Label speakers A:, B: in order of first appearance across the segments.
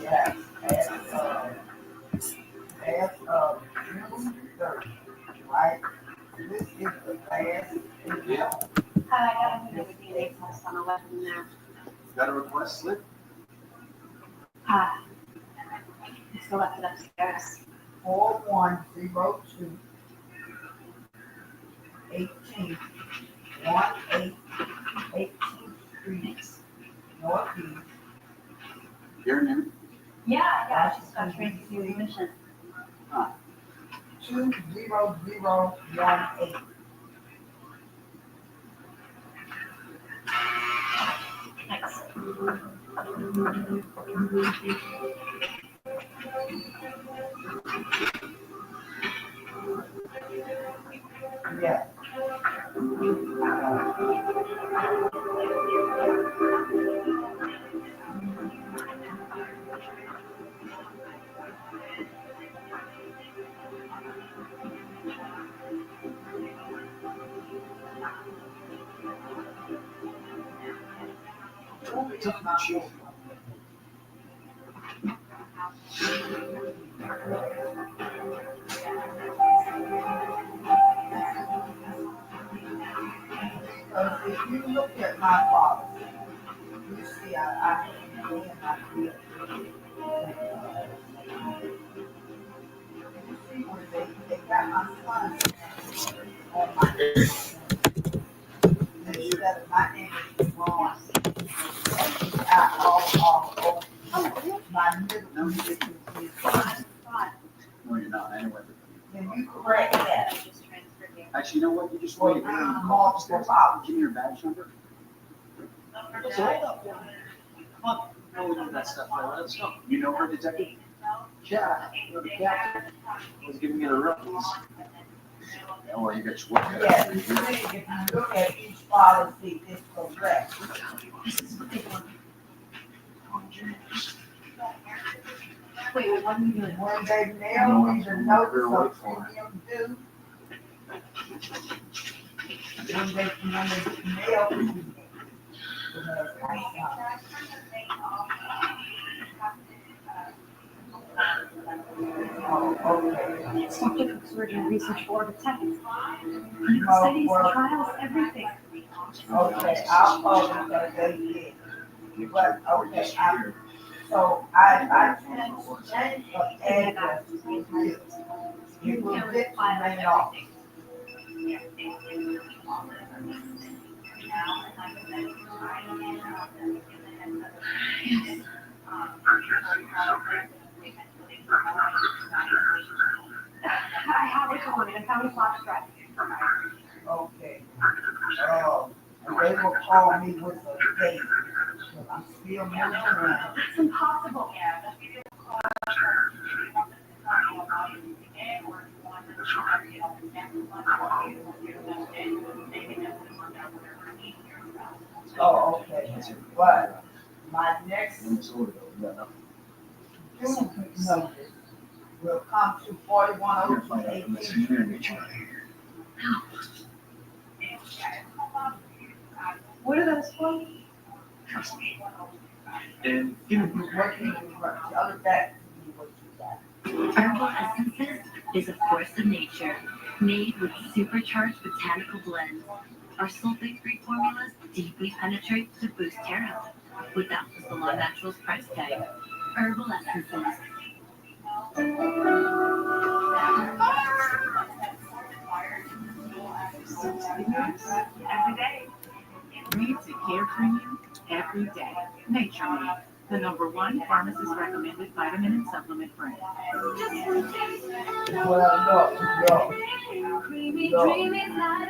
A: Yes, as of June 30th, right? This is the last.
B: Yeah.
C: I got a new DNA test on 11 now.
B: Got a request slip?
C: I still left it upstairs.
A: 4102 18 18th Street Northeast.
B: Your name?
C: Yeah, she's got Tracy's new admission.
A: 20018.
C: Thanks.
A: Yeah.
B: Tough not you.
A: Because if you look at my policy, you see I have my field. You see where they got my son on my instead of my name is wrong. I all my middle name is fine.
B: No, you're not. Anyway.
A: Can you correct that?
C: I just transferred you.
B: Actually, you know what? You just
A: Well,
B: wait here and call
A: multiple
B: upstairs.
A: problems.
B: Give me your badge number. So hold up. Come on. No, we do that stuff. Let's go. You know her, detective? Yeah. The captain was giving me the roughies. Yeah, well, you got your work cut out
A: Yes,
B: for
A: you
B: you.
A: see, if you look at each policy, it's correct.
C: Wait, what are you doing?
A: When they mail me the notice of premium due, when they mail me. Oh, okay.
C: Stop it because we're doing research for detectives. Clinical studies, trials, everything.
A: Okay, I'll call them because they did. But, okay, so I changed the address to you. You will get my mail off.
C: I have what you wanted. I found a flash drive.
A: Okay. And they will call me with a date. But I'm still moving around.
C: It's impossible.
A: Oh, okay. But my next
B: It's over though.
A: due notice will come to 4102
C: What are those for?
B: Trust me. And give me
A: What you the other back to me what you got.
D: Herbal Essences is a force of nature, made with supercharged botanical blends. Our sulfate-free formulas deeply penetrate to boost hair health without the Salon Naturals price tag. Herbal Essences.
E: Every day. We take care for you every day. Nature Made, the #1 pharmacist recommended vitamin and supplement brand.
A: Well, look.
B: Creamy, dreamy dessert.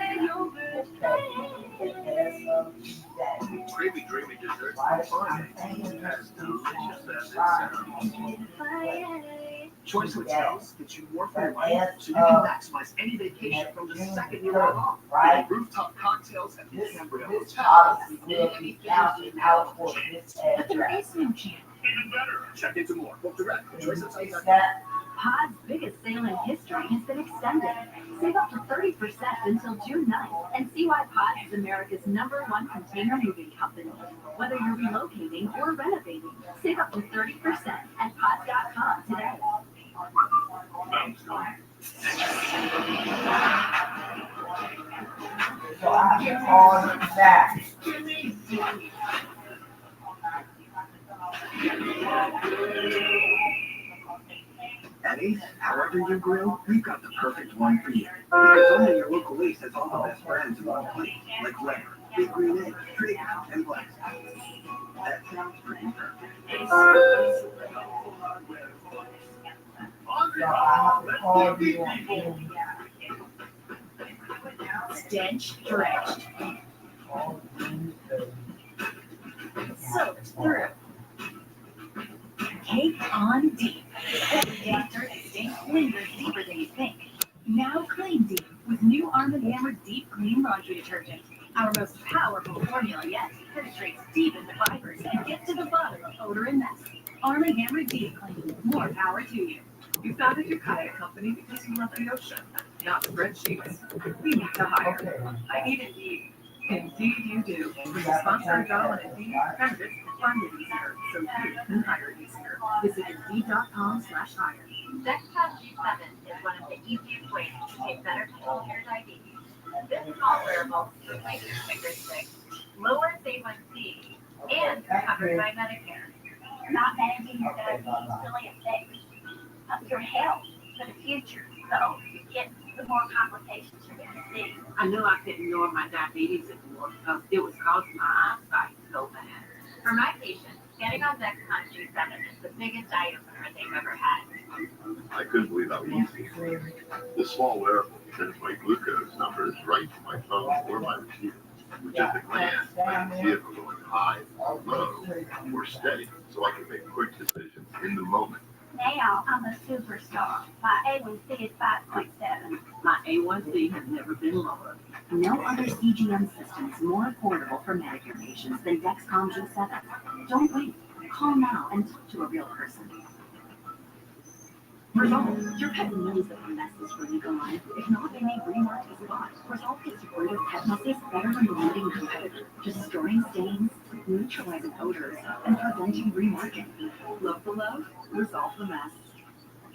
B: Choice hotels get you more for your money, so you can maximize any vacation from the second you log off.
A: Right?
B: Rooftop cocktails at the
A: This
B: Cambria
A: policy
B: Hotel.
A: will be counted out for this
E: But there
A: address.
E: is no chance.
B: Even better. Check into more. Book direct. Choice
A: Can you fix
B: hotels.
A: that?
C: Pod's biggest sale in history has been extended. Save up to 30% until June 9th and see why Pod is America's #1 container moving company. Whether you're relocating or renovating, save up to 30% at pods.com today.
A: So I can call you back.
F: Eddie, however you grill, we've got the perfect one for you. Because only your local Ace has all the best brands in one plate, like lever, big green egg, trig, and black. That sounds pretty perfect.
A: So I have to call you on
C: Stench drenched. Soaked through. Cake on deep. Every dirty stink lingers deeper than you think. Now clean deep with new Arm & Hammer Deep Clean Laundry Detergent. Our most powerful formula yet penetrates deep into fibers and gets to the bottom of odor and mess. Arm & Hammer Deep Clean. More power to you.
E: You founded your kayak company because you love the ocean, not spreadsheets. We need to hire. I need Indeed. Indeed you do. With a sponsored job on Indeed, candidates can find it easier, so you can hire easier. Visit Indeed.com/hire.
D: Dexcom G7 is one of the easiest ways to take better control of your diabetes. This small wearable replaces finger sticks, lowers A1C, and is covered by Medicare.
G: Not managing your diabetes really affects your health for the future. So you get the more complications you're going to see.
E: I knew I couldn't ignore my diabetes anymore because it was causing my eyesight so bad.
D: For my patients, getting on Dexcom G7 is the biggest eye opener they've ever had.
H: I couldn't believe how easy it was. This small wearable sends my glucose numbers right to my phone or my receiver. With just a glance, I can see if I'm going high, low, or steady, so I can make quick decisions in the moment.
G: Now I'm a superstar. My A1C is 5.7.
E: My A1C has never been lower.
C: No other CGM system is more affordable for Medicare patients than Dexcom G7. Don't wait. Call now and talk to a real person. Resolve. Your pet knows that the mess is really gone. If not, they may remark the spot. Resolve gets rid of pet messes better than the leading competitor, destroying stains, neutralizing odors, and preventing remarking.
E: Love the love, resolve the mess.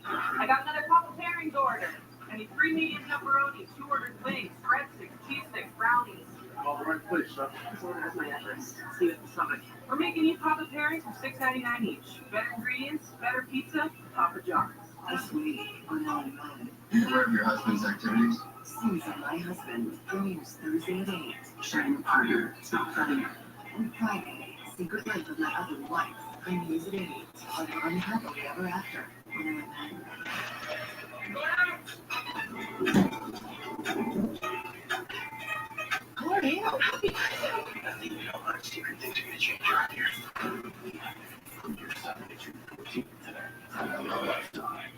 E: I got another Papa Pairings order. I need 3 medium pepperoni, 2 ordered wings, breadsticks, cheese sticks, brownies.
B: All the right place, huh?
E: This order has my address. See you at the summit. We're making you Papa Pairings for $6.99 each. Better ingredients, better pizza, Papa John's.
F: That's sweet. I'm not alone.
H: You aware of your husband's activities?
F: Seems that my husband premieres Thursday at 8. Shining Partner, Stop Funny. On Friday, Secret Life of My Other Wife. Premieres at 8. Are unhappily ever after. When I'm Claudia, how do you I think we know our secret things are going to change around here. From your 7 to June 14th today. I have no lifetime.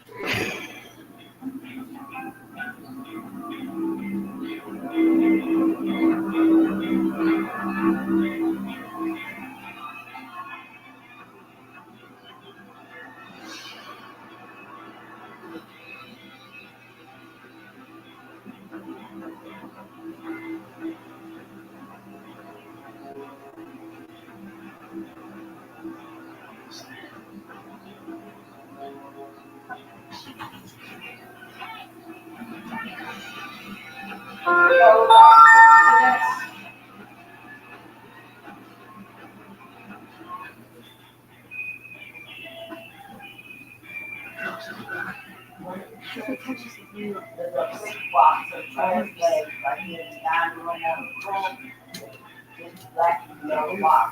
A: There's a big box of trash bags right here in the dining room on the floor. It's black and yellow box.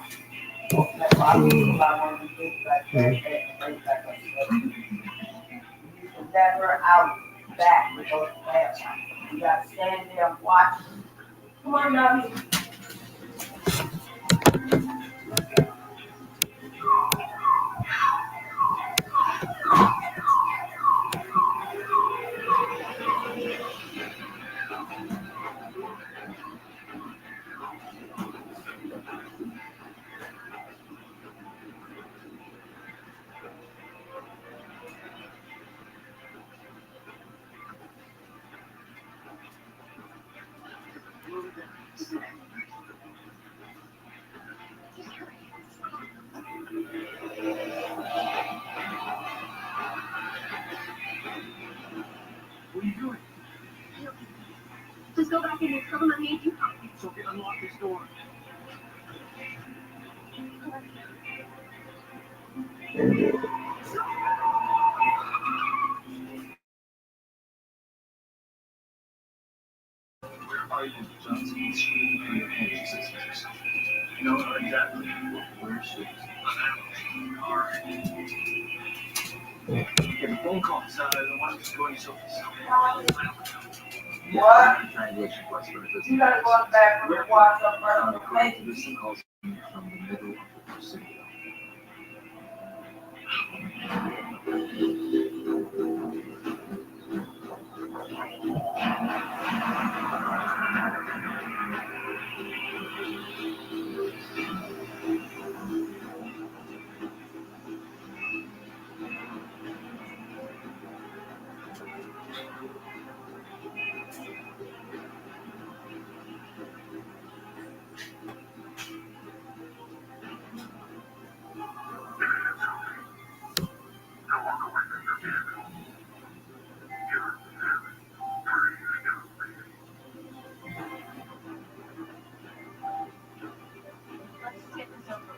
A: That's why I want to get back there and bring back up. You can never out back with those bags. You gotta stand there and watch. Come on, Nubby.
B: What are you doing?
G: Just go back in and tell them I made you coffee.
B: It's okay, unlock this door. Where are you, Johnson? Screaming for your hands, sisters or something. No, not exactly. Where is she? Alright. Get the phone call. The one who's going so
A: What?
B: Triangulation plus for the
A: You gotta go back and watch the first page.
B: This thing calls from the middle of the Pacific.
G: Let's get this over with.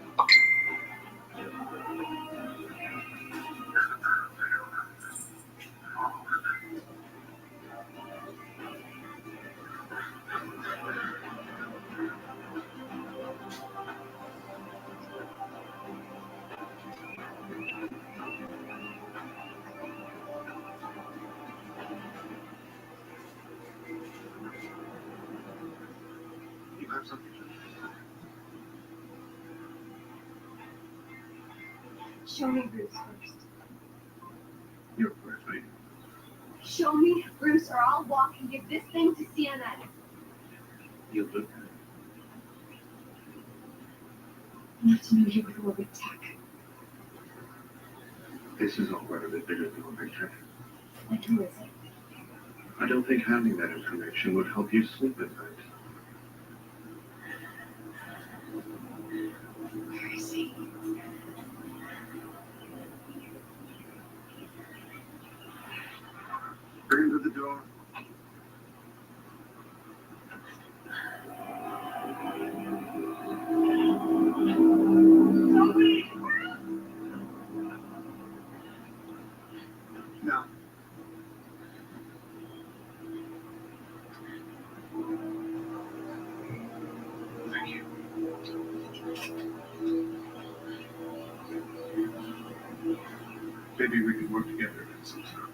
H: You have something to
G: Show me Bruce first.
H: You're first, mate.
G: Show me Bruce, or I'll walk and give this thing to CNN.
H: You look good.
G: Not to meet you with orbit tech.
H: This is all quite a bit bigger than the picture.
G: Like who is it?
H: I don't think having that information would help you sleep at night.
G: Where is he?
H: Bring him to the door.
F: No.
H: Thank you. Maybe we can work together on some stuff.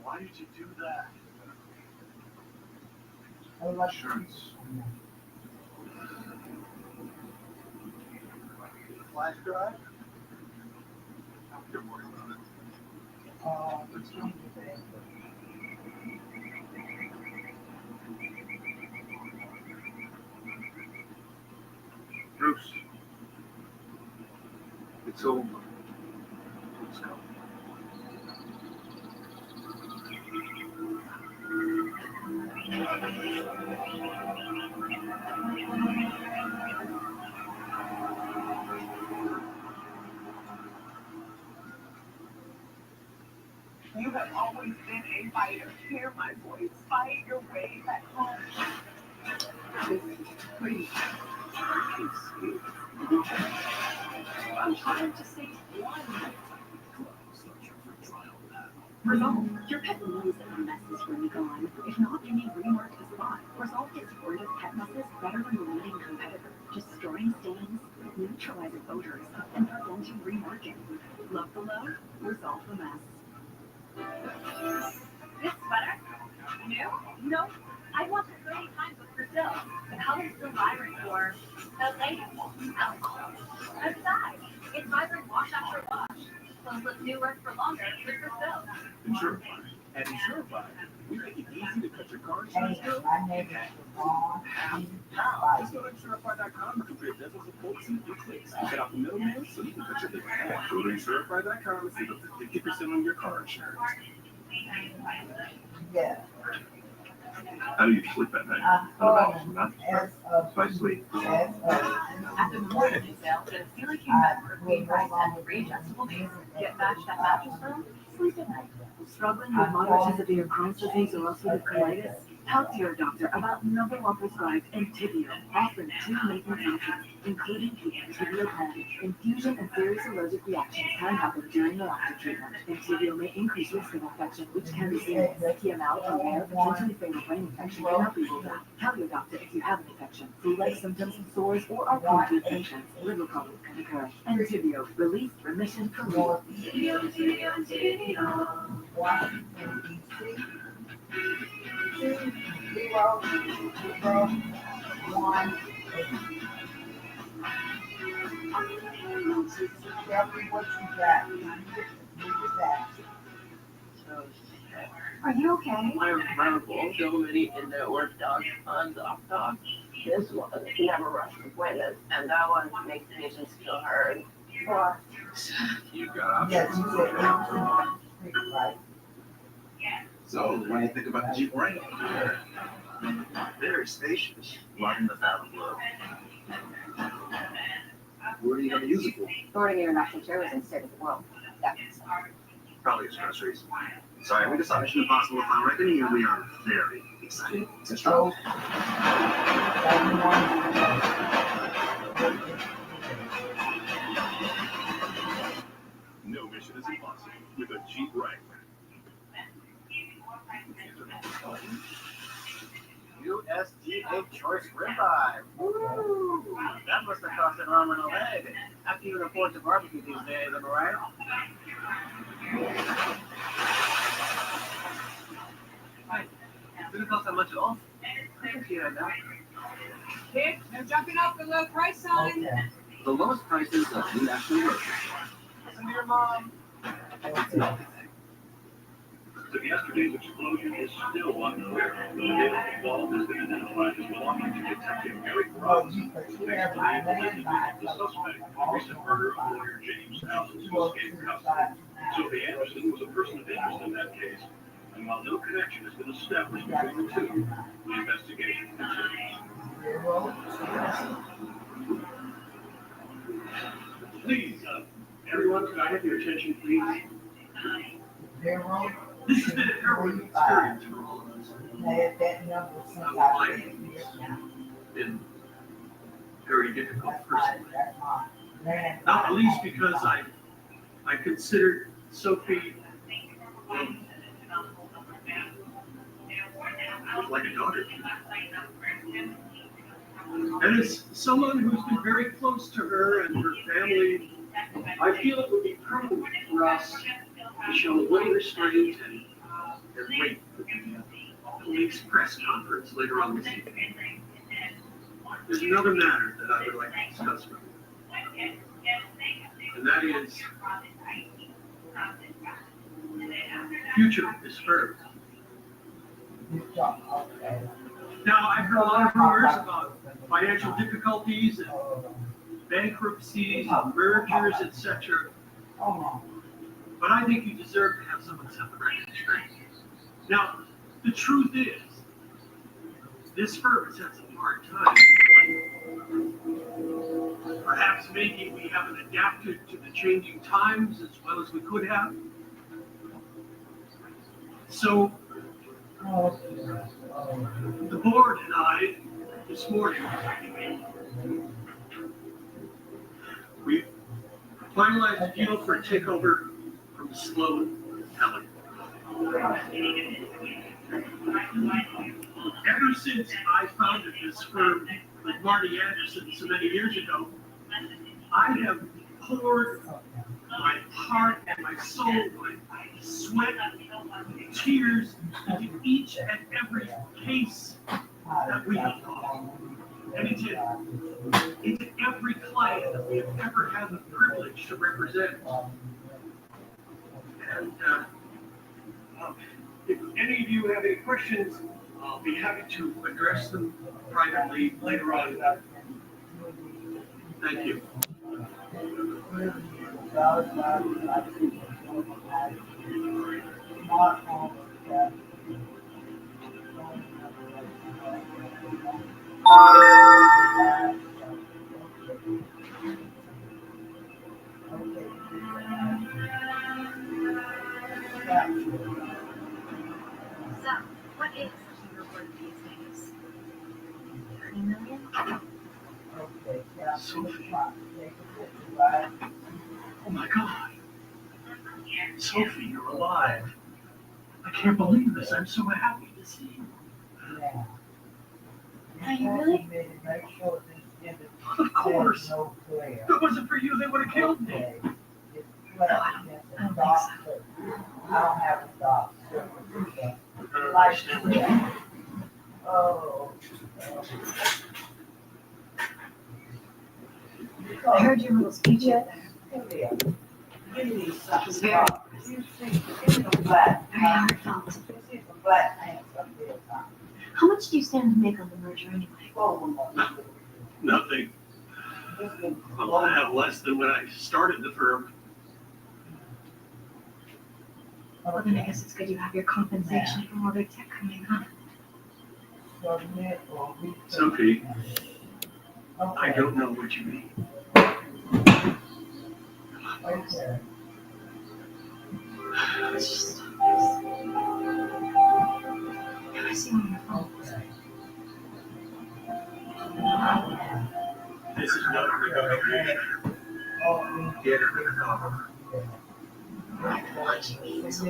B: Why did you do that?
H: Insurance.
B: Flash drive?
H: Don't worry about it.
A: Let's go.
H: Bruce. It's over. Let's go.
E: You have always been a fighter. Hear my voice. Fight your way back home. Please. I'm trying to save one.
B: Start your free trial now.
C: Resolve. Your pet knows that the mess is really gone. If not, you may remark the spot. Resolve gets rid of pet messes better than the leading competitor, destroying stains, neutralizing odors, and preventing remarking. Love the low, resolve the mess.
G: This sweater? New? No. I want the 30 times with Brazil. The color's still vibrant for the ladies. Oh. Besides, it's vibrant wash after wash. So let new work for longer with Brazil.
B: Shirronespivey. At Shirronespivey, we make it easy to cut your car insurance
A: Hey,
B: bill.
A: my name is Ron.
B: Just go to Shirronespivey.com and compare dozens of quotes in 3 clicks. Cut out the middleman so you can cut your bill in half. Go to Shirronespivey.com and save up to 50% on your car insurance.
A: Yeah.
H: How do you sleep at night?
A: I'm calling
H: Not
A: as of,
H: if I sleep.
A: as of,
C: After the morning sale, gonna feel like you met for a free price at readjustable base. Get matched at Mattress Firm, sleep at night. Struggling with moderate to severe Crohn's disease or ulcerative colitis? Talk to your doctor about #1 prescribed Entyvio, offering 2 maintenance options, including the Entyvio pen. Infusion and serious allergic reactions can happen during or after treatment. Entyvio may increase risk of infection, which can be serious. TML, a rare, potentially fatal brain infection, cannot be ruled out. Tell your doctor if you have an infection, flu-like symptoms, sores, or are prone to infections. Liver problems can occur. Entyvio, relief, remission, relief.
A: Washington, D.C. 2001. Tell me what you got. Read it back.
C: Are you okay?
I: My both so many in-network dogs on off dog. This one never rushed appointments, and that one makes patients feel heard. Or
B: You got
A: Yes, you said 18, right?
F: So, what do you think about the Jeep Wrangler? Very spacious. Loving the saddle look. What are you going to use it for?
C: Boarding international tours in state of the world. That's
F: Probably his groceries. Sorry, we decided Mission Impossible Final Reckoning, and we are very excited to start.
H: No mission is impossible with a Jeep Wrangler.
B: USDA choice ribeye. Woo! That must have cost an arm and a leg. How can you even afford to barbecue these days, am I right? Didn't cost that much at all. Yeah, no.
E: Kid, no jumping off the low price sign.
A: Okay.
B: The lowest prices of the national grocery. Listen to your mom.
H: So yesterday's explosion is still unclear. The vehicle involved has been identified as belonging to Detective Eric Ross. Police believe the suspect in the recent murder of lawyer James Thousands was escaped custody. Sophie Anderson was a person of interest in that case, and while no connection has been established between the two, the investigation continues.
J: Please, everyone, could I have your attention, please? This has been a harrowing experience for all of us.
A: Had that number since I was here now.
J: Been very difficult
A: That's my,
J: personally.
A: that's my man.
J: Not least because I considered Sophie
F: Like a daughter.
J: and as someone who's been very close to her and her family, I feel it would be prudent for us to show a little restraint and wait for the police press conference later on this evening. There's another matter that I would like to discuss with you, and that is future is hers.
A: Okay.
J: Now, I've heard a lot of rumors about financial difficulties and bankruptcies and mergers, etc. But I think you deserve to have someone set the record straight. Now, the truth is, this firm has had some hard times in life. Perhaps maybe we haven't adapted to the changing times as well as we could have. So, the board and I, this morning, we finalized a deal for a takeover from Sloan Pellet. Ever since I founded this firm with Marty Anderson so many years ago, I have poured my heart and my soul, my sweat, tears into each and every case that we have fought. And into every client that we have ever had the privilege to represent. And if any of you have any questions, I'll be happy to address them privately later on. Thank you.
C: So, what is your worth these days? 30 million?
J: Sophie. Oh my God. Sophie, you're alive. I can't believe this. I'm so happy to see you.
C: Are you really?
J: Of course. If it wasn't for you, they would have killed me.
C: No, I don't think so.
A: I don't have a dog.
J: I understand what you mean.
A: Oh.
C: I heard your little speech out there.
A: Give me something.
C: Very-
A: Black.
C: Very heartfelt.
A: Black pants up there.
C: How much do you stand to make on the merger anyway?
J: Nothing. Well, I have less than when I started the firm.
C: Well, then I guess it's good you have your compensation from all the tech coming up.
J: Sophie, I don't know what you mean.
A: Okay.
C: It's just I see you on your phone.
J: This is not a negotiation. Get her to the cover.
C: What do you mean so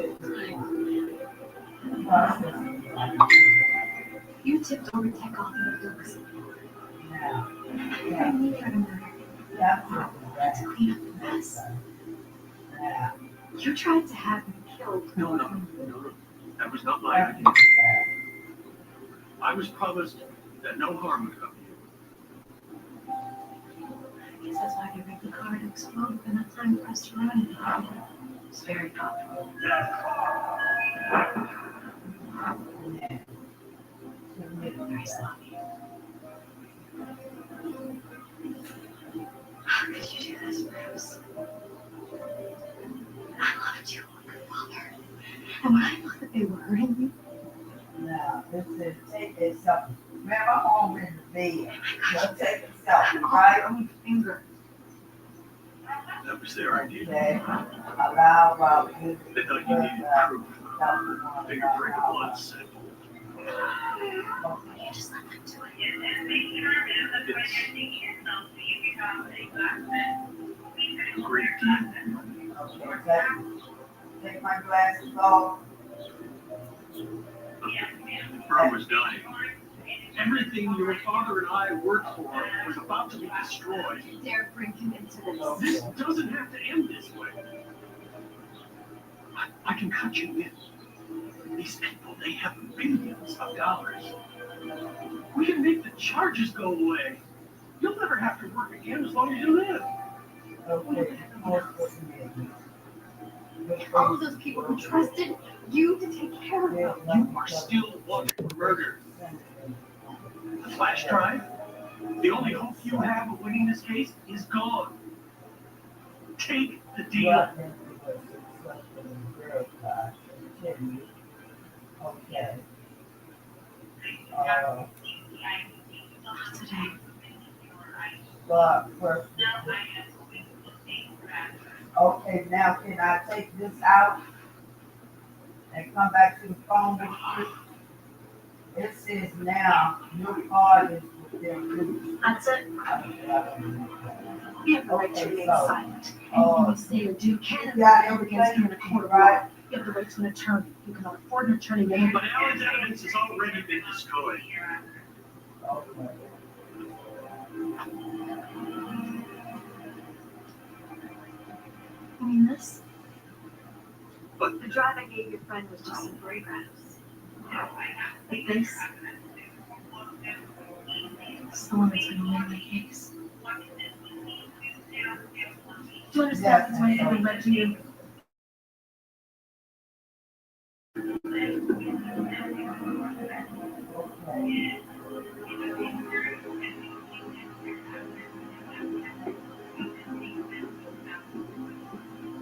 C: You tipped over tech off in the books. I need her to murder. To clean up the mess. You tried to have me killed.
J: No. That was not my idea. I was promised that no harm would come to you.
C: I guess that's why they rigged the car to explode with enough time for us to run it. It's very thoughtful. Very sloppy. How could you do this, Bruce? I loved you like a father. And when I thought that they were hurting you,
A: Now, this is, take this up. Remember home in the bed. Just take this up, right?
C: on your finger.
J: That was their idea.
A: Okay. Allow Rob to.
J: They thought you needed proof. Fingerprint of blood sample.
C: You just let them do
J: It's a great deal.
A: Okay, take my glasses off.
J: The firm was dying. Everything your father and I worked for was about to be destroyed.
C: Dare bring him into
J: This
C: this.
J: doesn't have to end this way. I can cut you in. These people, they have millions of dollars. We can make the charges go away. You'll never have to work again as long as you live.
A: Okay.
C: All of those people who trusted you to take care of them.
J: You are still wanted for murder. The flash drive, the only hope you have of winning this case is gone. Take the deal.
A: Okay.
C: Not today.
A: But first. Okay, now can I take this out and come back to the phone with you? It says now your card is with them.
C: That's it. We have the right to remain silent.
A: Oh.
C: Anything we say or do can
A: You got
C: be held against you in a court of law.
A: right?
C: You have to wait to an attorney. You can afford an attorney. Then
J: But Alan's evidence has already been destroyed.
C: you mean this?
G: The drive I gave your friend was just some photographs.
C: But this? It's the one that's gonna win my case. Do you understand what's going to be led to you?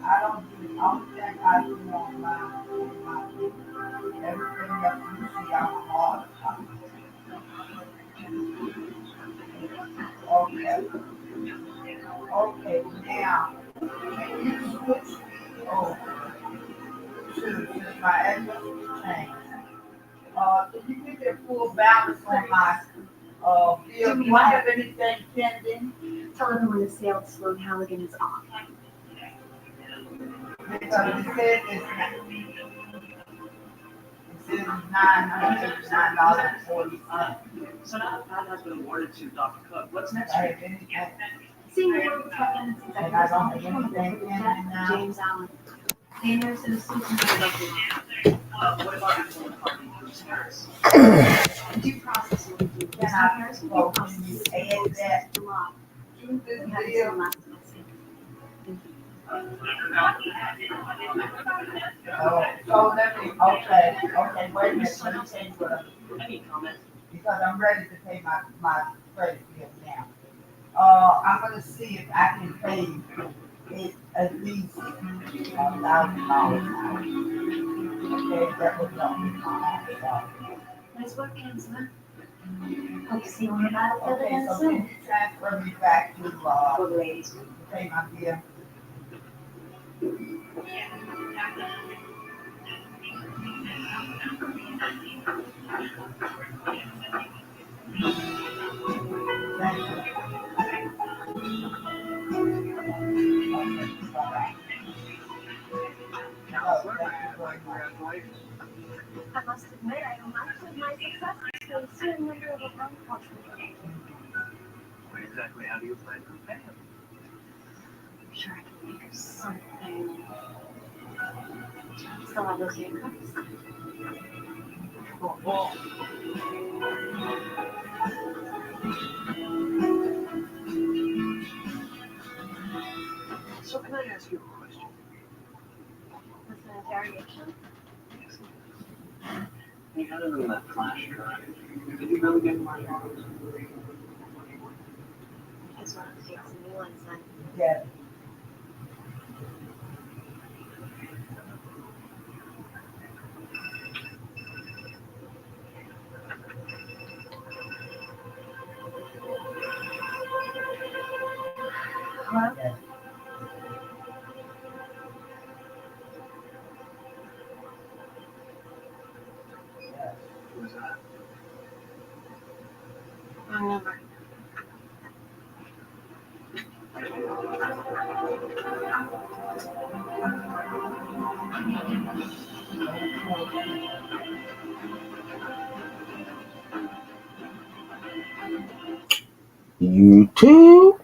A: I don't think I do on my everything that you see on all the time. Okay. Okay, now, can you switch me over to, since my address has changed? Can you give me a full balance on my, bill? Do I have anything pending?
C: Tell everyone the sale to Sloan Halligan is off.
A: Because it says it's $909.40.
B: So now that Pat has been awarded to Dr. Cook, what's next?
A: I have anything,
C: Seeing the world with evidence is
A: and I don't have anything pending now.
C: James Allen. They know so the suits and
B: What about the party Bruce Harris?
C: due process will be due.
A: Can I, well, can you add that
C: The law.
A: to this
C: You have to
A: bill?
C: last message.
A: Oh, so let me, okay, wait a minute, let me change what I'm,
B: Any comment?
A: because I'm ready to pay my credit bill now. I'm gonna see if I can pay it at least $1,000 now. Okay, that was all.
C: Nice work, Angela. Hope to see you on the battlefield
A: Okay,
C: again
A: so
C: soon.
A: can you transfer me back to,
C: For the ladies.
A: pay my bill? Thank you. Okay, bye-bye. Oh, thank you very much.
G: I must admit, I am much of my success to a certain number of unfortunate.
B: What exactly, how do you plan to pay him?
C: I'm sure I can think of something. Still have those handcuffs?
B: Well, so can I ask you a question?
G: With an interrogation?
B: Hey, other than that flash drive, did you really get my photos?
C: I just wanted to take some new ones then.
A: Yeah.
C: Hello?
A: Yes. Yes.
B: Who's that?
C: Wrong number.
K: YouTube.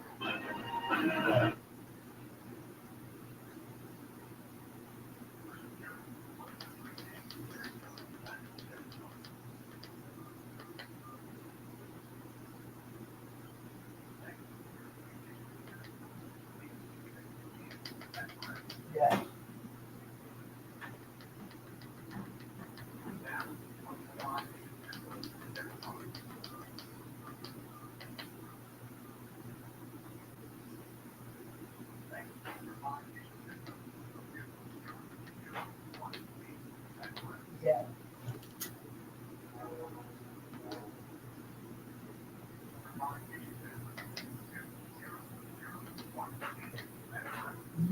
A: Yes. Yes.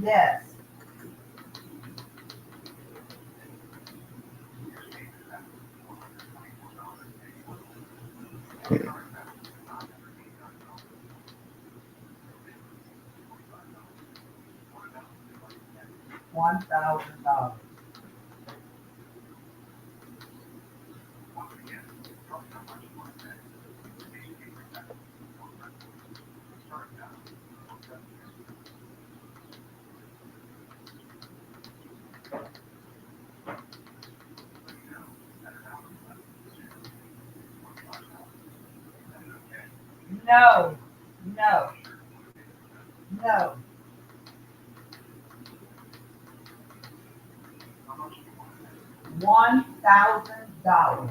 A: Yes. $1,000. No, no, no, $1,000.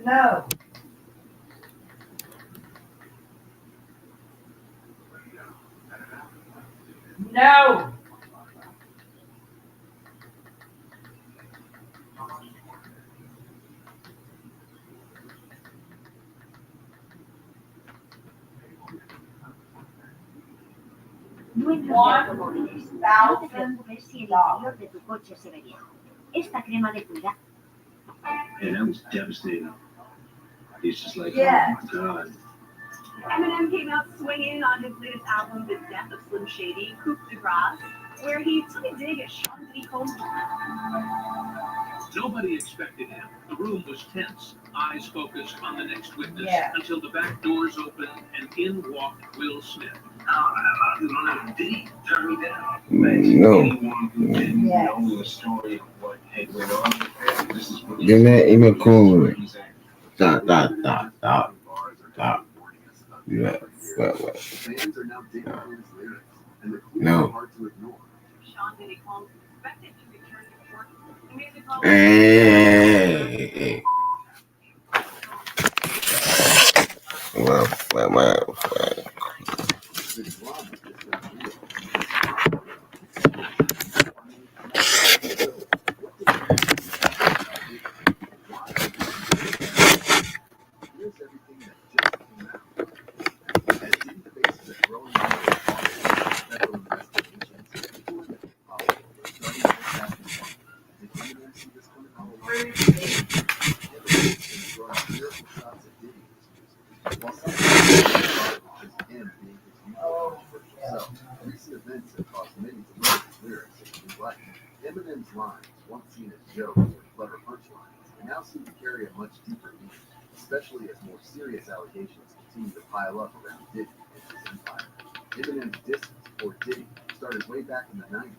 A: No, no,
D: Dueños de automóviles, no te preocupes si el interior de tu coche se ve bien. Esta crema de cuidado.
B: And that was devastating. He's just like,
A: Yeah.
B: oh my God.
C: Eminem came out swinging on his latest album, The Death of Slim Shady, Coupe de Grace, where he took a dig at Sean Diddy Combs.
J: Nobody expected him. The room was tense. Eyes focused on the next witness
A: Yeah.
J: until the back doors opened and in walked Will Smith.
F: Did he turn me down?
K: No.
F: Anyone who didn't know the story of what had went on, this is what
K: Give me that email cool. Stop. Yeah. What?
F: fans are now digging through his lyrics, and the clues
K: No.
F: are hard to ignore.
C: Sean Diddy Combs is expected to return to court. The music hall.
K: Hey. Well.
F: The drama is not real. Here's everything that just came out. As Diddy faces a growing number of federal investigations, people in the hip-hop world are starting to look back and wonder, did Eminem see this coming all along? Eminem has been throwing lyrical shots at Diddy in his music, while some people have just him being his usual controversial self. Recent events have caused many to look at his lyrics in a new light. Eminem's lines, once seen as jokes or clever punchlines, now seem to carry a much deeper meaning, especially as more serious allegations continue to pile up around Diddy and his empire. Eminem's distance toward Diddy started way back in the 90s.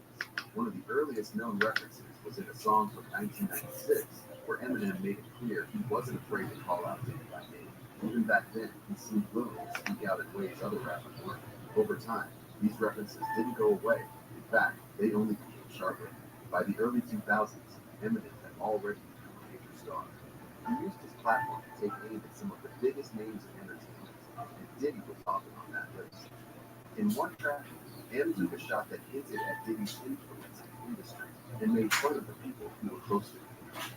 F: One of the earliest known references was in a song from 1996, where Eminem made it clear he wasn't afraid to call out Diddy by name. Even back then, he seemed willing to speak out in ways other rappers weren't. Over time, these references didn't go away. In fact, they only became sharper. By the early 2000s, Eminem had already become a major star. He used his platform to take aim at some of the biggest names in entertainment, and Diddy was often on that list. In one track, M took a shot that hinted at Diddy's influence in the industry and made fun of the people who were close to him.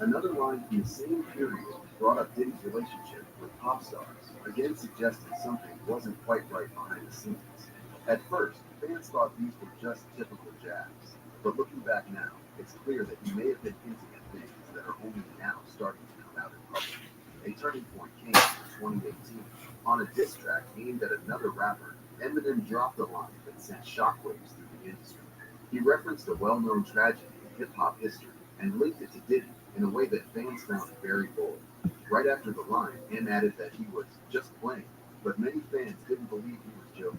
F: Another line from the same period brought up Diddy's relationship with pop stars, again suggesting something wasn't quite right behind the scenes. At first, fans thought these were just typical jabs, but looking back now, it's clear that he may have been hinting at things that are only now starting to come out in public. A turning point came in 2018. On a diss track aimed at another rapper, Eminem dropped a line that sent shockwaves through the industry. He referenced a well-known tragedy in hip-hop history and linked it to Diddy in a way that fans found very bold. Right after the line, M added that he was just playing, but many fans didn't believe he was joking.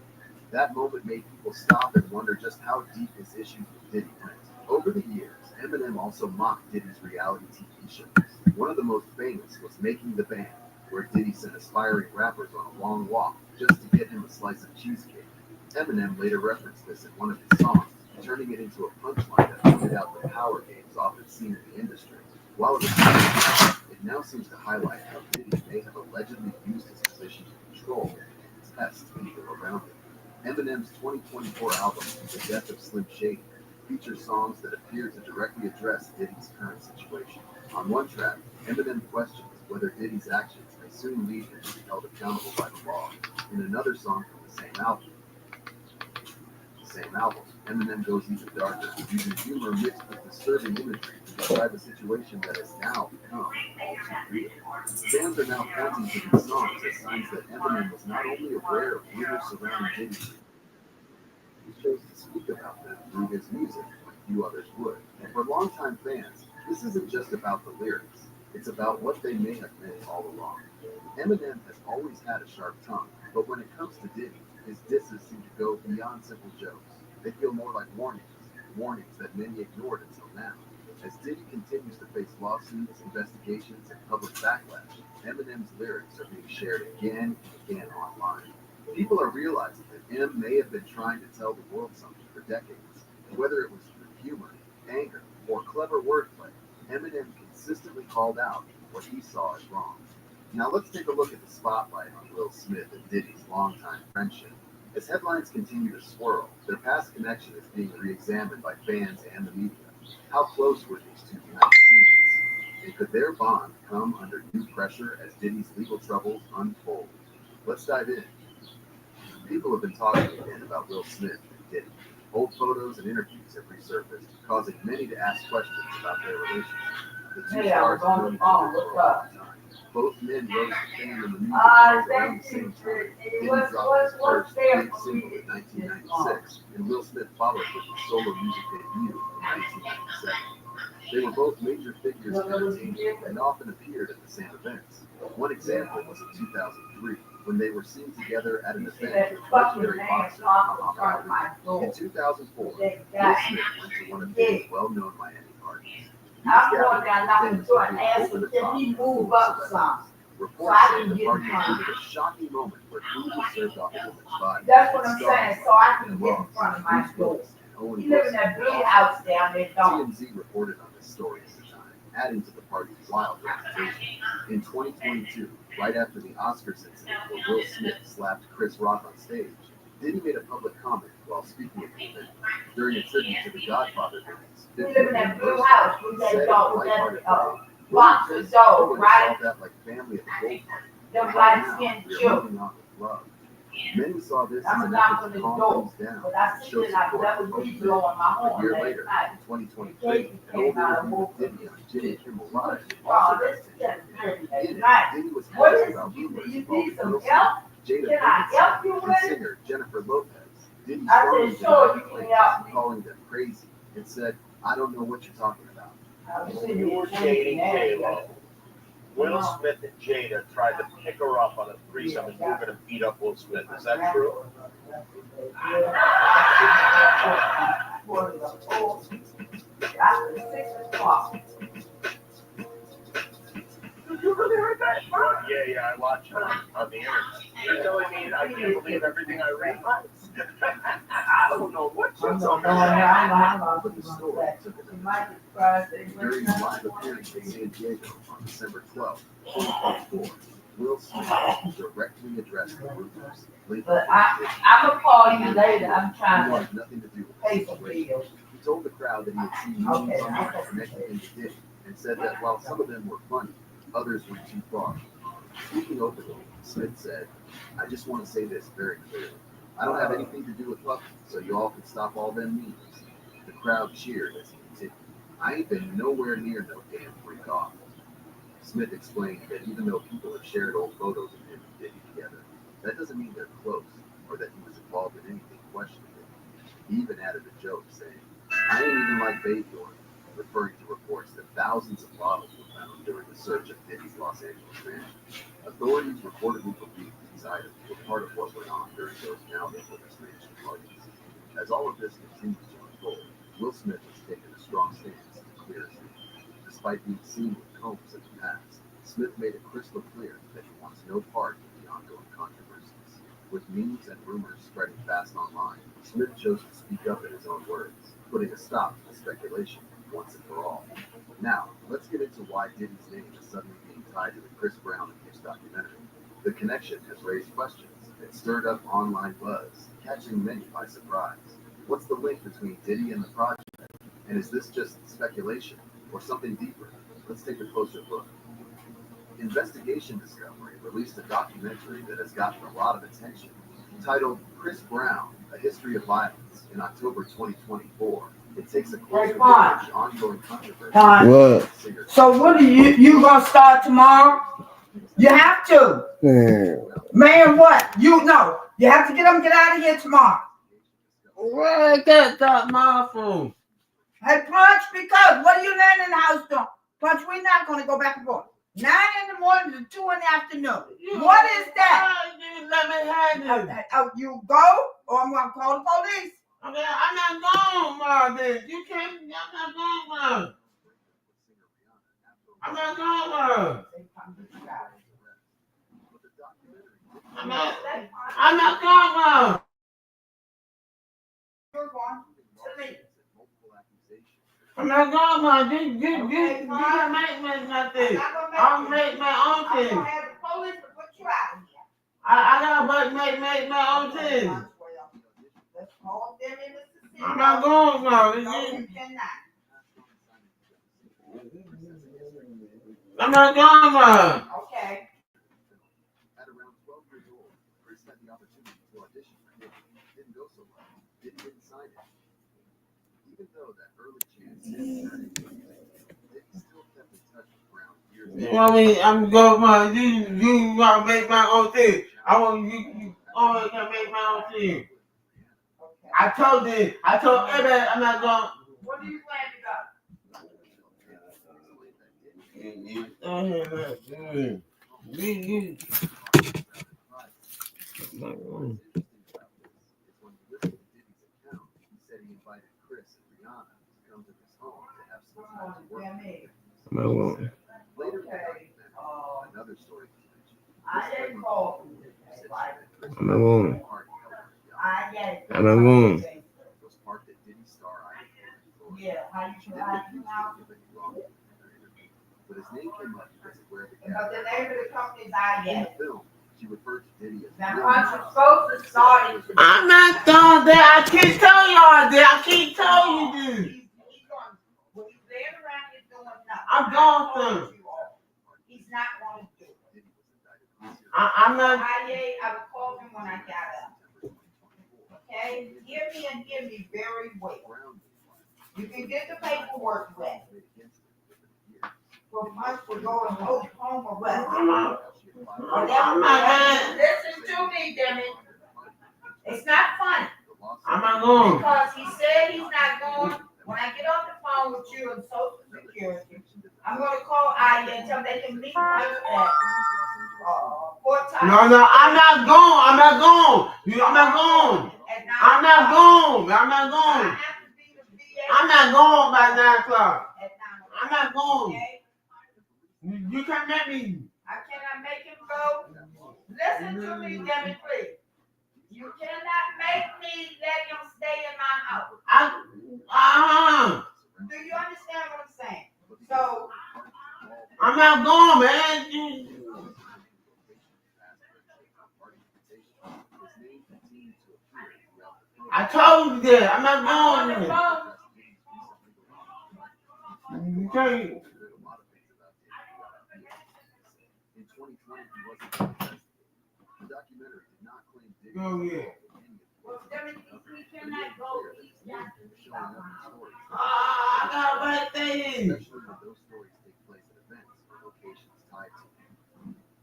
F: That moment made people stop and wonder just how deep his issues with Diddy went. Over the years, Eminem also mocked Diddy's reality TV shows. One of the most famous was Making the Band, where Diddy sent aspiring rappers on a long walk just to get him a slice of cheesecake. Eminem later referenced this in one of his songs, turning it into a punchline that pointed out the power games often seen in the industry. While it was it now seems to highlight how Diddy may have allegedly used his position to control and test people around him. Eminem's 2024 album, The Death of Slim Shady, features songs that appear to directly address Diddy's current situation. On one track, Eminem questions whether Diddy's actions may soon lead him to be held accountable by the law. In another song from the same album, Eminem goes even darker, using humor mixed with disturbing imagery to describe a situation that has now become all too real. Fans are now pointing to these songs as signs that Eminem was not only aware of rumors surrounding Diddy, he chose to speak about them through his music like few others would. And for longtime fans, this isn't just about the lyrics. It's about what they may have meant all along. Eminem has always had a sharp tongue, but when it comes to Diddy, his disses seem to go beyond simple jokes. They feel more like warnings that many ignored until now. As Diddy continues to face lawsuits, investigations, and public backlash, Eminem's lyrics are being shared again and again online. People are realizing that M may have been trying to tell the world something for decades. Whether it was through humor, anger, or clever wordplay, Eminem consistently called out what he saw as wrong. Now let's take a look at the spotlight on Will Smith and Diddy's longtime friendship. As headlines continue to swirl, their past connection is being re-examined by fans and the media. How close were these two behind the scenes? And could their bond come under new pressure as Diddy's legal troubles unfold? Let's dive in. People have been talking again about Will Smith and Diddy. Old photos and interviews have resurfaced, causing many to ask questions about their relationship. The two
A: Hey, I was
F: stars have
A: on
F: known
A: the
F: each
A: phone.
F: other for a
A: What's
F: long time. Both men rose to fame in the music
A: Uh,
F: world around the
A: thank
F: same
A: you.
F: time. Diddy
A: What's
F: dropped his first
A: there
F: big
A: for
F: single
A: me?
F: in 1996, and Will Smith followed with his solo music debut in 1997. They were both major figures in entertainment and often appeared at the same events. One example was in 2003, when they were seen together at an event with legendary boxer Muhammad Ali. In 2004, Will Smith went to one of Diddy's well-known Miami parties.
A: I'm going down knocking the door and asking, can he move up some?
F: Reports say the party included a shocking moment where food was served off a woman's body.
A: That's what I'm saying, so I can get in front of my door. You live in that big house down there, don't
F: TMZ reported on this story at the time, adding to the party's wild reputation. In 2022, right after the Oscars incident where Will Smith slapped Chris Rock on stage, Diddy made a public comment while speaking at the event. During a tribute to the Godfather movies,
A: you? We live in that blue house with that
F: said
A: dog,
F: in
A: with
F: lighthearted
A: that,
F: way,
A: box of dough, right?
F: That like family at the gold party.
A: Them
F: Right
A: black
F: now,
A: skinned
F: we are
A: children.
F: moving on with love. Many saw this as
A: I'm
F: an
A: knocking
F: effort
A: on
F: to
A: the
F: calm
A: door,
F: things down,
A: but I see
F: show
A: it, I
F: support
A: never
F: for both
A: be
F: men.
A: blowing my
F: A
A: horn
F: year
A: last
F: later,
A: night.
F: in 2023, an older interview with Diddy on Jimmy Kimmel Live
A: Oh,
F: also
A: this
F: got
A: is
F: attention.
A: very
F: In it,
A: nice.
F: Diddy was
A: What
F: asked
A: is
F: about
A: it?
F: rumors
A: You
F: involving
A: need some
F: Will
A: help?
F: Smith, Jada
A: Can I help you
F: and
A: with it?
F: singer Jennifer Lopez. Diddy
A: I
F: strongly
A: said, sure,
F: denied
A: you
F: the
A: can
F: claims,
A: help me.
F: calling them crazy, and said, "I don't know what you're talking about."
L: You were dating J-Lo. Will Smith and Jada tried to pick her up on a threesome and move her and beat up Will Smith. Is that true?
A: After 6 o'clock.
L: You really heard that? Yeah, I watch it on the internet. You're telling me I can't believe everything I read? I don't know what you're talking about.
F: But the story took
A: You
F: another
A: might
F: turn.
A: be surprised they went
F: During a live appearance in San Diego on December 12, 2024, Will Smith directly addressed the rumors.
A: But I'm gonna call you later. I'm
F: He
A: trying to
F: wanted nothing to do with
A: pay
F: the
A: for
F: situation.
A: bills.
F: He told the crowd that he had seen memes online connecting him to Diddy, and said that while some of them were funny, others went too far. Speaking openly, Smith said, "I just want to say this very clearly. I don't have anything to do with Puffy, so you all can stop all them memes." The crowd cheered as he continued. "I ain't been nowhere near no damn freak off." Smith explained that even though people have shared old photos of him and Diddy together, that doesn't mean they're close or that he was involved in anything questionable. He even added a joke saying, "I ain't even like baby oil," referring to reports that thousands of bottles were found during the search of Diddy's Los Angeles mansion. Authorities reportedly believe these items were part of what went on during those now infamous mansion parties. As all of this continues to unfold, Will Smith has taken a strong stance to clear his name. Despite being seen with Combs in the past, Smith made it crystal clear that he wants no part in the ongoing controversies. With memes and rumors spreading fast online, Smith chose to speak up in his own words, putting a stop to the speculation once and for all. Now, let's get into why Diddy's name is suddenly being tied to the Chris Brown and Hicks documentary. The connection has raised questions and stirred up online buzz, catching many by surprise. What's the link between Diddy and the project? And is this just speculation or something deeper? Let's take a closer look. Investigation Discovery released a documentary that has gotten a lot of attention, titled Chris Brown, A History of Violence, in October 2024. It takes a closer look at the ongoing controversy.
K: What?
A: So what are you gonna start tomorrow? You have to. Man, what? You have to get out of here tomorrow.
K: Where I got that mouthful?
A: Hey, Punch, because what are you laying in the house doing? But we're not gonna go back and forth. 9 in the morning to 2 in the afternoon. What is that?
M: You let me have it.
A: You go, or I'm gonna call the police.
M: Okay, I'm not going, Marvin. You can't. I'm not going, Marvin. I'm not going, Marvin. I'm not going, Marvin.
A: You're going to leave.
M: I'm not going, Marvin. You can make me nothing. I'll make my own
A: I'm
M: thing.
A: gonna have the police to put you out of here.
M: I gotta make my own thing.
A: Let's call them in Mississippi.
M: I'm not going, Marvin.
A: No, you cannot.
M: I'm not going, Marvin.
A: Okay.
H: At around 12 years old, Chris had the opportunity to audition for Diddy. Didn't go so well. Diddy didn't sign it. Even though that early chance didn't turn into music, Diddy still kept in touch with Brown years later.
M: You want me? I'm going, Marvin. You want to make my own thing. I want you always can make my own thing. I told everybody I'm not going.
A: What do you plan to go?
H: Another story.
A: I didn't call.
K: I'm not going.
A: I get it.
K: I'm not going.
H: Was parked at Diddy Star Island.
A: Yeah, how you now?
H: But his name came up because of where the
A: But the name of the company is I
H: in
A: get
H: the film, she referred to Diddy as
A: Now, aren't you supposed to start it?
M: I'm not going there. I keep telling y'all there. I keep telling you this.
A: When he's laying around, he's doing nothing.
M: I'm going to.
A: He's not going to do it.
M: I'm not.
A: I will call him when I got up. Okay? Hear me very well. You can get the paperwork ready. For months to go and hold home arrest.
M: I'm not
A: Listen to me, damn it. It's not funny.
M: I'm not going.
A: Because he said he's not going. When I get off the phone with you and Social Security, I'm going to call IA and tell them they can meet us at Fort Tyler.
M: No, I'm not going. I'm not going. I'm not going. I'm not going. I'm not going. I'm not going by 9 o'clock. I'm not going. You can't make me.
A: I cannot make him go. Listen to me, damn it, please. You cannot make me let him stay in my house. Do you understand what I'm saying? So
M: I'm not going, man. I told you that. I'm not going there. You can't.
H: In 2020, he wasn't arrested. The documentary did not claim Diddy.
M: Go ahead.
A: well, we cannot go.
M: I got bad things.
H: Especially when those stories take place at events or locations tied to him.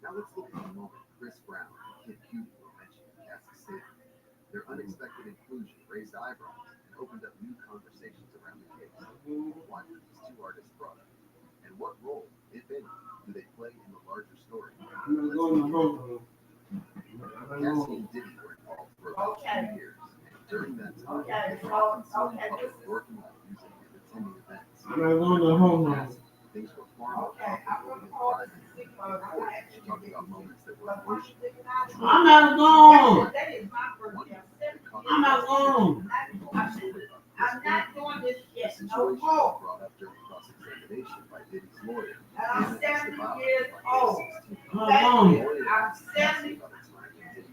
H: Now let's look at the moment Chris Brown and Kid Cudi were mentioned in Cassie City. Their unexpected inclusion raised eyebrows and opened up new conversations around the case. Why were these two artists brought up? And what role, if any, do they play in the larger story? Cassie and Diddy were involved for about 2 years. And during that time, they were often working on music and attending events.
M: I'm not going to home now.
H: Things were far more complicated and private. She talked about moments that were emotional.
M: I'm not going.
A: That is my birthday.
M: I'm not going.
A: I'm not doing this
H: The
A: shit no
H: situation was
A: more.
H: brought up during cross-examination by Diddy's lawyer.
A: And I'm 70 years
M: I'm
A: old.
M: not
A: Thank
M: going.
A: you. I'm 70.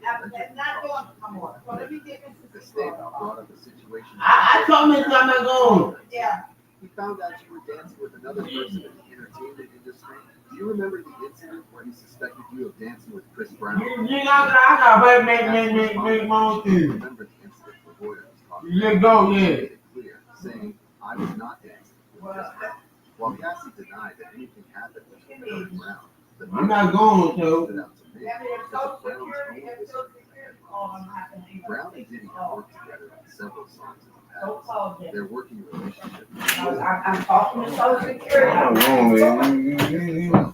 A: I'm not going to come on. So let me get
H: The
A: this
H: state
A: straight.
H: brought up a situation.
M: I told me I'm not going.
A: Yeah.
H: He found out you were dancing with another person in the entertainment industry. Do you remember the incident where he suspected you of dancing with Chris Brown?
M: You know, I got make my own thing.
H: Remember the incident the lawyer was talking
M: Yeah,
H: about?
M: go,
H: He
M: yeah.
H: made it clear, saying, I was not dancing with Chris Brown. While Cassie denied that anything happened with Chris Brown, the
M: I'm not going
H: stood
M: to.
H: out to me because Brown's own whisper in the headlines. Brown and Diddy have worked together on several songs in the
A: So called it.
F: Their working relationship.
A: I'm talking to Social Security.
M: I'm going, man.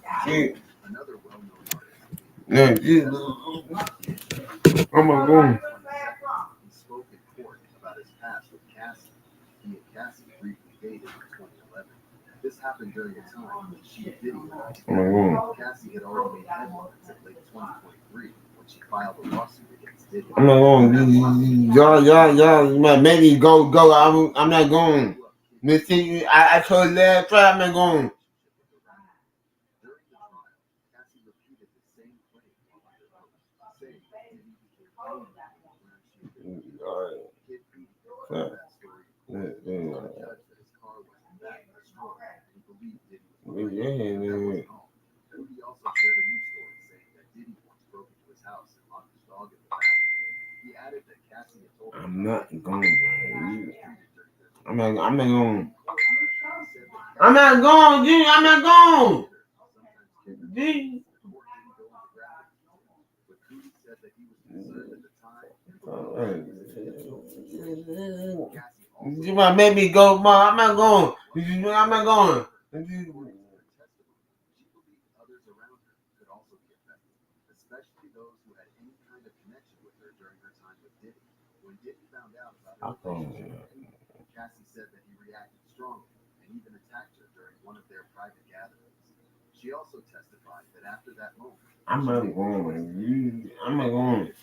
F: Another well-known artist.
M: Yeah, Jesus. I'm going.
F: He spoke in court about his past with Cassie. He and Cassie briefly dated in 2011. This happened during a time when she and Diddy were together. Cassie had already made headlines in late 2023 when she filed a lawsuit against Diddy.
M: I'm not going. Y'all, maybe go. I'm not going. Listen, I told you last time I'm not going.
F: During the trial, Cassie repeated the same claim while under oath, saying that Diddy became pregnant when she had been kid beating her. That story told the judge that his car was in fact destroyed and he believed Diddy was behind it. Rudy also shared a news story saying that Diddy once broke into his house and locked his dog in the bathroom. He added that Cassie had told him
M: I'm not going. I'm not going. I'm not going, G. I'm not going. G. You might make me go, Mom. I'm not going. I'm not going.
F: Especially those who had any kind of connection with her during her time with Diddy. When Diddy found out about her relationship with Amy, Cassie said that he reacted strongly and even attacked her during one of their private gatherings. She also testified that after that moment,
M: I'm not going. I'm not going.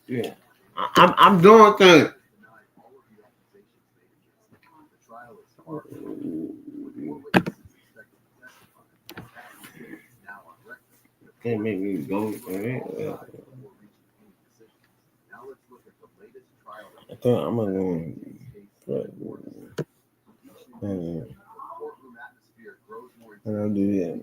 M: Yeah. I'm doing things.
F: denied all of the accusations made against him. The trial is far from over, with more witnesses expected to testify. Cassie said it's now on record.
M: Can't make me go.
F: Now let's look at the latest trial.
M: I thought I'm not going.
F: Courtroom atmosphere grows more
M: I do that.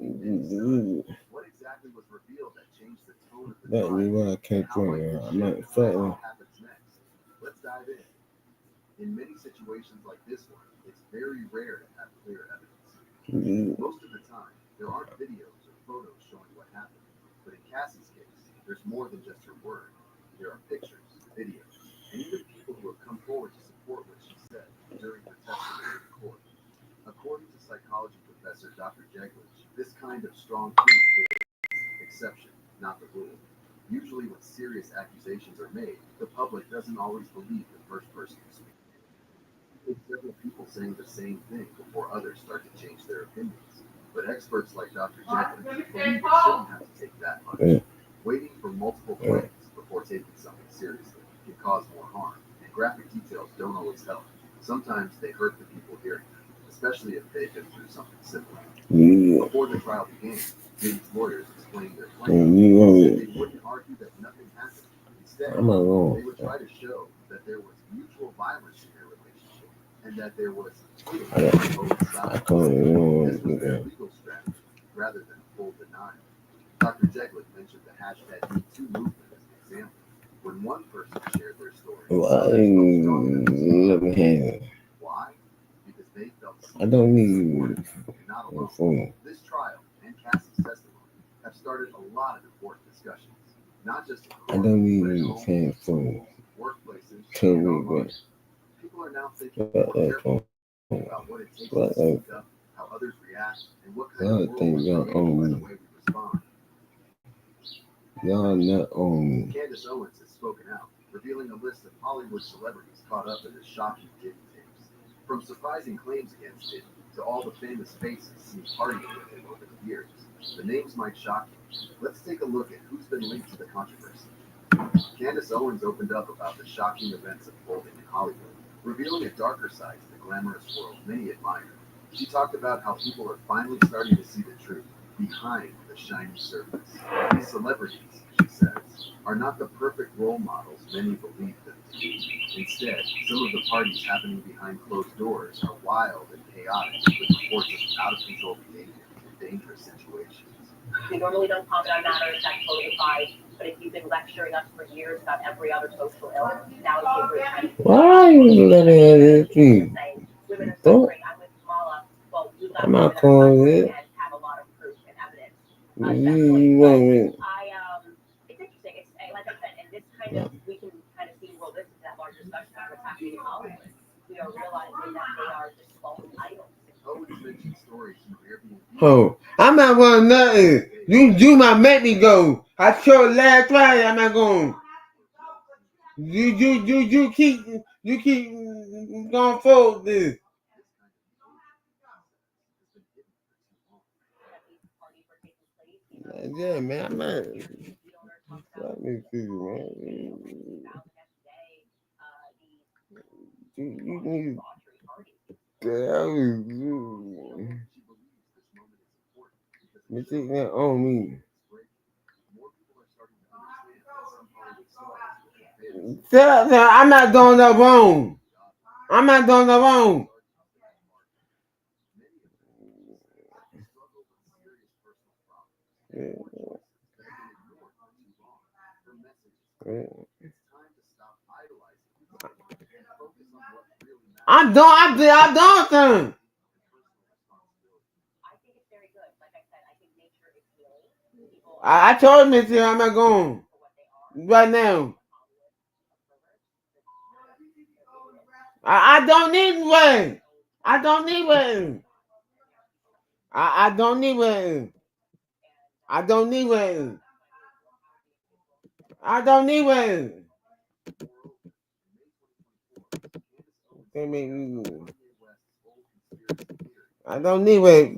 F: What exactly was revealed that changed the tone of the
M: That means what I can't do. I'm not fighting.
F: happens next? Let's dive in. In many situations like this one, it's very rare to have clear evidence. Most of the time, there aren't videos or photos showing what happened. But in Cassie's case, there's more than just her word. There are pictures, videos, and even people who have come forward to support what she said during her testimony in court. According to psychology professor Dr. Jeglich, this kind of strong proof is exception, not the rule. Usually when serious accusations are made, the public doesn't always believe the first person who speaks. It's several people saying the same thing before others start to change their opinions. But experts like Dr. Jeglich believe it shouldn't have to take that much. Waiting for multiple claims before taking something seriously can cause more harm, and graphic details don't always help. Sometimes they hurt the people hearing them, especially if they've been through something similar. Before the trial began, Diddy's lawyers explained their claims. They wouldn't argue that nothing happened. Instead, they would try to show that there was mutual violence in their relationship and that there was cheating on both sides. This was their legal strategy rather than full denial. Dr. Jeglich mentioned the hashtag #MeToo movement as an example. When one person shared their story, why? Because they felt
M: I don't need
F: not alone. This trial and Cassie's testimony have started a lot of important discussions, not just in
M: I don't need
F: but in
M: any
F: homes,
M: change for
F: workplaces,
M: till
F: and
M: we
F: online. People are now thinking more carefully about what it takes to speak up, how others react, and what kind of world we're creating by the way we respond.
M: Y'all not on me.
F: Candace Owens has spoken out, revealing a list of Hollywood celebrities caught up in the shocking Diddy tapes. From surprising claims against Diddy to all the famous faces seen partying with him over the years, the names might shock you. Let's take a look at who's been linked to the controversy. Candace Owens opened up about the shocking events unfolding in Hollywood, revealing a darker side to the glamorous world many admire. She talked about how people are finally starting to see the truth behind the shiny surface. These celebrities, she says, are not the perfect role models many believe them to be. Instead, some of the parties happening behind closed doors are wild and chaotic, with reports of out-of-control behavior and dangerous situations.
I: We normally don't comment on matters that totally fine, but if you've been lecturing us for years about every other social ill, now it's a great time.
M: Why you letting it be?
I: Women are suffering. I'm with Kamala. Well, we
M: I'm not calling it.
I: and have a lot of proof and evidence. It's interesting. It's like I said, and this kind of we can kind of see well, this is that larger discussion of what's happening in Hollywood. realizing that they are just false idols.
M: Oh, I'm not going nothing. You might make me go. I told last Friday I'm not going. You keep going forward this. Yeah, man, I'm not. Let me see, man. You need to you take that on me. I'm not doing that wrong. I'm not doing that wrong. I'm done things. I told Missy I'm not going right now. I don't need one. I don't need one. I don't need one. I don't need one. I don't need one. I don't need one. I don't need one.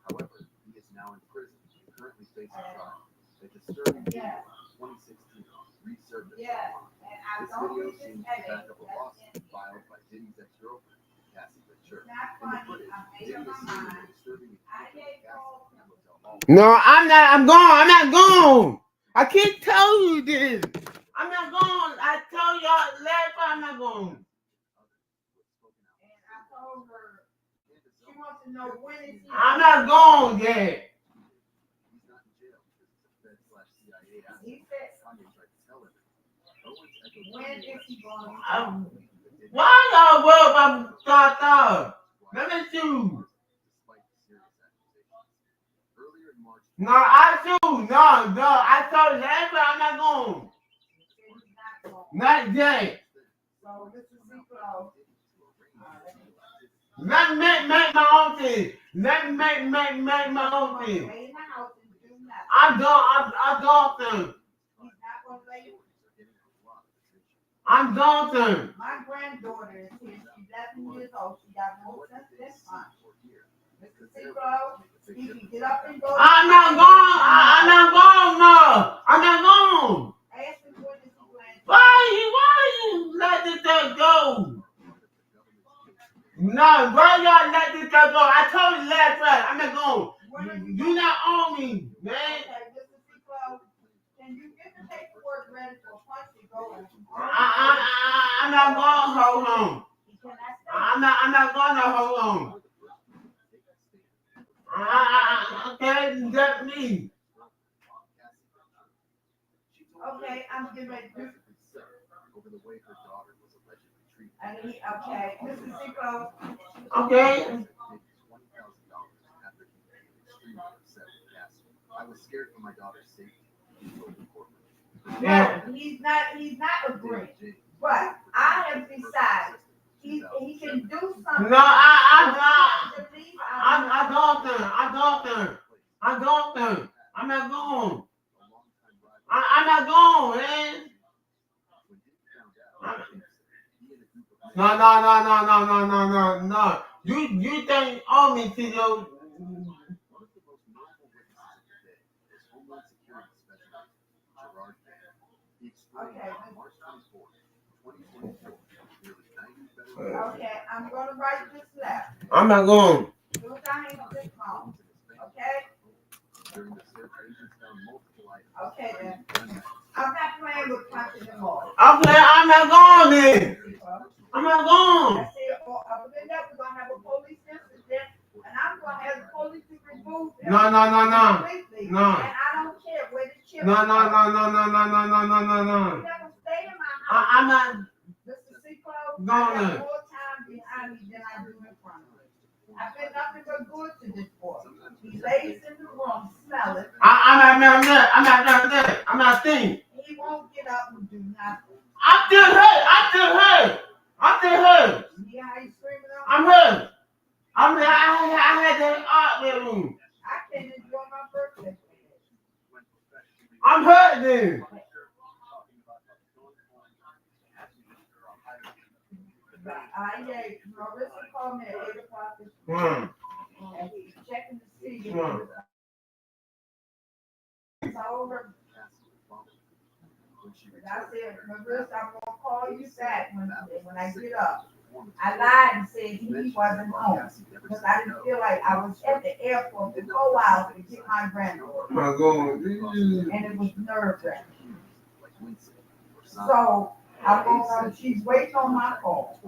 F: However, he is now in prison and currently facing trial. A disturbing video from 2016 resurfaced online. This video seems to back up a lawsuit filed by Diddy's ex-girlfriend, Cassie Ventura. In the footage, Diddy is seen in a disturbing encounter with Cassie in a hotel hall.
M: No, I'm not. I'm gone. I'm not gone. I can't tell you this. I'm not gone. I told y'all last time I'm not gone. I'm not gone yet.
A: When is he going?
M: Why y'all worry about thought? Let me see. No, I do. No. I told you last time I'm not gone. Not yet.
A: So this is Zeke.
M: Let me make my own thing. Let me make my own thing. I'm done. I'm done.
A: My granddaughter is here. She's 11 years old. She got more sense than mine. Mr. Seacrow, you can get up and go.
M: I'm not gone. I'm not gone. No, I'm not gone.
A: Ask him what is he planning.
M: Why you let this thing go? No, why y'all let this thing go? I told you last time. I'm not going. You not on me, man.
A: Okay, Mr. Seacrow, can you get the paperwork ready for punch to go?
M: I'm not going to hold on. I'm not going to hold on. Okay, that's me.
A: Okay, I'm getting ready to do. Okay, Mr. Seacrow.
M: Okay.
F: I was scared for my daughter's safety.
A: No, he's not agreeing. But I have decided he can do something.
M: No, I don't. I'm not going. I'm not going, man. No. You think on me to your.
A: Okay, I'm gonna write this letter.
M: I'm not going.
A: Look, I hang up this phone. Okay? Okay then. I'm not playing with punch anymore.
M: Okay, I'm not going then. I'm not going.
A: I said, other than that, we're gonna have a police incident, and I'm gonna have the police to remove them.
M: No.
A: Completely.
M: No.
A: And I don't care where the children
M: No.
A: You never stay in my house.
M: I'm not
A: Mr. Seacrow,
M: No,
A: I got
M: no.
A: more time behind me I've been nothing but good to this boy. He lays in the room, smell it.
M: I'm not thinking.
A: He won't get up and do nothing.
M: I'm still hurt.
A: See how he's screaming out?
M: I'm hurt. I had that art bedroom.
A: I can't enjoy my birthday.
M: I'm hurt then.
A: Marissa called me at 8 o'clock this morning. And he's checking to see if I told her. I said, Marissa, I'm gonna call you back when I get up. I lied and said he wasn't home because I didn't feel like I was at the airport for 4 hours to get my granddaughter.
M: My God.
A: And it was nerve-wracking. So she's waiting on my call.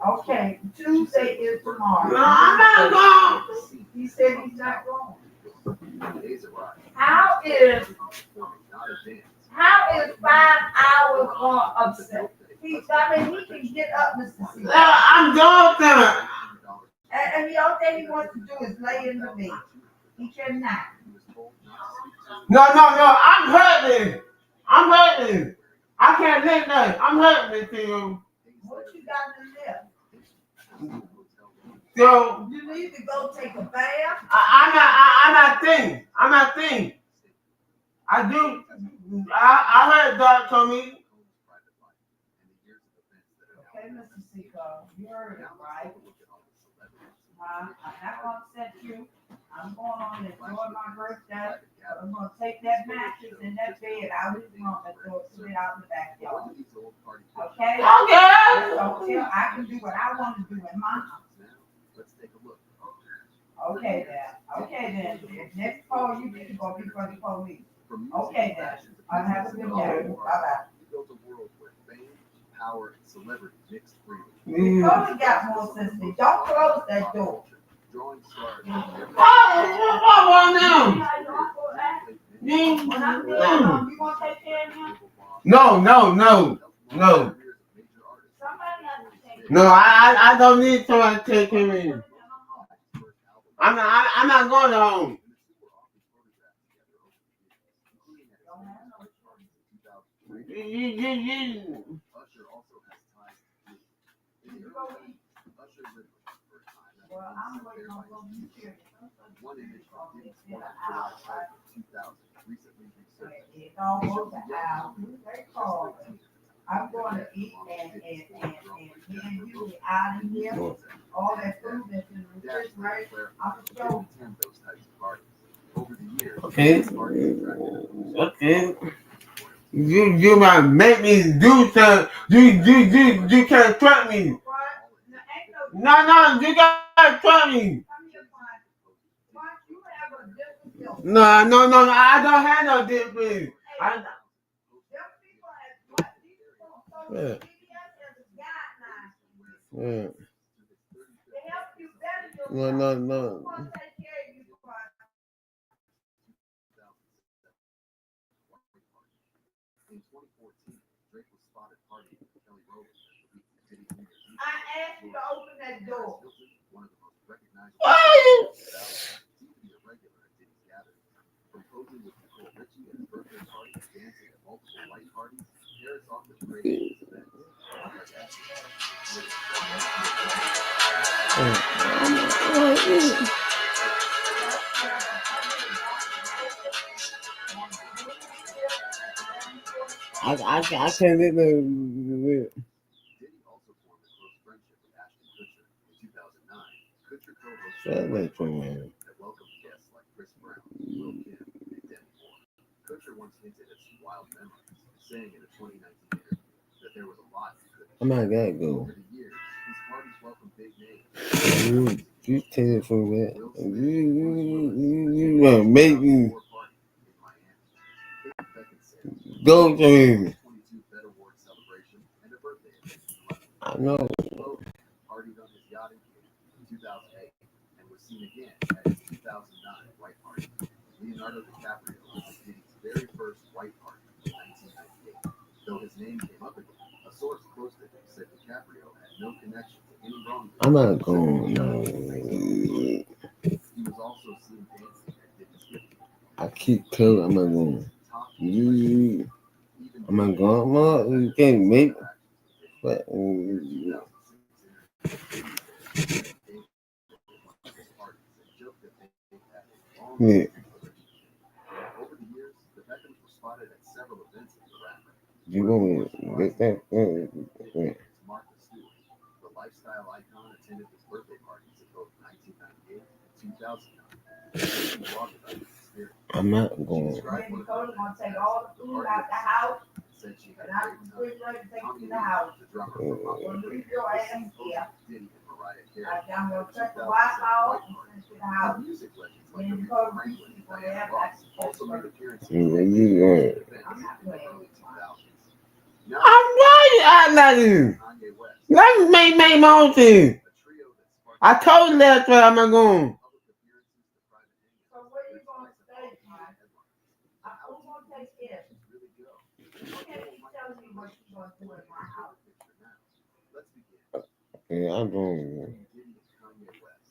A: Okay, Tuesday is tomorrow.
M: No, I'm not going.
A: He said he's not going. How is 5 hours on upset? He can get up, Mr. C.
M: I'm going.
A: And the only thing he wants to do is lay in the bed. He cannot.
M: No. I'm hurting. I can't live that. I'm hurting to you.
A: What you got to live?
M: So
A: You need to go take a bath.
M: I'm not thinking. I do. I heard Doc told me.
A: Okay, Mr. Seaco, you heard it, right? I'm not going to upset you. I'm going on and enjoy my birthday. I'm going to take that mattress and that bed out of his room and throw it out in the backyard. Okay? So I can do what I want to do in my house. Okay, then. If next call you get, going to be for the police. Okay, then. I'll have a good day. Bye-bye.
F: Power and celebrity mixed freely.
A: You probably got more sense. Don't close that door.
F: Drawing stars.
A: When I'm dead, you want to take care of him?
M: No.
A: Somebody has to take care
M: No, I don't need someone to take care of me. I'm not going home.
F: Usher also has ties to Usher lived with him for a time.
A: Well, I'm waiting on some here.
F: One image of him was July 2000, recently resurfaced.
A: It's almost an hour. They call it. I'm going to eat and you be out of here. All that food that's in the refrigerator, I'm going to
F: attend those types of parties. Over the years,
M: Okay. You might make me do something. You can't trust me. No, you gotta trust me. No, I don't have no discipline. Yeah. No.
F: In 2014, Drake was spotted partying with Kelly Rowland at the Diddy New Year's Eve.
A: I asked you to open that door.
F: One of the most recognizable seemed to be a regular at Diddy's gatherings. From posing with Nicole Richie at his birthday party to dancing at multiple white parties, Harris often praised his events.
M: I can't live there.
F: Diddy also formed a close friendship with Ashton Kutcher in 2009. Kutcher co-hosted that welcomed guests like Chris Brown, Will Kim, and Demi Moore. Kutcher once hinted at some wild memories, saying in a 2019 interview that there was a lot he couldn't
M: I might gotta go.
F: Over the years, these parties welcomed big names.
M: You take it from that. You make me go to him. I know.
F: Partied on his yacht in 2008 and was seen again at his 2009 white party. Leonardo DiCaprio was Diddy's very first white party in 1998. Though his name came up again, a source close to him said DiCaprio had no connection to any wrongdoing
M: I'm not going. No.
F: He was also seen dancing at Diddy's 50th.
M: I keep telling. I'm not going. I'm not going. No, you can't make. But yeah.
F: Over the years, the Beckhams were spotted at several events of the rapper.
M: You want me to get that?
F: Martha Stewart, the lifestyle icon, attended his birthday parties in both 1998 and 2009. She blogged about his experience.
M: I'm not going.
A: Then you go to take all the food out the house,
F: Said she had
A: and out the refrigerator, take it to the house.
F: the drummer for
A: When you leave your ass here,
F: Diddy and Mariah Carey.
A: I'm gonna check the Wi-Fi off and send it to the house.
F: Music legends
A: Then
F: like
A: you go to
F: Franklin
A: Reese,
F: and
A: where
F: Diana
A: they have
F: Ross also made appearances
M: Yeah,
F: at
M: you
F: events
M: right.
F: in the early 2000s. Now,
M: I'm not. I'm not you.
F: Kanye West,
M: Let me make my own thing.
F: a trio that sparked
M: I told you last time I'm not going.
F: public appearances to private hangouts.
A: So where you gonna stay, man? Who's gonna take care of you?
F: Really go.
A: Okay, you telling me what you gonna do in my house.
F: Let's begin.
M: Yeah, I'm going.
F: Diddy and Kanye West.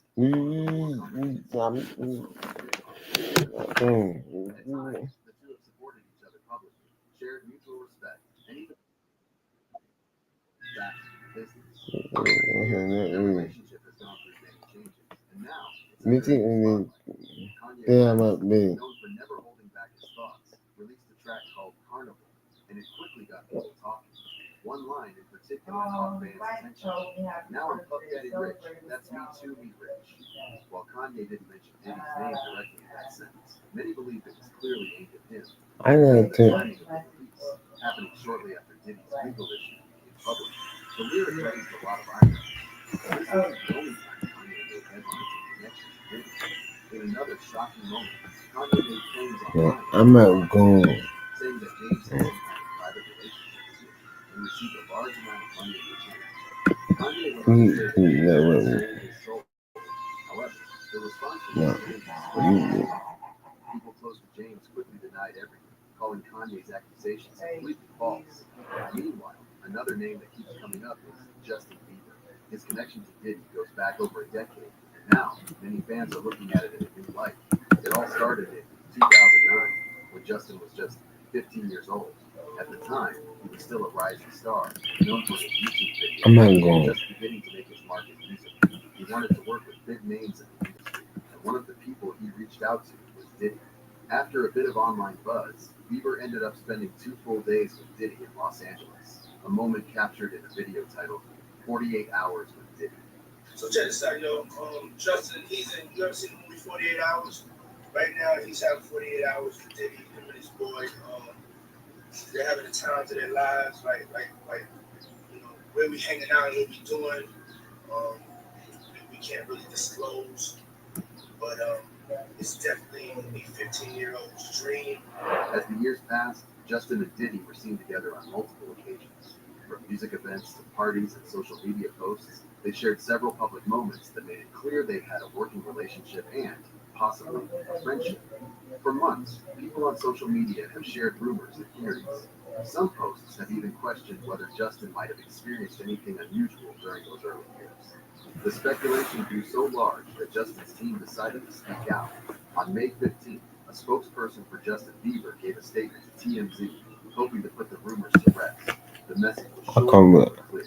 F: At times, the two have supported each other publicly, shared mutual respect, and even back to business. Their relationship has gone through many changes, and now it's
M: Me
F: under the
M: too.
F: spotlight. Kanye
M: Yeah,
F: West,
M: I'm big.
F: known for never holding back his thoughts, released a track called Carnival, and it quickly got people talking. One line in particular caught fans' attention. Now I'm Puff Daddy Rich. That's me too, me rich. While Kanye didn't mention Diddy's name directly in that sentence, many believed it was clearly aimed at him.
M: I know
F: The
M: too.
F: timing of the release, happening shortly after Diddy's legal issue became public, the lyric raised a lot of eyebrows. This isn't the only time Kanye made headlines in connection to Diddy. In another shocking moment, Kanye made claims
M: Yeah,
F: online
M: I'm not going.
F: saying that James Hansen had a private relationship with him and received a large amount of money in return. Kanye went on to say that James had sold his soul. However, the response from James was people close to James quickly denied everything, calling Kanye's accusations completely false. Meanwhile, another name that keeps coming up is Justin Bieber. His connection to Diddy goes back over a decade, and now many fans are looking at it in a new light. It all started in 2009, when Justin was just 15 years old. At the time, he was still a rising star, known for his YouTube videos.
M: I'm not going.
F: Just beginning to make his mark in music. He wanted to work with big names in the industry, and one of the people he reached out to was Diddy. After a bit of online buzz, Bieber ended up spending 2 full days with Diddy in Los Angeles, a moment captured in a video titled 48 Hours with Diddy.
N: So check this out, yo. Justin, you ever seen the movie 48 Hours? Right now, he's having 48 hours with Diddy, him and his boy. They're having the time to their lives, like, you know, where we hanging out and what we doing. We can't really disclose, but it's definitely a 15-year-old's dream.
F: As the years passed, Justin and Diddy were seen together on multiple occasions. From music events to parties and social media posts, they shared several public moments that made it clear they had a working relationship and, possibly, a friendship. For months, people on social media have shared rumors and theories. Some posts have even questioned whether Justin might have experienced anything unusual during those early years. The speculation grew so large that Justin's team decided to speak out. On May 15th, a spokesperson for Justin Bieber gave a statement to TMZ, hoping to put the rumors to rest. The message was short and clear.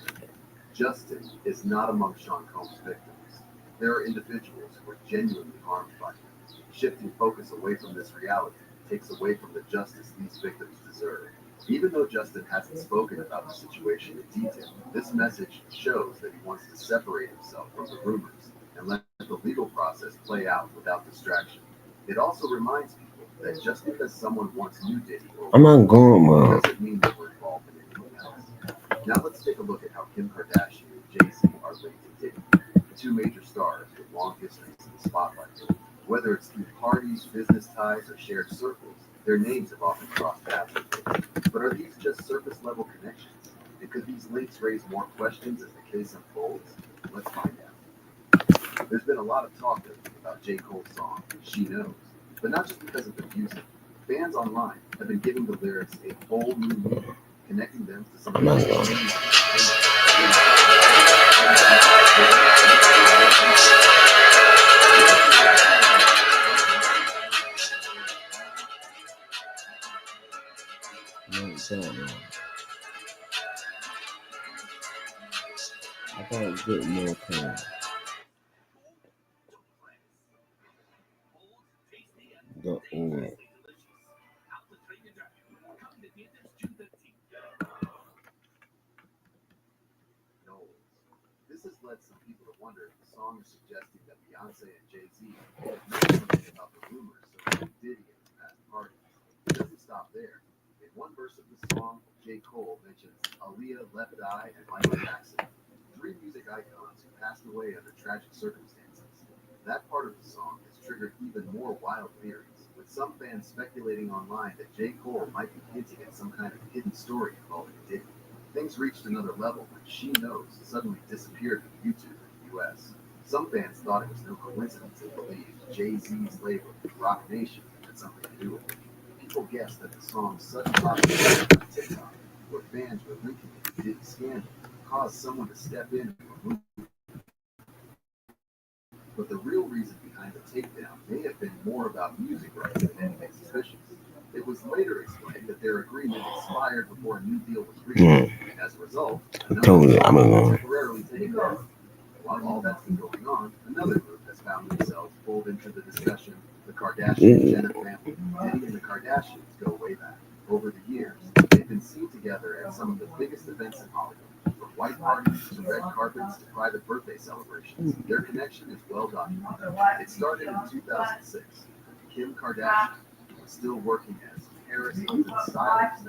F: Justin is not among Sean Combs' victims. There are individuals who are genuinely harmed by him. Shifting focus away from this reality takes away from the justice these victims deserve. Even though Justin hasn't spoken about the situation in detail, this message shows that he wants to separate himself from the rumors and let the legal process play out without distraction. It also reminds people that just because someone once knew Diddy
M: I'm not going, man.
F: doesn't mean they were involved in anything else. Now let's take a look at how Kim Kardashian and Jay-Z are linked to Diddy, two major stars with long histories in the spotlight. Whether it's through parties, business ties, or shared circles, their names have often crossed paths. But are these just surface-level connections? And could these links raise more questions as the case unfolds? Let's find out. There's been a lot of talk about J. Cole's song, She Knows, but not just because of the music. Fans online have been giving the lyrics a whole new meaning, connecting them to some of the
K: I gotta get more time. The oil.
B: This has led some people to wonder if the song is suggesting that Beyonce and Jay-Z may have known something about the rumors surrounding Diddy and his past parties. It doesn't stop there. In one verse of the song, J. Cole mentions Aaliyah, Left Eye, and Michael Jackson, three music icons who passed away under tragic circumstances. That part of the song has triggered even more wild theories, with some fans speculating online that J. Cole might be hinting at some kind of hidden story involving Diddy. Things reached another level when She Knows suddenly disappeared from YouTube in the US. Some fans thought it was no coincidence and believed Jay-Z's label, Rock Nation, had something to do with it. People guessed that the song's sudden popularity on TikTok, where fans were linking it to Diddy's scandal, caused someone to step in and remove it. But the real reason behind the takedown may have been more about music rights than anything suspicious. It was later explained that their agreement expired before a new deal was reached. As a result,
K: Totally, I'm alone.
B: temporarily taken over. While all that's been going on, another group has found themselves pulled into the discussion. The Kardashian-Jenner family. Diddy and the Kardashians go way back. Over the years, they've been seen together at some of the biggest events in Hollywood, from white parties to red carpets to private birthday celebrations. Their connection is well documented. It started in 2006. Kim Kardashian, who was still working as Paris Hilton's stylist,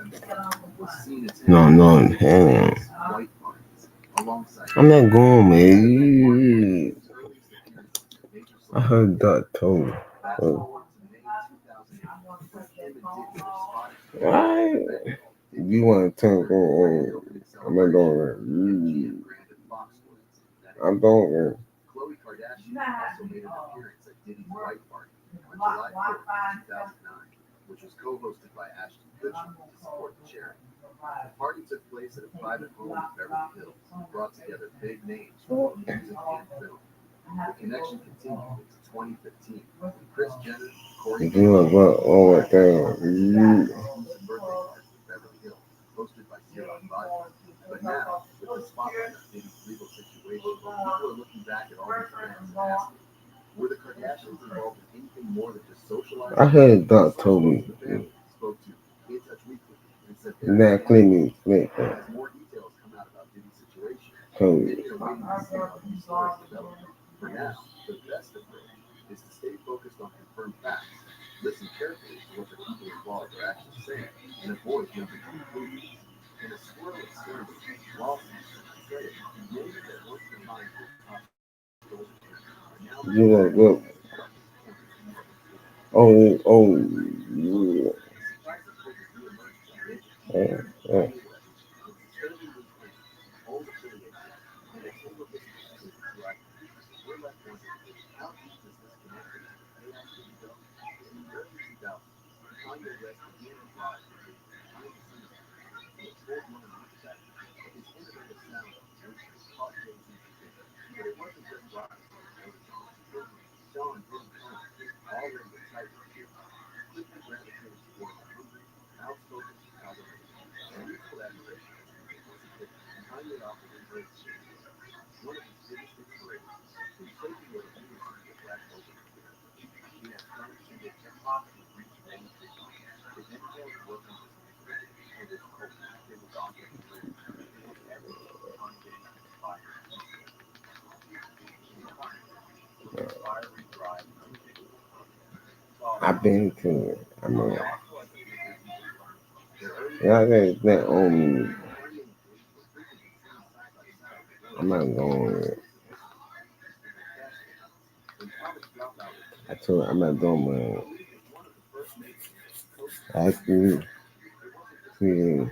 B: was seen attending
K: Hell.
B: white parties alongside.
K: I'm not going, man. I heard that too. Alright. You want to talk on I'm not doing it. I'm doing it.
B: Khloe Kardashian also made an appearance at Diddy's White Party on July 4th, 2009, which was co-hosted by Ashton Kutcher to support the charity. The party took place at a private home in Beverly Hills and brought together big names from both music and film. The connection continued into 2015 when Kris Jenner, Corey
K: all right there.
B: exclusive birthday party in Beverly Hills, hosted by Shirronespivey. But now, with the spotlight on Diddy's legal situation, people are looking back at all these events and asking, were the Kardashians involved in anything more than just socializing?
K: I heard Doc told me.
B: The family spoke to In Touch Weekly and said
K: Now clean me.
B: as more details come out about Diddy's situation,
K: Told me.
B: many are waiting to see how these stories develop. For now, the best approach is to stay focused on confirmed facts, listen carefully to what the people involved are actually saying, and avoid jumping to conclusions. In a swirl of scandals, lawsuits, and credit, many that once defined hip hop are now
K: You like what? Oh, yeah. Yeah. I've been to it. I mean, yeah, that's that on me. I'm not going with it. I told her I'm not doing my actually creating.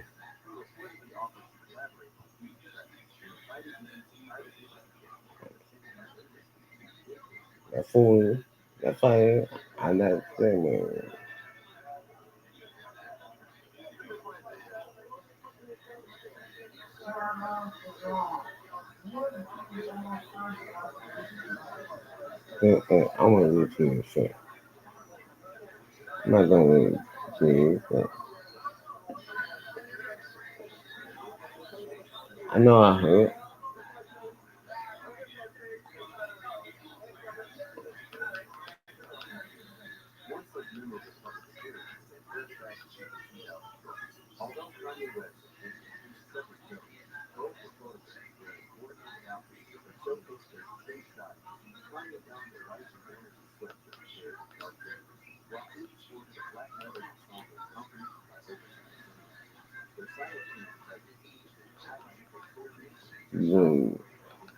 K: That's fool. That's fine. I'm not saying man. I want to repeat the shit. I'm not gonna really repeat, but I know I heard.
F: Although Kanye West introduced separate films, both were photographed where important outfits that showcased their distinct style. Kanye found the light and energy sweatshirt shared with dark gray, while Diddy sported a black leather ensemble accompanied by oversized denim. Their simultaneous presence highlighted their coordination and
K: Yeah,
F: in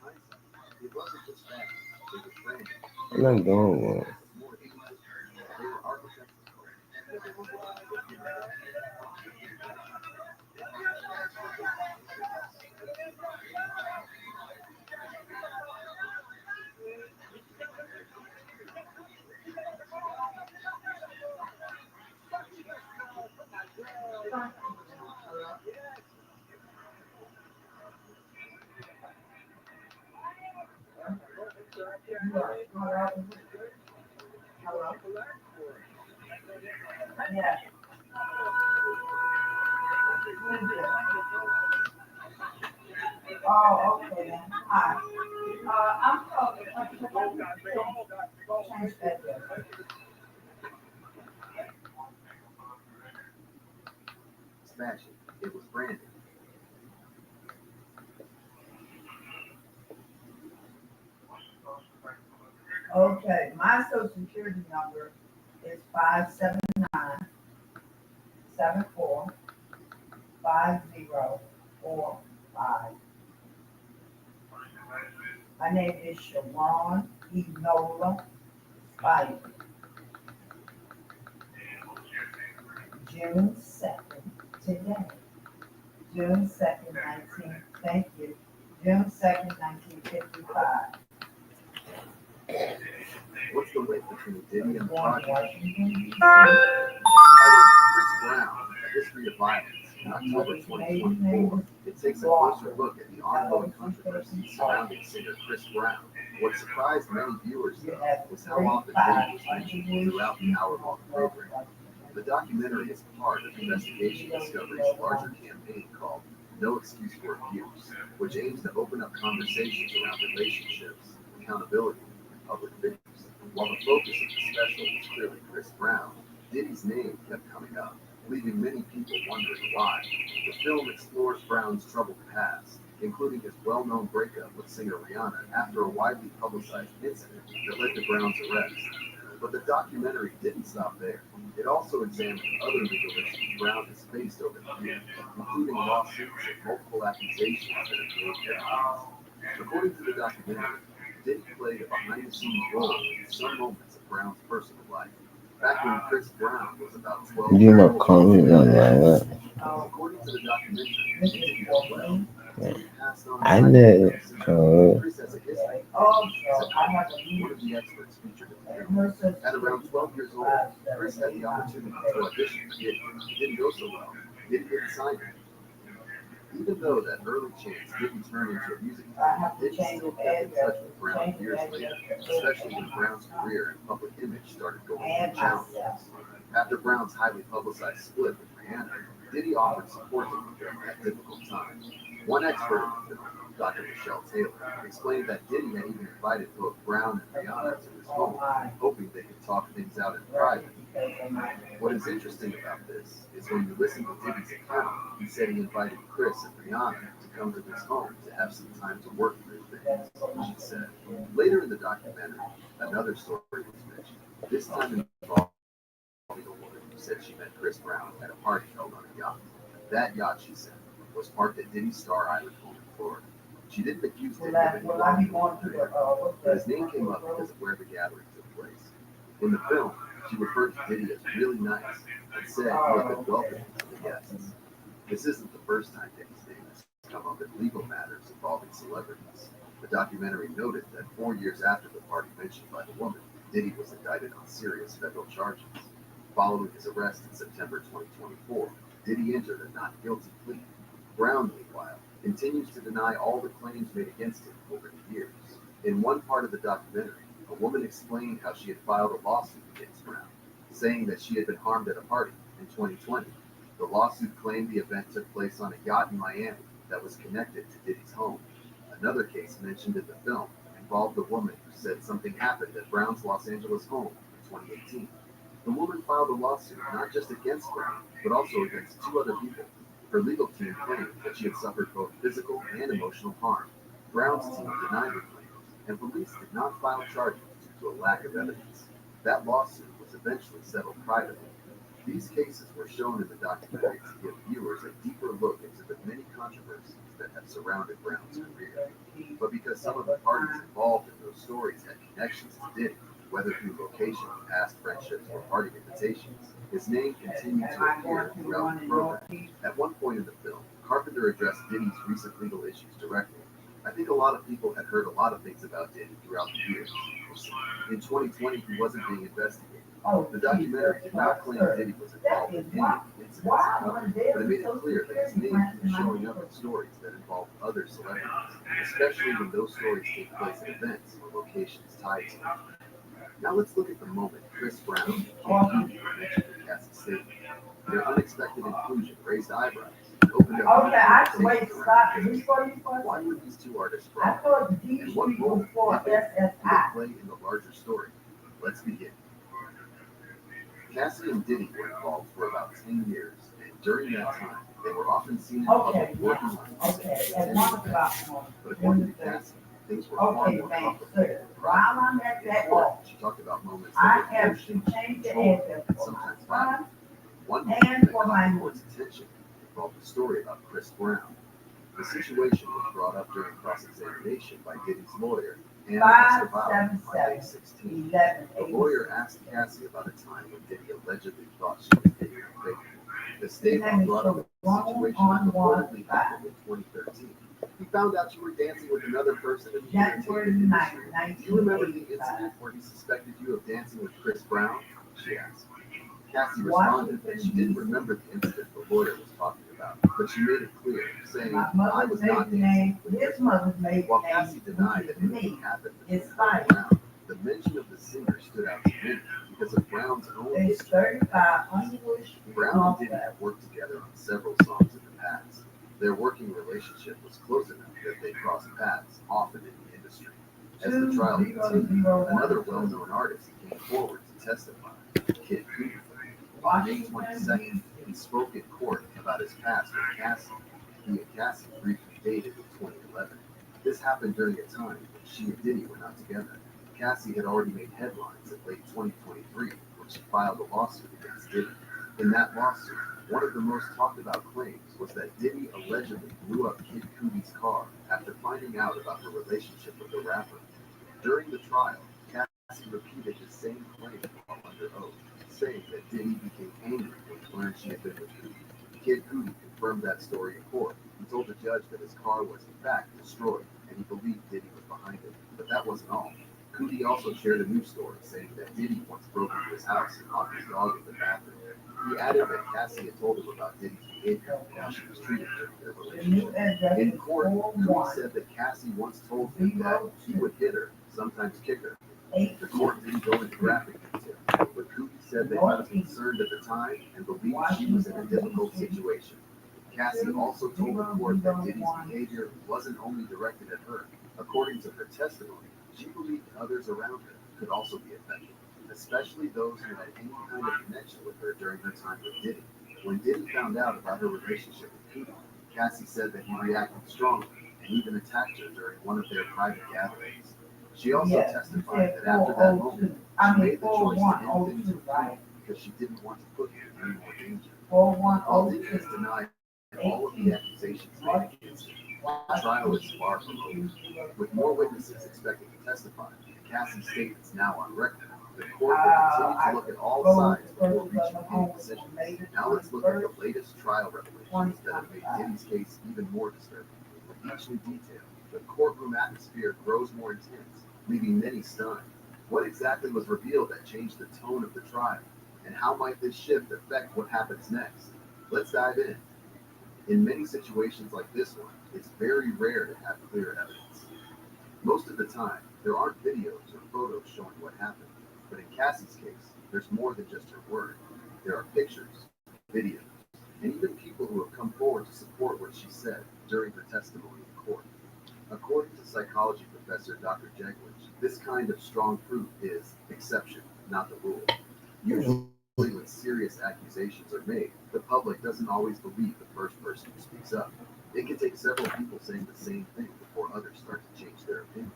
F: hindsight, it wasn't just fashion, it was branding.
K: I'm not going one.
F: More ageless, they were architects of culture.
A: Hello? Yeah. Oh, okay then. Hi. I'm talking. Change that there.
F: Fashion, it was branding.
A: Okay, my social security number is 579-74-5045. My name is Sharon Enola Spivey. June 2nd, today. June 2nd, thank you. June 2nd, 1955.
F: What's the link between Diddy and the
A: Born
F: project?
A: Washington, D.C.
F: Titled Chris Brown, A History of Violence, in October 2024, it takes a closer look at the ongoing controversy surrounding singer Chris Brown. What surprised many viewers, though, was how often Diddy was mentioned throughout the hour-long program. The documentary is part of Investigation Discovery's larger campaign called No Excuse for Abuse, which aims to open up conversations around relationships, accountability, and public figures. While the focus of the special was clearly Chris Brown, Diddy's name kept coming up, leaving many people wondering why. The film explores Brown's troubled past, including his well-known breakup with singer Rihanna after a widely publicized incident that led to Brown's arrest. But the documentary didn't stop there. It also examined other legal issues Brown has faced over the years, including lawsuits and multiple accusations that have made headlines. According to the documentary, Diddy played a behind-the-scenes role in some moments of Brown's personal life. Back when Chris Brown was about 12
K: You
F: years
K: know,
F: old.
K: comment on that.
F: According to the documentary, Diddy as well. Diddy passed on
K: I
F: side
K: know.
F: effects. Chris has a history.
A: Also, I have
F: One of the experts featured in the film. At around 12 years old, Chris had the opportunity to audition for Diddy. It didn't go so well. Diddy didn't sign him. Even though that early chance didn't turn into a music career, Diddy still kept in touch with Brown years later, especially when Brown's career and public image started going through challenges. After Brown's highly publicized split with Rihanna, Diddy offered support to him during that difficult time. One expert in the film, Dr. Michelle Taylor, explained that Diddy had even invited both Brown and Rihanna to his home, hoping they could talk things out in private. What is interesting about this is when you listen to Diddy's account, he said he invited Chris and Rihanna to come to his home to have some time to work through things, she said. Later in the documentary, another story was mentioned, this time involving a woman who said she met Chris Brown at a party held on a yacht. That yacht, she said, was parked at Diddy's Star Island home in Florida. She didn't accuse Diddy of any wrongdoing, but his name came up because of where the gathering took place. In the film, she referred to Diddy as really nice and said he had been welcoming to the guests. This isn't the first time Diddy's name has come up in legal matters involving celebrities. The documentary noted that 4 years after the party mentioned by the woman, Diddy was indicted on serious federal charges. Following his arrest in September 2024, Diddy entered a not guilty plea. Brown, meanwhile,
O: continues to deny all the claims made against him over the years. In one part of the documentary, a woman explained how she had filed a lawsuit against Brown, saying that she had been harmed at a party in 2020. The lawsuit claimed the event took place on a yacht in Miami that was connected to Diddy's home. Another case mentioned in the film involved a woman who said something happened at Brown's Los Angeles home in 2018. The woman filed a lawsuit not just against Brown, but also against two other people. Her legal team claimed that she had suffered both physical and emotional harm. Brown's team denied the claims, and police did not file charges due to a lack of evidence. That lawsuit was eventually settled privately. These cases were shown in the documentary to give viewers a deeper look into the many controversies that have surrounded Brown's career. But because some of the parties involved in those stories had connections to Diddy, whether through location, past friendships, or party invitations, his name continued to appear throughout the program. At one point in the film, Carpenter addressed Diddy's recent legal issues directly. I think a lot of people had heard a lot of things about Diddy throughout the years. In 2020, he wasn't being investigated. The documentary did not claim Diddy was involved in any of the incidents, but it made it clear that his name was showing up in stories that involved other celebrities, especially when those stories take place at events or locations tied to him. Now let's look at the moment Chris Brown and Kid mentioned in Cassie's statement. Their unexpected inclusion raised eyebrows and opened up
A: Okay, I can wait to stop
O: conversations.
A: before you
O: Why were these two artists
A: I
O: brought?
A: thought the
O: And what
A: D
O: role
A: was for
O: did they
A: SSI.
O: play in the larger story? Let's begin. Cassie and Diddy were involved for about 10 years, and during that time, they were often seen in public working on music
A: Okay,
O: and
A: and one
O: attending
A: about
O: events.
A: one.
O: But according to Cassie, things were far
A: Okay,
O: more
A: man,
O: complicated.
A: sir, while I'm at that
O: Before,
A: walk,
O: she talked about moments
A: I
O: that were
A: have to
O: emotional,
A: change the
O: controlled,
A: address
O: and
A: for my
O: sometimes violent.
A: son
O: One moment
A: and
O: that
A: for
O: caught
A: my
O: the court's attention involved a story about Chris Brown. The situation was brought up during cross-examination by Diddy's lawyer, Anna Escobar, on May 16. The lawyer asked Cassie about a time when Diddy allegedly thought she was dating a fake. The state brought up a situation that reportedly happened in 2013. He found out you were dancing with another person in the
A: January
O: entertainment
A: 9th,
O: industry. Do you remember the
A: 1985.
O: incident where he suspected you of dancing with Chris Brown? She asked. Cassie responded that she didn't remember the incident the lawyer was talking about, but she made it clear, saying,
A: My
O: I
A: mother's
O: was not
A: maiden
O: dancing
A: name,
O: with
A: his
O: Chris Brown.
A: mother's maiden
O: While
A: name,
O: Cassie denied that
A: which is
O: anything
A: me,
O: happened
A: is
O: between her
A: fine.
O: and Brown, the mention of the singer stood out to me because of Brown's own
A: There's
O: history.
A: 35 Underwood Street
O: Brown and Diddy
A: Northwest.
O: have worked together on several songs in the past. Their working relationship was close enough that they crossed paths often in the industry. As the trial continued, another well-known artist came forward to testify, Kid Cudi. On May 22nd, he spoke in court about his past with Cassie. He and Cassie briefly dated in 2011. This happened during a time when she and Diddy were not together. Cassie had already made headlines in late 2023 when she filed a lawsuit against Diddy. In that lawsuit, one of the most talked about claims was that Diddy allegedly blew up Kid Cudi's car after finding out about her relationship with the rapper. During the trial, Cassie repeated the same claim while under oath, saying that Diddy became angry when he learned she had been with Cudi. Kid Cudi confirmed that story in court. He told the judge that his car was in fact destroyed, and he believed Diddy was behind it. But that wasn't all. Cudi also shared a new story, saying that Diddy once broke into his house and locked his dog in the bathroom. He added that Cassie had told him about Diddy's behavior and how she was treated during their relationship. In court, Cudi said that Cassie once told him that he would hit her, sometimes kick her. The court didn't go into graphic detail, but Cudi said that he was concerned at the time and believed she was in a difficult situation. Cassie also told the court that Diddy's behavior wasn't only directed at her. According to her testimony, she believed others around her could also be affected, especially those who had any kind of connection with her during her time with Diddy. When Diddy found out about her relationship with Cudi, Cassie said that he reacted strongly and even attacked her during one of their private gatherings. She also testified that after that moment, she made the choice to end things with Cudi because she didn't want to put him in any more danger. While Diddy has denied all of the accusations made against him, the trial is far from over. With more witnesses expected to testify, and Cassie's statements now on record, the court will continue to look at all sides before reaching any decision. Now let's look at the latest trial revelations that have made Diddy's case even more disturbing. With each new detail, the courtroom atmosphere grows more intense, leaving many stunned. What exactly was revealed that changed the tone of the trial? And how might this shift affect what happens next? Let's dive in. In many situations like this one, it's very rare to have clear evidence. Most of the time, there aren't videos or photos showing what happened, but in Cassie's case, there's more than just her word. There are pictures, videos, and even people who have come forward to support what she said during her testimony in court. According to psychology professor Dr. Jeglich, this kind of strong proof is exception, not the rule. Usually, when serious accusations are made, the public doesn't always believe the first person who speaks up. It can take several people saying the same thing before others start to change their opinions.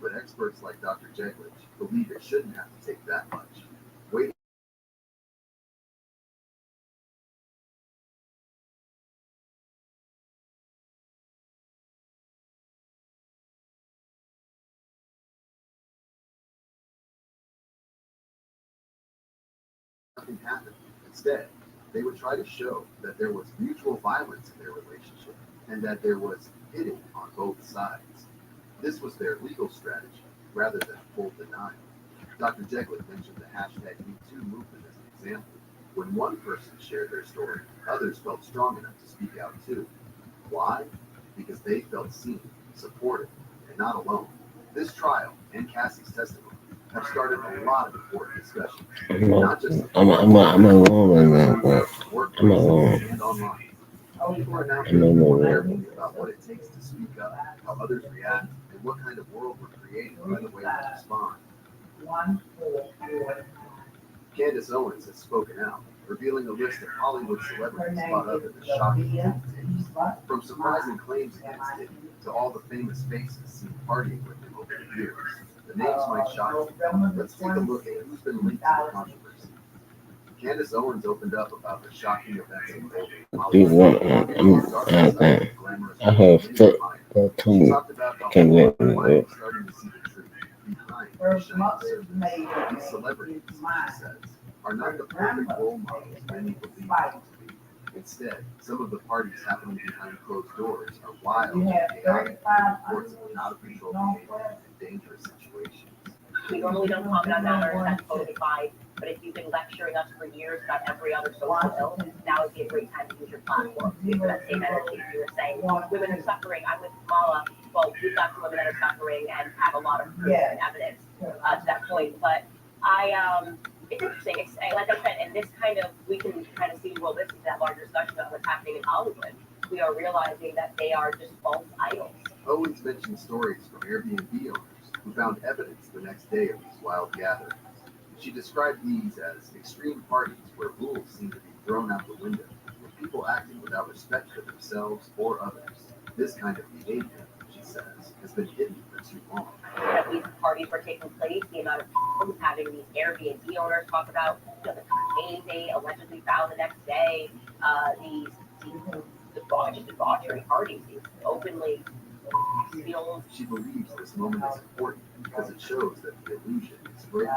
O: But experts like Dr. Jeglich believe it shouldn't have to take that much. Waiting nothing happened. Instead, they would try to show that there was mutual violence in their relationship and that there was hitting on both sides. This was their legal strategy rather than full denial. Dr. Jeglich mentioned the hashtag #MeToo movement as an example. When one person shared their story, others felt strong enough to speak out too. Why? Because they felt seen, supported, and not alone. This trial and Cassie's testimony have started a lot of important discussions, not just
K: I'm alone right now, but I'm alone.
O: and online. People are now
K: I'm
O: thinking more
K: alone.
O: carefully about what it takes to speak up, how others react, and what kind of world we're creating by the way we respond. Candace Owens has spoken out, revealing a list of Hollywood celebrities caught up in the shocking Diddy tapes. From surprising claims against Diddy to all the famous faces seen partying with him over the years. The names might shock you. Let's take a look at who's been linked to the controversy. Candace Owens opened up about the shocking events involving
K: These
O: Hollywood.
K: I have fit for
O: She
K: 2
O: talked about how
K: can
O: people
K: get me
O: are finally
K: up.
O: starting to see the truth behind the shiny surface. These celebrities, she says, are not the perfect role models many believe them to be. Instead, some of the parties happening behind closed doors are wild and chaotic, reports of out of control behavior and dangerous situations.
I: We normally don't comment on matters that's codified, but if you've been lecturing us for years about every other social ill, now would be a great time to use your platform. For that same energy, you were saying women are suffering. I'm with Kamala. Well, we've got some women that are suffering and have a lot of proof and evidence to that point. But it's interesting. It's like I said, and this kind of we can kind of see. Well, this is that larger discussion about what's happening in Hollywood. We are realizing that they are just false idols.
O: Owens mentioned stories from Airbnb owners who found evidence the next day of these wild gatherings. She described these as extreme parties where rules seem to be thrown out the window, with people acting without respect for themselves or others. This kind of behavior, she says, has been hidden for too long.
I: That these parties were taking place, the amount of people who's having these Airbnb owners talk about, the cocaine they allegedly found the next day, these debauchery parties, these openly sealed.
O: She believes this moment is important because it shows that the illusion is breaking.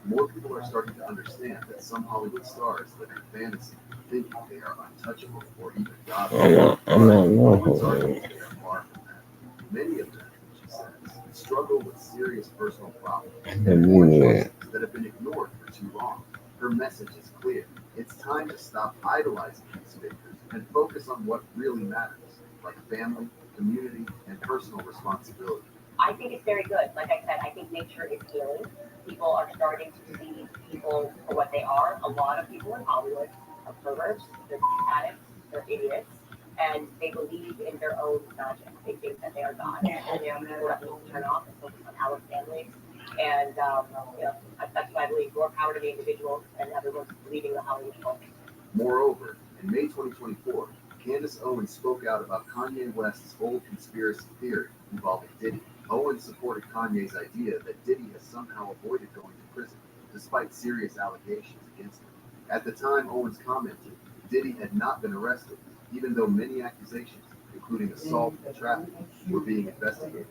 O: More people are starting to understand that some Hollywood stars live in fantasy, thinking they are untouchable or even godlike.
K: I'm not
O: Owens argues
K: alone.
O: they are far from that. Many of them, she says, struggle with serious personal problems and poor choices that have been ignored for too long. Her message is clear. It's time to stop idolizing these figures and focus on what really matters, like family, community, and personal responsibility.
I: I think it's very good. Like I said, I think nature is healing. People are starting to see these people for what they are. A lot of people in Hollywood are perverts, they're addicts, they're idiots, and they believe in their own magic. They think that they are God, and they are people that need to turn off and focus on our families. And that's why I believe more power to the individual and everyone's believing the Hollywood culture.
O: Moreover, in May 2024, Candace Owens spoke out about Kanye West's whole conspiracy theory involving Diddy. Owens supported Kanye's idea that Diddy has somehow avoided going to prison, despite serious allegations against him. At the time, Owens commented Diddy had not been arrested, even though many accusations, including assault and trafficking, were being investigated.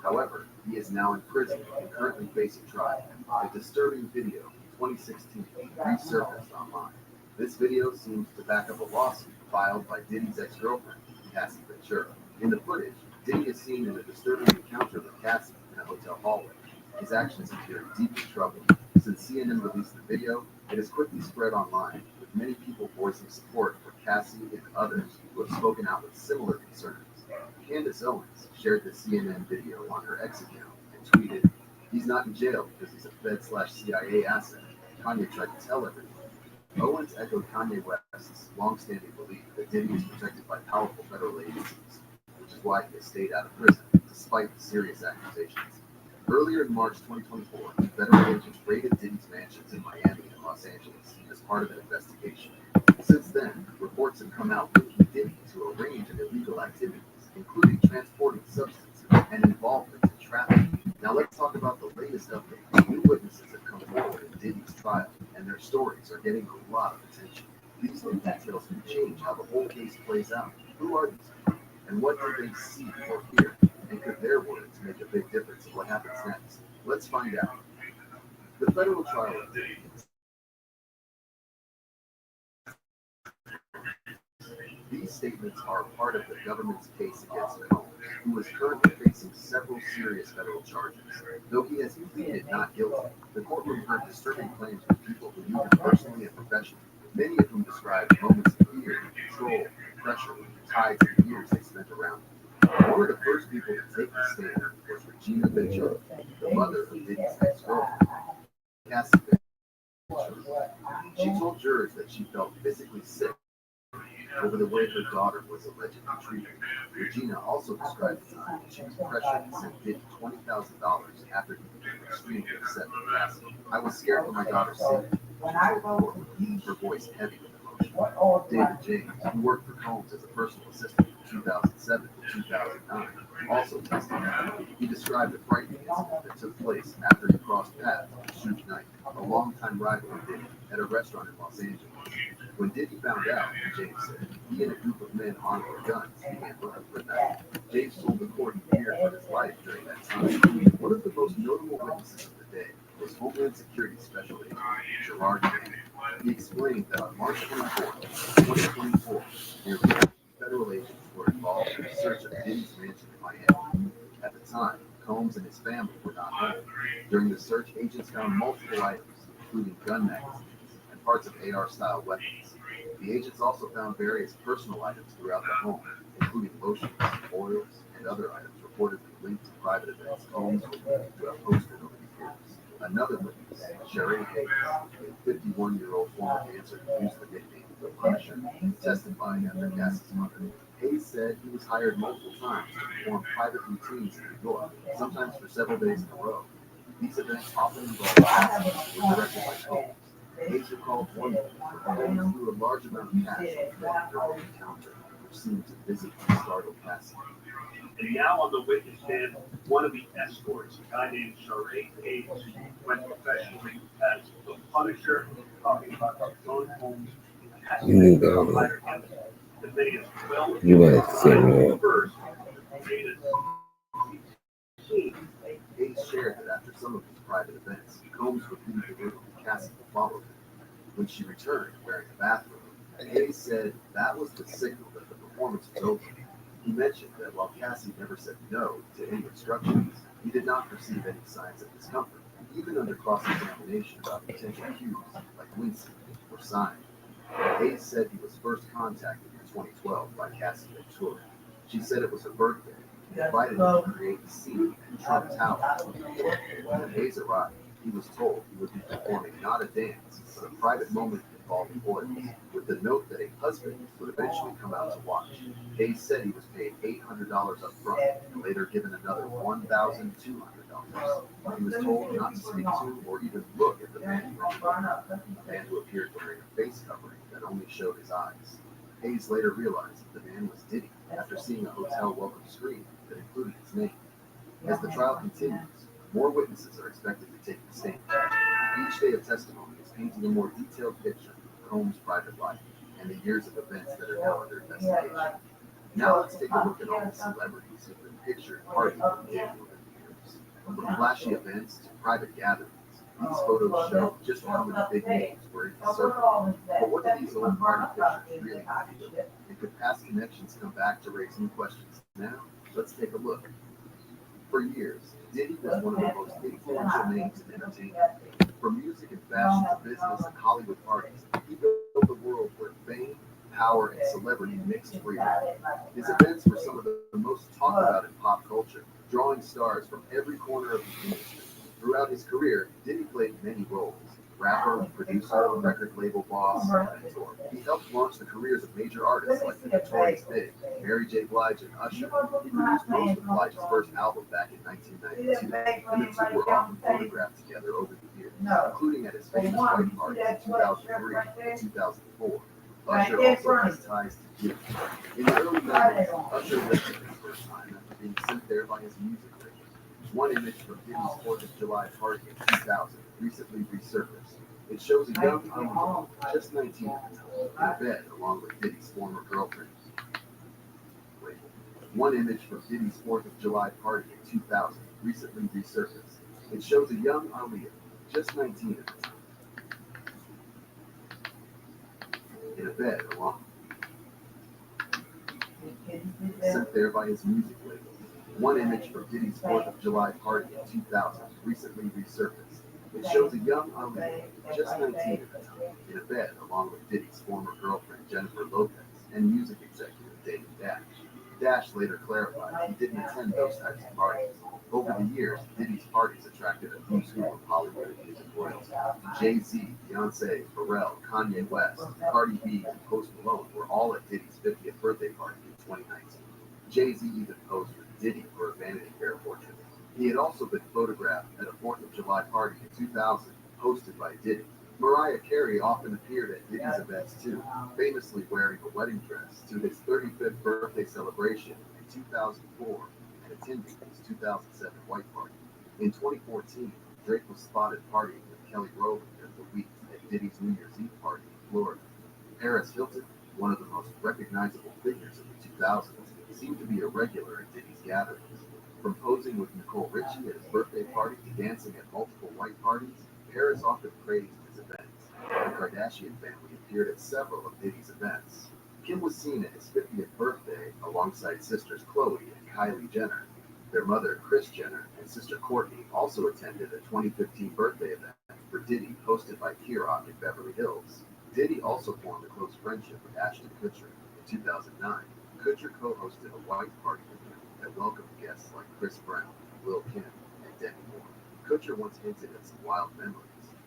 O: However, he is now in prison and currently facing trial. A disturbing video from 2016 resurfaced online. This video seems to back up a lawsuit filed by Diddy's ex-girlfriend, Cassie Ventura. In the footage, Diddy is seen in a disturbing encounter with Cassie in a hotel hallway. His actions appear in deep trouble. Since CNN released the video, it has quickly spread online, with many people voicing support for Cassie and others who have spoken spoken out with similar concerns. Candace Owens shared the CNN video on her X account and tweeted, "He's not in jail because he's a Fed/CIA asset. Kanye tried to tell everyone." Owens echoed Kanye West's longstanding belief that Diddy is protected by powerful federal agencies, which is why he has stayed out of prison, despite the serious accusations. Earlier in March 2024, federal agents raided Diddy's mansions in Miami and Los Angeles as part of an investigation. Since then, reports have come out linking Diddy to a range of illegal activities, including transporting substances and involvement in trafficking. Now let's talk about the latest update. New witnesses have come forward in Diddy's trial, and their stories are getting a lot of attention. These new details can change how the whole case plays out. Who are these people? And what do they see or hear? And could their words make a big difference in what happens next? Let's find out. The federal trial of Diddy. These statements are part of the government's case against Combs, who is currently facing several serious federal charges. Though he has pleaded not guilty, the courtroom heard disturbing claims from people who knew him personally and professionally, many of whom described moments of fear, control, pressure, tied to the years they spent around him. One of the first people to take the stand was Regina Ventura, the mother of Diddy's ex-girlfriend, Cassie Ventura. She told jurors that she felt physically sick over the way her daughter was allegedly treated. Regina also described the time she was pressured to send Diddy $20,000 after he became extremely upset with Cassie. "I was scared for my daughter's safety," she told the court, her voice heavy with emotion. David James, who worked for Combs as a personal assistant from 2007 to 2009, also testified. He described a frightening incident that took place after he crossed paths with Suge Knight, a longtime rival of Diddy, at a restaurant in Los Angeles. When Diddy found out, James said, he and a group of men armed with guns began looking for Knight. James told the court he feared for his life during that time. One of the most notable witnesses of the day was Homeland Security Special Agent Shirronespivey. He explained that on March 24, 2024, nearly 50 federal agents were involved in a search of Diddy's mansion in Miami. At the time, Combs and his family were not home. During the search, agents found multiple items, including gun magazines and parts of AR-style weapons. The agents also found various personal items throughout the home, including lotions, oils, and other items reportedly linked to private events Combs would have hosted over the years. Another witness, Shirronespivey, a 51-year-old former dancer who used the nickname The Punisher, testifying after Cassie's mother. Hayes said he was hired multiple times to perform private routines in New York, sometimes for several days in a row. These events often involved Cassie and were directed by Combs. Hayes recalled one where Combs threw a large amount of cash on the bed during the encounter, which seemed to visibly startle Cassie.
J: And now on the witness stand, one of the escorts, a guy named Shirronespivey, went professionally as the Punisher, talking about his own homes.
K: You need to you might set me up.
O: Hayes shared that after some of his private events, Combs would leave the room and Cassie would follow him. When she returned wearing a bathrobe, Hayes said that was the signal that the performance was over. He mentioned that while Cassie never said no to any instructions, he did not perceive any signs of discomfort, even under cross-examination about potential cues like wincing or sighing. Hayes said he was first contacted in 2012 by Cassie Ventura. She said it was her birthday and invited him to create a scene in Trump Tower. When Hayes arrived, he was told he would be performing not a dance, but a private moment involving oils, with the note that a husband would eventually come out to watch. Hayes said he was paid $800 up front and later given another $1,200. He was told not to speak to or even look at the man who appeared wearing a face covering that only showed his eyes. Hayes later realized that the man was Diddy after seeing a hotel welcome screen that included his name. As the trial continues, more witnesses are expected to take the stand. Each day of testimony is painting a more detailed picture of Combs' private life and the years of events that are now under investigation. Now let's take a look at all the celebrities who have been pictured partying with Diddy over the years. From flashy events to private gatherings, these photos show just how many big names were in the circle. But what do these old party pictures really reveal? And could past connections come back to raise new questions now? Let's take a look. For years, Diddy was one of the most influential names in entertainment. From music and fashion to business and Hollywood parties, he built a world where fame, power and celebrity mixed freely. His events were some of the most talked about in pop culture, drawing stars from every corner of the industry. Throughout his career, Diddy played many roles: rapper, producer, record label boss, and mentor. He helped launch the careers of major artists like the Notorious Big, Mary J. Blige, and Usher. He produced most of Blige's first album back in 1992, and the two were often photographed together over the years, including at his famous white party in 2003 and 2004. Usher also has ties to Diddy. In the early 90s, Usher lived for his first time after being sent there by his music label. One image from Diddy's 4th of July party in 2000 recently resurfaced. It shows a young Aaliyah, just 19 at the time, in bed along with Diddy's former girlfriend. One image from Diddy's 4th of July party in 2000 recently resurfaced. It shows a young Aaliyah, just 19 at the time, in a bed along, sent there by his music label. One image from Diddy's 4th of July party in 2000 recently resurfaced. It shows a young Aaliyah, just 19 at the time, in a bed along with Diddy's former girlfriend Jennifer Lopez and music executive David Dash. Dash later clarified he didn't attend those types of parties. Over the years, Diddy's parties attracted a who's who of Hollywood music royalty. Jay-Z, Beyonce, Pharrell, Kanye West, Cardi B, and Post Malone were all at Diddy's 50th birthday party in 2019. Jay-Z even posed with Diddy for a Vanity Fair portrait. He had also been photographed at a 4th of July party in 2000, hosted by Diddy. Mariah Carey often appeared at Diddy's events too, famously wearing a wedding dress to his 35th birthday celebration in 2004 and attending his 2007 white party. In 2014, Drake was spotted partying with Kelly Rowland and the Week at Diddy's New Year's Eve party in Florida. Paris Hilton, one of the most recognizable figures of the 2000s, seemed to be a regular at Diddy's gatherings. From posing with Nicole Richie at his birthday party to dancing at multiple white parties, Paris often praised his events. The Kardashian family appeared at several of Diddy's events. Kim was seen at his 50th birthday alongside sisters Khloe and Kylie Jenner. Their mother, Kris Jenner, and sister Kourtney also attended a 2015 birthday event for Diddy hosted by K-Rock in Beverly Hills. Diddy also formed a close friendship with Ashton Kutcher. In 2009, Kutcher co-hosted a white party with him that welcomed guests like Chris Brown, Lil' Kim, and Demi Moore. Kutcher once hinted at some wild memories,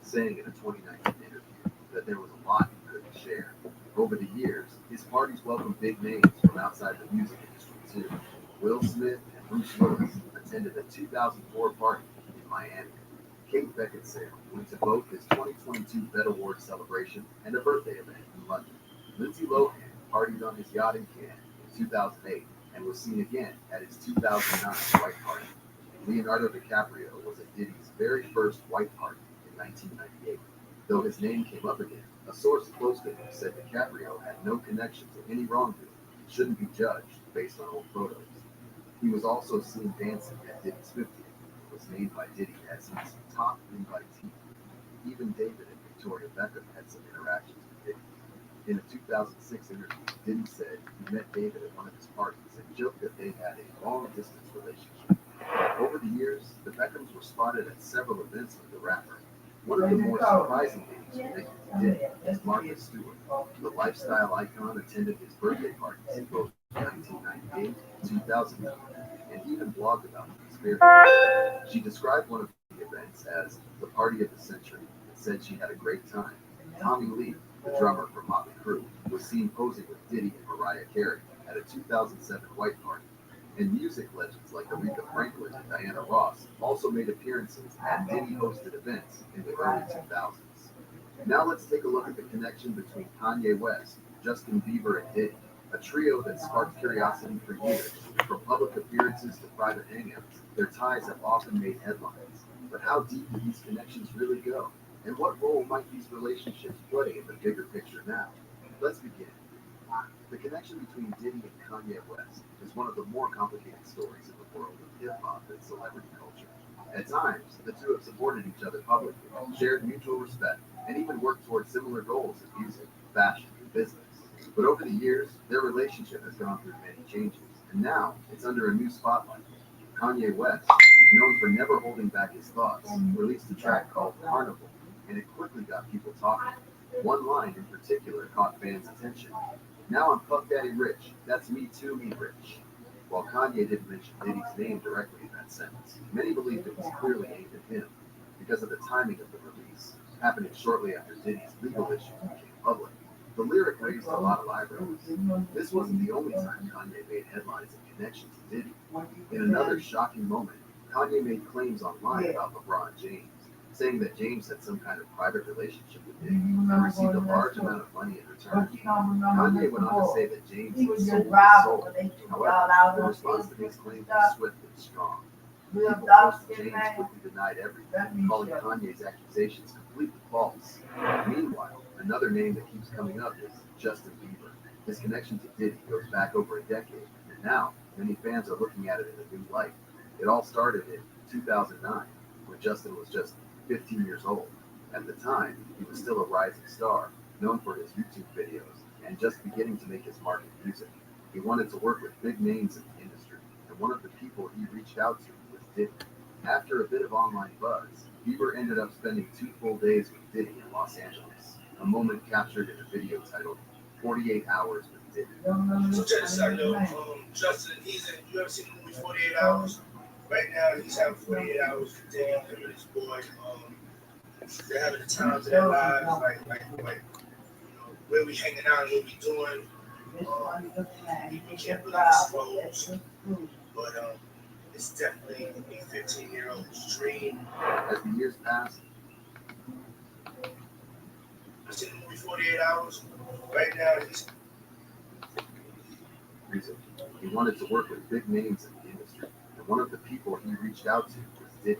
O: saying in a 2019 interview that there was a lot he couldn't share. Over the years, his parties welcomed big names from outside the music industry too. Will Smith and Bruce Willis attended a 2004 party in Miami. Kate Beckinsale went to both his 2022 BET Awards celebration and a birthday event in London. Lindsay Lohan partied on his yacht in Cannes in 2008 and was seen again at his 2009 white party. Leonardo DiCaprio was at Diddy's very first white party in 1998. Though his name came up again, a source close to him said DiCaprio had no connection to any wrongdoing and shouldn't be judged based on old photos. He was also seen dancing at Diddy's 50th and was named by Diddy as his top invitee. Even David and Victoria Beckham had some interactions with Diddy. In a 2006 interview, Diddy said he met David at one of his parties and joked that they had a long-distance relationship. Over the years, the Beckhams were spotted at several events with the rapper. One of the more surprising things connected to Diddy is Martha Stewart. The lifestyle icon attended his birthday parties in both 1998 and 2009, and even blogged about the experience. She described one of the events as the party of the century and said she had a great time. Tommy Lee, the drummer from Motley Crue, was seen posing with Diddy and Mariah Carey at a 2007 white party. And music legends like Aretha Franklin and Diana Ross also made appearances at Diddy-hosted events in the early 2000s. Now let's take a look at the connection between Kanye West, Justin Bieber, and Diddy, a trio that sparked curiosity for years. From public appearances to private hangouts, their ties have often made headlines. But how deep do these connections really go? And what role might these relationships play in the bigger picture now? Let's begin. The connection between Diddy and Kanye West is one of the more complicated stories in the world of hip-hop and celebrity culture. At times, the two have supported each other publicly, shared mutual respect, and even worked towards similar goals in music, fashion, and business. But over the years, their relationship has gone through many changes, and now it's under a new spotlight. Kanye West, known for never holding back his thoughts, released a track called Carnival, and it quickly got people talking. One line in particular caught fans' attention. Now I'm Puff Daddy Rich. That's me too, me rich. While Kanye didn't mention Diddy's name directly in that sentence, many believed it was clearly aimed at him because of the timing of the release, happening shortly after Diddy's legal issues became public. The lyric raised a lot of eyebrows. This wasn't the only time Kanye made headlines in connection to Diddy. In another shocking moment, Kanye made claims online about LeBron James, saying that James had some kind of private relationship with Diddy and received a large amount of money in return. Kanye went on to say that James was sold his soul. However, the response to these claims was swift and strong. People close to James quickly denied everything, calling Kanye's accusations completely false. Meanwhile, another name that keeps coming up is Justin Bieber. His connection to Diddy goes back over a decade, and now many fans are looking at it in a new light. It all started in 2009, when Justin was just 15 years old. At the time, he was still a rising star, known for his YouTube videos, and just beginning to make his mark in music. He wanted to work with big names in the industry, and one of the people he reached out to was Diddy. After a bit of online buzz, Bieber ended up spending 2 full days with Diddy in Los Angeles, a moment captured in a video titled 48 Hours with Diddy.
N: So check this out, yo. Justin, you ever seen the movie 48 Hours? Right now, he's having 48 hours with Diddy, him and his boy. They're having the times of their lives, like where we hanging out and what we doing. We can't really disclose, but it's definitely a 15-year-old's dream.
O: As the years passed,
N: I've seen the movie 48 Hours. Right now,
O: he wanted to work with big names in the industry, and one of the people he reached out to was Diddy.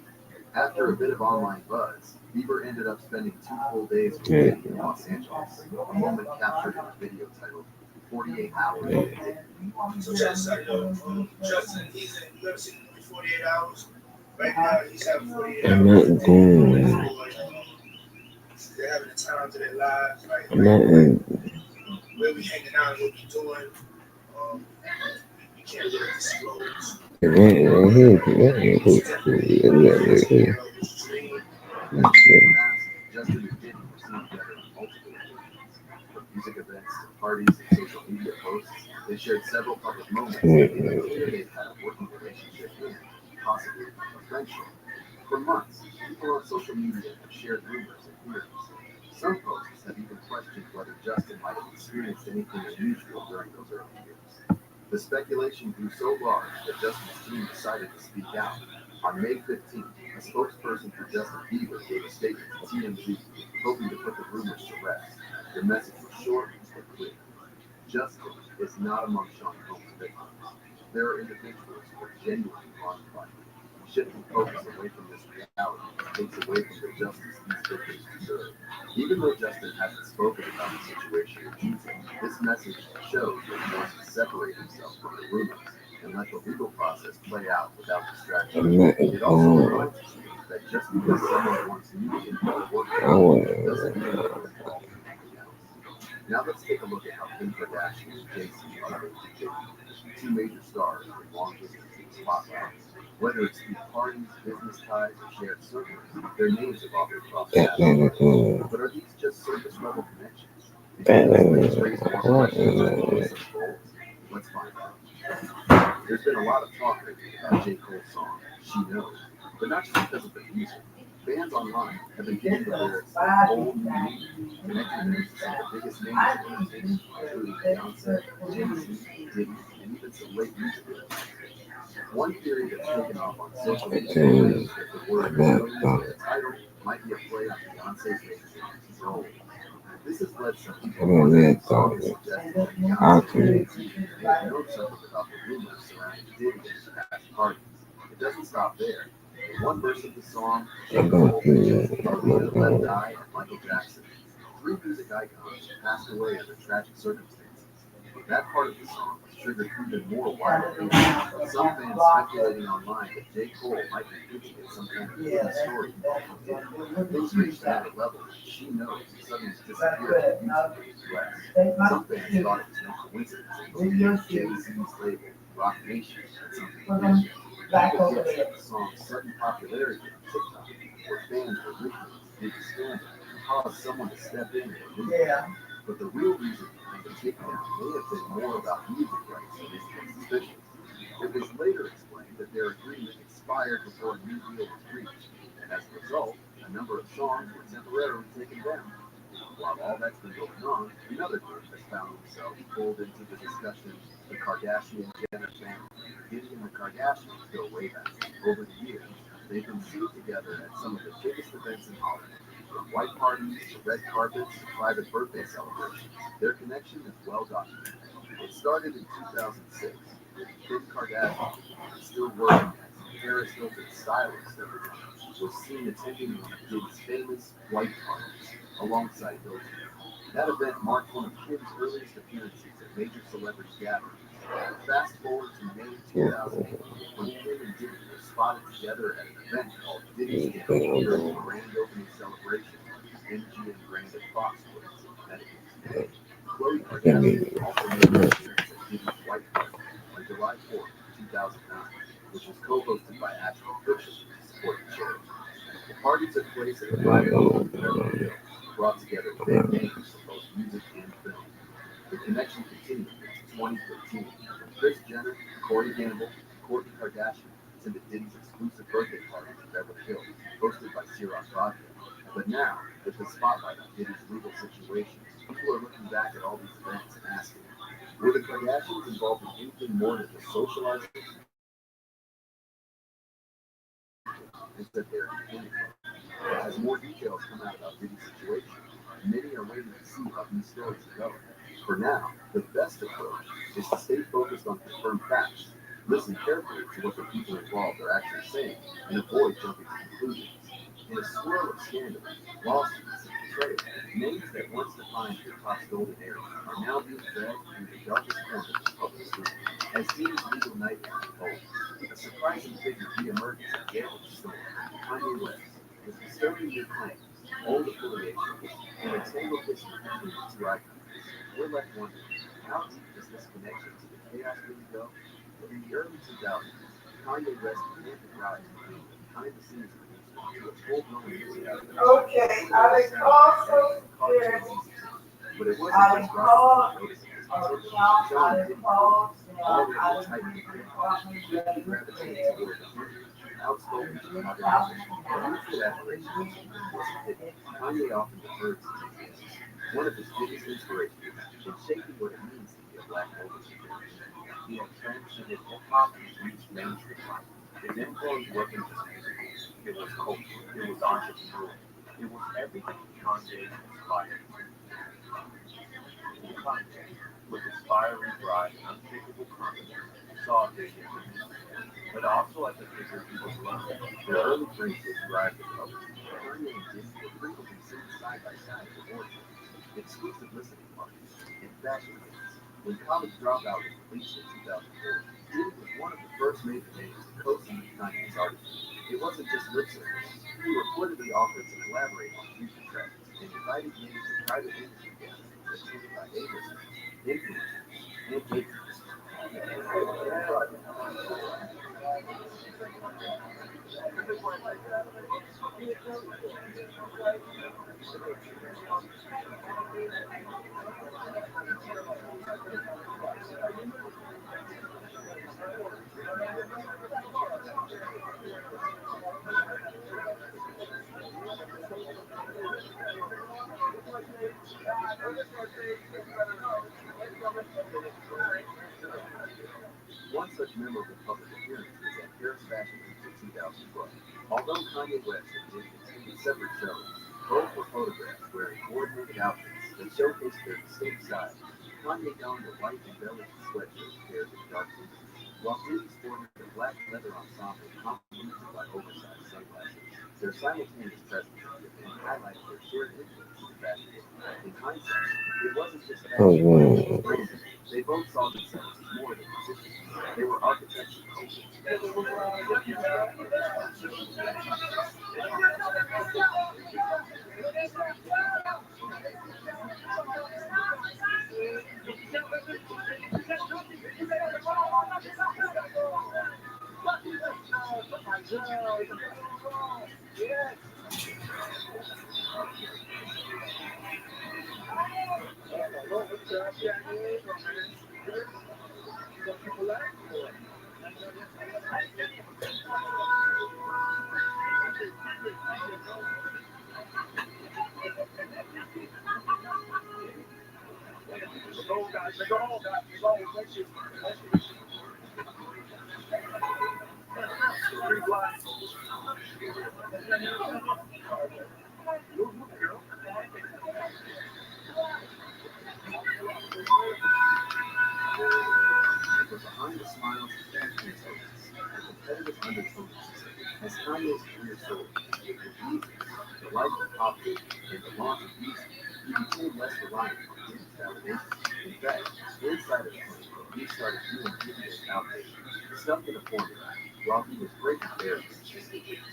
O: After a bit of online buzz, Bieber ended up spending 2 full days with Diddy in Los Angeles, a moment captured in a video titled 48 Hours with Diddy.
N: So check this out, yo. Justin, you ever seen the movie 48 Hours? Right now, he's having 48 hours with Diddy, him and his boy. They're having the times of their lives, like where we hanging out and what we doing. We can't really disclose.
O: Justin and Diddy were seen together on multiple occasions, from music events to parties and social media posts. They shared several public moments that made it clear they've had a working relationship and possibly a friendship. For months, people on social media have shared rumors and theories. Some posts have even questioned whether Justin might have experienced anything unusual during those early years. The speculation grew so large that Justin's team decided to speak out. On May 15th, a spokesperson for Justin Bieber gave a statement to TMZ, hoping to put the rumors to rest. The message was short but clear. Justin is not among Sean Combs' victims. There are individuals who are genuinely harmed by him. Shifting focus away from this reality takes away from the justice these victims deserve. Even though Justin hasn't spoken about the situation in detail, this message shows that he wants to separate himself from the rumors and let the legal process play out without distraction. It also reminds us that just because someone wants you to involve work doesn't mean they're involved in anything else. Now let's take a look at how Kim Kardashian and Jay-Z are related. 2 major stars with long histories in the spotlight. Whether it's through parties, business ties, or shared circles, their names have often crossed paths. But are these just surface level connections? Because raise more questions than the goals? Let's find out. There's been a lot of talk lately about J. Cole's song, She Knows, but not just because of the music. Fans online have been giving the lyrics a whole new meaning, connecting them to some of the biggest names in entertainment, including Beyonce, Jay-Z, Diddy, and even some late music legends. One theory that's taken off on social media is that the word "knows" in the title might be a play on Beyonce's name, Gold. This has led some people to suggest that Beyonce may have known something about the rumors surrounding Diddy and his past parties. It doesn't stop there. In one verse of the song, J. Cole mentions the Left Eye and Michael Jackson, 3 music icons who passed away under tragic circumstances. That part of the song was triggered even more widely, with some fans speculating online that J. Cole might be hinting at some kind of hidden story involving Diddy. Things reached another level when She Knows suddenly disappeared from YouTube in the US. Some fans thought it was no coincidence and believed Jay-Z's label, Rock Nation, had something to do with it. People guessed that the song's sudden popularity on TikTok, where fans were listening to Diddy's scandal, caused someone to step in and remove it. But the real reason behind the takedown may have been more about music rights than anything suspicious. It was later explained that their agreement expired before a new deal was reached, and as a result, a number of songs were temporarily taken down. While all that's been going on, another group has found themselves pulled into the discussion, the Kardashian-Jenner family. Diddy and the Kardashians go way back. Over the years, they've been seen together at some of the biggest events in Hollywood. From white parties to red carpets to private birthday celebrations, their connection is well documented. It started in 2006 with Kim Kardashian, still working as Paris Hilton stylist at the time, was seen attending one of Diddy's famous white parties alongside Hilton. That event marked one of Kim's earliest appearances at major celebrity gatherings. Fast forward to May 2008, when Kim and Diddy were spotted together at an event called Diddy's Day during the grand opening celebration of the MGM Grand at Foxwoods in Connecticut. Khloe Kardashian also made an appearance at Diddy's White Party on July 4th, 2009, which was co-hosted by Ashton Kutcher and supporting charity. The party took place at a private home in Beverly Hills, brought together big names from both music and film. The connection continued into 2013 when Kris Jenner, Corey Gamble, and Kourtney Kardashian attended Diddy's exclusive birthday party in Beverly Hills, hosted by Shirronespivey. But now, with the spotlight on Diddy's legal situation, people are looking back at all these events and asking, were the Kardashians involved in anything more than just socializing? And said they're in. As more details come out about Diddy's situation, many are waiting to see how these stories develop. For now, the best approach is to stay focused on confirmed facts, listen carefully to what the people involved are actually saying, and avoid jumping to conclusions. In a swirl of scandals, lawsuits, and betrayal, names that once defined hip-hop's golden era are now being dragged through the darkest corners of public scrutiny. As Diddy's legal nightmare unfolds, a surprising figure reemerges at the end of the storm, Kanye West, with disturbing new claims, old affiliations, and a tangled history between the two icons. We're left wondering, how deep does this connection to the chaos really go? In the early 2000s, Kanye West began to rise from being a behind-the-scenes producer to a full-blown music artist.
A: Okay, I been called from there.
O: But it wasn't just rock noticing his potential. Sean didn't already typing he gravitated toward the hungry, outspoken Chicago musician. The mutual admiration wasn't hidden. Kanye often referred to him as one of his biggest inspirations in shaping what it means to be a black vocal. He had transcended hip-hop and reached mainstream life. His influence wasn't just music, it was culture, it was entrepreneurial, it was everything Kanye inspired. Kanye, with his fiery drive and unshakable confidence, saw a vision in music, but also as a figure he was loved. Their early friendship thrived in public. Kanye and Diddy were frequently seen side by side at award shows, exclusive listening parties, and fashion weeks. When College Dropout was released in 2004, Diddy was one of the first major names to co-sign Kanye's artistry. It wasn't just lip service. He reportedly offered to collaborate on future tracks and invited names to private industry gatherings attended by A-listers, influencers, and gatekeepers. One such memorable public appearance was at Paris Fashion Week in 2012. Although Kanye West and Diddy attended separate shows, both were photographed wearing coordinated outfits that showcased their distinct styles. Kanye donned a white embellished sweatshirt paired with dark boots, while Diddy sported a black leather ensemble complemented by oversized sunglasses. Their simultaneous presence at the event highlighted their shared influence in the fashion world. In hindsight, it wasn't just fashion, it was racing. They both saw themselves as more than musicians. They were architects of culture. But behind the smiles and fashion toasts, the competitive undertones as Kanye's career soared, with music, the life of pop and the launch of music, he became less reliant on Diddy's validation. In fact, insiders claim that he started viewing Diddy as outdated, stuck in a formula, while he was breaking barriers.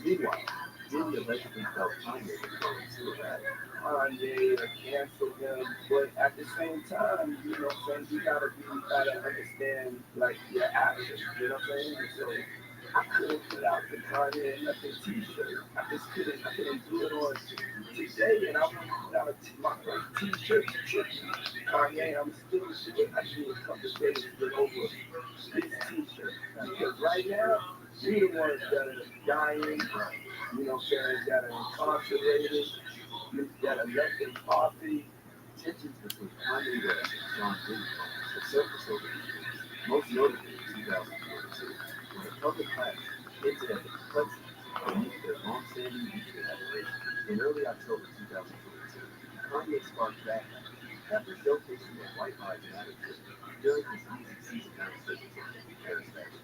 O: Meanwhile, Diddy allegedly felt Kanye was growing too erratic.
L: Kanye or cancel him, but at the same time, you know what I'm saying, you gotta understand like your actions, you know what I'm saying? So I couldn't put out the Kanye and nothing t-shirt. I couldn't do it on today and I want to put out my first t-shirt to Kanye. I'm still I need a couple of days to get over this t-shirt. Because right now, we the ones that are dying, you know what I'm saying, that are incarcerated, that are left in poverty.
O: Tensions between Kanye West and Sean Diddy have surfaced over the years, most notably in 2022, when the public clashed hinted at the complexity beneath their long-standing mutual admiration. In early October 2022, Kanye sparked backlash after showcasing their White Lives Matter tribute during his Easy Season 9 signature in Paris fashion.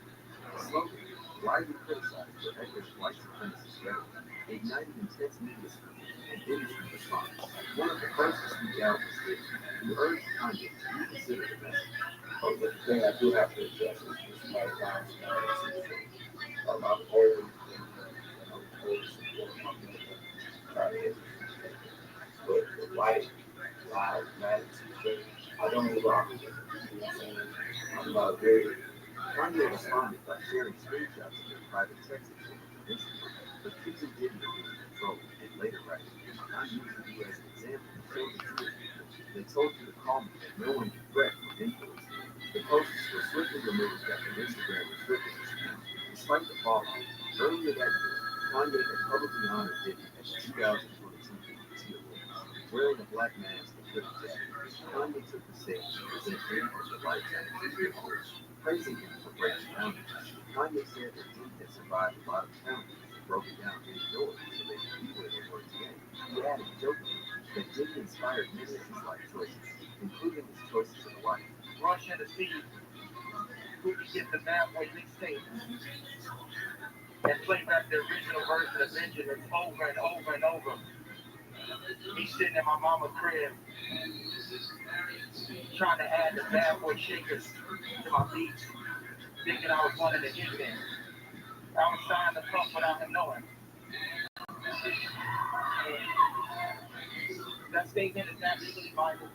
O: The slogan, widely criticized for echoing white supremacist rhetoric, ignited intense media scrutiny and industry response. One of the first to speak out was Diddy, who urged Kanye to reconsider the message.
L: But the thing I do have to address is my lives matter. I'm always supporting my brother Kanye. But the white lives matter t-shirt, I don't rock with it. You know what I'm saying? I'm not very.
O: Kanye responded by sharing screenshots of their private text exchange on Instagram, accusing Diddy of being controlled, and later writing, "I'm using you as an example to show the truth. They told you to call me, and no one can threaten or influence me." The posts were swiftly removed after Instagram restricted his account. Despite the fallout, earlier that year, Kanye had publicly honored Diddy at the 2022 BET Awards. Wearing a black mask and hoodie jacket, Kanye took the stage to present Diddy with the Lifetime Achievement Award, praising him for breaking boundaries. Kanye said that Diddy had survived a lot of challenges and broken down many doors so they could be where they were today. He added jokingly that Diddy inspired many of his life choices, including his choices in life.
L: Rush had to see who could get the Bad Boy mixtape and play back the original version of Benjamin over and over and over. He's sitting in my mama's crib trying to add the Bad Boy shakers to my beats, thinking I was one of the hitmen. I was trying to fuck without him knowing. That statement is not legally binding.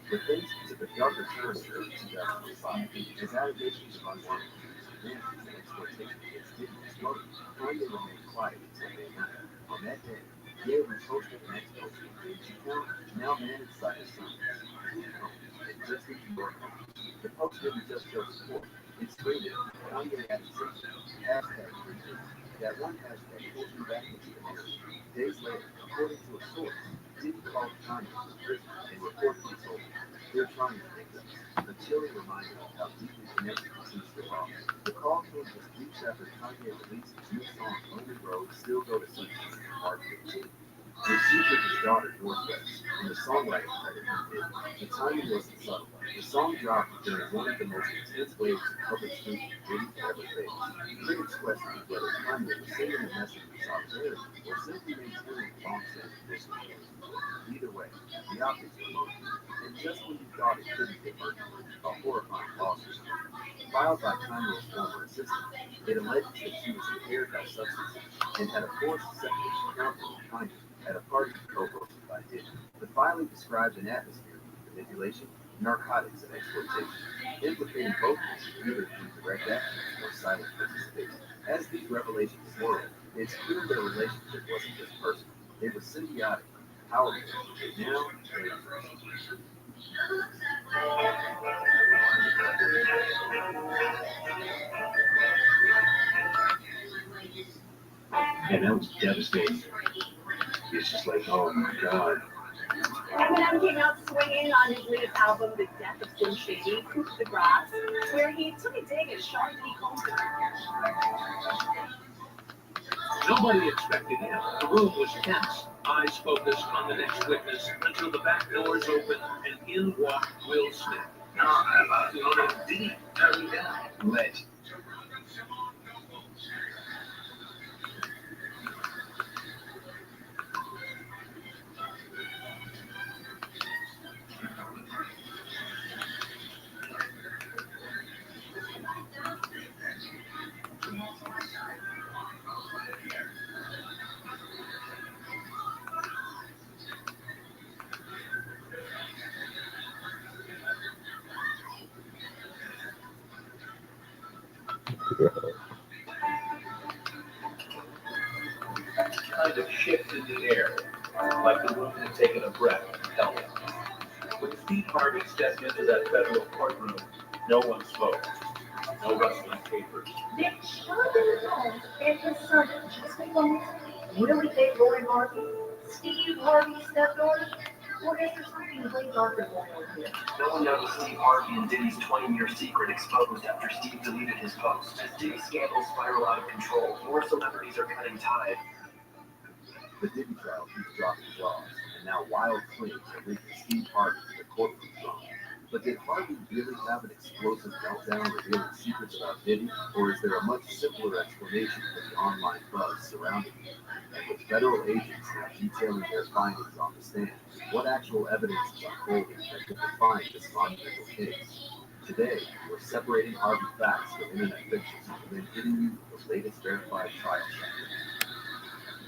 O: But things took a darker turn in early 2005 as allegations of unwanted advances and exploitation against Diddy exploded. Kanye remained quiet until May 9th. On that day, Ye reposted an ex-post on Diddy's account, now managed by his son, and just in New York. The post didn't just show support, it screamed Kanye added something, hashtag free Diddy. That one hashtag pulled him back into the narrative. Days later, according to a source, Diddy called Kanye from prison and reportedly told him, "They're trying to make us," a chilling reminder of how deeply connected the two still are. The call came just weeks after Kanye released his new song, Lonely Road, Still Go to Sleep, March 15th. It featured his daughter, Northwest, and the songwriting credit he did. The timing wasn't subtle. The song dropped during one of the most intense waves of public scrutiny Diddy ever faced. Critics questioned whether Kanye was sending a message of solidarity or simply maintaining a long-standing business. Either way, the optics were loaded. And just when you thought it couldn't get murky, a horrifying lawsuit filed by Kanye's former assistant. It alleges that she was impaired by substances and had a forced separation counseling with Kanye at a party co-hosted by Diddy. The filing described an atmosphere of manipulation, narcotics, and exploitation, implicating both men either through direct action or silent participation. As these revelations swirled, it's clear their relationship wasn't just personal. It was symbiotic, powerful, and now dangerous.
L: And that was devastating. It's just like, oh my God,
I: Eminem came out swinging on his latest album, The Death of Slim Shady, Coup de Grace, where he took a dig at Sean Diddy Combs.
B: Nobody expected him. The room was tense, eyes focused on the next witness until the back doors opened and in walked Will Smith. Diddy, legend. Kind of shift in the air, like the room had taken a breath and held it. When Steve Harvey stepped into that federal courtroom, no one spoke. No rustling papers.
I: Dick Shirronespivey and his son just become really big Lori Harvey, Steve Harvey's stepdaughter, or is there something way darker going on here?
B: No one noticed Steve Harvey and Diddy's 20-year secret exposed after Steve deleted his post. As Diddy's scandals spiral out of control, more celebrities are cutting ties.
O: The Diddy trial keeps dropping jaws, and now wild claims are linking Steve Harvey to the courtroom drama. But did Harvey really have an explosive meltdown revealing secrets about Diddy, or is there a much simpler explanation for the online buzz surrounding him? And with federal agents now detailing their findings on the stand, what actual evidence is unfolding that could define this monumental case? Today, we're separating Harvey facts from internet fiction and then giving you the latest verified trial chapter.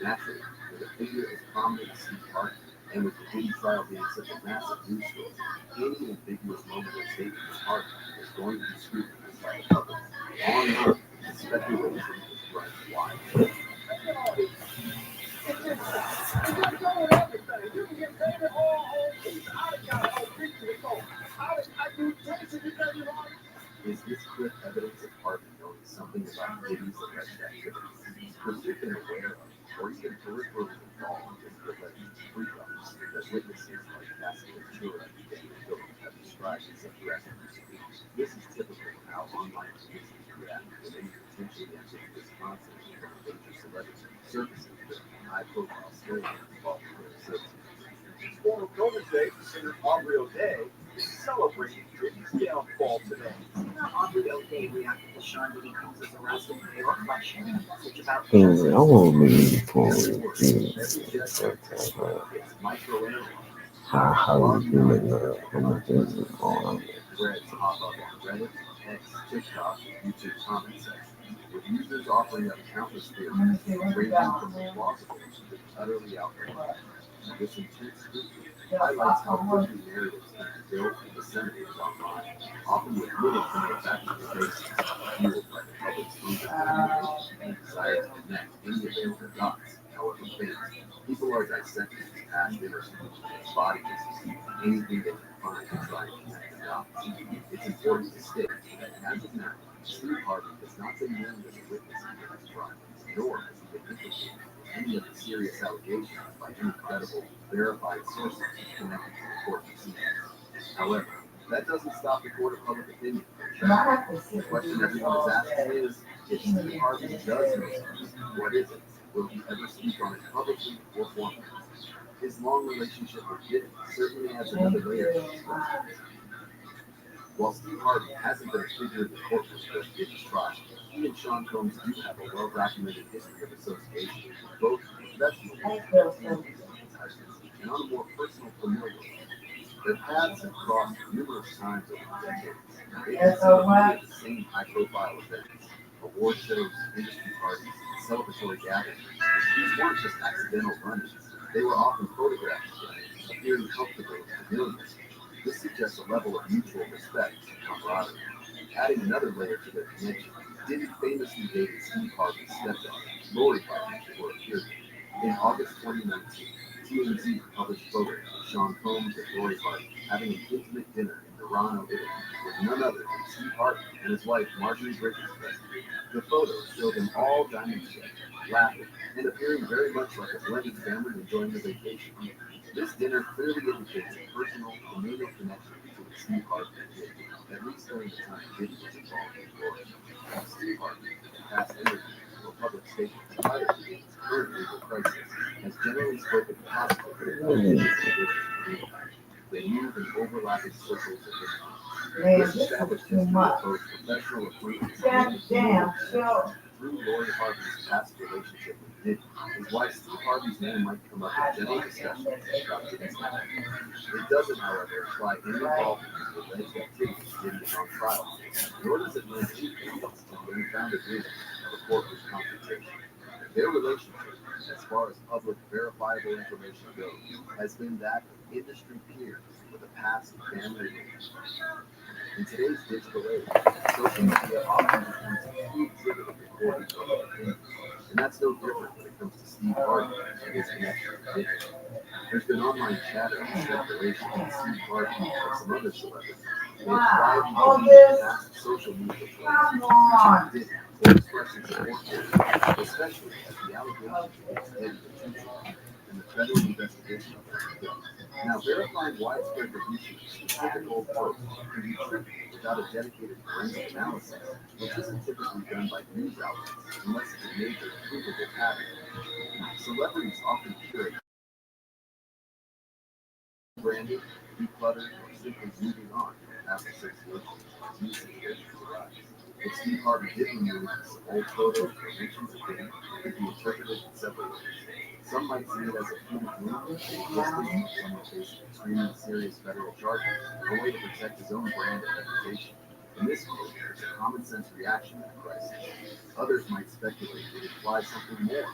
O: Naturally, with a figure as prominent as Steve Harvey, and with the Diddy trial being such a massive news story, any ambiguous moment or statement from Harvey is going to be scrutinized by the public. On and on, the speculation is running wild. Is this clear evidence of Harvey knowing something about Diddy's alleged activities? Could he have been aware of, or even peripherally involved in the alleged freak-ups that witnesses like Cassie Ventura and Daniel Phillips have described in such records? This is typical of how online communities react when any potentially ambiguous content from a major celebrity surfaces during high-profile stories involving their associates.
B: Former Golden State singer Aubrey O'Day is celebrating Diddy's downfall today.
I: Aubrey O'Day reacted to Sean Diddy Combs' arrest in New York by sharing a message about
K: I want to be for how you feeling now? I'm just on.
O: Threads pop up on Reddit, X, TikTok, and YouTube comment sections, with users offering up countless theories, ranging from the plausible to the utterly outrageous. This intense scrutiny highlights how quickly narratives can be built and disseminated online, often with little from the factual basis, fueled by the public's hunger for information and desire to connect any of their dots. However faint, people are dissecting these past interviews and embodying anything they can find to try and connect the dots. It's important to state that as of now, Steve Harvey has not been named as a witness in this trial, nor has he been implicated in any of the serious allegations by any credible, verified sources connected to the court proceedings. However, that doesn't stop the court of public opinion from checking. The question everyone is asking is, if Steve Harvey does know something, what is it? Will he ever speak on it publicly or formally? His long relationship with Diddy certainly adds another layer to this question. While Steve Harvey hasn't been a figure in the courtroom during Diddy's trial, he and Sean Combs do have a well-documented history of association, both professionally and on a more personal, familial level. Their paths have crossed numerous times over the decades. They consider the same high-profile events, award shows, industry parties, and celebratory gatherings. These weren't just accidental run-ins. They were often photographed together, appearing comfortable and familiar. This suggests a level of mutual respect and camaraderie. Adding another layer to their connection, Diddy famously dated Steve Harvey's stepdaughter, Lori Harvey, for a period. In August 2019, TMZ published photos of Sean Combs and Lori Harvey having an intimate dinner in Verano, Italy, with none other than Steve Harvey and his wife Marjorie Bridges present. The photos show them all dining together, laughing, and appearing very much like a blended family enjoying a vacation. This dinner clearly indicates a personal, familial connection between Steve Harvey and Diddy, at least during the time Diddy was involved in the story. Steve Harvey, in past interviews or public statements prior to Diddy's current legal crisis, has generally spoken positively about Diddy's ambition. They move in overlapping circles of influence. This established history of both professional acquaintance and through Lori Harvey's past relationship with Diddy is why Steve Harvey's name might come up in general discussions about Diddy's life. It doesn't, however, imply any involvement in the alleged activities Diddy is on trial for, nor does it lend any credence to the unfounded rumors of a courtroom confrontation. Their relationship, as far as public verifiable information goes, has been that of industry peers with a past family relationship. In today's digital age, social media often becomes a key exhibit of recording public opinion, and that's no different when it comes to Steve Harvey and his connection with Diddy. There's been online chatter and speculation that Steve Harvey and some other celebrities may thrive in the past social media posts Diddy or expressing support for him, especially as the allegations against Diddy are too and the federal investigation of it goes. Now, verifying widespread deletion of specific old posts can be tricky without a dedicated forensic analysis, which isn't typically done by news outlets unless it's a major provable pattern. Celebrities often curate branding, decluttered, or simply moving on from past associations as new situations arise. If Steve Harvey did remove some old photos or mentions of Diddy, it could be interpreted in several ways. Some might see it as a few movement, listing someone facing extremely serious federal charges, a way to protect his own brand and reputation. In this case, it's a common sense reaction to the crisis. Others might speculate it implies something more,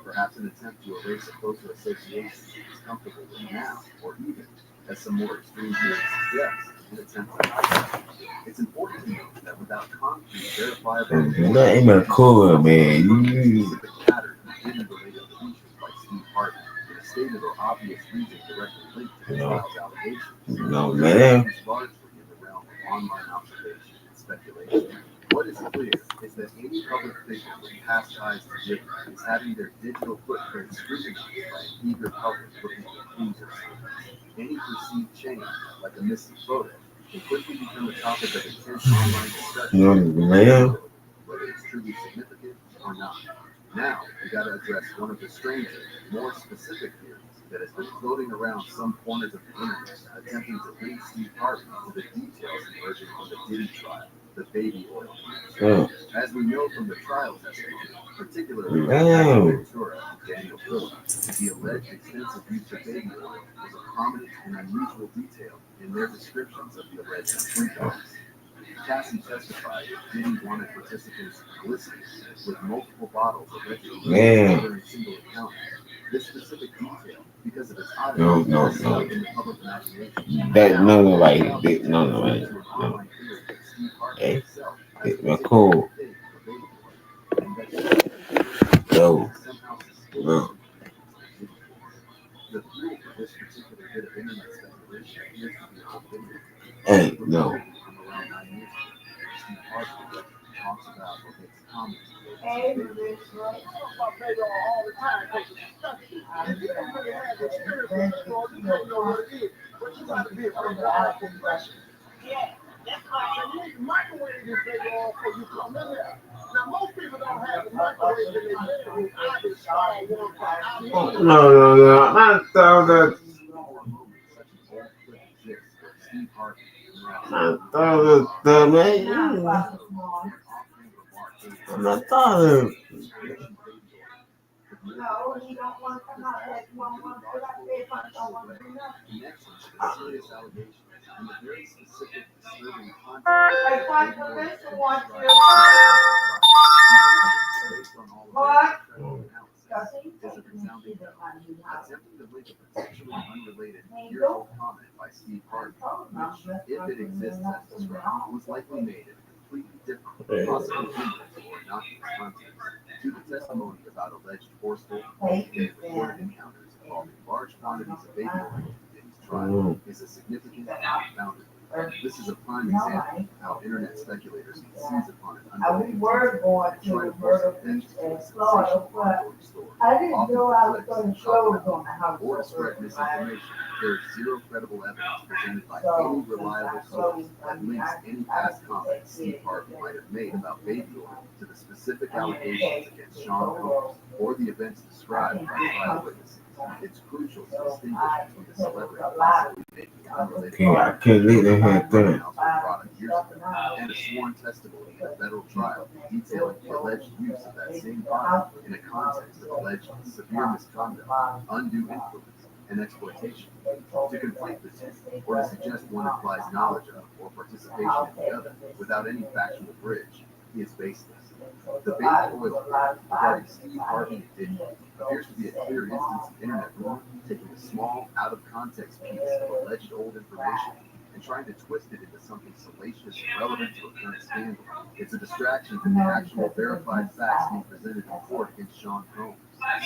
O: perhaps an attempt to erase a closer association he's comfortable with now, or even, as some more extreme theories suggest, an attempt to hide it. It's important to note that without concrete, verifiable
K: That ain't my cool, man.
O: specific pattern of Diddy-related deletions by Steve Harvey, and a stated or obvious reason directly linked to the trial's allegations,
K: No, man.
O: is largely in the realm of online observation and speculation. What is clear is that any public figure with past ties to Diddy is having their digital footprint scrutinized by an eager public looking for clues or signs. Any perceived change, like a missing photo, can quickly become a topic of intense online discussion,
K: No, man.
O: whether it's truly significant or not. Now, we got to address one of the stranger, more specific theories that has been floating around some corners of the internet, attempting to link Steve Harvey to the details emerging from the Diddy trial, the baby oil case. As we know from the trial testimony, particularly Ventura and Daniel Phillips, the alleged extensive use of baby oil was a prominent and unusual detail in their descriptions of the alleged freak-offs. Cassie testified that Diddy wanted participants to listen with multiple bottles allegedly during single encounters. This specific detail, because of its oddity, is stuck in the public imagination.
K: That Hey, it's cool. Yo, no.
O: The fuel for this particular bit of internet speculation appears to be on video.
K: Hey, no.
O: From around 9 years ago, Steve Harvey talks about or makes comments related to baby.
L: All the time, because it's stuff. If you don't really have the experience with it, you don't know what it is. But you got to be a pretty hard impression. Yeah, that's hard. You need to microwave this thing off before you come in there. Now, most people don't have the microwave in their bedroom. I just saw one for
K: No. I thought that. I thought that, man. I thought that.
A: No, he don't want to come out there. He don't want to put up there. He don't want to do nothing.
O: Serious allegations and the very specific disturbing
A: Hey,
O: content
A: Frank, the Bishop wants you.
O: based on all of
A: What?
O: this is a resounding no. Attempting to link a potentially unrelated year-old comment by Steve Harvey, which, if it exists as described, was likely made in a completely different, possibly ignorant or innocuous context, to the testimony about alleged forceful and recorded encounters involving large quantities of baby oil in Diddy's trial, is a significant and unfounded This is a prime example of how internet speculators can seize upon an
A: We were going to Myrtle Beach and Florida, but I didn't know I was gonna close on the house.
O: or to spread misinformation. There is zero credible evidence presented by any reliable source that links any past comments Steve Harvey might have made about baby oil to the specific allegations against Sean Combs or the events described by trial witnesses. It's crucial to distinguish between the celebrity possibly making unrelated
K: I can't leave that head there.
O: product years ago and a sworn testimony in a federal trial detailing the alleged use of that same product in a context of alleged severe misconduct, undue influence, and exploitation. To conflate the two, or to suggest one implies knowledge of or participation in the other without any factual bridge, is baseless. The baby oil regarding Steve Harvey and Diddy appears to be a clear instance of internet rumor taking a small, out-of-context piece of alleged old information and trying to twist it into something salacious relevant to a current scandal. It's a distraction from the actual verified facts being presented in court against Sean Combs.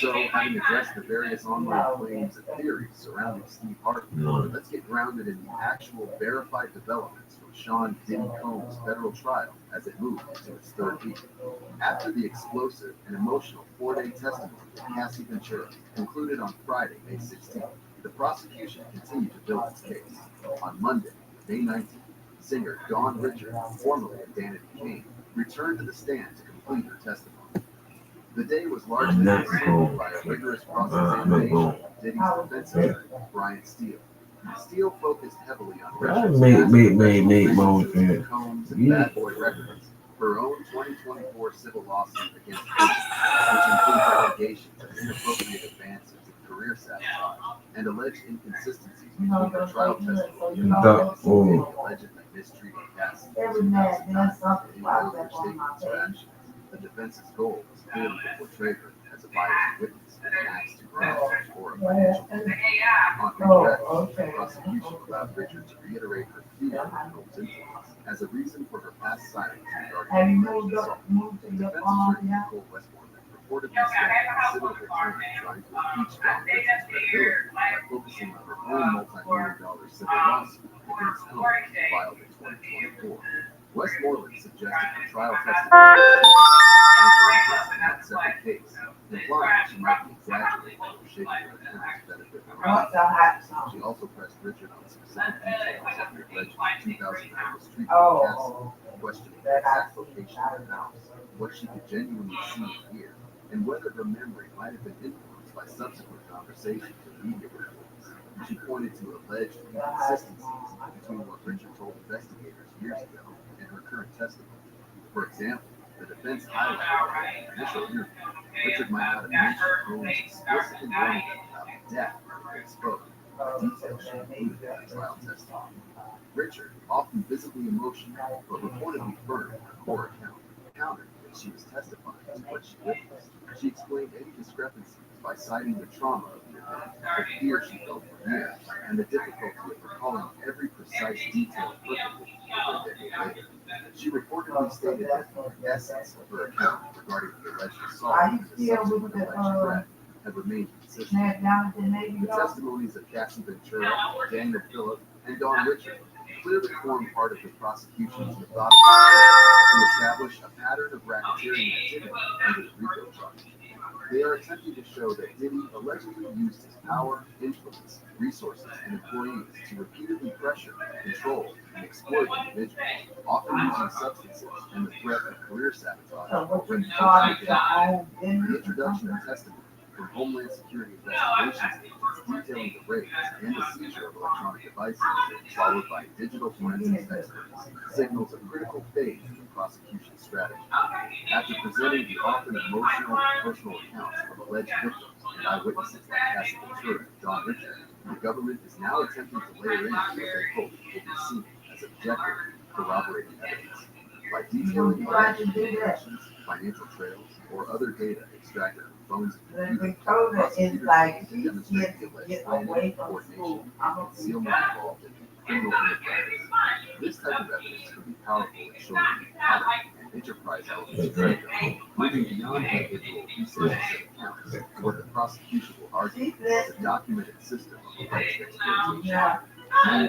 O: So, having addressed the various online claims and theories surrounding Steve Harvey, let's get grounded in the actual verified developments from Sean Diddy Combs' federal trial as it moved into its third week. After the explosive and emotional 4-day testimony of Cassie Ventura concluded on Friday, May 16th, the prosecution continued to build its case. On Monday, May 19th, singer Dawn Richard, formerly of Danity Kane, returned to the stand to complete her testimony. The day was largely consumed by a rigorous cross-examination of Diddy's defense attorney, Brian Steele. Steele focused heavily on Richard's Combs and Bad Boy Records, her own 2024 civil lawsuit against Combs, which includes allegations of inappropriate advances in career sabotage and alleged inconsistencies between her trial testimony and allegedly mistreating Cassie in 2009 and other statements or actions. The defense's goal was clearly to portray her as a biased witness and an axe to grind or a financial gain. On redirect, the prosecution allowed Richard to reiterate her fear of Combs' influence as a reason for her past silence regarding the alleged assault. Defense attorney Nicole Westmoreland reportedly spent considerable time trying to impeach Dawn Richard's credibility by focusing on her own multi-million-dollar civil lawsuit against Combs filed in 2024. Westmoreland suggested the trial testimony in that separate case, implying that she might be exaggerating or shaping her accounts to benefit her own. She also pressed Richard on specific details of the alleged 2009 mistreatment of Cassie, questioning the exact location of her house, what she could genuinely see and hear, and whether her memory might have been influenced by subsequent conversations with media reports. She pointed to alleged inconsistencies between what Richard told investigators years ago and her current testimony. For example, the defense highlighted that in the initial interview, Richard might not have mentioned Combs explicitly warning them about death if they spoke, a detail she included in the trial testimony. Richard, often visibly emotional but reportedly firm in her core account, countered that she was testifying to what she witnessed. She explained any discrepancies by citing the trauma of the event, the fear she felt for years, and the difficulty of recalling every precise detail perfectly over a decade later. She reportedly stated that the essence of her account regarding the alleged assault and the subsequent alleged threat had remained consistent. The testimonies of Cassie Ventura, Daniel Phillip, and Dawn Richard clearly formed part of the prosecution's methodical effort to establish a pattern of racketeering activity under the RICO charge. They are attempting to show that Diddy allegedly used his power, influence, resources, and employees to repeatedly pressure, control, and exploit individuals, often using substances and the threat of career sabotage or reputational damage. The introduction of testimony from Homeland Security investigations agents detailing the raids and the seizure of electronic devices, followed by digital forensics experts, signals a critical phase in the prosecution's strategy. After presenting the often emotional and personal accounts from alleged victims and eyewitnesses like Cassie Ventura and Dawn Richard, the government is now attempting to layer in what they hope will be seen as objective, corroborating evidence. By detailing alleged transactions, financial trails, or other data extracted from phones and computers, prosecutors aim to demonstrate the alleged planning, coordination, and concealment involved in criminal enterprises. This type of evidence can be powerful in showing the pattern and enterprise elements of RICO, moving beyond individual pieces accounts to what the prosecution will argue is a documented system of alleged exploitation.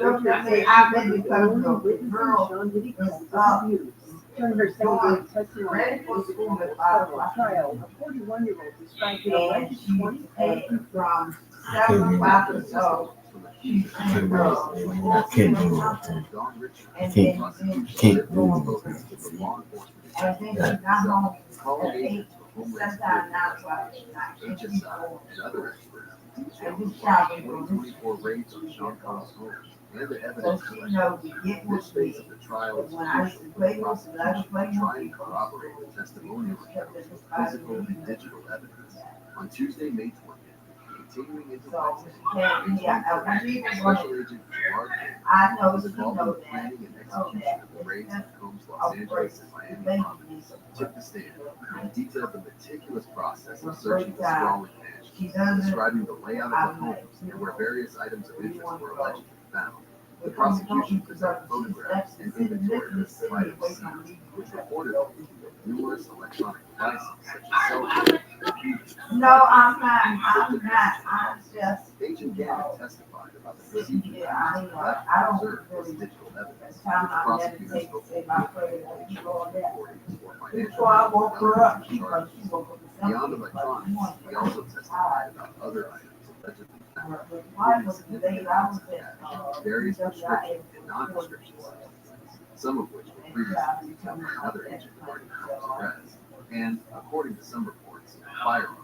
A: looked at me, I've been because the girl is up.
E: During her
A: Going,
E: second testimony
A: ready
E: in
A: for
E: the
A: school at
E: criminal
A: 5 o'clock.
E: trial, a 41-year-old was found to
A: And
E: alleged
A: she
E: 20
A: said from 7 o'clock or so, she sent her.
K: I can't do that.
A: And then she
K: Can't do
A: going, and then she got home at 8, sometime 9 o'clock at night. And she going, and we shopping for this.
O: 24 raids on Sean Combs' home and the
A: So
O: evidence
A: she knows to get
O: this
A: with
O: phase
A: me.
O: of the trial is
A: When I used to play with, and I was playing
O: trying
A: with
O: to
A: people.
O: corroborate the testimonial accounts, physical and digital evidence. On Tuesday, May 20th, continuing into
A: So,
O: Wednesday,
A: yeah, when she was
O: Special
A: going,
O: Agent Gerard
A: I know
O: was
A: she
O: involved in
A: knows
O: the
A: that.
O: planning and
A: Oh,
O: execution
A: that.
O: of the raids in Combs' Los Angeles and Miami properties, took the stand and detailed the meticulous process of searching the sprawling mansion, describing the layout of the homes and where various items of interest were allegedly found. The prosecution presented photographs and inventory lists provided to scenes, which reportedly included numerous electronic devices such as cell phones, computers.
A: No, I'm not, I'm just.
O: Agent Gannon testified about the procedure
A: Yeah,
O: used
A: I
O: to
A: don't
O: preserve this
A: really.
O: digital evidence,
A: Time
O: which
A: I
O: prosecutors
A: meditate,
O: hope
A: say
O: will
A: my
O: use
A: prayers, and do all that.
O: for financial
A: Before I woke her up, she
O: charges.
A: woke up.
O: Beyond electronics, he also testified about other items allegedly found,
A: Why
O: including
A: was
O: significant
A: late? I
O: amounts
A: was
O: of
A: at,
O: cash, various prescription and non-prescription substances, some of which were previously detailed by another agent regarding Combs' arrest, and, according to some reports, firearms.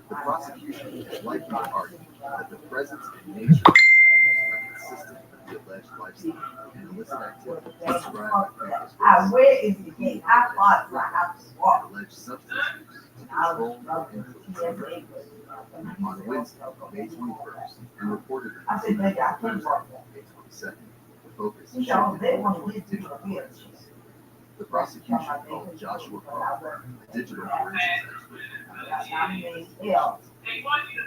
O: The prosecution is likely to argue that the presence and nature of these items are consistent with the alleged lifestyle and illicit activity described by previous
A: Where is the gate? I thought I have to walk.
O: and alleged substance use to control or influence. On Wednesday, May 21st, and reported in
A: I said, maybe I can
O: Thursday,
A: walk.
O: May 22nd, the focus
A: You know,
O: shifted
A: they want
O: toward
A: to get
O: digital
A: to the
O: forensics. The prosecution called Joshua Crawford, a digital forensics expert,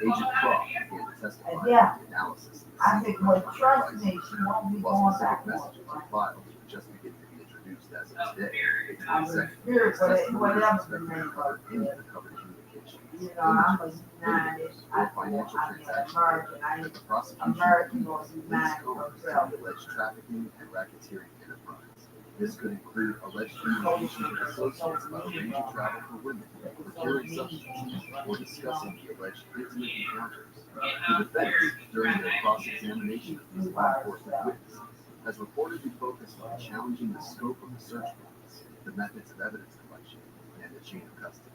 O: Agent Crawford began to testify about the analysis.
A: I said, well, trust me, she won't be
O: While
A: going
O: specific
A: back.
O: messages are filed, which just begin to be introduced as of today, May
A: I'm
O: 22nd.
A: a spirit, but
O: Testimony is
A: whatever the
O: expected
A: name
O: to cover
A: of
O: any
A: it.
O: of the covered communications,
A: You know, I'm a
O: images,
A: United,
O: videos,
A: I
O: or financial
A: mean,
O: transactions
A: American, I
O: that
A: ain't
O: the prosecution
A: American or
O: links
A: United
O: Combs to
A: myself.
O: the alleged trafficking and racketeering enterprise. This could include alleged communications with associates about arranging travel for women, procuring substances, or discussing the alleged intimate encounters. The defense, during their cross-examination of these law enforcement witnesses, has reportedly focused on challenging the scope of the search warrants, the methods of evidence collection, and the chain of custody.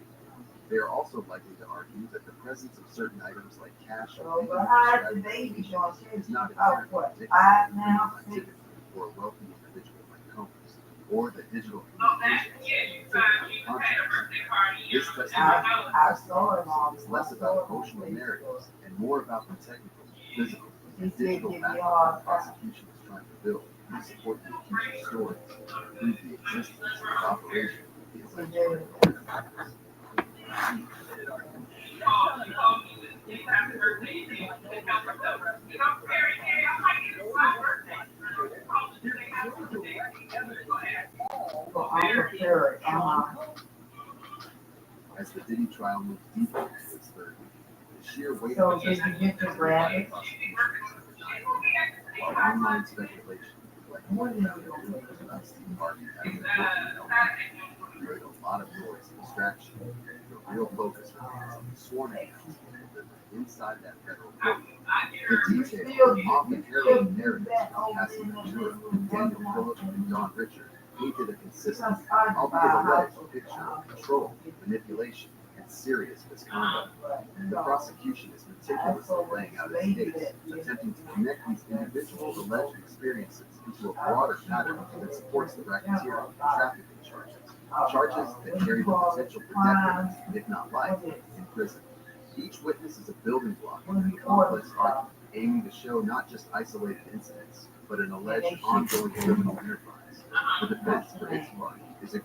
O: They are also likely to argue that the presence of certain items like cash
A: So,
O: or
A: but how the baby going,
O: is
A: she's
O: not
A: about
O: inherently
A: what,
O: indicative
A: 5
O: of
A: now,
O: criminal
A: 6?
O: activity for a wealthy individual like Combs, or that digital communications contracts. This testimony
A: I saw it on.
O: is less about emotional narratives and more about the technical, physical, and
A: He said,
O: digital
A: give me
O: background
A: all
O: the prosecution is trying to build to support the accused's stories and prove the existence and operation of the alleged.
A: So I'm prepared,
O: As the Diddy trial moves deeper into its third week, the sheer weight
A: So
O: of the
A: did you get to grab it?
O: prosecution is while online speculation, like
A: What is it?
O: Martin having create a lot of noise and distraction, the real focus remains on the sworn accounts delivered inside that federal court. The details, often harrowing narratives from Cassie Ventura, Daniel Phillips, and Don Richard painted a consistent, albeit alleged, picture of control, manipulation, and serious misconduct. The prosecution is meticulously laying out its case, attempting to connect these individual alleged experiences into a broader pattern that supports the racketeering and trafficking charges that carry the potential for decades, if not life, in prison. Each witness is a building block in a complex argument, aiming to show not just isolated incidents, but an alleged ongoing criminal enterprise. The defense, for its part, is a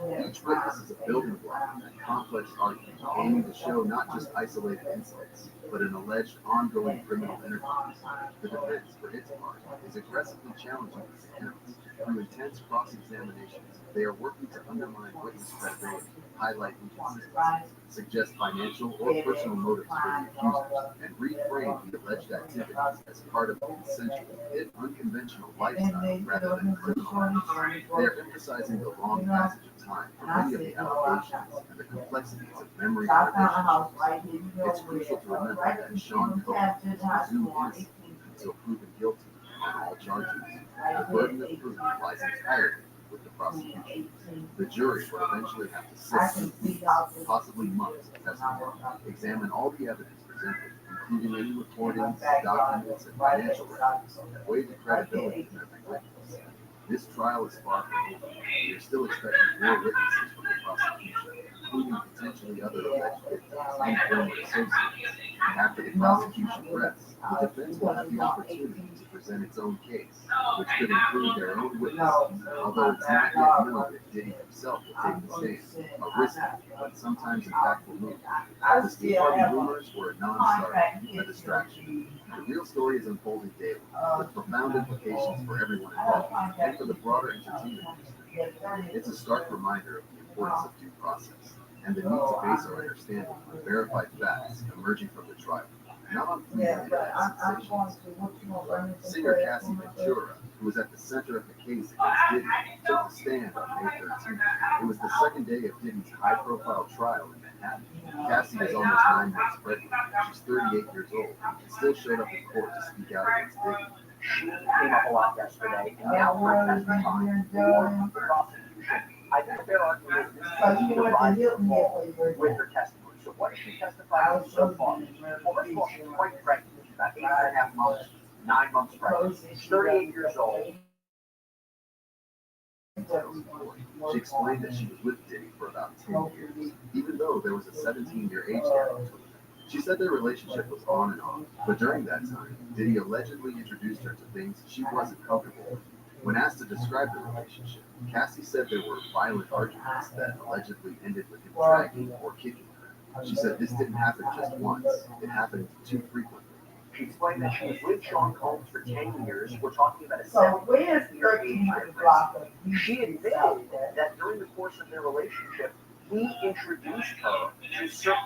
O: Each witness is a building block in a complex argument aiming to show not just isolated incidents, but an alleged ongoing criminal enterprise. The defense, for its part, is aggressively challenging these accounts. Through intense cross-examinations, they are working to undermine witness credibility, highlight inconsistencies, suggest financial or personal motives for the accusers, and reframe the alleged activities as part of a consensual, if unconventional lifestyle rather than criminal. They are emphasizing the long passage of time for many of the allegations and the complexities of memory and relationships. It's crucial to remember that Sean Cohen is presumed innocent until proven guilty on all charges. The burden of proof lies entirely with the prosecution. The jury will eventually have to sit through weeks, possibly months of testimony, examine all the evidence presented, including any recordings, documents, and financial records, and weigh the credibility of every witness. This trial is far from over. We are still expecting more witnesses from the prosecution, including potentially other alleged victims and former associates. After the prosecution rests, the defense will have the opportunity to present its own case, which could include their own witnesses, although it's not yet known if Diddy himself will take the stand, a risky but sometimes impactful move. The Steve Harvey rumors were a non-starter, a distraction. The real story is unfolding daily, with profound implications for everyone involved and for the broader entertainment industry. It's a stark reminder of the importance of due process and the need to base our understanding on verified facts emerging from the trial, not on fleeting sensations. Singer Cassie Ventura, who was at the center of the case against Diddy, took the stand on May 13th. It was the second day of Diddy's high-profile trial in Manhattan. Cassie is almost 9 months pregnant. She's 38 years old and still showed up in court to speak out against Diddy.
I: She came up a lot yesterday, and now we're testifying for the prosecution. I think their argument is this divides the ball with her testimony. So what is she testifying so far? Well, first of all, she's quite pregnant. She's about 8.5 months, 9 months pregnant. She's 38 years old.
O: She explained that she was with Diddy for about 10 years, even though there was a 17-year age gap between them. She said their relationship was on and off, but during that time, Diddy allegedly introduced her to things she wasn't comfortable with. When asked to describe the relationship, Cassie said there were violent arguments that allegedly ended with him dragging or kicking her. She said this didn't happen just once, it happened too frequently.
I: She explained that she was with Sean Combs for 10 years. We're talking about a
A: So where's
I: 7-year age difference. She admitted that during the course of their relationship, he introduced her to certain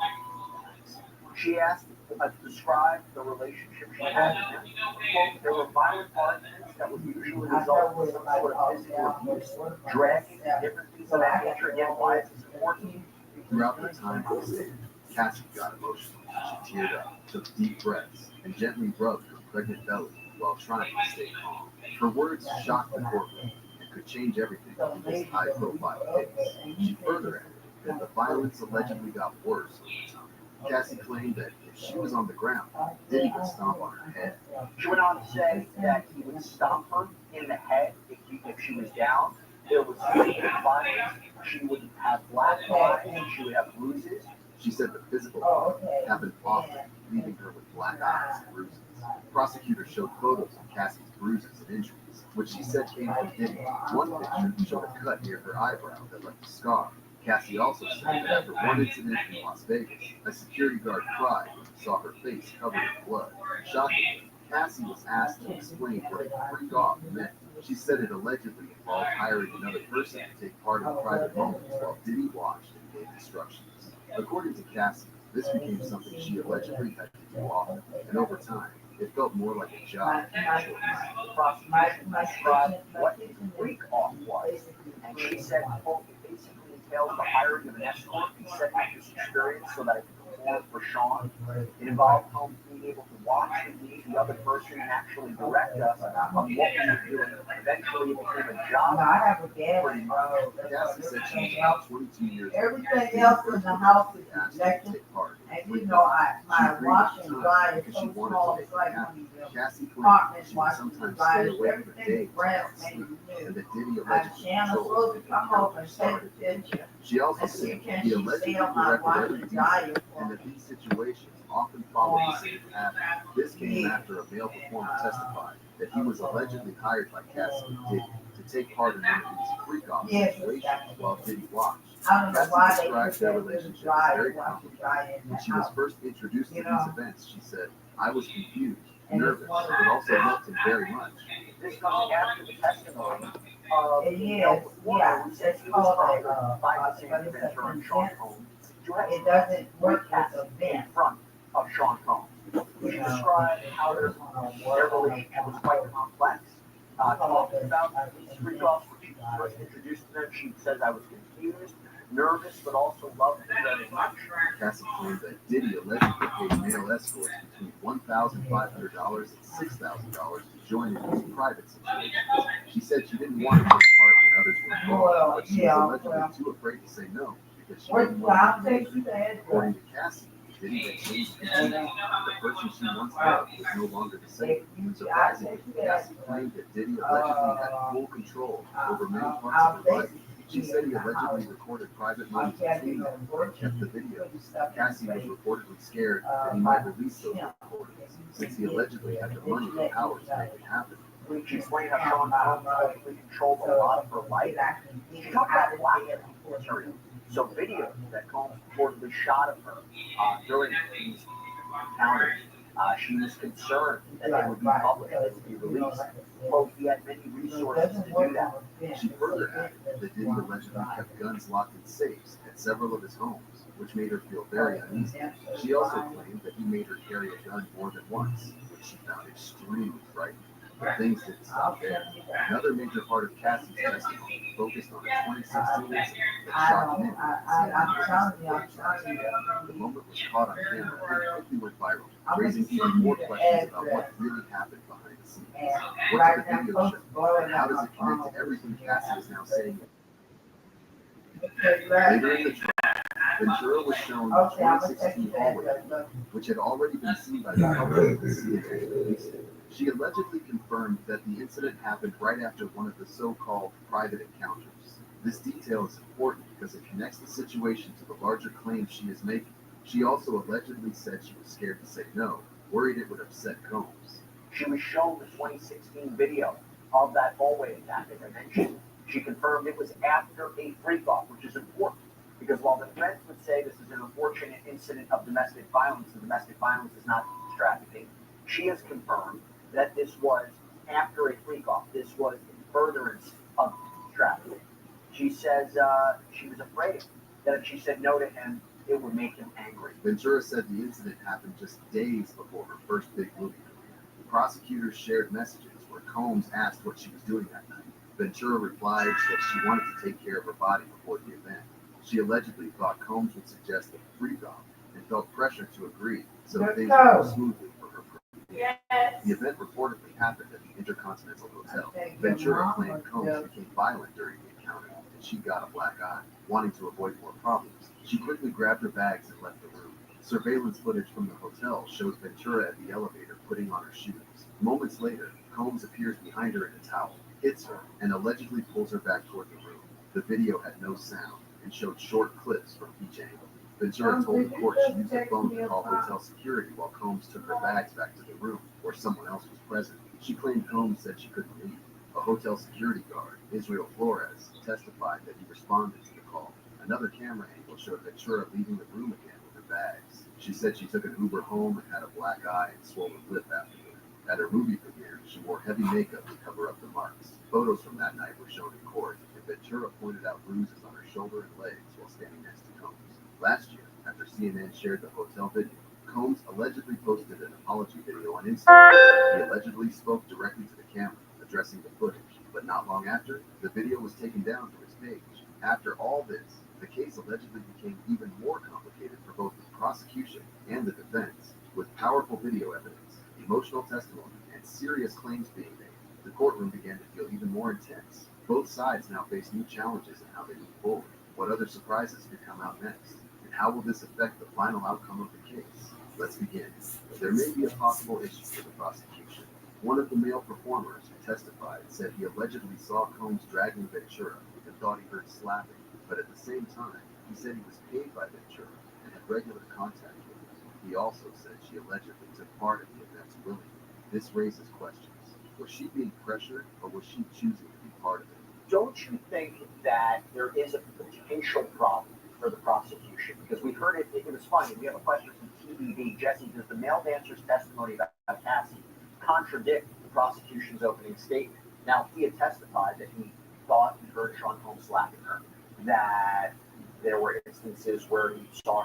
I: things. She asked to describe the relationship she had with him. Quote, there were violent arguments that would usually result in some sort of physical abuse, dragging, different things of that nature. Again, why is this important?
O: Throughout their time on the stand, Cassie got emotional. She teared up, took deep breaths, and gently rubbed her pregnant belly while trying to stay calm. Her words shocked the courtroom and could change everything in this high-profile case. She further added that the violence allegedly got worse over time. Cassie claimed that if she was on the ground, Diddy would stomp on her head.
I: She went on to say that he would stomp her in the head if she was down. There was physical violence. She would have black eyes. She would have bruises.
O: She said the physical harm happened often, leaving her with black eyes and bruises. Prosecutors showed photos of Cassie's bruises and injuries, which she said came from Diddy. One picture showed a cut near her eyebrow that left a scar. Cassie also said that after one incident in Las Vegas, a security guard cried when he saw her face covered in blood. Shockingly, Cassie was asked to explain what a freak off meant. She said it allegedly involved hiring another person to take part in private moments while Diddy watched and gave instructions. According to Cassie, this became something she allegedly had to do often, and over time, it felt more like a job than a choice.
I: The prosecution described what a freak off was, and she said, quote, it basically entails the hiring of an escort and setting up this experience so that I could perform for Sean. It involved Combs being able to watch the other person and actually direct us on what we were doing. Eventually, it became a job.
O: Pretty much. Cassie said she was about 22 years old.
A: Everything else in the house is
O: Asked her to
A: electric.
O: take part in
A: And
O: free
A: you know,
O: classes.
A: my
O: She agreed
A: wash
O: at the
A: and
O: time
A: dry is
O: because she
A: so
O: wanted
A: small,
O: to
A: it's
O: make
A: like
O: it happen.
A: one of them
O: Cassie claimed
A: apartments,
O: she would
A: washing
O: sometimes
A: and drying,
O: stay awake for
A: everything
O: days
A: is brown,
O: without sleep,
A: maybe
O: and
A: new.
O: that Diddy
A: I'm
O: allegedly
A: Shannon
O: controlled
A: supposed to
O: and
A: come
O: helped
A: over
O: her
A: and
O: start
A: take
O: it.
A: the picture.
O: She also
A: And see,
O: said
A: can
O: he
A: she
O: allegedly
A: stay on my
O: directed
A: wash
O: every
A: and
O: detail,
A: dryer
O: and
A: for
O: that these situations often followed the same pattern. This came after a male performer testified that he was allegedly hired by Cassie and Diddy to to take part in one of these freak-off
A: Yes,
O: situations while Diddy watched.
A: I don't know
O: Cassie
A: why they
O: described
A: put
O: their
A: that little
O: relationship as
A: dryer
O: very
A: while she
O: complicated.
A: drying in
O: When
A: the
O: she was
A: house.
O: first introduced to
A: You
O: these
A: know?
O: events, she said, I was confused,
A: And
O: nervous,
A: it's one of
O: but also loved him very much.
I: This comes after the testimony of
A: It
I: the
A: is,
I: Delaware woman
A: yeah,
I: who said
A: it's
I: she was
A: called
I: hired
A: a,
I: by the
A: what
I: same
A: is it,
I: inventor and
A: consent?
I: Sean Combs to have
A: It doesn't work with
I: Cassie
A: the
I: in
A: vent.
I: front of Sean Combs. She described how their relationship was quite complex. Talking about these freak offs when she was first introduced to them, she says, I was confused, nervous, but also loved him very much.
O: Cassie claimed that Diddy allegedly paid male escorts between $1,500 and $6,000 to join in his private situations. She said she didn't want to take part when others were involved, but she was allegedly too afraid to say no because she didn't want to be made. According to Cassie, Diddy had changed his name. The person she once loved was no longer the same. Surprisingly, Cassie claimed that Diddy allegedly had full control over many parts of her life. She said he allegedly recorded private moments between them and kept the videos. Cassie was reportedly scared that he might release those recordings, since he allegedly had the money and power to make it happen.
I: She explained how Sean Combs allegedly controlled a lot of her life. She talked about blackmail material. So videos that Combs reportedly shot of her during these encounters. She was concerned that they would be public, that they would be released. Quote, he had many resources to do that.
O: She further added that Diddy allegedly kept guns locked in safes at several of his homes, which made her feel very uneasy. She also claimed that he made her carry a gun more than once, which she found extremely frightening. But things didn't stop there. Another major part of Cassie's testimony focused on a 2016 incident that shocked many. The moment was caught on camera and quickly went viral, raising even more questions about what really happened behind the scenes. What did the video show? And how does it connect to everything Cassie is now saying? Later in the trial, Ventura was shown the 2016 hallway video, which had already been seen by the public and CNN released it. She allegedly confirmed that the incident happened right after one of the so-called private encounters. This detail is important because it connects the situation to the larger claims she is making. She also allegedly said she was scared to say no, worried it would upset Combs.
I: She was shown the 2016 video of that hallway attack, as I mentioned. She confirmed it was after a freak-off, which is important, because while the defense would say this is an unfortunate incident of domestic violence, and domestic violence is not trafficking, she has confirmed that this was after a freak-off. This was in furtherance of trafficking. She says she was afraid that if she said no to him, it would make him angry.
O: Ventura said the incident happened just days before her first big movie premiere. Prosecutors shared messages where Combs asked what she was doing that night. Ventura replied that she wanted to take care of her body before the event. She allegedly thought Combs would suggest a freak-off and felt pressure to agree so things would go smoothly for her. The event reportedly happened at the Intercontinental Hotel. Ventura claimed Combs became violent during the encounter, and she got a black eye. Wanting to avoid more problems, she quickly grabbed her bags and left the room. Surveillance footage from the hotel shows Ventura at the elevator putting on her shoes. Moments later, Combs appears behind her in a towel, hits her, and allegedly pulls her back toward the room. The video had no sound and showed short clips from each angle. Ventura told the court she used her phone to call hotel security while Combs took her bags back to the room where someone else was present. She claimed Combs said she couldn't leave. A hotel security guard, Israel Flores, testified that he responded to the call. Another camera angle showed Ventura leaving the room again with her bags. She said she took an Uber home and had a black eye and swollen lip afterward. At her movie premiere, she wore heavy makeup to cover up the marks. Photos from that night were shown in court, and Ventura pointed out bruises on her shoulder and legs while standing next to Combs. Last year, after CNN shared the hotel video, Combs allegedly posted an apology video on Instagram. He allegedly spoke directly to the camera, addressing the footage, but not long after, the video was taken down from his page. After all this, the case allegedly became even more complicated for both the prosecution and the defense, with powerful video evidence, emotional testimony, and serious claims being made. The courtroom began to feel even more intense. Both sides now face new challenges in how they move forward. What other surprises could come out next? And how will this affect the final outcome of the case? Let's begin. There may be a possible issue for the prosecution. One of the male performers who testified said he allegedly saw Combs dragging Ventura and thought he heard slapping, but at the same time, he said he was paid by Ventura and had regular contact with him. He also said she allegedly took part in the events willingly. This raises questions. Was she being pressured, or was she choosing to be part of it?
B: don't you think that there is a potential problem for the prosecution? Because we heard it, it was funny. We have a question from TBD. Jesse, does the male dancer's testimony about Cassie contradict the prosecution's opening statement? Now, he had testified that he thought he heard Sean Combs slapping her, that there were instances where he saw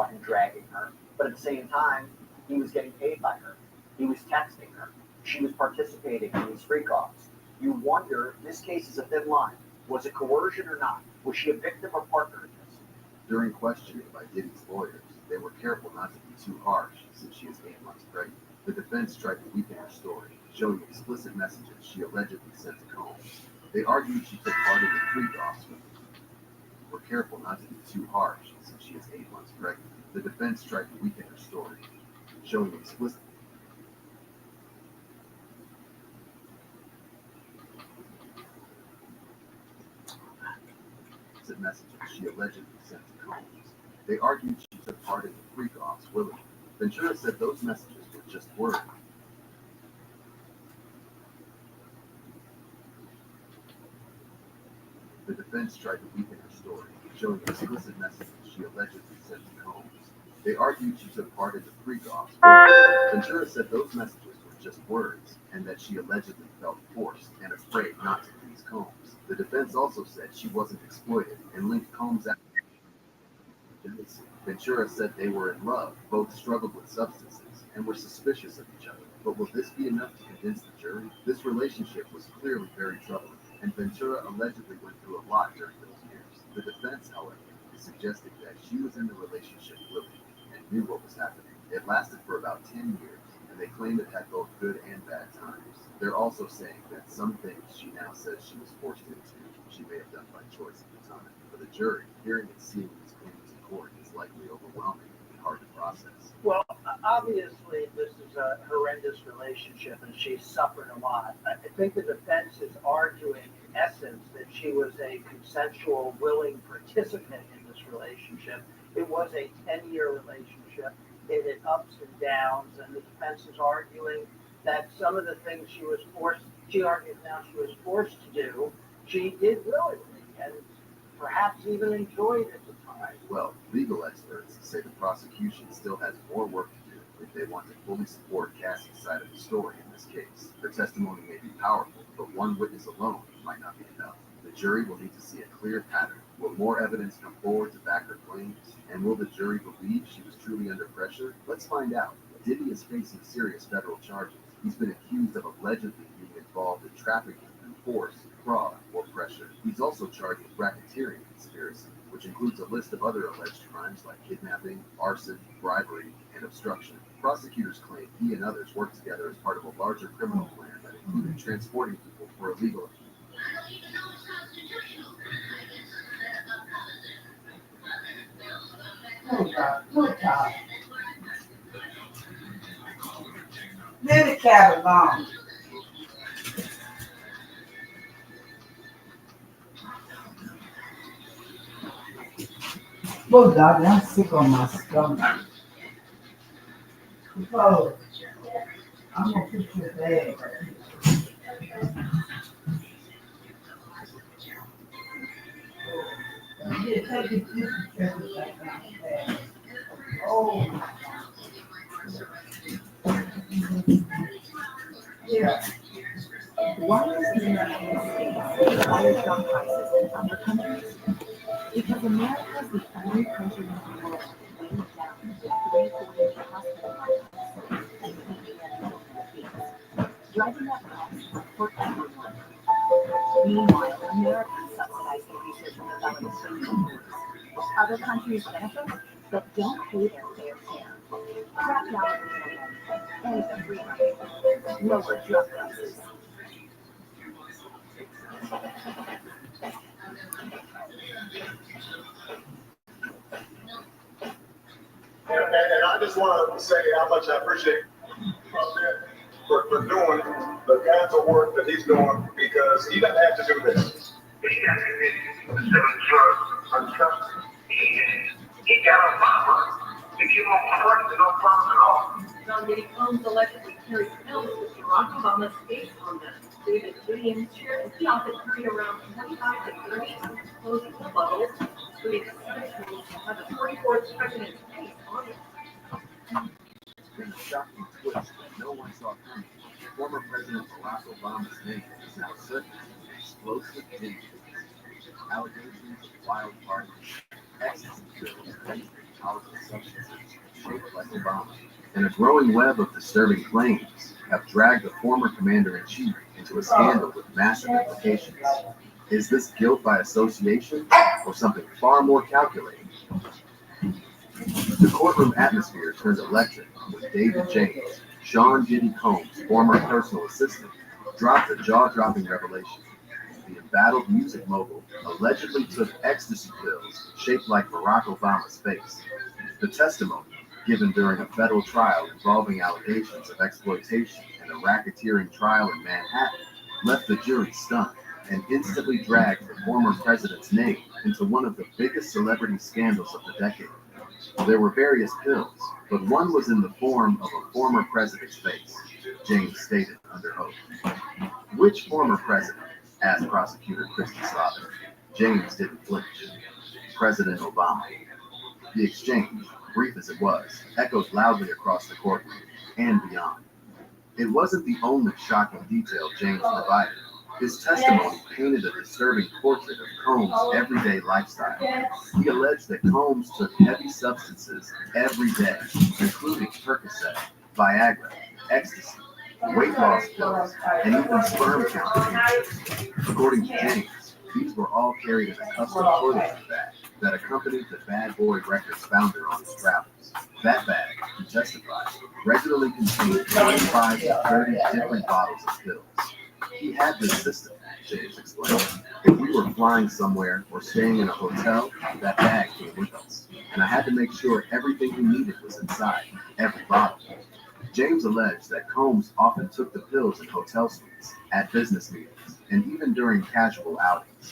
B: him dragging her, but at the same time, he was getting paid by her. He was texting her. She was participating in these freak-offs. You wonder, this case is a thin line. Was it coercion or not? Was she a victim or partner in this?
O: During questioning by Diddy's lawyers, they were careful not to be too harsh since she is 8 months pregnant. The defense tried to weaken her story, showing explicit messages she allegedly sent to Combs. They argued she took part in the freak-offs with him. Were careful not to be too harsh since she is 8 months pregnant. The defense tried to weaken her story, showing explicit messages she allegedly sent to Combs. They argued she took part in the freak-offs willingly. Ventura said those messages were just words. The defense tried to weaken her story, showing explicit messages she allegedly sent to Combs. They argued she took part in the freak-offs willingly. Ventura said those messages were just words, and that she allegedly felt forced and afraid not to please Combs. The defense also said she wasn't exploited and linked Combs' Ventura said they were in love, both struggled with substances, and were suspicious of each other. But will this be enough to convince the jury? This relationship was clearly very troubling, and Ventura allegedly went through a lot during those years. The defense, however, suggested that she was in the relationship willingly and knew what was happening. It lasted for about 10 years, and they claimed it had both good and bad times. They're also saying that some things she now says she was forced into, she may have done by choice at the time. For the jury, hearing and seeing these claims in court is likely overwhelming and hard to process.
P: Well, obviously, this is a horrendous relationship, and she's suffered a lot. I think the defense is arguing, in essence, that she was a consensual, willing participant in this relationship. It was a 10-year relationship. It had ups and downs, and the defense is arguing that some of the things she was forced to do, she did willingly, and perhaps even enjoyed at the time.
O: Well, legal experts say the prosecution still has more work to do if they want to fully support Cassie's side of the story in this case. Her testimony may be powerful, but one witness alone might not be enough. The jury will need to see a clear pattern. Will more evidence come forward to back her claims? And will the jury believe she was truly under pressure? Let's find out. Diddy is facing serious federal charges. He's been accused of allegedly being involved in trafficking through force, fraud, or pressure. He's also charged with racketeering conspiracy, which includes a list of other alleged crimes like kidnapping, arson, bribery, and obstruction. Prosecutors claim he and others worked together as part of a larger criminal plan that included transporting people for illegal.
A: Leave the cat alone. Oh God, I'm sick on my stomach. Oh, I'm gonna put your bag. Yeah, take it. Oh. Yeah.
C: Why is the United States higher drug prices than other countries? Because America is the only country in the world weighing down with 3/4 of hospital budgets and PPM fees, driving up costs for everyone. Meanwhile, America subsidizes the research and development for other countries benefit, but don't pay their fair share. Crack down on the free market, lower drug prices.
H: And I just want to say how much I appreciate for doing the kinds of work that he's doing, because he doesn't have to do this.
Q: He got a problem. If you don't correct it, no problem at all.
I: John Diddy Combs allegedly carried films with Barack Obama's face on them. David Williams
C: James shared that he often carried around 25 to 30 undisclosed pill bottles, including a set of pills that had the 44th president's face on them.
O: It's been a shocking twist that no one saw coming. Former President Barack Obama's name is now circulating explosive news. Allegations of wild parties, ecstasy pills laced with powerful substances shaped like Obama, and a growing web of disturbing claims have dragged the former commander-in-chief into a scandal with massive implications. Is this guilt by association or something far more calculated? The courtroom atmosphere turned electric when David James, Sean Diddy Combs' former personal assistant, dropped a jaw-dropping revelation. The embattled music mogul allegedly took ecstasy pills shaped like Barack Obama's face. The testimony, given during a federal trial involving allegations of exploitation and a racketeering trial in Manhattan, left the jury stunned and instantly dragged the former president's name into one of the biggest celebrity scandals of the decade. There were various pills, but one was in the form of a former president's face, James stated under oath. Which former president? Asked prosecutor Christy Slaughter. James didn't flinch. President Obama. The exchange, brief as it was, echoed loudly across the courtroom and beyond. It wasn't the only shocking detail James provided. His testimony painted a disturbing portrait of Combs' everyday lifestyle. He alleged that Combs took heavy substances every day, including Percocet, Viagra, ecstasy, weight loss pills, and even sperm counting. According to James, these were all carried in a custom toiletry bag that accompanied the Bad Boy Records founder on his travels. That bag, he testified, regularly contained 25 to 30 different bottles of pills. He had this system, James explained. If we were flying somewhere or staying in a hotel, that bag came with us. And I had to make sure everything he needed was inside, every bottle. James alleged that Combs often took the pills in hotel suites, at business meetings, and even during casual outings.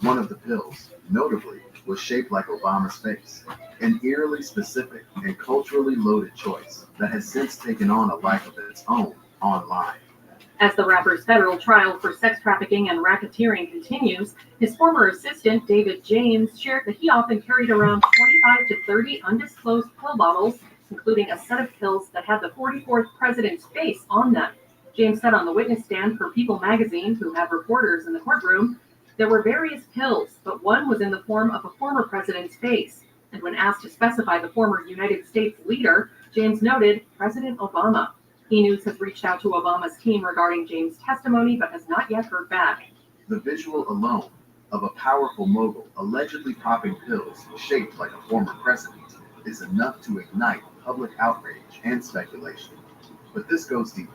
O: One of the pills, notably, was shaped like Obama's face, an eerily specific and culturally loaded choice that has since taken on a life of its own online.
C: As the rapper's federal trial for sex trafficking and racketeering continues, his former assistant, David James, shared that he often carried around 25 to 30 undisclosed pill bottles, including a set of pills that had the 44th president's face on them. James said on the witness stand for People magazine, who had reporters in the courtroom, there were various pills, but one was in the form of a former president's face. And when asked to specify the former United States leader, James noted President Obama. E-News has reached out to Obama's team regarding James' testimony, but has not yet heard back.
O: The visual alone of a powerful mogul allegedly popping pills shaped like a former president is enough to ignite public outrage and speculation. But this goes deeper.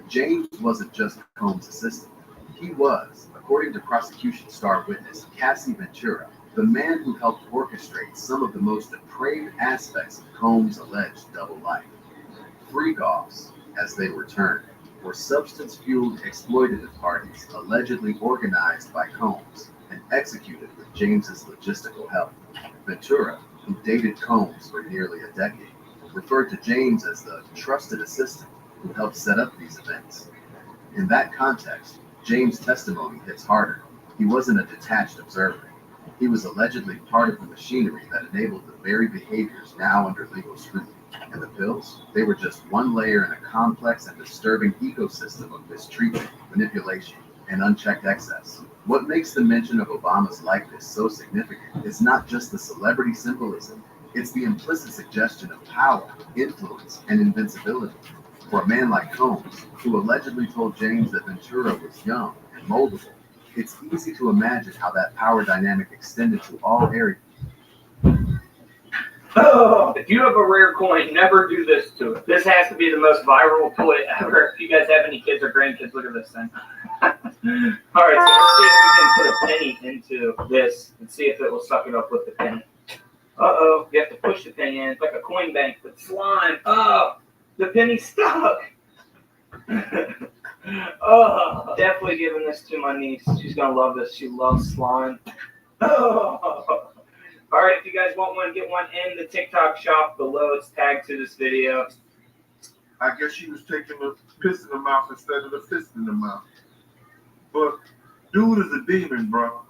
O: James wasn't just Combs' assistant. He was, according to prosecution star witness Cassie Ventura, the man who helped orchestrate some of the most depraved aspects of Combs' alleged double life. Freak-offs, as they were termed, were substance-fueled exploitative parties allegedly organized by Combs and executed with James's logistical help. Ventura, who dated Combs for nearly a decade, referred to James as the trusted assistant who helped set up these events. In that context, James' testimony hits harder. He wasn't a detached observer. He was allegedly part of the machinery that enabled the very behaviors now under legal scrutiny. And the pills? They were just one layer in a complex and disturbing ecosystem of mistreatment, manipulation, and unchecked excess. What makes the mention of Obama's likeness so significant is not just the celebrity symbolism, it's the implicit suggestion of power, influence, and invincibility. For a man like Combs, who allegedly told James that Ventura was young and moldable, it's easy to imagine how that power dynamic extended to all areas.
R: Oh, if you have a rare coin, never do this to it. This has to be the most viral toy ever. If you guys have any kids or grandkids, look at this thing. All right, so let's see if we can put a penny into this and see if it will suck it up with the penny. Uh-oh, you have to push the penny in. It's like a coin bank with slime. Oh, the penny's stuck. Oh, definitely giving this to my niece. She's going to love this. She loves slime. Oh. All right, if you guys want one, get one in the TikTok shop below. It's tagged to this video.
S: I guess she was taking the piss in the mouth instead of the fist in the mouth. But Dude is a demon, bro.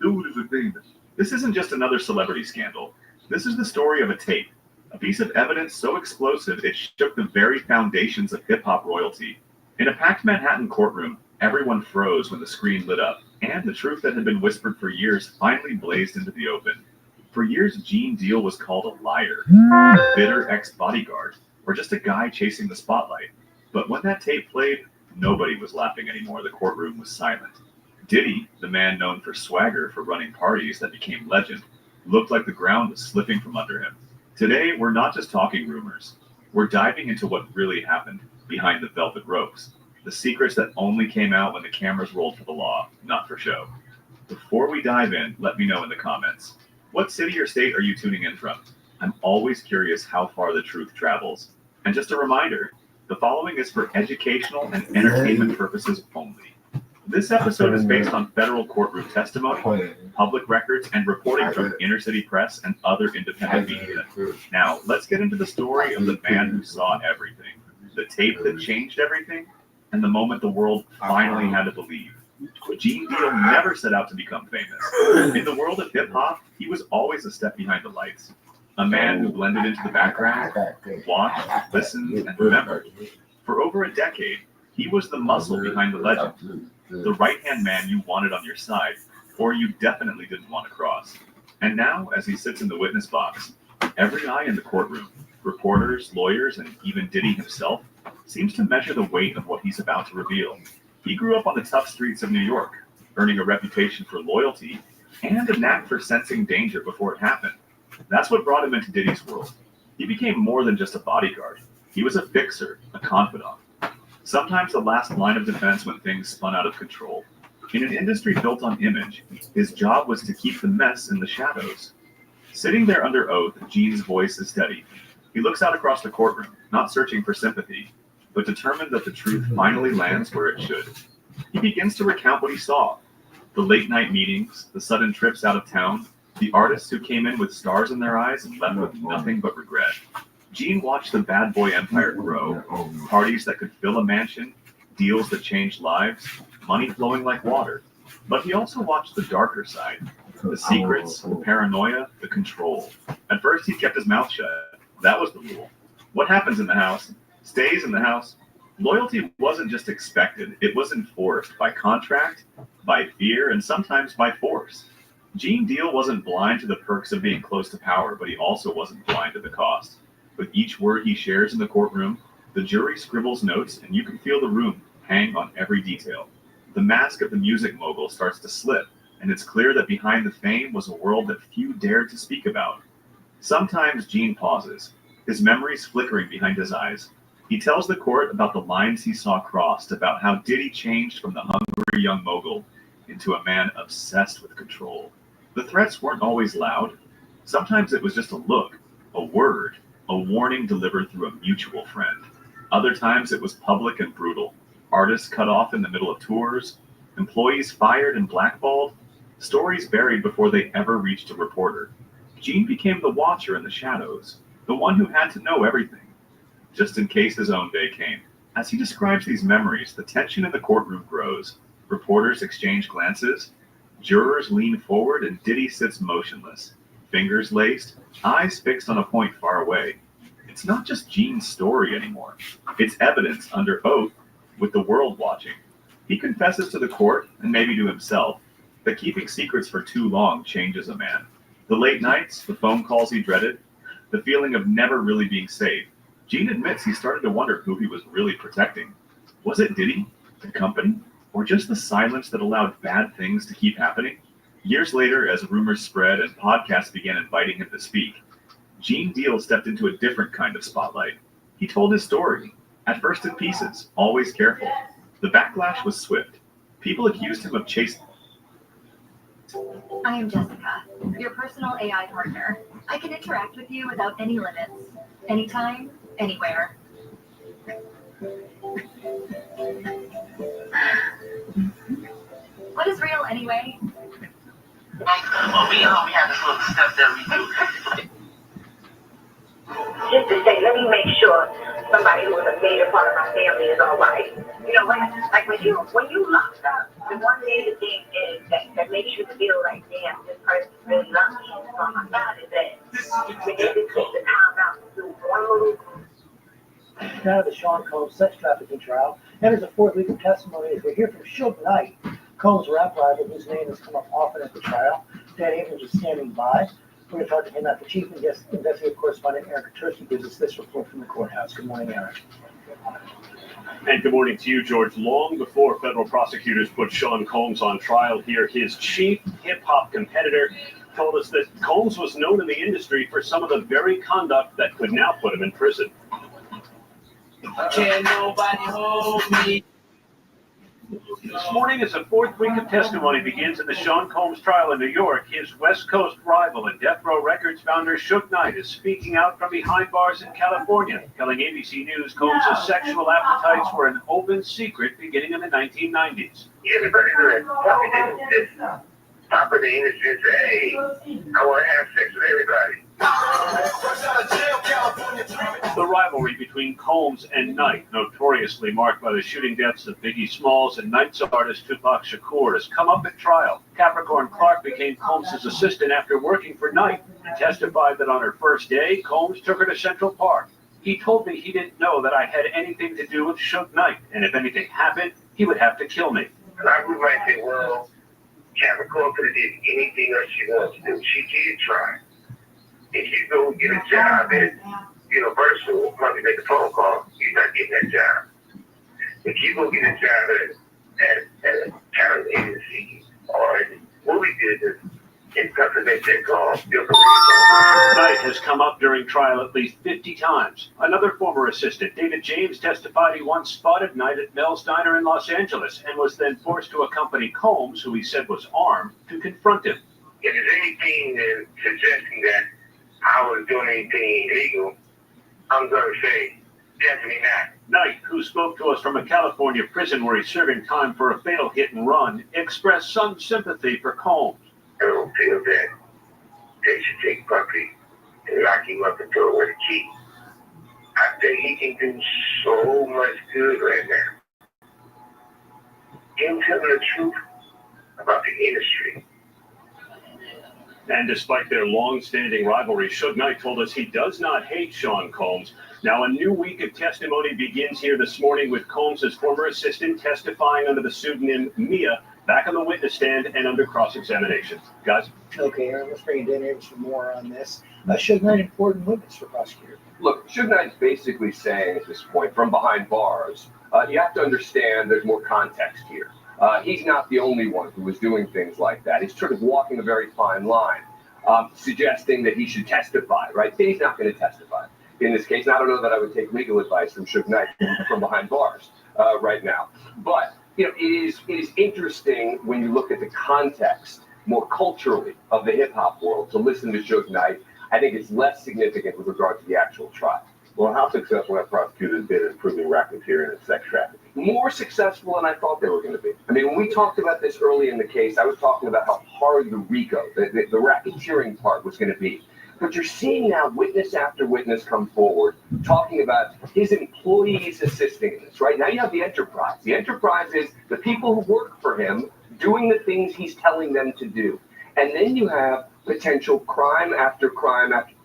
S: Dude is a demon.
T: This isn't just another celebrity scandal. This is the story of a tape, a piece of evidence so explosive it shook the very foundations of hip-hop royalty. In a packed Manhattan courtroom, everyone froze when the screen lit up, and the truth that had been whispered for years finally blazed into the open. For years, Gene Deal was called a liar, a bitter ex-bodyguard, or just a guy chasing the spotlight. But when that tape played, nobody was laughing anymore. The courtroom was silent. Diddy, the man known for swagger for running parties that became legend, looked like the ground was slipping from under him. Today, we're not just talking rumors. We're diving into what really happened behind the velvet ropes, the secrets that only came out when the cameras rolled for the law, not for show. Before we dive in, let me know in the comments. What city or state are you tuning in from? I'm always curious how far the truth travels. And just a reminder, the following is for educational and entertainment purposes only. This episode is based on federal courtroom testimony, public records, and reporting from inner city press and other independent media. Now, let's get into the story of the man who saw everything, the tape that changed everything, and the moment the world finally had to believe. Gene Deal never set out to become famous. In the world of hip-hop, he was always a step behind the lights. A man who blended into the background, watched, listened, and remembered. For over a decade, he was the muscle behind the legend, the right-hand man you wanted on your side, or you definitely didn't want to cross. And now, as he sits in the witness box, every eye in the courtroom, reporters, lawyers, and even Diddy himself, seems to measure the weight of what he's about to reveal. He grew up on the tough streets of New York, earning a reputation for loyalty and a knack for sensing danger before it happened. That's what brought him into Diddy's world. He became more than just a bodyguard. He was a fixer, a confidant. Sometimes the last line of defense when things spun out of control. In an industry built on image, his job was to keep the mess in the shadows. Sitting there under oath, Gene's voice is steady. He looks out across the courtroom, not searching for sympathy, but determined that the truth finally lands where it should. He begins to recount what he saw. The late-night meetings, the sudden trips out of town, the artists who came in with stars in their eyes and left with nothing but regret. Gene watched the bad boy empire grow, parties that could fill a mansion, deals that changed lives, money flowing like water. But he also watched the darker side, the secrets, the paranoia, the control. At first, he kept his mouth shut. That was the rule. What happens in the house stays in the house. Loyalty wasn't just expected, it was enforced by contract, by fear, and sometimes by force. Gene Deal wasn't blind to the perks of being close to power, but he also wasn't blind to the cost. With each word he shares in the courtroom, the jury scribbles notes, and you can feel the room hang on every detail. The mask of the music mogul starts to slip, and it's clear that behind the fame was a world that few dared to speak about. Sometimes Gene pauses, his memories flickering behind his eyes. He tells the court about the lines he saw crossed, about how Diddy changed from the hungry young mogul into a man obsessed with control. The threats weren't always loud. Sometimes it was just a look, a word, a warning delivered through a mutual friend. Other times it was public and brutal. Artists cut off in the middle of tours, employees fired and blackballed, stories buried before they ever reached a reporter. Gene became the watcher in the shadows, the one who had to know everything, just in case his own day came. As he describes these memories, the tension in the courtroom grows. Reporters exchange glances, jurors lean forward, and Diddy sits motionless, fingers laced, eyes fixed on a point far away. It's not just Gene's story anymore. It's evidence under oath with the world watching. He confesses to the court, and maybe to himself, that keeping secrets for too long changes a man. The late nights, the phone calls he dreaded, the feeling of never really being safe. Gene admits he started to wonder who he was really protecting. Was it Diddy, the company, or just the silence that allowed bad things to keep happening? Years later, as rumors spread and podcasts began inviting him to speak, Gene Deal stepped into a different kind of spotlight. He told his story, at first in pieces, always careful. The backlash was swift. People accused him of chasing.
C: I am Jessica, your personal AI partner. I can interact with you without any limits, anytime, anywhere. What is real anyway?
U: Well, we have this little stuff that we do.
V: Just to say, let me make sure somebody who is a major part of my family is all right. You know, like when you locked up,
Q: the one negative thing is that makes you feel like, damn, this person really loves me and so my God is that we need to take the time out to do one little.
P: Now the Sean Combs sex trafficking trial enters a fourth week of testimony as we hear from Suge Knight, Combs' rap rival, whose name has come up often at the trial. Dan Abrams is standing by. We're going to talk to him after Chief Investigative Correspondent Eric Tursky gives us this report from the courthouse. Good morning, Eric.
G: And good morning to you, George. Long before federal prosecutors put Sean Combs on trial here, his chief hip-hop competitor told us that Combs was known in the industry for some of the very conduct that could now put him in prison.
B: Can't nobody hold me.
G: This morning, as the fourth week of testimony begins in the Sean Combs trial in New York, his West Coast rival and Death Row Records founder Suge Knight is speaking out from behind bars in California, telling ABC News Combs' sexual appetites were an open secret beginning in the 1990s.
Q: Everybody that top of the industry and say, hey, I want to have sex with everybody.
G: The rivalry between Combs and Knight, notoriously marked by the shooting deaths of Biggie Smalls and Knight's artist Tupac Shakur, has come up at trial. Capricorn Clark became Combs' assistant after working for Knight and testified that on her first day, Combs took her to Central Park. He told me he didn't know that I had anything to do with Suge Knight, and if anything happened, he would have to kill me.
Q: And I would like to say, well, Capricorn could have did anything else she wants to do. She did try. If you go get a job at Universal, probably make a phone call, you're not getting that job. If you go get a job at a talent agency or a movie business, it's something they take off.
G: Knight has come up during trial at least 50 times. Another former assistant, David James, testified he once spotted Knight at Mel's Diner in Los Angeles and was then forced to accompany Combs, who he said was armed, to confront him.
Q: If there's anything that suggesting that I was doing anything illegal, I'm going to say definitely not.
G: Knight, who spoke to us from a California prison where he's serving time for a fatal hit and run, expressed some sympathy for Combs.
Q: I don't feel that they should take Puppy and lock him up and throw away the key. I think he can do so much good right now. Him telling the truth about the industry.
G: And despite their long-standing rivalry, Suge Knight told us he does not hate Sean Combs. Now, a new week of testimony begins here this morning with Combs' former assistant testifying under the pseudonym Mia, back on the witness stand and under cross-examination. Guys?
P: Okay, Aaron, let's bring in Dan Abrams for more on this. Suge Knight, important witness for prosecutor.
V: Look, Suge Knight's basically saying at this point, from behind bars, you have to understand there's more context here. He's not the only one who was doing things like that. He's sort of walking a very fine line, suggesting that he should testify, right? He's not going to testify in this case. And I don't know that I would take legal advice from Suge Knight from behind bars right now. But it is interesting when you look at the context more culturally of the hip-hop world to listen to Suge Knight. I think it's less significant with regard to the actual trial.
O: Well, how successful have prosecutors been in proving racketeering and sex trafficking?
V: More successful than I thought they were going to be. I mean, when we talked about this early in the case, I was talking about how hard the RICO, the racketeering part was going to be. But you're seeing now witness after witness come forward talking about his employees assisting in this, right? Now you have the enterprise. The enterprise is the people who work for him doing the things he's telling them to do. And then you have potential crime after crime after.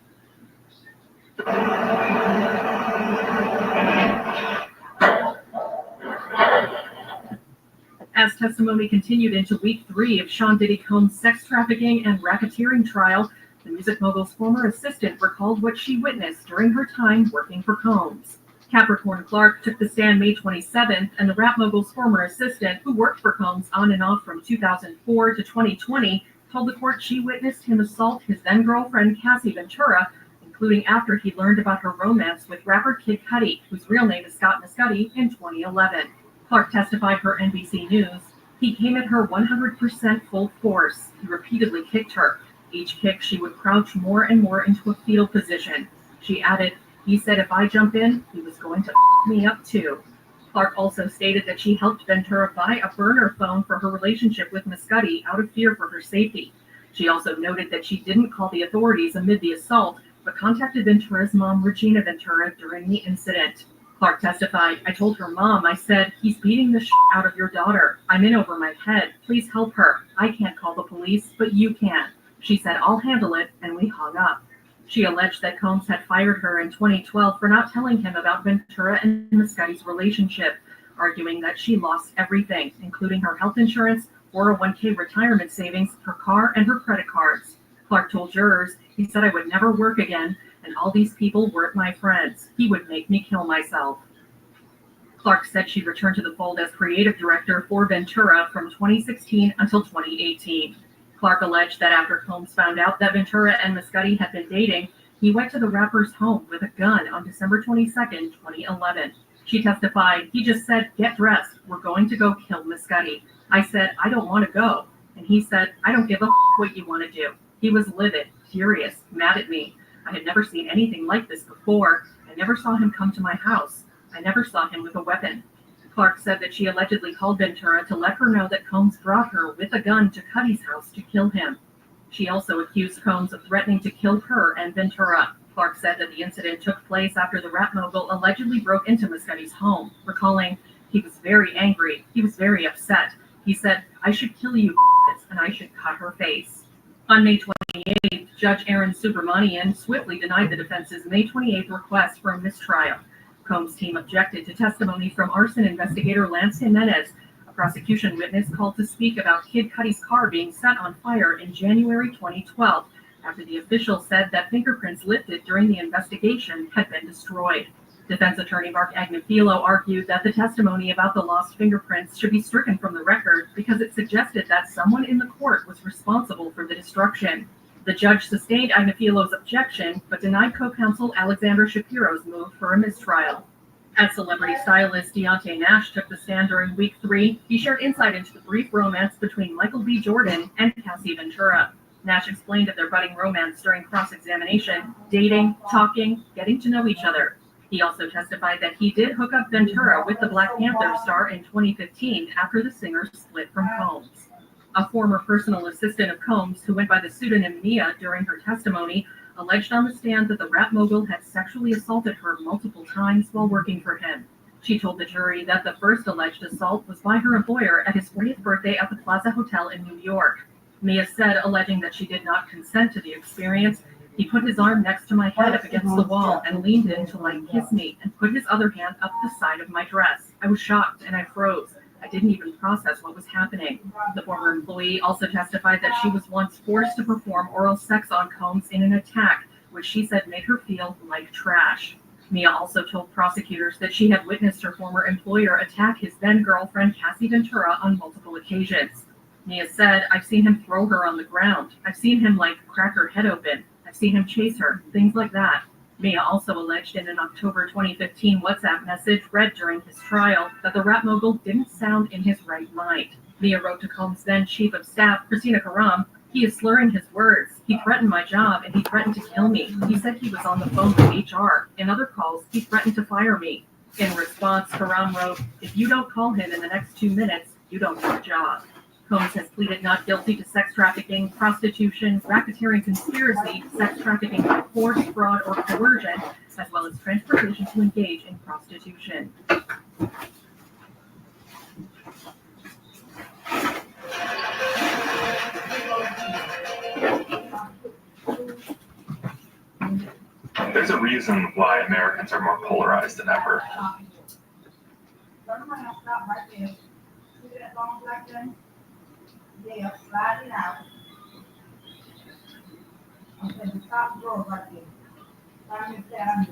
W: As testimony continued into week 3 of Sean Diddy Combs' sex trafficking and racketeering trial, the music mogul's former assistant recalled what she witnessed during her time working for Combs. Capricorn Clark took the stand May 27th, and the rap mogul's former assistant, who worked for Combs on and off from 2004 to 2020, told the court she witnessed him assault his then-girlfriend Cassie Ventura, including after he learned about her romance with rapper Kid Cudi, whose real name is Scott Mescudi, in 2011. Clark testified for NBC News. He came at her 100% full force. He repeatedly kicked her. Each kick, she would crouch more and more into a fetal position. She added, he said if I jump in, he was going to me up too. Clark also stated that she helped Ventura buy a burner phone for her relationship with Mescudi out of fear for her safety. She also noted that she didn't call the authorities amid the assault, but contacted Ventura's mom, Regina Ventura, during the incident. Clark testified, I told her mom, I said, he's beating the out of your daughter. I'm in over my head. Please help her. I can't call the police, but you can. She said, I'll handle it, and we hung up. She alleged that Combs had fired her in 2012 for not telling him about Ventura and Muscatti's relationship, arguing that she lost everything, including her health insurance, 401k retirement savings, her car, and her credit cards. Clark told jurors, he said I would never work again, and all these people weren't my friends. He would make me kill myself. Clark said she returned to the fold as creative director for Ventura from 2016 until 2018. Clark alleged that after Combs found out that Ventura and Muscatti had been dating, he went to the rapper's home with a gun on December 22, 2011. She testified, he just said, get dressed, we're going to go kill Muscatti. I said, I don't want to go. And he said, I don't give a what you want to do. He was livid, furious, mad at me. I had never seen anything like this before. I never saw him come to my house. I never saw him with a weapon. Clark said that she allegedly called Ventura to let her know that Combs brought her with a gun to Cuddy's house to kill him. She also accused Combs of threatening to kill her and Ventura. Clark said that the incident took place after the rap mogul allegedly broke into Muscatti's home, recalling, he was very angry, he was very upset. He said, I should kill you, and I should cut her face. On May 28th, Judge Aaron Subramanian swiftly denied the defense's May 28th request for a mistrial. Combs' team objected to testimony from arson investigator Lance Jimenez, a prosecution witness called to speak about Kid Cudi's car being set on fire in January 2012, after the official said that fingerprints lifted during the investigation had been destroyed. Defense attorney Mark Agnafilo argued that the testimony about the lost fingerprints should be stricken from the record because it suggested that someone in the court was responsible for the destruction. The judge sustained Agnafilo's objection, but denied co-counsel Alexander Shapiro's move for a mistrial. As celebrity stylist Deontay Nash took the stand during Week 3, he shared insight into the brief romance between Michael B. Jordan and Cassie Ventura. Nash explained of their budding romance during cross-examination, dating, talking, getting to know each other. He also testified that he did hook up Ventura with the Black Panther star in 2015 after the singer split from Combs. A former personal assistant of Combs, who went by the pseudonym Mia during her testimony, alleged on the stand that the rap mogul had sexually assaulted her multiple times while working for him. She told the jury that the first alleged assault was by her employer at his 40th birthday at the Plaza Hotel in New York. Mia said, alleging that she did not consent to the experience, he put his arm next to my head up against the wall and leaned in to kiss me and put his other hand up the side of my dress. I was shocked and I froze. I didn't even process what was happening. The former employee also testified that she was once forced to perform oral sex on Combs in an attack, which she said made her feel like trash. Mia also told prosecutors that she had witnessed her former employer attack his then-girlfriend Cassie Ventura on multiple occasions. Mia said, I've seen him throw her on the ground. I've seen him crack her head open. I've seen him chase her, things like that. Mia also alleged in an October 2015 WhatsApp message read during his trial that the rap mogul didn't sound in his right mind. Mia wrote to Combs' then chief of staff, Christina Karam, he is slurring his words. He threatened my job and he threatened to kill me. He said he was on the phone with HR. In other calls, he threatened to fire me. In response, Karam wrote, if you don't call him in the next 2 minutes, you don't have a job. Combs has pleaded not guilty to sex trafficking, prostitution, racketeering conspiracy, sex trafficking by force, fraud, or coercion, as well as transportation to engage in prostitution.
T: There's a reason why Americans are more polarized than ever.
A: Yeah, sliding out. Okay, the top drawer right there.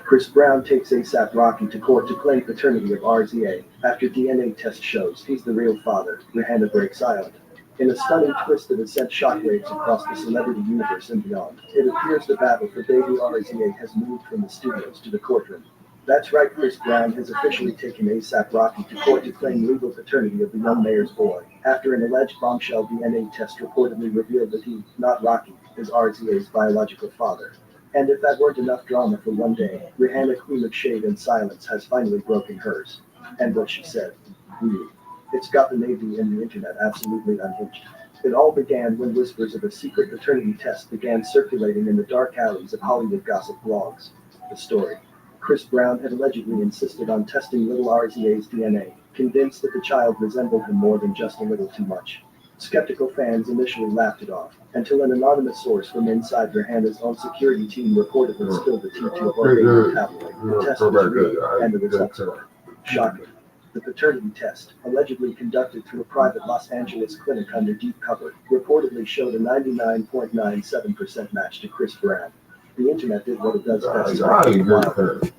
D: Chris Brown takes ASAP Rocky to court to claim paternity of RZA. After DNA test shows he's the real father, Rihanna breaks silent. In a stunning twist that has sent shockwaves across the celebrity universe and beyond, it appears the battle for baby RZA has moved from the studios to the courtroom. That's right, Chris Brown has officially taken ASAP Rocky to court to claim legal paternity of the young mayor's boy, after an alleged bombshell DNA test reportedly revealed that he, not Rocky, is RZA's biological father. And if that weren't enough drama for one day, Rihanna, queen of shade and silence, has finally broken hers. And what she said, really, it's got the Navy and the internet absolutely unhinged. It all began when whispers of a secret paternity test began circulating in the dark alleys of Hollywood gossip blogs. The story. Chris Brown had allegedly insisted on testing little RZA's DNA, convinced that the child resembled him more than just a little too much. Skeptical fans initially laughed it off, until an anonymous source from inside Rihanna's own security team reportedly spilled the tea to a Bulgarian tabloid. The test was real, and the results were shocking. The paternity test, allegedly conducted through a private Los Angeles clinic under deep cover, reportedly showed a 99.97% match to Chris Brown. The internet did what it does best.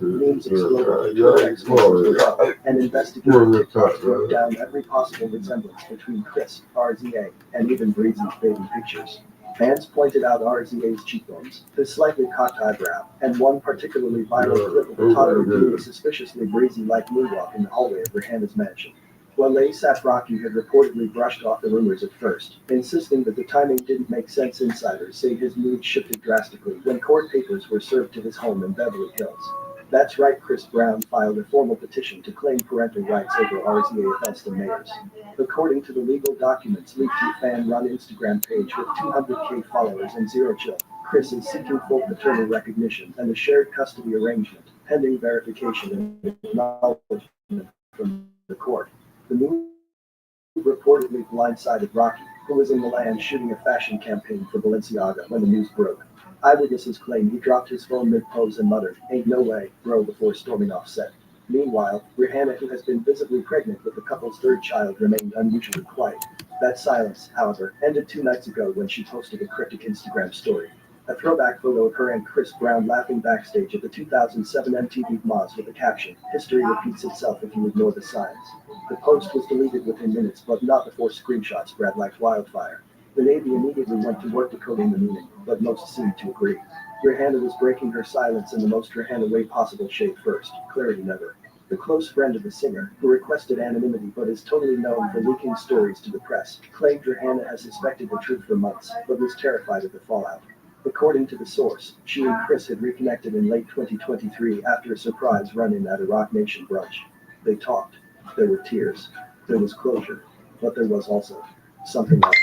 D: Memes exploded, Twitter exploded, and investigators broke down every possible resemblance between Chris, RZA, and even Breezy's baby pictures. Fans pointed out RZA's cheekbones, his slightly cocked eyebrow, and one particularly viral clip of a toddler doing a suspiciously Breezy-like moonwalk in the hallway of Rihanna's mansion. While A$AP Rocky had reportedly brushed off the rumors at first, insisting that the timing didn't make sense, insiders say his mood shifted drastically when court papers were served to his home in Beverly Hills. That's right, Chris Brown filed a formal petition to claim parental rights over RZA at Elston Mayers. According to the legal documents leaked to a fan-run Instagram page with 200K followers and zero chill, Chris is seeking full paternal recognition and a shared custody arrangement, pending verification and acknowledgement from the court. The move reportedly blindsided Rocky, who was in Milan shooting a fashion campaign for Balenciaga when the news broke. Eyewitnesses claim he dropped his phone mid-pose and muttered, "Ain't no way, bro," before storming off set. Meanwhile, Rihanna, who has been visibly pregnant with the couple's third child, remained unusually quiet. That silence, however, ended 2 nights ago when she posted a cryptic Instagram story. A throwback photo of her and Chris Brown laughing backstage at the 2007 MTV Moz with the caption, "History repeats itself if you ignore the signs." The post was deleted within minutes, but not before screenshots spread like wildfire. The Navy immediately went to work decoding the meaning, but most seemed to agree. Rihanna was breaking her silence in the most Rihanna way possible shape first, clarity never. The close friend of the singer, who requested anonymity but is totally known for leaking stories to the press, claimed Rihanna has suspected the truth for months, but was terrified of the fallout. According to the source, she and Chris had reconnected in late 2023 after a surprise run-in at a Rock Nation brunch. They talked. There were tears. There was closure. But there was also something else.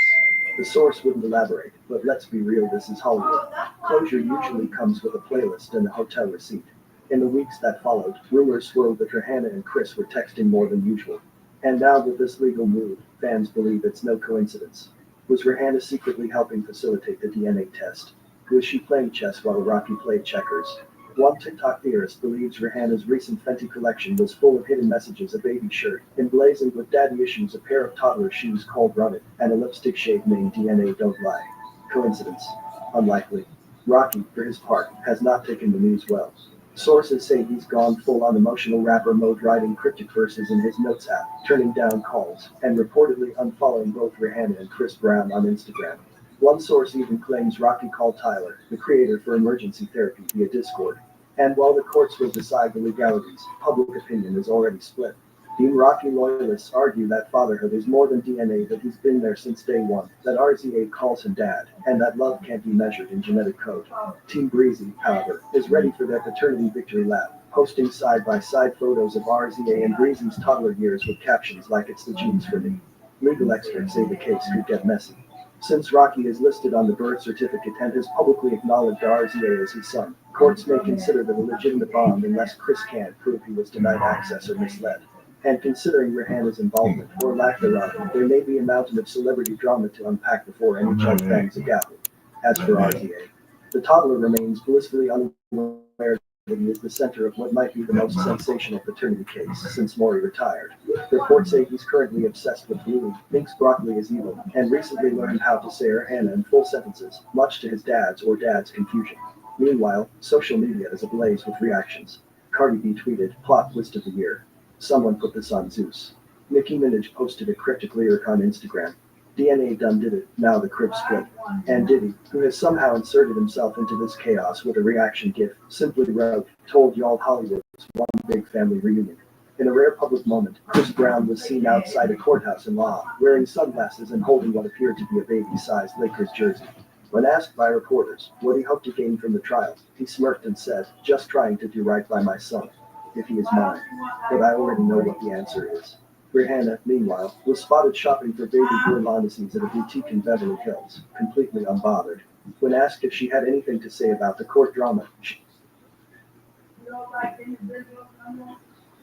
D: The source wouldn't elaborate, but let's be real, this is Hollywood. Closure usually comes with a playlist and a hotel receipt. In the weeks that followed, rumors swirled that Rihanna and Chris were texting more than usual. And now with this legal move, fans believe it's no coincidence. Was Rihanna secretly helping facilitate the DNA test? Was she playing chess while Rocky played checkers? One TikTok theorist believes Rihanna's recent Fenty collection was full of hidden messages: a baby shirt, emblazoned with daddy issues, a pair of toddler shoes called Run It, and a lipstick shade named DNA Don't Lie. Coincidence? Unlikely. Rocky, for his part, has not taken the news well. Sources say he's gone full-on emotional rapper mode, writing cryptic verses in his notes app, turning down calls, and reportedly unfollowing both Rihanna and Chris Brown on Instagram. One source even claims Rocky called Tyler, the creator, for emergency therapy via Discord. And while the courts will decide the legalities, public opinion is already split. Team Rocky loyalists argue that fatherhood is more than DNA, that he's been there since day one, that RZA calls him dad, and that love can't be measured in genetic code. Team Breezy, however, is ready for their paternity victory lap, posting side-by-side photos of RZA and Breezy's toddler years with captions like "It's the genes for me." Legal experts say the case could get messy. Since Rocky is listed on the birth certificate and has publicly acknowledged RZA as his son, courts may consider it a legitimate bond unless Chris can prove he was denied access or misled. And considering Rihanna's involvement, or lack thereof, there may be a mountain of celebrity drama to unpack before any judge bangs a gavel. As for RZA, the toddler remains blissfully unaware that he is the center of what might be the most sensational paternity case since Maury retired. Reports say he's currently obsessed with Bluey, thinks broccoli is evil, and recently learned how to say Rihanna in full sentences, much to his dad's confusion. Meanwhile, social media is ablaze with reactions. Cardi B tweeted, "Plot twist of the year." Someone put this on Zeus. Nicki Minaj posted a cryptic lyric on Instagram. DNA done did it, now the crib split. And Diddy, who has somehow inserted himself into this chaos with a reaction gif, simply wrote, "Told y'all Hollywood was one big family reunion." In a rare public moment, Chris Brown was seen outside a courthouse in La, wearing sunglasses and holding what appeared to be a baby-sized Lakers jersey. When asked by reporters what he hoped to gain from the trial, he smirked and said, "Just trying to do right by my son, if he is mine. But I already know what the answer is." Rihanna, meanwhile, was spotted shopping for baby girl Londesies at a boutique in Beverly Hills, completely unbothered. When asked if she had anything to say about the court drama,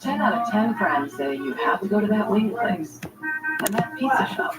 E: 10 out of 10 friends say you have to go to that wing place and that pizza shop.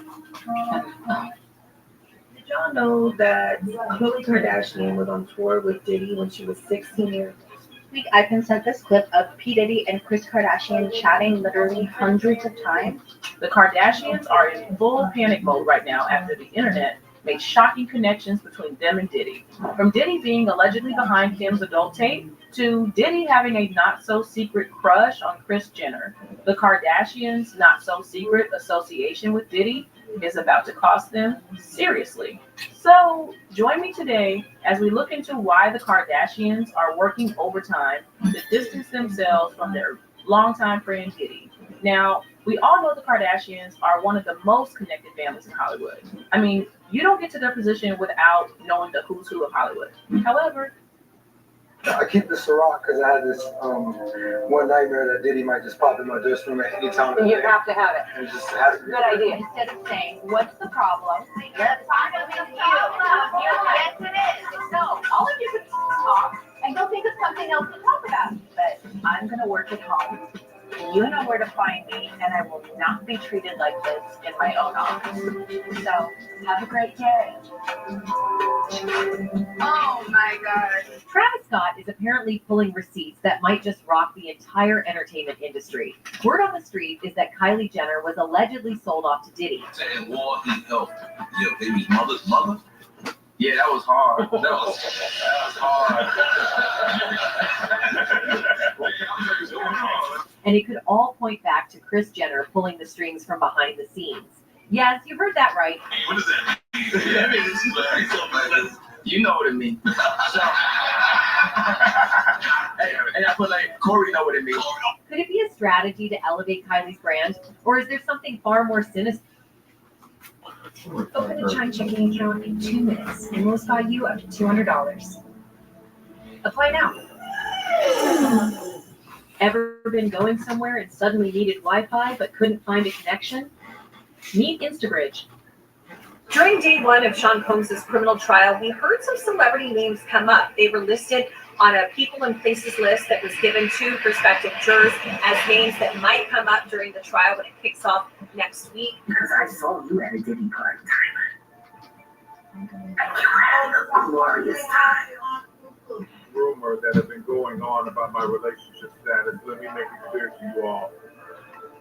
A: Did y'all know that Khloe Kardashian was on tour with Diddy when she was 16 years old?
I: Week, I've been sent this clip of P. Diddy and Kris Kardashian chatting literally hundreds of times.
F: The Kardashians are in full panic mode right now after the internet made shocking connections between them and Diddy. From Diddy being allegedly behind Kim's adult tape to Diddy having a not-so-secret crush on Kris Jenner. The Kardashians' not-so-secret association with Diddy is about to cost them seriously. So join me today as we look into why the Kardashians are working overtime to distance themselves from their longtime friend Diddy. Now, we all know the Kardashians are one of the most connected families in Hollywood. I mean, you don't get to their position without knowing the who's who of Hollywood. However,
J: I keep this Ciroc because I had this one nightmare that Diddy might just pop in my dressing room at any time.
I: You have to have it.
J: It just has to be.
I: Good idea. Instead of saying, what's the problem? Let's talk about you. Yes, it is. So, all of you can talk and go think of something else to talk about. But I'm going to work at home. You know where to find me, and I will not be treated like this in my own office. So, have a great day.
C: Oh my God.
M: Travis Scott is apparently pulling receipts that might just rock the entire entertainment industry. Word on the street is that Kylie Jenner was allegedly sold off to Diddy.
X: Saying war he helped your baby's mother's mother. Yeah, that was hard. That was hard.
M: And it could all point back to Kris Jenner pulling the strings from behind the scenes. Yes, you heard that right.
X: What does that mean? Yeah, I mean, you know what it means. So, and I put like, Corey know what it means.
M: Could it be a strategy to elevate Kylie's brand? Or is there something far more sinister?
C: Open a Chime checking account in 2 minutes and we'll spot you up to $200. Apply now.
M: Ever been going somewhere and suddenly needed Wi-Fi but couldn't find a connection? Meet Instabridge.
C: During day one of Sean Combs' criminal trial, we heard some celebrity names come up. They were listed on a people and places list that was given to prospective jurors as names that might come up during the trial when it kicks off next week.
Y: Because I saw you at a Diddy party, Tyler. And you had a glorious time.
S: Rumor that have been going on about my relationship status. Let me make it clear to you all.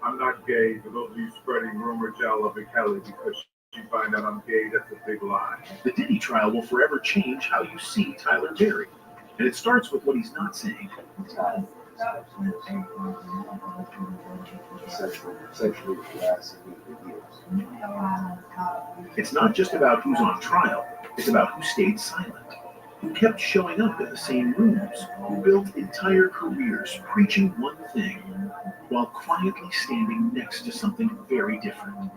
S: I'm not gay. For those of you spreading rumors, y'all love it, Kelly, because you find out I'm gay, that's a big lie.
Z: The Diddy trial will forever change how you see Tyler Perry. And it starts with what he's not saying.
J: Sexually harassing me for years.
Z: It's not just about who's on trial. It's about who stayed silent, who kept showing up in the same rooms, who built entire careers preaching one thing, while quietly standing next to something very different.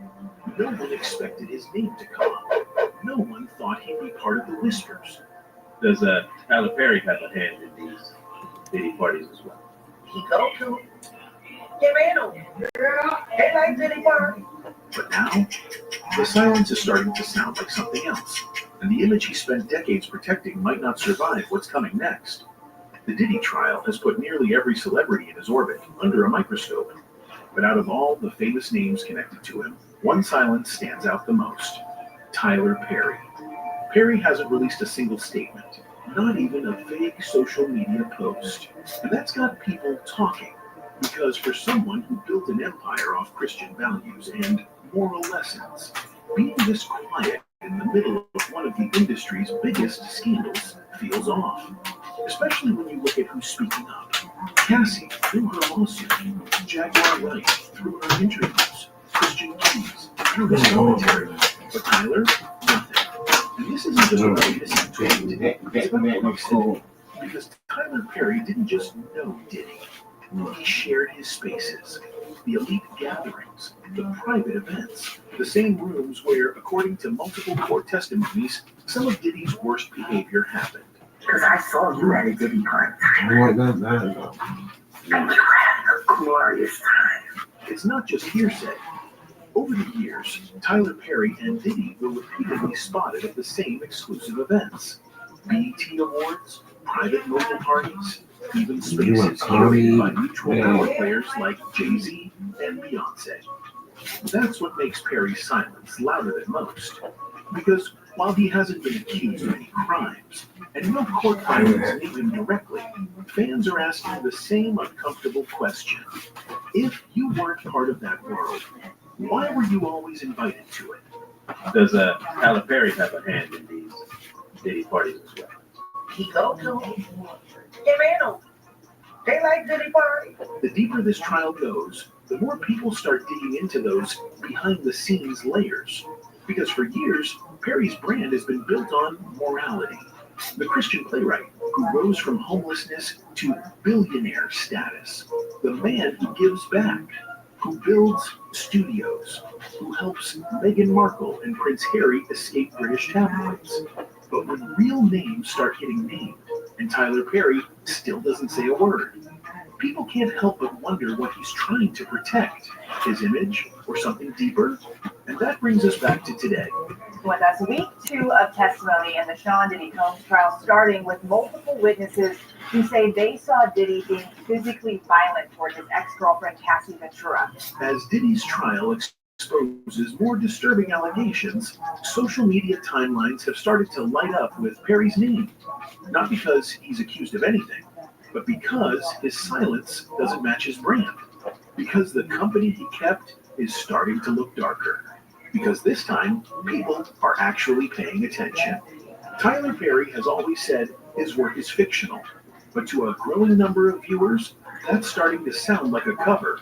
Z: No one expected his name to come up. No one thought he'd be part of the whispers.
G: Does Tyler Perry have a hand in these Diddy parties as well?
A: He go to. Get in on it. Girl, they like Diddy party.
Z: But now, the silence is starting to sound like something else, and the image he spent decades protecting might not survive what's coming next. The Diddy trial has put nearly every celebrity in his orbit under a microscope. But out of all the famous names connected to him, one silence stands out the most: Tyler Perry. Perry hasn't released a single statement, not even a vague social media post. And that's got people talking, because for someone who built an empire off Christian values and moral lessons, being this quiet in the middle of one of the industry's biggest scandals feels off. Especially when you look at who's speaking up. Cassie, through her lawsuit. Jaguar Wright, through her interviews. Christian Keys, through his commentary. But Tyler, nothing. And this isn't just about missing tweet. It's about proximity. Because Tyler Perry didn't just know Diddy. He shared his spaces. The elite gatherings, the private events, the same rooms where, according to multiple court testimonies, some of Diddy's worst behavior happened.
Y: Because I saw you at a Diddy party, Tyler. And you had a glorious time.
Z: It's not just hearsay. Over the years, Tyler Perry and Diddy were repeatedly spotted at the same exclusive events. BET Awards, private mobile parties, Even space is curated by mutual power players like Jay-Z and Beyonce. That's what makes Perry's silence louder than most. Because while he hasn't been accused of any crimes, and no court filings name him directly, fans are asking the same uncomfortable question. If you weren't part of that world, why were you always invited to it?
B: Does Tyler Perry have a hand in these Diddy parties as well?
A: He go to him. Hey man, they like Diddy party.
Z: The deeper this trial goes, the more people start digging into those behind-the-scenes layers. Because for years, Perry's brand has been built on morality. The Christian playwright who rose from homelessness to billionaire status. The man who gives back, who builds studios, who helps Meghan Markle and Prince Harry escape British tabloids. But when real names start getting named, and Tyler Perry still doesn't say a word, people can't help but wonder what he's trying to protect, his image or something deeper. And that brings us back to today.
H: With us, week 2 of testimony in the Sean Diddy Combs trial, starting with multiple witnesses who say they saw Diddy being physically violent toward his ex-girlfriend, Cassie Ventura.
Z: As Diddy's trial exposes more disturbing allegations, social media timelines have started to light up with Perry's name. Not because he's accused of anything, but because his silence doesn't match his brand. Because the company he kept is starting to look darker. Because this time, people are actually paying attention. Tyler Perry has always said his work is fictional, but to a growing number of viewers, that's starting to sound like a cover.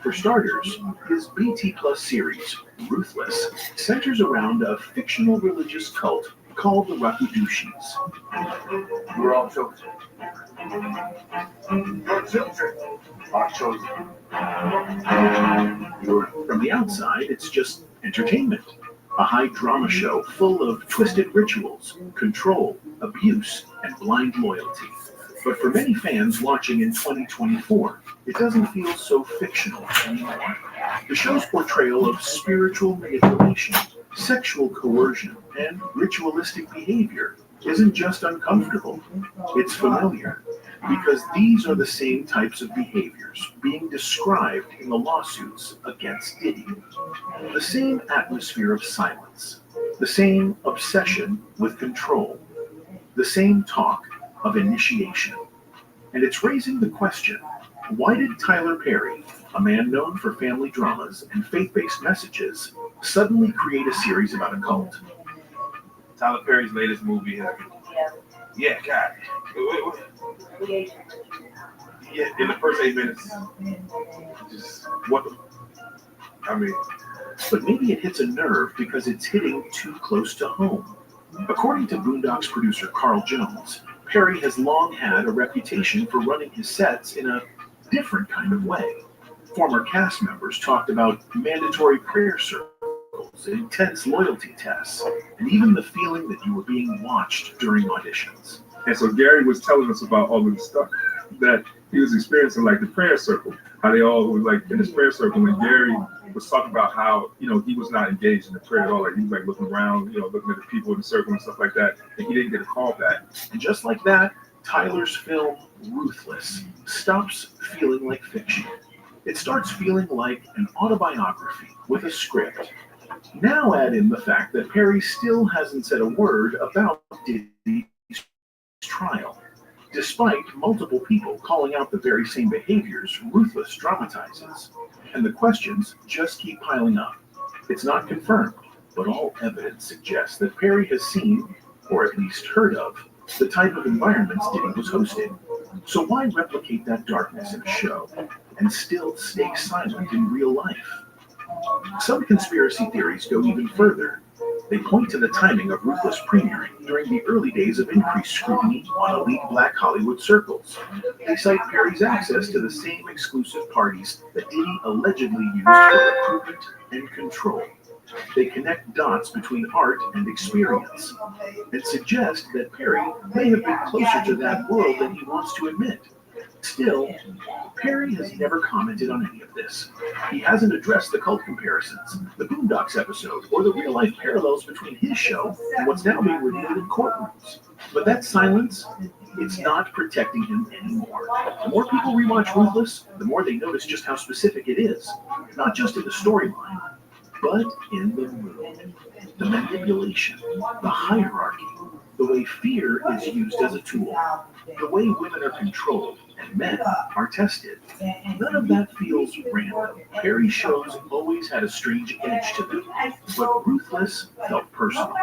Z: For starters, his BT Plus series, Ruthless, centers around a fictional religious cult called the Rakudushis.
V: We're all chosen. Your children are chosen.
Z: From the outside, it's just entertainment. A high drama show full of twisted rituals, control, abuse, and blind loyalty. But for many fans watching in 2024, it doesn't feel so fictional anymore. The show's portrayal of spiritual manipulation, sexual coercion, and ritualistic behavior isn't just uncomfortable, it's familiar. Because these are the same types of behaviors being described in the lawsuits against Diddy. The same atmosphere of silence, the same obsession with control, the same talk of initiation. And it's raising the question, why did Tyler Perry, a man known for family dramas and faith-based messages, suddenly create a series about a cult?
X: Tyler Perry's latest movie, yeah, God. Yeah, in the first 8 minutes, just what the, I mean.
Z: But maybe it hits a nerve because it's hitting too close to home. According to Boondocks producer Carl Jones, Perry has long had a reputation for running his sets in a different kind of way. Former cast members talked about mandatory prayer circles, intense loyalty tests, and even the feeling that you were being watched during auditions.
S: And so Gary was telling us about all of the stuff that he was experiencing, like the prayer circle, how they all were like in this prayer circle, and Gary was talking about how, you know, he was not engaged in the prayer at all. Like he was like looking around, you know, looking at the people in the circle and stuff like that, and he didn't get a call back.
Z: And just like that, Tyler's film Ruthless stops feeling like fiction. It starts feeling like an autobiography with a script. Now add in the fact that Perry still hasn't said a word about Diddy's trial, despite multiple people calling out the very same behaviors Ruthless dramatizes. And the questions just keep piling up. It's not confirmed, but all evidence suggests that Perry has seen, or at least heard of, the type of environments Diddy was hosting. So why replicate that darkness in a show and still stay silent in real life? Some conspiracy theories go even further. They point to the timing of Ruthless premiering during the early days of increased scrutiny on elite black Hollywood circles. They cite Perry's access to the same exclusive parties that Diddy allegedly used for recruitment and control. They connect dots between art and experience, and suggest that Perry may have been closer to that world than he wants to admit. Still, Perry has never commented on any of this. He hasn't addressed the cult comparisons, the Boondocks episode, or the real-life parallels between his show and what's now being revealed in courtrooms. But that silence it's not protecting him anymore. The more people rewatch Ruthless, the more they notice just how specific it is. Not just in the storyline, but in the mood. The manipulation, the hierarchy, the way fear is used as a tool, the way women are controlled and men are tested. None of that feels random. Perry's shows always had a strange edge to them, but Ruthless felt personal,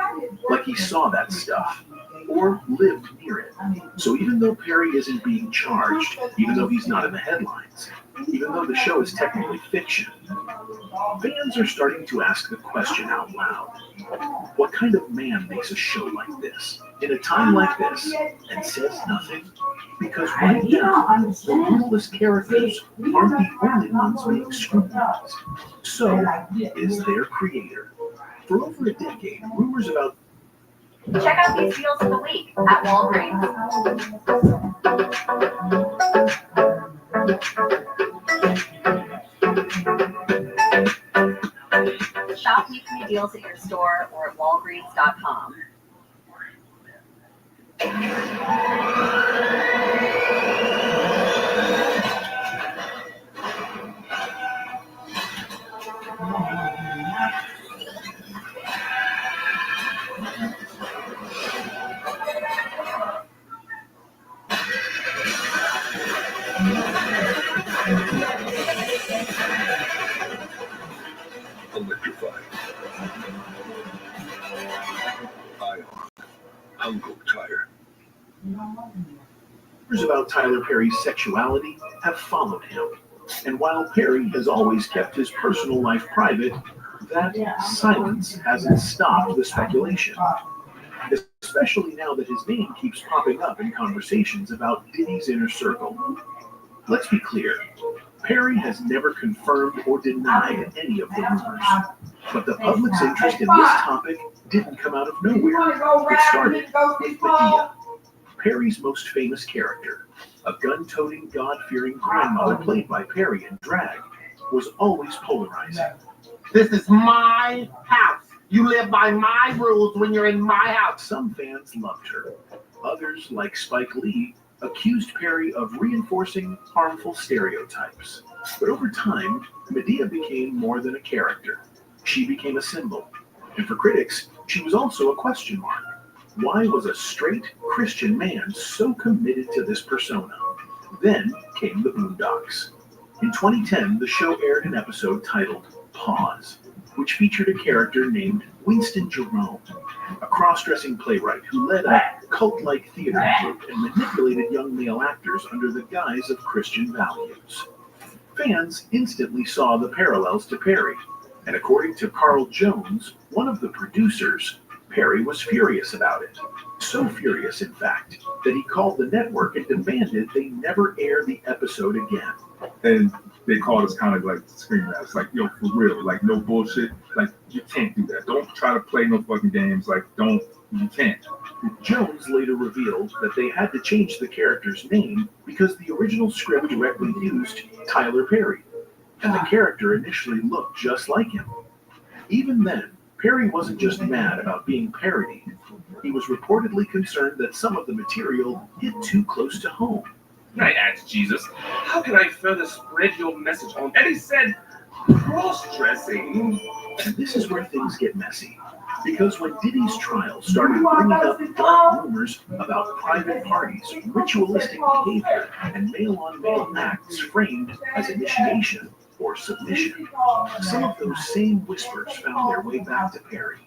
Z: like he saw that stuff, or lived near it. So even though Perry isn't being charged, even though he's not in the headlines, even though the show is technically fiction, fans are starting to ask the question out loud. What kind of man makes a show like this, in a time like this, and says nothing? Because right now, the ruthless characters aren't the only ones being scrutinized. So is their creator. For over a decade, rumors about
M: Check out these deals of the week at Walgreens. Shop weekly deals at your store or at walgreens.com.
Z: electrified. Uncle Tire. Rumors about Tyler Perry's sexuality have followed him. And while Perry has always kept his personal life private, that silence hasn't stopped the speculation. Especially now that his name keeps popping up in conversations about Diddy's inner circle. Let's be clear, Perry has never confirmed or denied any of the rumors. But the public's interest in this topic didn't come out of nowhere. It started with Medea, Perry's most famous character. A gun-toting, God-fearing grandmother played by Perry in drag was always polarizing.
K: This is my house. You live by my rules when you're in my house.
Z: Some fans loved her. Others, like Spike Lee, accused Perry of reinforcing harmful stereotypes. But over time, Medea became more than a character. She became a symbol. And for critics, she was also a question mark. Why was a straight Christian man so committed to this persona? Then came the Boondocks. In 2010, the show aired an episode titled Pause, which featured a character named Winston Jerome, a cross-dressing playwright who led a cult-like theater group and manipulated young male actors under the guise of Christian values. Fans instantly saw the parallels to Perry, and according to Carl Jones, one of the producers, Perry was furious about it. So furious, in fact, that he called the network and demanded they never air the episode again.
S: And they called us kind of like screaming at us, like, yo, for real, like, no bullshit. Like, you can't do that. Don't try to play no fucking games. Like, you can't.
Z: Jones later revealed that they had to change the character's name because the original script directly used Tyler Perry, and the character initially looked just like him. Even then, Perry wasn't just mad about being parodied. He was reportedly concerned that some of the material hit too close to home.
L: I asked Jesus, how can I further spread your message home? And he said, cross-dressing.
Z: And this is where things get messy. Because when Diddy's trial started bringing up dark rumors about private parties, ritualistic behavior, and male-on-male acts framed as initiation or submission, some of those same whispers found their way back to Perry.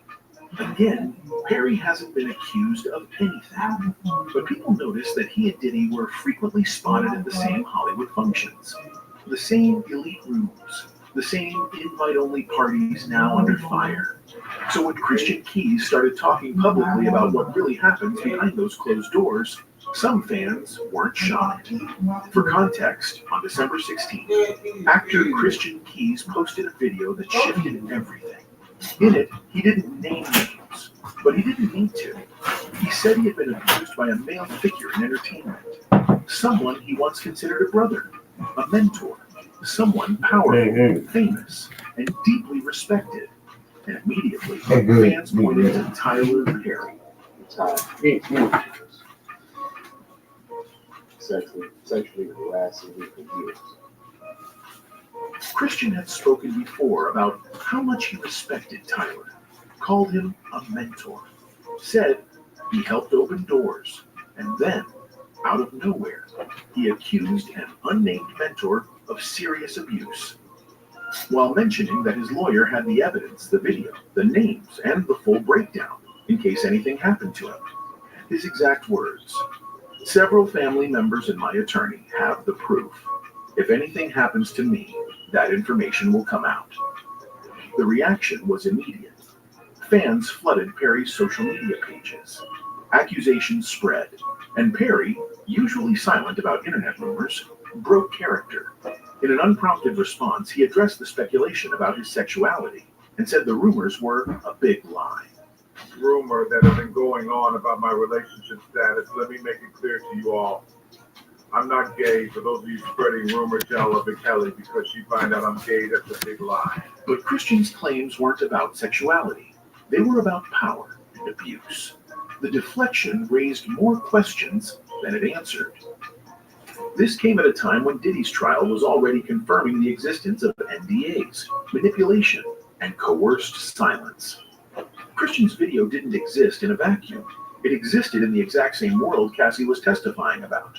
Z: Again, Perry hasn't been accused of anything, but people noticed that he and Diddy were frequently spotted at the same Hollywood functions, the same elite rooms, the same invite-only parties now under fire. So when Christian Keys started talking publicly about what really happens behind those closed doors, some fans weren't shocked. For context, on December 16th, actor Christian Keys posted a video that shifted everything. In it, he didn't name names, but he didn't need to. He said he had been abused by a male figure in entertainment, someone he once considered a brother, a mentor, someone powerful, famous, and deeply respected. And immediately, fans pointed to Tyler Perry.
N: sexually harassing me for years.
Z: Christian had spoken before about how much he respected Tyler, called him a mentor, said he helped open doors, and then, out of nowhere, he accused an unnamed mentor of serious abuse, while mentioning that his lawyer had the evidence, the video, the names, and the full breakdown in case anything happened to him. His exact words: "Several family members and my attorney have the proof. If anything happens to me, that information will come out." The reaction was immediate. Fans flooded Perry's social media pages. Accusations spread, and Perry, usually silent about internet rumors, broke character. In an unprompted response, he addressed the speculation about his sexuality and said the rumors were a big lie.
S: Rumor that have been going on about my relationship status. Let me make it clear to you all. I'm not gay. For those of you spreading rumors, y'all love Kelly because she find out I'm gay. That's a big lie.
Z: But Christian's claims weren't about sexuality. They were about power and abuse. The deflection raised more questions than it answered. This came at a time when Diddy's trial was already confirming the existence of NDAs, manipulation, and coerced silence. Christian's video didn't exist in a vacuum. It existed in the exact same world Cassie was testifying about.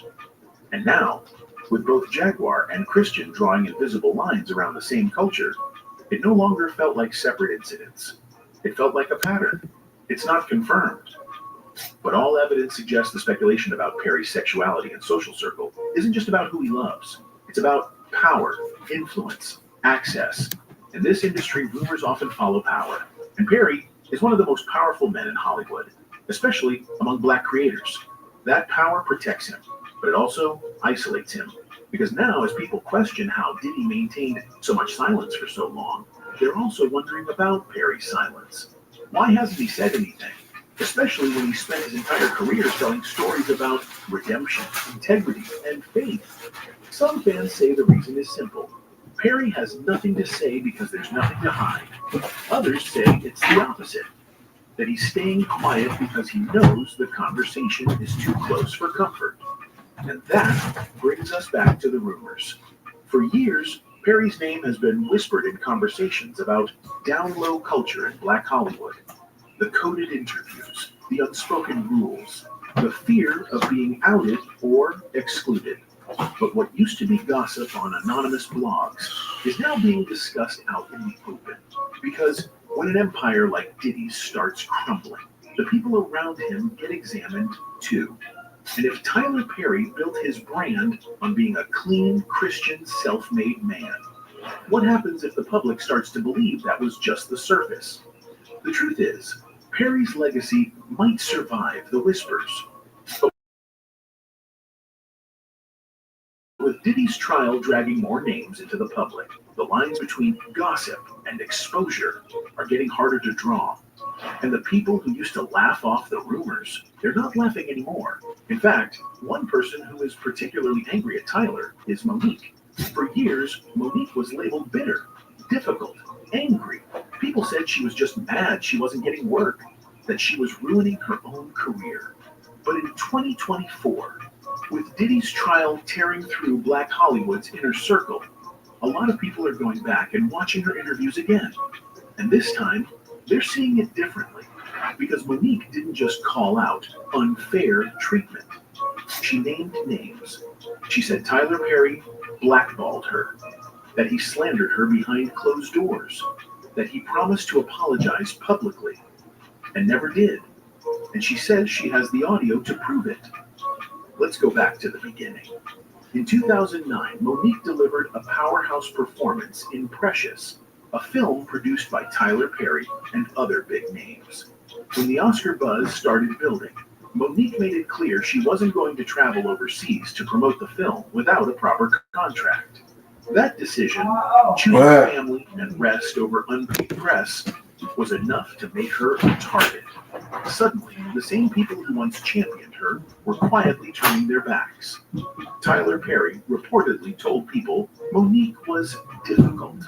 Z: And now, with both Jaguar and Christian drawing invisible lines around the same culture, it no longer felt like separate incidents. It felt like a pattern. It's not confirmed. But all evidence suggests the speculation about Perry's sexuality and social circle isn't just about who he loves. It's about power, influence, access. In this industry, rumors often follow power. And Perry is one of the most powerful men in Hollywood, especially among Black creators. That power protects him, but it also isolates him. Because now, as people question how Diddy maintained so much silence for so long, they're also wondering about Perry's silence. Why hasn't he said anything? Especially when he spent his entire career telling stories about redemption, integrity, and faith. Some fans say the reason is simple. Perry has nothing to say because there's nothing to hide. Others say it's the opposite, that he's staying quiet because he knows the conversation is too close for comfort. And that brings us back to the rumors. For years, Perry's name has been whispered in conversations about down-low culture in Black Hollywood. The coded interviews, the unspoken rules, the fear of being outed or excluded. But what used to be gossip on anonymous blogs is now being discussed out in the open. Because when an empire like Diddy's starts crumbling, the people around him get examined too. And if Tyler Perry built his brand on being a clean, Christian, self-made man, what happens if the public starts to believe that was just the surface? The truth is, Perry's legacy might survive the whispers. But with Diddy's trial dragging more names into the public, the lines between gossip and exposure are getting harder to draw. And the people who used to laugh off the rumors, they're not laughing anymore. In fact, one person who is particularly angry at Tyler is Monique. For years, Monique was labeled bitter, difficult, angry. People said she was just mad she wasn't getting work, that she was ruining her own career. But in 2024, with Diddy's trial tearing through Black Hollywood's inner circle, a lot of people are going back and watching her interviews again. And this time, they're seeing it differently, because Monique didn't just call out unfair treatment. She named names. She said Tyler Perry blackballed her, that he slandered her behind closed doors, that he promised to apologize publicly and never did. And she says she has the audio to prove it. Let's go back to the beginning. In 2009, Monique delivered a powerhouse performance in Precious, a film produced by Tyler Perry and other big names. When the Oscar buzz started building, Monique made it clear she wasn't going to travel overseas to promote the film without a proper contract. That decision, choosing family and rest over unpaid press, was enough to make her a target. Suddenly, the same people who once championed her were quietly turning their backs. Tyler Perry reportedly told people Monique was difficult,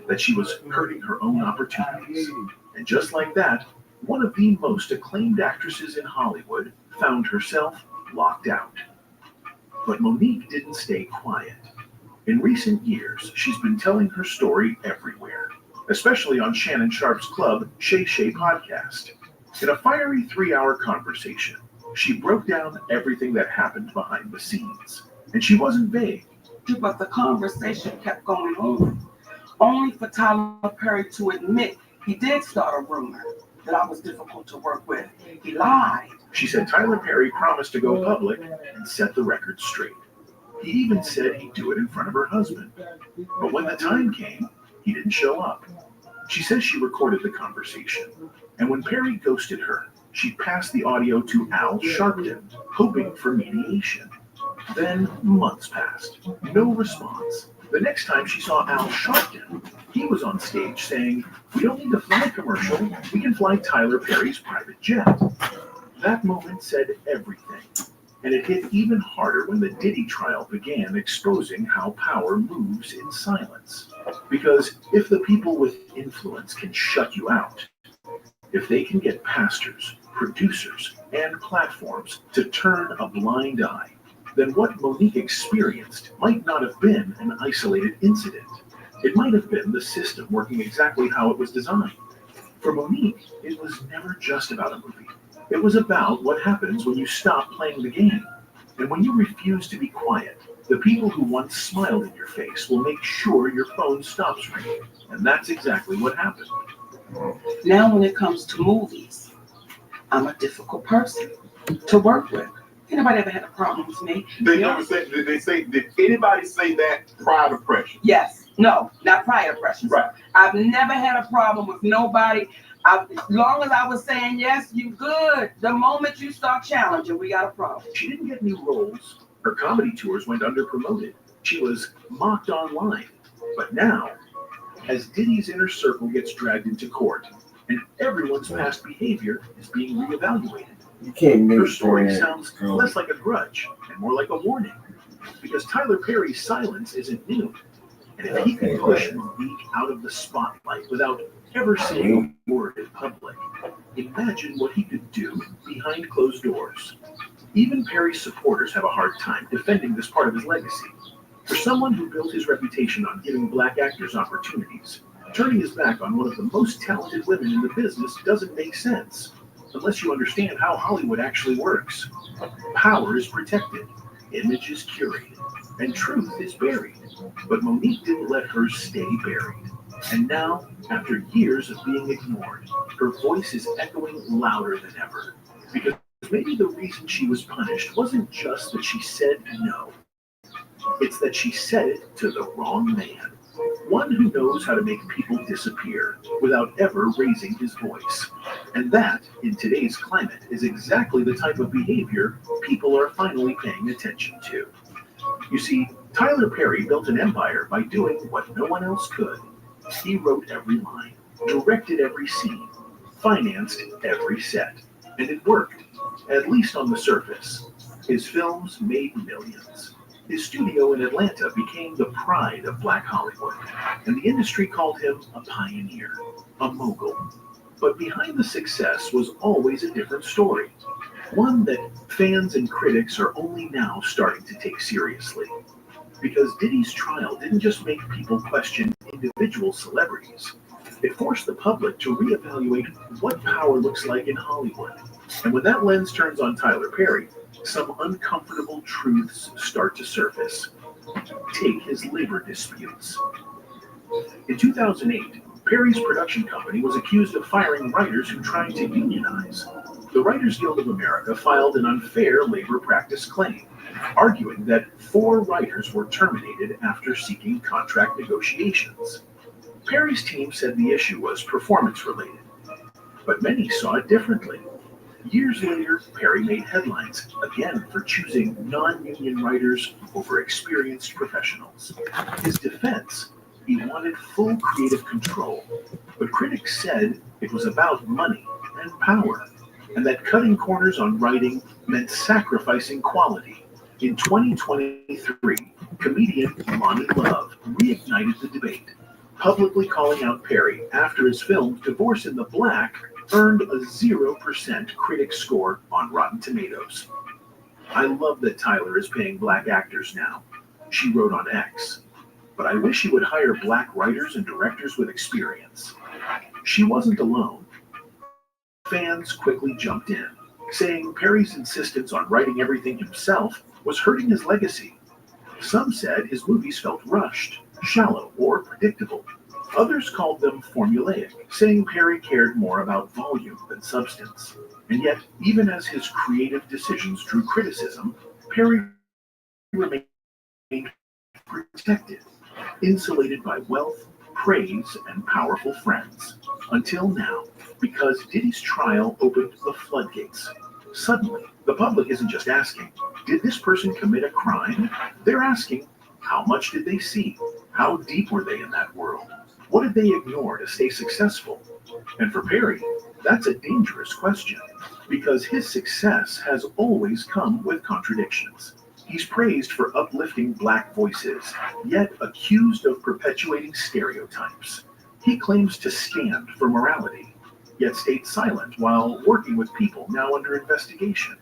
Z: that she was hurting her own opportunities. And just like that, one of the most acclaimed actresses in Hollywood found herself locked out. But Monique didn't stay quiet. In recent years, she's been telling her story everywhere, especially on Shannon Sharp's club, Shay Shay podcast. In a fiery 3-hour conversation, she broke down everything that happened behind the scenes. And she wasn't vague.
N: But the conversation kept going on, only for Tyler Perry to admit he did start a rumor that I was difficult to work with. He lied.
Z: She said Tyler Perry promised to go public and set the record straight. He even said he'd do it in front of her husband. But when the time came, he didn't show up. She says she recorded the conversation, and when Perry ghosted her, she passed the audio to Al Sharpton, hoping for mediation. Then months passed, no response. The next time she saw Al Sharpton, he was on stage saying, "We don't need to fly a commercial, we can fly Tyler Perry's private jet." That moment said everything, and it hit even harder when the Diddy trial began exposing how power moves in silence. Because if the people with influence can shut you out, if they can get pastors, producers, and platforms to turn a blind eye, then what Monique experienced might not have been an isolated incident. It might have been the system working exactly how it was designed. For Monique, it was never just about a movie. It was about what happens when you stop playing the game. And when you refuse to be quiet, the people who once smiled in your face will make sure your phone stops ringing. And that's exactly what happened.
N: Now when it comes to movies, I'm a difficult person to work with. Anybody ever had a problem with me?
S: They never said, did anybody say that prior to pressure?
N: Yes. No, not prior to pressure.
S: Right.
N: I've never had a problem with nobody. As long as I was saying, yes, you good. The moment you start challenging, we got a problem.
Z: She didn't get new roles. Her comedy tours went under-promoted. She was mocked online. But now, as Diddy's inner circle gets dragged into court, and everyone's past behavior is being reevaluated, her story sounds less like a grudge and more like a warning. Because Tyler Perry's silence isn't new. And if he can push Monique out of the spotlight without ever saying a word in public, imagine what he could do behind closed doors. Even Perry's supporters have a hard time defending this part of his legacy. For someone who built his reputation on giving black actors opportunities, turning his back on one of the most talented women in the business doesn't make sense, unless you understand how Hollywood actually works. Power is protected, image is curated, and truth is buried. But Monique didn't let hers stay buried. And now, after years of being ignored, her voice is echoing louder than ever. Because maybe the reason she was punished wasn't just that she said no. It's that she said it to the wrong man. One who knows how to make people disappear without ever raising his voice. And that, in today's climate, is exactly the type of behavior people are finally paying attention to. You see, Tyler Perry built an empire by doing what no one else could. He wrote every line, directed every scene, financed every set. And it worked, at least on the surface. His films made millions. His studio in Atlanta became the pride of Black Hollywood, and the industry called him a pioneer, a mogul. But behind the success was always a different story, one that fans and critics are only now starting to take seriously. Because Diddy's trial didn't just make people question individual celebrities, it forced the public to reevaluate what power looks like in Hollywood. And when that lens turns on Tyler Perry, some uncomfortable truths start to surface. Take his labor disputes. In 2008, Perry's production company was accused of firing writers who tried to unionize. The Writers Guild of America filed an unfair labor practice claim, arguing that 4 writers were terminated after seeking contract negotiations. Perry's team said the issue was performance-related, but many saw it differently. Years later, Perry made headlines, again for choosing non-union writers over experienced professionals. His defense, he wanted full creative control, but critics said it was about money and power, and that cutting corners on writing meant sacrificing quality. In 2023, comedian Lonnie Love reignited the debate, publicly calling out Perry after his film Divorce in the Black earned a 0% critic score on Rotten Tomatoes. I love that Tyler is paying black actors now, she wrote on X. But I wish he would hire black writers and directors with experience. She wasn't alone. Fans quickly jumped in, saying Perry's insistence on writing everything himself was hurting his legacy. Some said his movies felt rushed, shallow, or predictable. Others called them formulaic, saying Perry cared more about volume than substance. And yet, even as his creative decisions drew criticism, Perry remained protected, insulated by wealth, praise, and powerful friends. Until now, because Diddy's trial opened the floodgates. Suddenly, the public isn't just asking, did this person commit a crime? They're asking, how much did they see? How deep were they in that world? What did they ignore to stay successful? And for Perry, that's a dangerous question, because his success has always come with contradictions. He's praised for uplifting black voices, yet accused of perpetuating stereotypes. He claims to stand for morality, yet stayed silent while working with people now under investigation.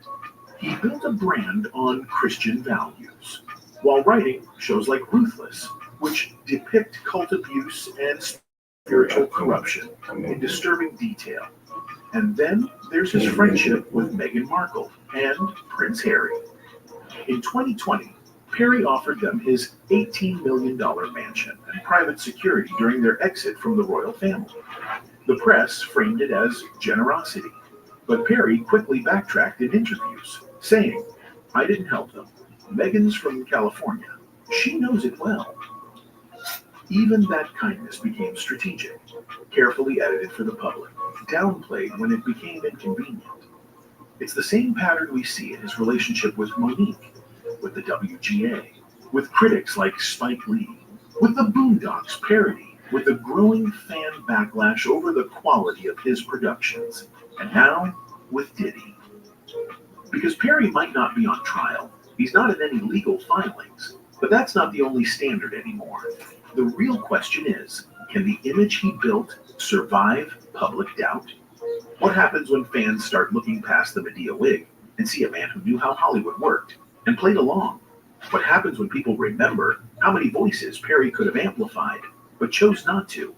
Z: He built a brand on Christian values, while writing shows like Ruthless, which depict cult abuse and spiritual corruption in disturbing detail. And then there's his friendship with Meghan Markle and Prince Harry. In 2020, Perry offered them his $18 million mansion and private security during their exit from the royal family. The press framed it as generosity, but Perry quickly backtracked in interviews, saying, I didn't help them. Meghan's from California. She knows it well. Even that kindness became strategic, carefully edited for the public, downplayed when it became inconvenient. It's the same pattern we see in his relationship with Monique, with the WGA, with critics like Spike Lee, with the Boondocks parody, with the growing fan backlash over the quality of his productions, and now with Diddy. Because Perry might not be on trial, he's not in any legal filings, but that's not the only standard anymore. The real question is, can the image he built survive public doubt? What happens when fans start looking past the Medea wig and see a man who knew how Hollywood worked and played along? What happens when people remember how many voices Perry could have amplified, but chose not to?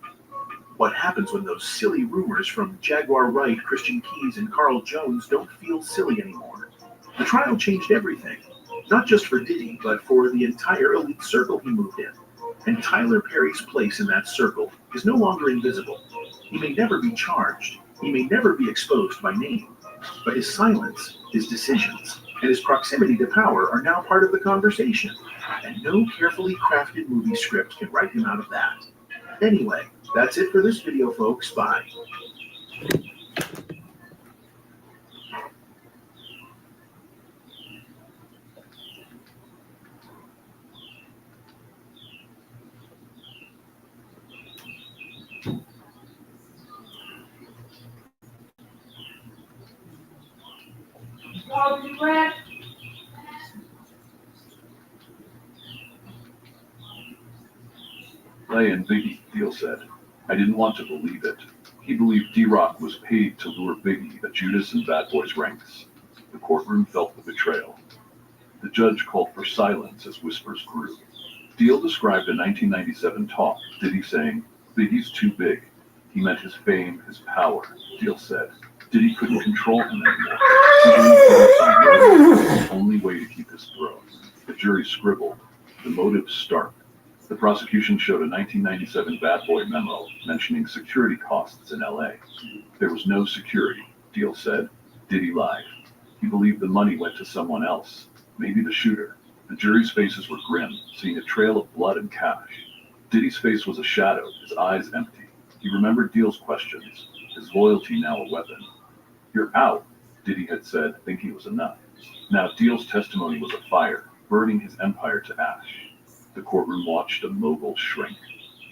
Z: What happens when those silly rumors from Jaguar Wright, Christian Keys, and Carl Jones don't feel silly anymore? The trial changed everything, not just for Diddy, but for the entire elite circle he moved in. And Tyler Perry's place in that circle is no longer invisible. He may never be charged. He may never be exposed by name. But his silence, his decisions, and his proximity to power are now part of the conversation. And no carefully crafted movie script can write him out of that. Anyway, that's it for this video, folks. Bye.
O: And Biggie, Deal said. I didn't want to believe it. He believed D-Rock was paid to lure Biggie, the Judas in Bad Boys ranks. The courtroom felt the betrayal. The judge called for silence as whispers grew. Deal described a 1997 talk, Diddy saying, Biggie's too big. He meant his fame, his power, Deal said. Diddy couldn't control him anymore. He was the only way to keep his throne. The jury scribbled. The motive stark. The prosecution showed a 1997 Bad Boy memo mentioning security costs in LA. There was no security, Deal said. Diddy lied. He believed the money went to someone else, maybe the shooter. The jury's faces were grim, seeing a trail of blood and cash. Diddy's face was a shadow, his eyes empty. He remembered Deal's questions, his loyalty now a weapon. You're out, Diddy had said, thinking it was enough. Now Deal's testimony was a fire, burning his empire to ash. The courtroom watched a mogul shrink.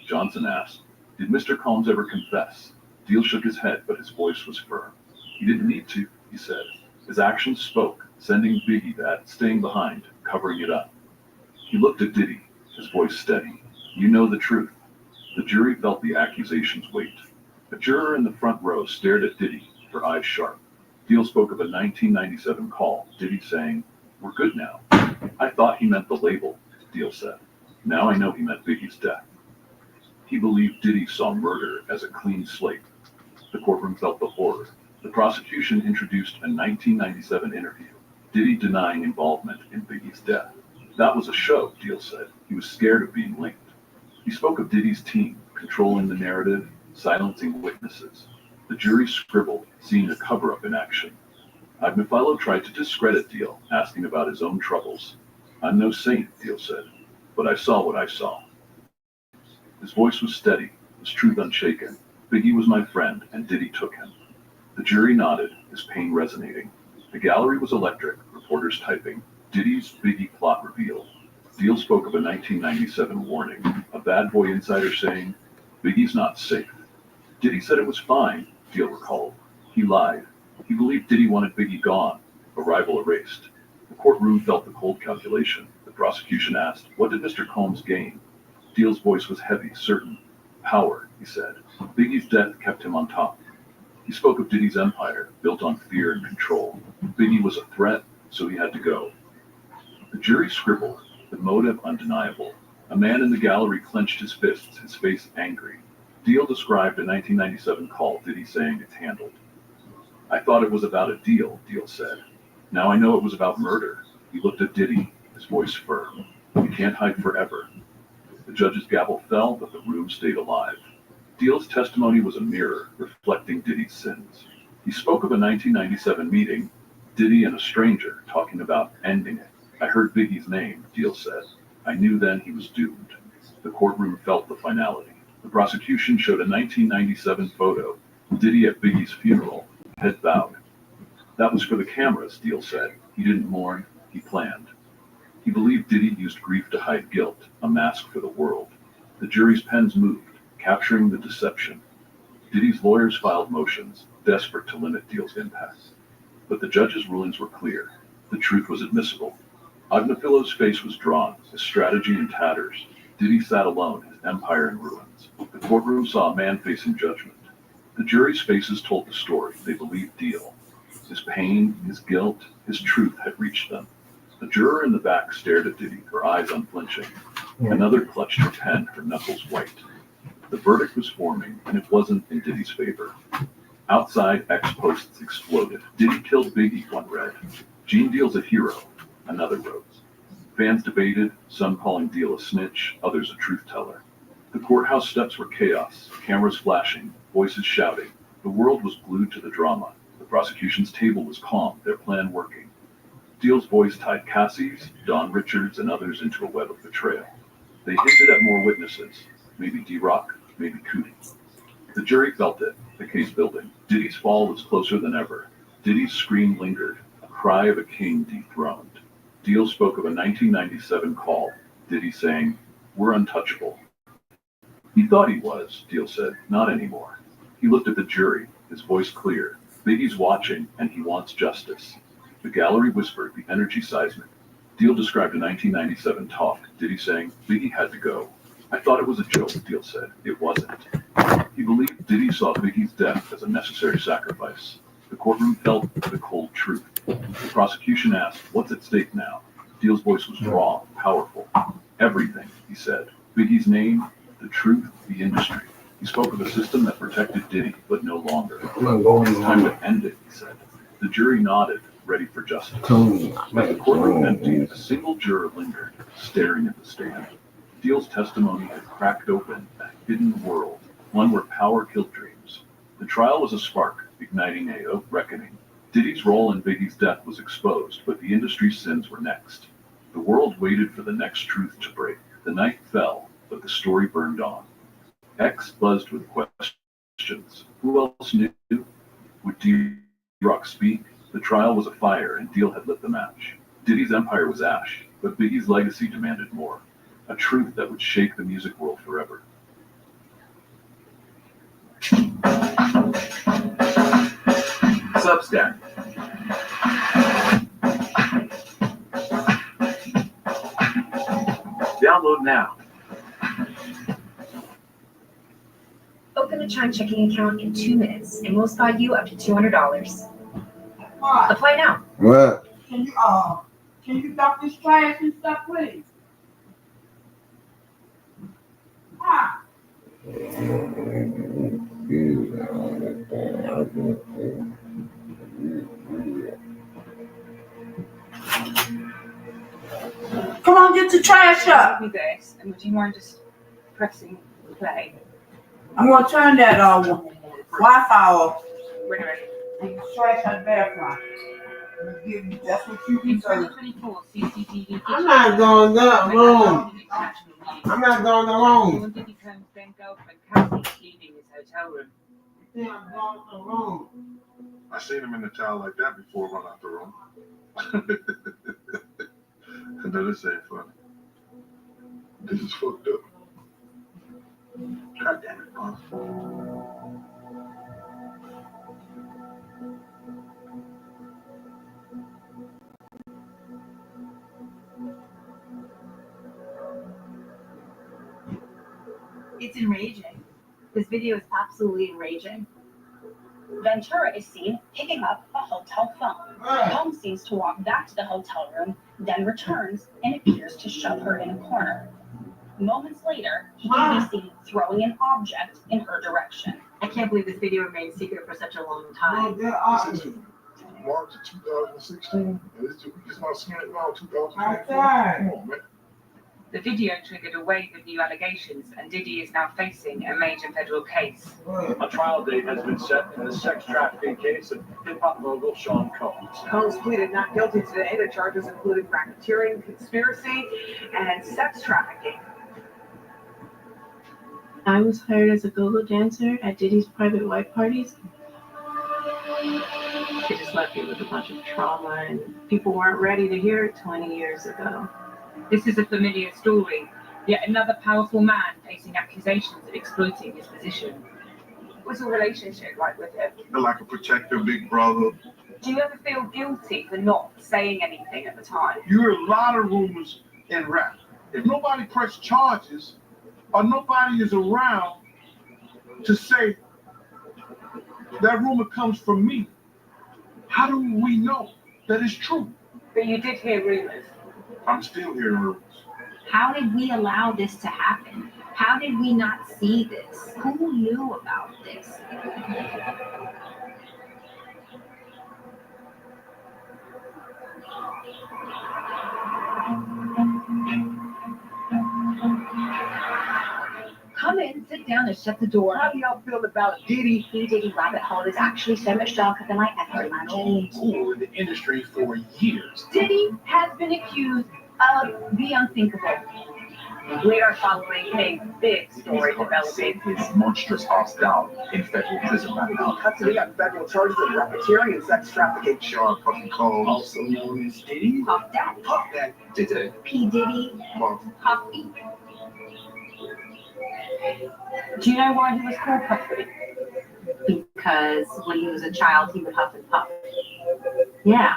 O: Johnson asked, did Mr. Combs ever confess? Deal shook his head, but his voice was firm. He didn't need to, he said. His actions spoke, sending Biggie that, staying behind, covering it up. He looked at Diddy, his voice steady. You know the truth. The jury felt the accusation's weight. A juror in the front row stared at Diddy, her eyes sharp. Deal spoke of a 1997 call, Diddy saying, We're good now. I thought he meant the label, Deal said. Now I know he meant Biggie's death. He believed Diddy saw murder as a clean slate. The courtroom felt the horror. The prosecution introduced a 1997 interview, Diddy denying involvement in Biggie's death. That was a show, Deal said. He was scared of being linked. He spoke of Diddy's team, controlling the narrative, silencing witnesses. The jury scribbled, seeing a cover-up in action. Agnifilo tried to discredit Deal, asking about his own troubles. I'm no saint, Deal said, but I saw what I saw. His voice was steady, his truth unshaken. Biggie was my friend, and Diddy took him. The jury nodded, his pain resonating. The gallery was electric, reporters typing. Diddy's Biggie plot revealed. Deal spoke of a 1997 warning, a bad boy insider saying, Biggie's not safe. Diddy said it was fine, Deal recalled. He lied. He believed Diddy wanted Biggie gone, a rival erased. The courtroom felt the cold calculation. The prosecution asked, what did Mr. Combs gain? Deal's voice was heavy, certain. Power, he said. Biggie's death kept him on top. He spoke of Diddy's empire, built on fear and control. Biggie was a threat, so he had to go. The jury scribbled, the motive undeniable. A man in the gallery clenched his fists, his face angry. Deal described a 1997 call, Diddy saying it's handled. I thought it was about a deal, Deal said. Now I know it was about murder. He looked at Diddy, his voice firm. You can't hide forever. The judge's gavel fell, but the room stayed alive. Deal's testimony was a mirror, reflecting Diddy's sins. He spoke of a 1997 meeting, Diddy and a stranger, talking about ending it. I heard Biggie's name, Deal said. I knew then he was doomed. The courtroom felt the finality. The prosecution showed a 1997 photo, Diddy at Biggie's funeral, head bowed. That was for the cameras, Deal said. He didn't mourn, he planned. He believed Diddy used grief to hide guilt, a mask for the world. The jury's pens moved, capturing the deception. Diddy's lawyers filed motions, desperate to limit Deal's impact. But the judge's rulings were clear. The truth was admissible. Agnafilo's face was drawn, his strategy in tatters. Diddy sat alone, his empire in ruins. The courtroom saw a man facing judgment. The jury's faces told the story. They believed Deal. His pain, his guilt, his truth had reached them. The juror in the back stared at Diddy, her eyes unflinching. Another clutched her pen, her knuckles white. The verdict was forming, and it wasn't in Diddy's favor. Outside, X-posts exploded. Diddy killed Biggie, one read. Gene Deal's a hero, another wrote. Fans debated, some calling Deal a snitch, others a truth teller. The courthouse steps were chaos, cameras flashing, voices shouting. The world was glued to the drama. The prosecution's table was calm, their plan working. Deal's voice tied Cassie's, Don Richards, and others into a web of betrayal. They hinted at more witnesses, maybe D-Rock, maybe Cootie. The jury felt it, the case building. Diddy's fall was closer than ever. Diddy's scream lingered, a cry of a king dethroned. Deal spoke of a 1997 call, Diddy saying, we're untouchable. He thought he was, Deal said, not anymore. He looked at the jury, his voice clear. Biggie's watching, and he wants justice. The gallery whispered, the energy seismic. Deal described a 1997 talk, Diddy saying, Biggie had to go. I thought it was a joke, Deal said. It wasn't. He believed Diddy saw Biggie's death as a necessary sacrifice. The courtroom felt the cold truth. The prosecution asked, what's at stake now? Deal's voice was raw, powerful. Everything, he said. Biggie's name, the truth, the industry. He spoke of a system that protected Diddy, but no longer. It's time to end it, he said. The jury nodded, ready for justice. As the courtroom emptied, a single juror lingered, staring at the stand. Deal's testimony had cracked open a hidden world, one where power killed dreams. The trial was a spark, igniting a reckoning. Diddy's role in Biggie's death was exposed, but the industry's sins were next. The world waited for the next truth to break. The night fell, but the story burned on. X buzzed with questions. Who else knew? Would D-Rock speak? The trial was a fire, and Deal had lit the match. Diddy's empire was ash, but Biggie's legacy demanded more. A truth that would shake the music world forever.
Z: Substack. Download now.
P: Open a Chime checking account in 2 minutes, and we'll spot you up to $200. Apply now.
J: What?
A: Can you Can you dump this trash and stuff, please? Huh? Come on, get the trash up.
E: Give me this, and would you mind just pressing play?
A: I'm gonna turn that Wi-Fi off.
E: When ready.
A: Take the trash out the bathroom. I'm gonna give you just what you
E: In
A: deserve.
E: 2024, CCTV.
K: I'm not going that room. I'm not going the room.
E: Diddy Combs' then girlfriend Cassie leaving his hotel room.
K: Yeah, I'm going the room.
S: I seen him in the towel like that before run out the room. No, this ain't funny. This is fucked up. God damn it, boss.
C: It's enraging. This video is absolutely enraging.
I: Ventura is seen picking up a hotel phone. Holmes seems to walk back to the hotel room, then returns and appears to shove her in a corner. Moments later, he can be seen throwing an object in her direction.
C: I can't believe this video remained secret for such a long time.
S: March of 2016, and we just not seeing it now in 2024. Come on, man.
E: The video triggered a wave of new allegations, and Diddy is now facing a major federal case.
O: A trial date has been set in the sex trafficking case of hip-hop mogul Sean Combs.
E: Combs pleaded not guilty today. The charges included racketeering, conspiracy, and sex trafficking.
D: I was hired as a go-go dancer at Diddy's private white parties. They just left me with a bunch of trauma, and people weren't ready to hear it 20 years ago.
E: This is a familiar story, yet another powerful man facing accusations of exploiting his position. What's your relationship like with him?
S: Like a protector, big brother.
E: Do you ever feel guilty for not saying anything at the time?
S: You hear a lot of rumors in rap. If nobody press charges or nobody is around to say that rumor comes from me, how do we know that it's true?
E: But you did hear rumors.
S: I'm still hearing rumors.
C: How did we allow this to happen? How did we not see this? Who knew about this?
I: Come in, sit down, and shut the door. How do y'all feel about Diddy? The Diddy rabbit hole is actually so much darker than I ever imagined.
Z: Cool in the industry for years.
C: Diddy has been accused of the unthinkable.
I: We are following a big story developing.
Z: His monstrous ass down in federal prison right now.
B: Custody on federal charges of racketeering and sex trafficking.
S: Sean fucking Combs.
Z: Also known as Diddy.
C: Puff Daddy.
B: Puff Daddy.
Z: Diddy.
C: P. Diddy.
S: Puff.
C: Puffy.
I: Do you know why he was called Puffy?
C: Because when he was a child, he would huff and puff. Yeah,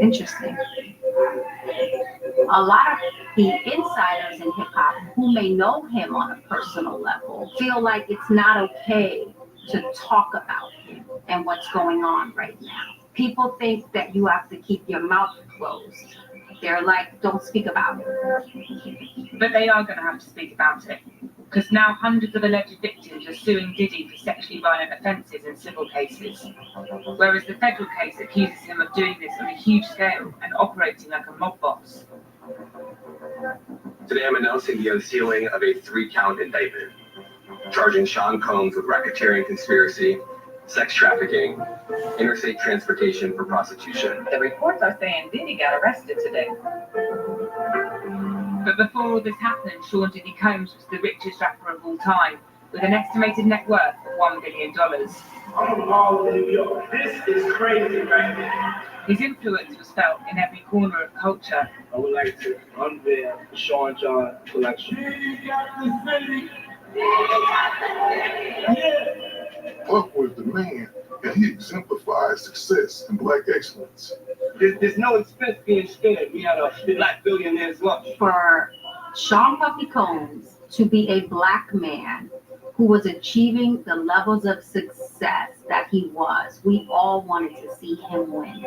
C: interesting. A lot of the insiders in hip hop who may know him on a personal level feel like it's not okay to talk about him and what's going on right now. People think that you have to keep your mouth closed. They're like, don't speak about it.
E: But they are going to have to speak about it. Because now hundreds of alleged victims are suing Diddy for sexually violent offences in civil cases. Whereas the federal case accuses him of doing this on a huge scale and operating like a mob boss.
V: Today I'm announcing the unsealing of a 3-count indictment, charging Sean Combs with racketeering conspiracy, sex trafficking, interstate transportation for prostitution.
E: The reports are saying Diddy got arrested today. But before all this happened, Sean Diddy Combs was the richest rapper of all time, with an estimated net worth of $1 billion.
K: I'm all in New York. This is crazy right now.
E: His influence was felt in every corner of culture.
B: I would like to unveil the Sean John collection.
S: Puff was the man, and he exemplified success and black excellence.
B: There's no expense being spared. We had a black billionaire's lunch.
C: For Sean Puffy Combs to be a black man who was achieving the levels of success that he was, we all wanted to see him win.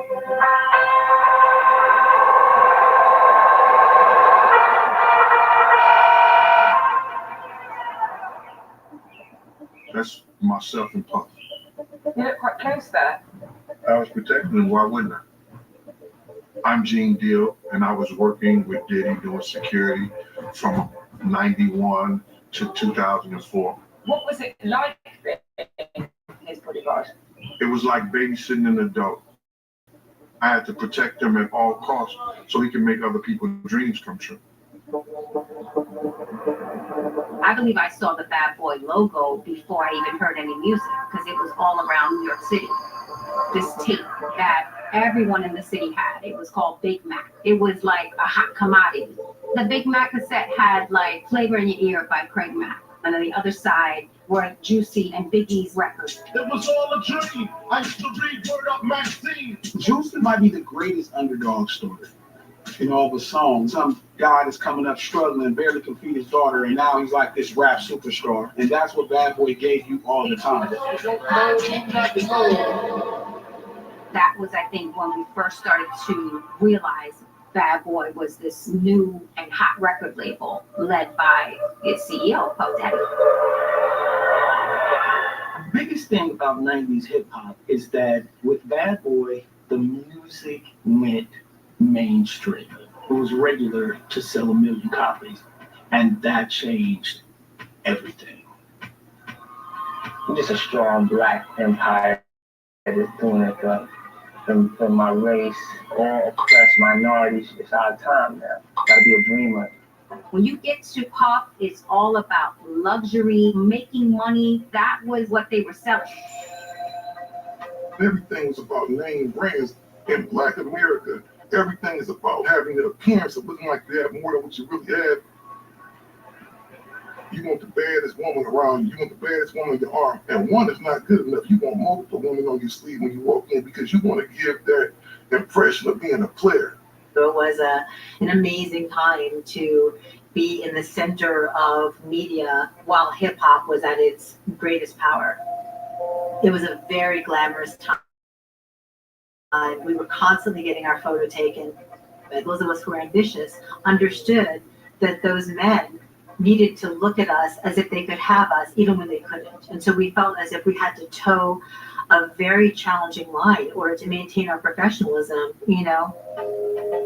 S: That's myself and Puff.
H: You didn't quite catch that.
S: I was protecting him. Why wouldn't I? I'm Gene Deal, and I was working with Diddy doing security from 91 to 2004.
H: What was it like being his bodyguard?
S: It was like babysitting an adult. I had to protect him at all costs so he can make other people's dreams come true.
M: I believe I saw the Bad Boy logo before I even heard any music, because it was all around New York City. This tape that everyone in the city had, it was called Big Mac. It was like a hot commodity. The Big Mac cassette had like Flavor in Your Ear by Craig Mack. And on the other side were Juicy and Biggie's records.
K: It was all a dream. I used to read Word Up magazine. Juicy might be the greatest underdog story in all the songs. Some guy that's coming up struggling, barely can feed his daughter, and now he's like this rap superstar. And that's what Bad Boy gave you all the time.
M: That was, I think, when we first started to realize Bad Boy was this new and hot record label led by its CEO, Puff Daddy.
K: The biggest thing about 90s hip hop is that with Bad Boy, the music went mainstream. It was regular to sell 1 million copies, and that changed everything.
F: We're just a strong black empire that is doing it for my race, all oppressed minorities. It's our time now. Gotta be a dreamer.
M: When you get to Puff, it's all about luxury, making money. That was what they were selling.
S: Everything was about name brands in Black America. Everything is about having the appearance of looking like you have more than what you really have. You want the baddest woman around you. You want the baddest woman in your arm. And one is not good enough. You want multiple women on your sleeve when you walk in because you want to give that impression of being a player.
Q: So it was an amazing time to be in the center of media while hip hop was at its greatest power. It was a very glamorous time. We were constantly getting our photo taken. But those of us who were ambitious understood that those men needed to look at us as if they could have us even when they couldn't. And so we felt as if we had to toe a very challenging line in order to maintain our professionalism, you know.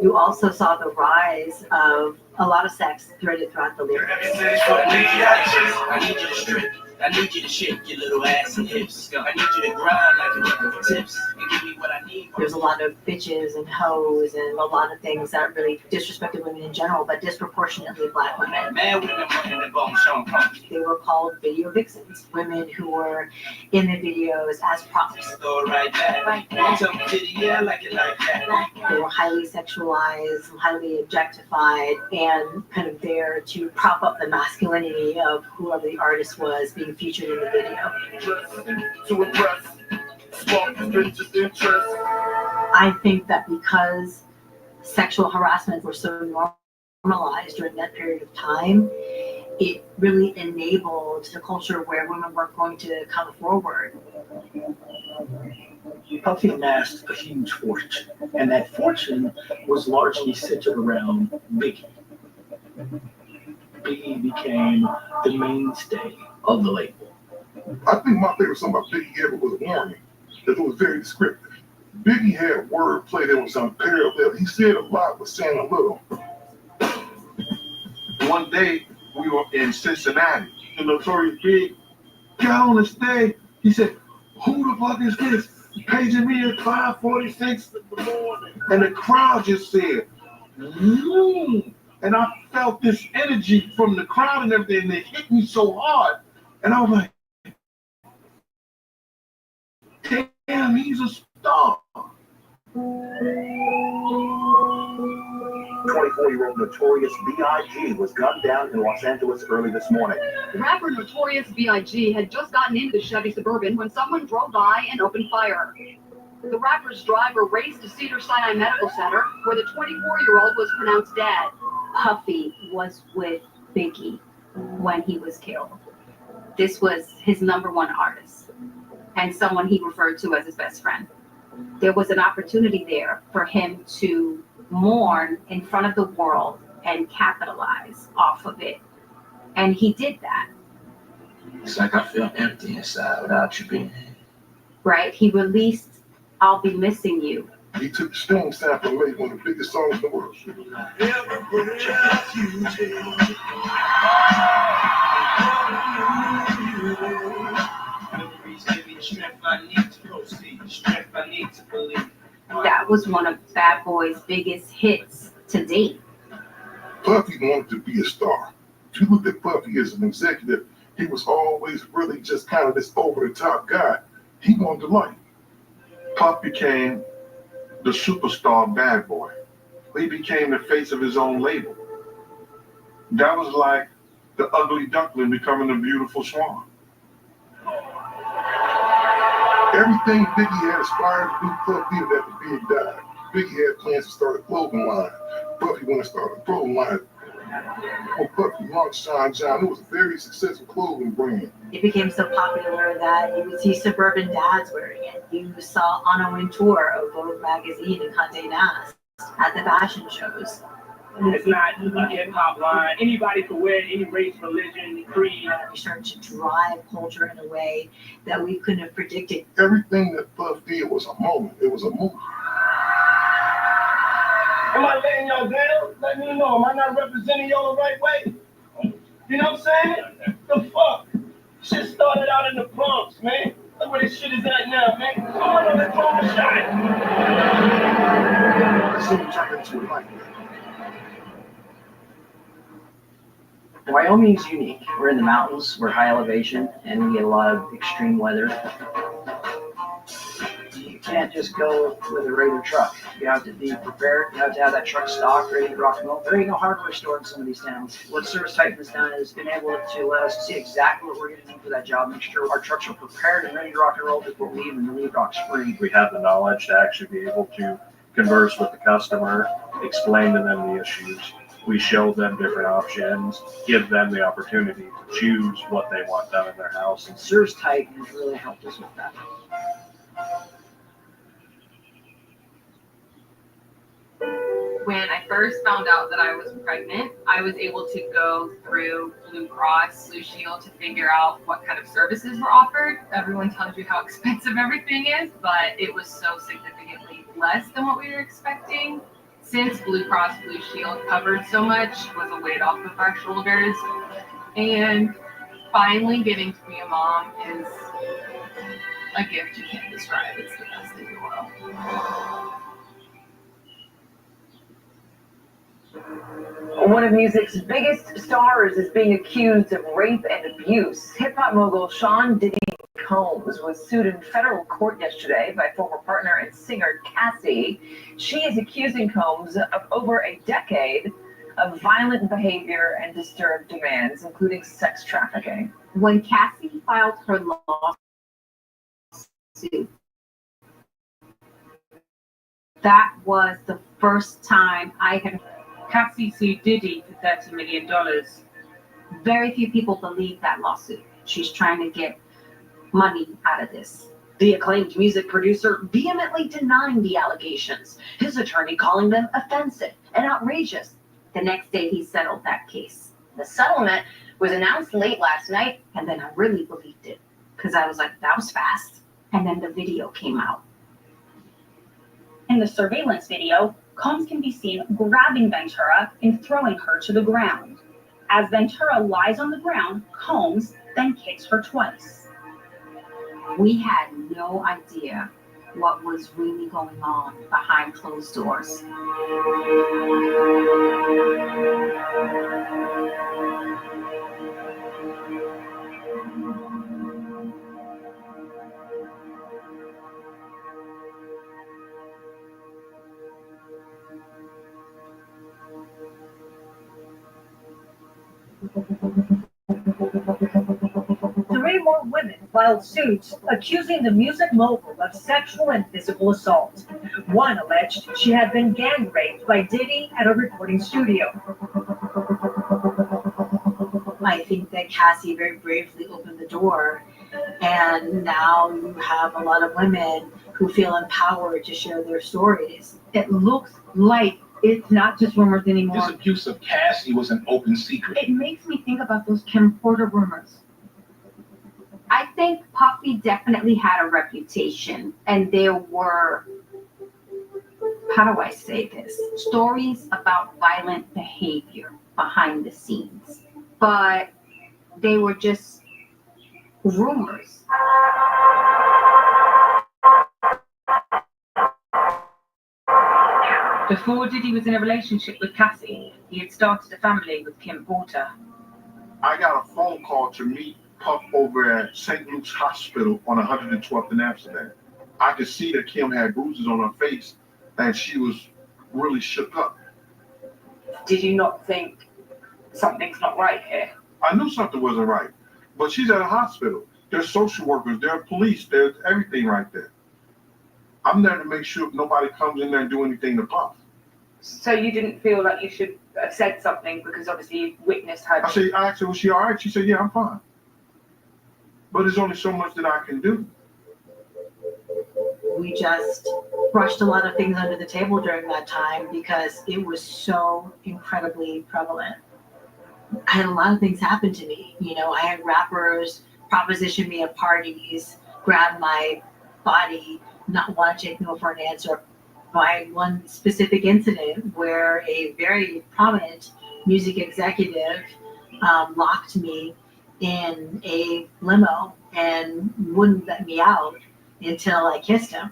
Q: You also saw the rise of a lot of sex threaded throughout the lyrics.
K: I need you to strip. I need you to shake your little ass and hips. I need you to grind like you're looking for tips and give me what I need.
Q: There's a lot of bitches and hoes and a lot of things that really disrespected women in general, but disproportionately black women.
K: Man, women running the bone, Sean Connery.
Q: They were called video vixens, women who were in the videos as props.
K: Go right back. Some video like it like that.
Q: They were highly sexualized, highly objectified, and kind of there to prop up the masculinity of whoever the artist was being featured in the video.
K: To impress, small bitches interest.
Q: I think that because sexual harassment were so normalized during that period of time, it really enabled the culture where women weren't going to come forward.
K: Puffy amassed a huge fortune, and that fortune was largely centered around Biggie. Biggie became the mainstay of the label.
S: I think my favorite song about Biggie ever was Warning, because it was very descriptive. Biggie had wordplay that was unparalleled. He said a lot, but saying a little. One day, we were in Cincinnati. The Notorious Big got on the stage. He said, "Who the fuck is this? Paging me at 5:46 in the morning." And the crowd just said, "Mmm." And I felt this energy from the crowd and everything, and it hit me so hard. And I was like, damn, he's a star.
Z: 24-year-old Notorious B.I.G. was gunned down in Los Angeles early this morning.
R: The rapper Notorious B.I.G. had just gotten into the Chevy Suburban when someone drove by and opened fire. The rapper's driver raced to Cedars-Sinai Medical Center, where the 24-year-old was pronounced dead.
M: Puffy was with Biggie when he was killed. This was his #1 artist and someone he referred to as his best friend. There was an opportunity there for him to mourn in front of the world and capitalize off of it. And he did that.
Z: It's like I feel empty inside without you being here.
M: Right? He released I'll Be Missing You.
G: He took the string sample and made one of the biggest songs in the world.
M: That was one of Bad Boy's biggest hits to date.
G: Puffy wanted to be a star. If you look at Puffy as an executive, he was always really just kind of this over-the-top guy. He wanted the light. Puff became the superstar Bad Boy. He became the face of his own label. That was like the ugly duckling becoming the beautiful swan. Everything Biggie had aspired to do, Puff did after Big died. Biggie had plans to start a clothing line. Puffy wanted to start a clothing line. When Puffy launched Sean John, it was a very successful clothing brand.
M: It became so popular that you would see suburban dads wearing it. You saw Anna Wintour of Vogue magazine and Condé Nast at the fashion shows.
B: It's not a hip-hop line. Anybody could wear it, any race, religion, creed.
M: We started to drive culture in a way that we couldn't have predicted.
G: Everything that Puff did was a moment. It was a movie.
T: Am I letting y'all down? Let me know. Am I not representing y'all the right way? You know what I'm saying? The fuck? Shit started out in the Bronx, man. Look where this shit is at now, man. Come on, let's throw a shot.
G: Let's see him turn into a light.
U: Wyoming's unique. We're in the mountains, we're high elevation, and we get a lot of extreme weather. You can't just go with a regular truck. You have to be prepared. You have to have that truck stocked, ready to rock and roll. There ain't no hardware store in some of these towns. What Service Titan has done is been able to let us see exactly what we're going to need for that job, make sure our trucks are prepared and ready to rock and roll before we even leave Rock Spring.
W: We have the knowledge to actually be able to converse with the customer, explain to them the issues. We show them different options, give them the opportunity to choose what they want done in their house.
U: And Service Titan has really helped us with that.
X: When I first found out that I was pregnant, I was able to go through Blue Cross Blue Shield to figure out what kind of services were offered. Everyone tells you how expensive everything is, but it was so significantly less than what we were expecting. Since Blue Cross Blue Shield covered so much, was a weight off of our shoulders. And finally getting to be a mom is a gift you can't describe. It's the best thing in the world.
H: One of music's biggest stars is being accused of rape and abuse. Hip-hop mogul Sean Diddy Combs was sued in federal court yesterday by former partner and singer Cassie. She is accusing Combs of over a decade of violent behavior and disturbed demands, including sex trafficking.
M: When Cassie filed her lawsuit, that was the first time I had
E: Cassie sued Diddy for $30 million.
M: Very few people believe that lawsuit. She's trying to get money out of this.
Q: The acclaimed music producer vehemently denying the allegations, his attorney calling them offensive and outrageous.
M: The next day, he settled that case.
I: The settlement was announced late last night,
M: and then I really believed it because I was like, that was fast. And then the video came out.
C: In the surveillance video, Combs can be seen grabbing Ventura and throwing her to the ground. As Ventura lies on the ground, Combs then kicks her twice.
M: We had no idea what was really going on behind closed doors.
Y: Three more women filed suits accusing the music mogul of sexual and physical assault. One alleged she had been gang raped by Diddy at a recording studio.
M: I think that Cassie very bravely opened the door, and now you have a lot of women who feel empowered to share their stories.
Y: It looks like it's not just rumors anymore.
K: This abuse of Cassie was an open secret.
Y: It makes me think about those Kim Porter rumors.
M: I think Puffy definitely had a reputation, and there were, how do I say this, stories about violent behavior behind the scenes, but they were just rumors.
D: Before Diddy was in a relationship with Cassie, he had started a family with Kim Porter.
G: I got a phone call to meet Puff over at St. Luke's Hospital on 112th in Amsterdam. I could see that Kim had bruises on her face and she was really shook up.
H: Did you not think something's not right here?
G: I knew something wasn't right, but she's at a hospital. There's social workers, there's police, there's everything right there. I'm there to make sure nobody comes in there and do anything to Puff.
H: So you didn't feel like you should have said something because obviously you witnessed her.
G: I asked her, was she all right? She said, yeah, I'm fine. But there's only so much that I can do.
Q: We just brushed a lot of things under the table during that time because it was so incredibly prevalent. I had a lot of things happen to me. You know, I had rappers proposition me at parties, grab my body, not want to take no for an answer. By one specific incident where a very prominent music executive locked me in a limo and wouldn't let me out until I kissed him.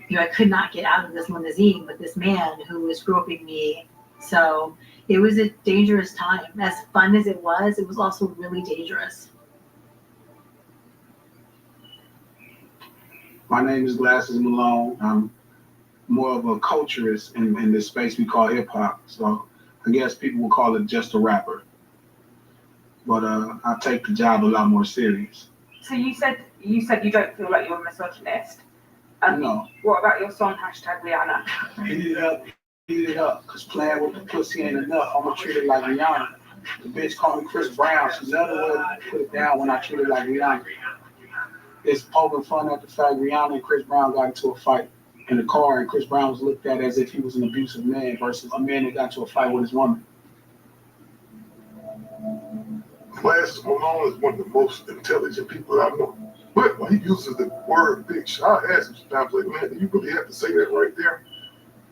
Q: You know, I could not get out of this limousine with this man who was groping me. So it was a dangerous time. As fun as it was also really dangerous.
K: My name is Glasses Malone. I'm more of a culturist in this space we call hip hop. So I guess people will call it just a rapper. But I take the job a lot more serious.
H: So you said you don't feel like you're a misogynist.
K: No.
H: What about your song #Rihanna?
K: Heat it up, cause playing with the pussy ain't enough. I'ma treat it like Rihanna. The bitch called me Chris Brown. She's another way to put it down when I treat it like Rihanna. It's poking fun at the fact Rihanna and Chris Brown got into a fight in the car, and Chris Brown was looked at as if he was an abusive man versus a man that got into a fight with his woman.
G: Glasses Malone is one of the most intelligent people I know. But when he uses the word bitch, I ask him sometimes, like, man, do you really have to say that right there?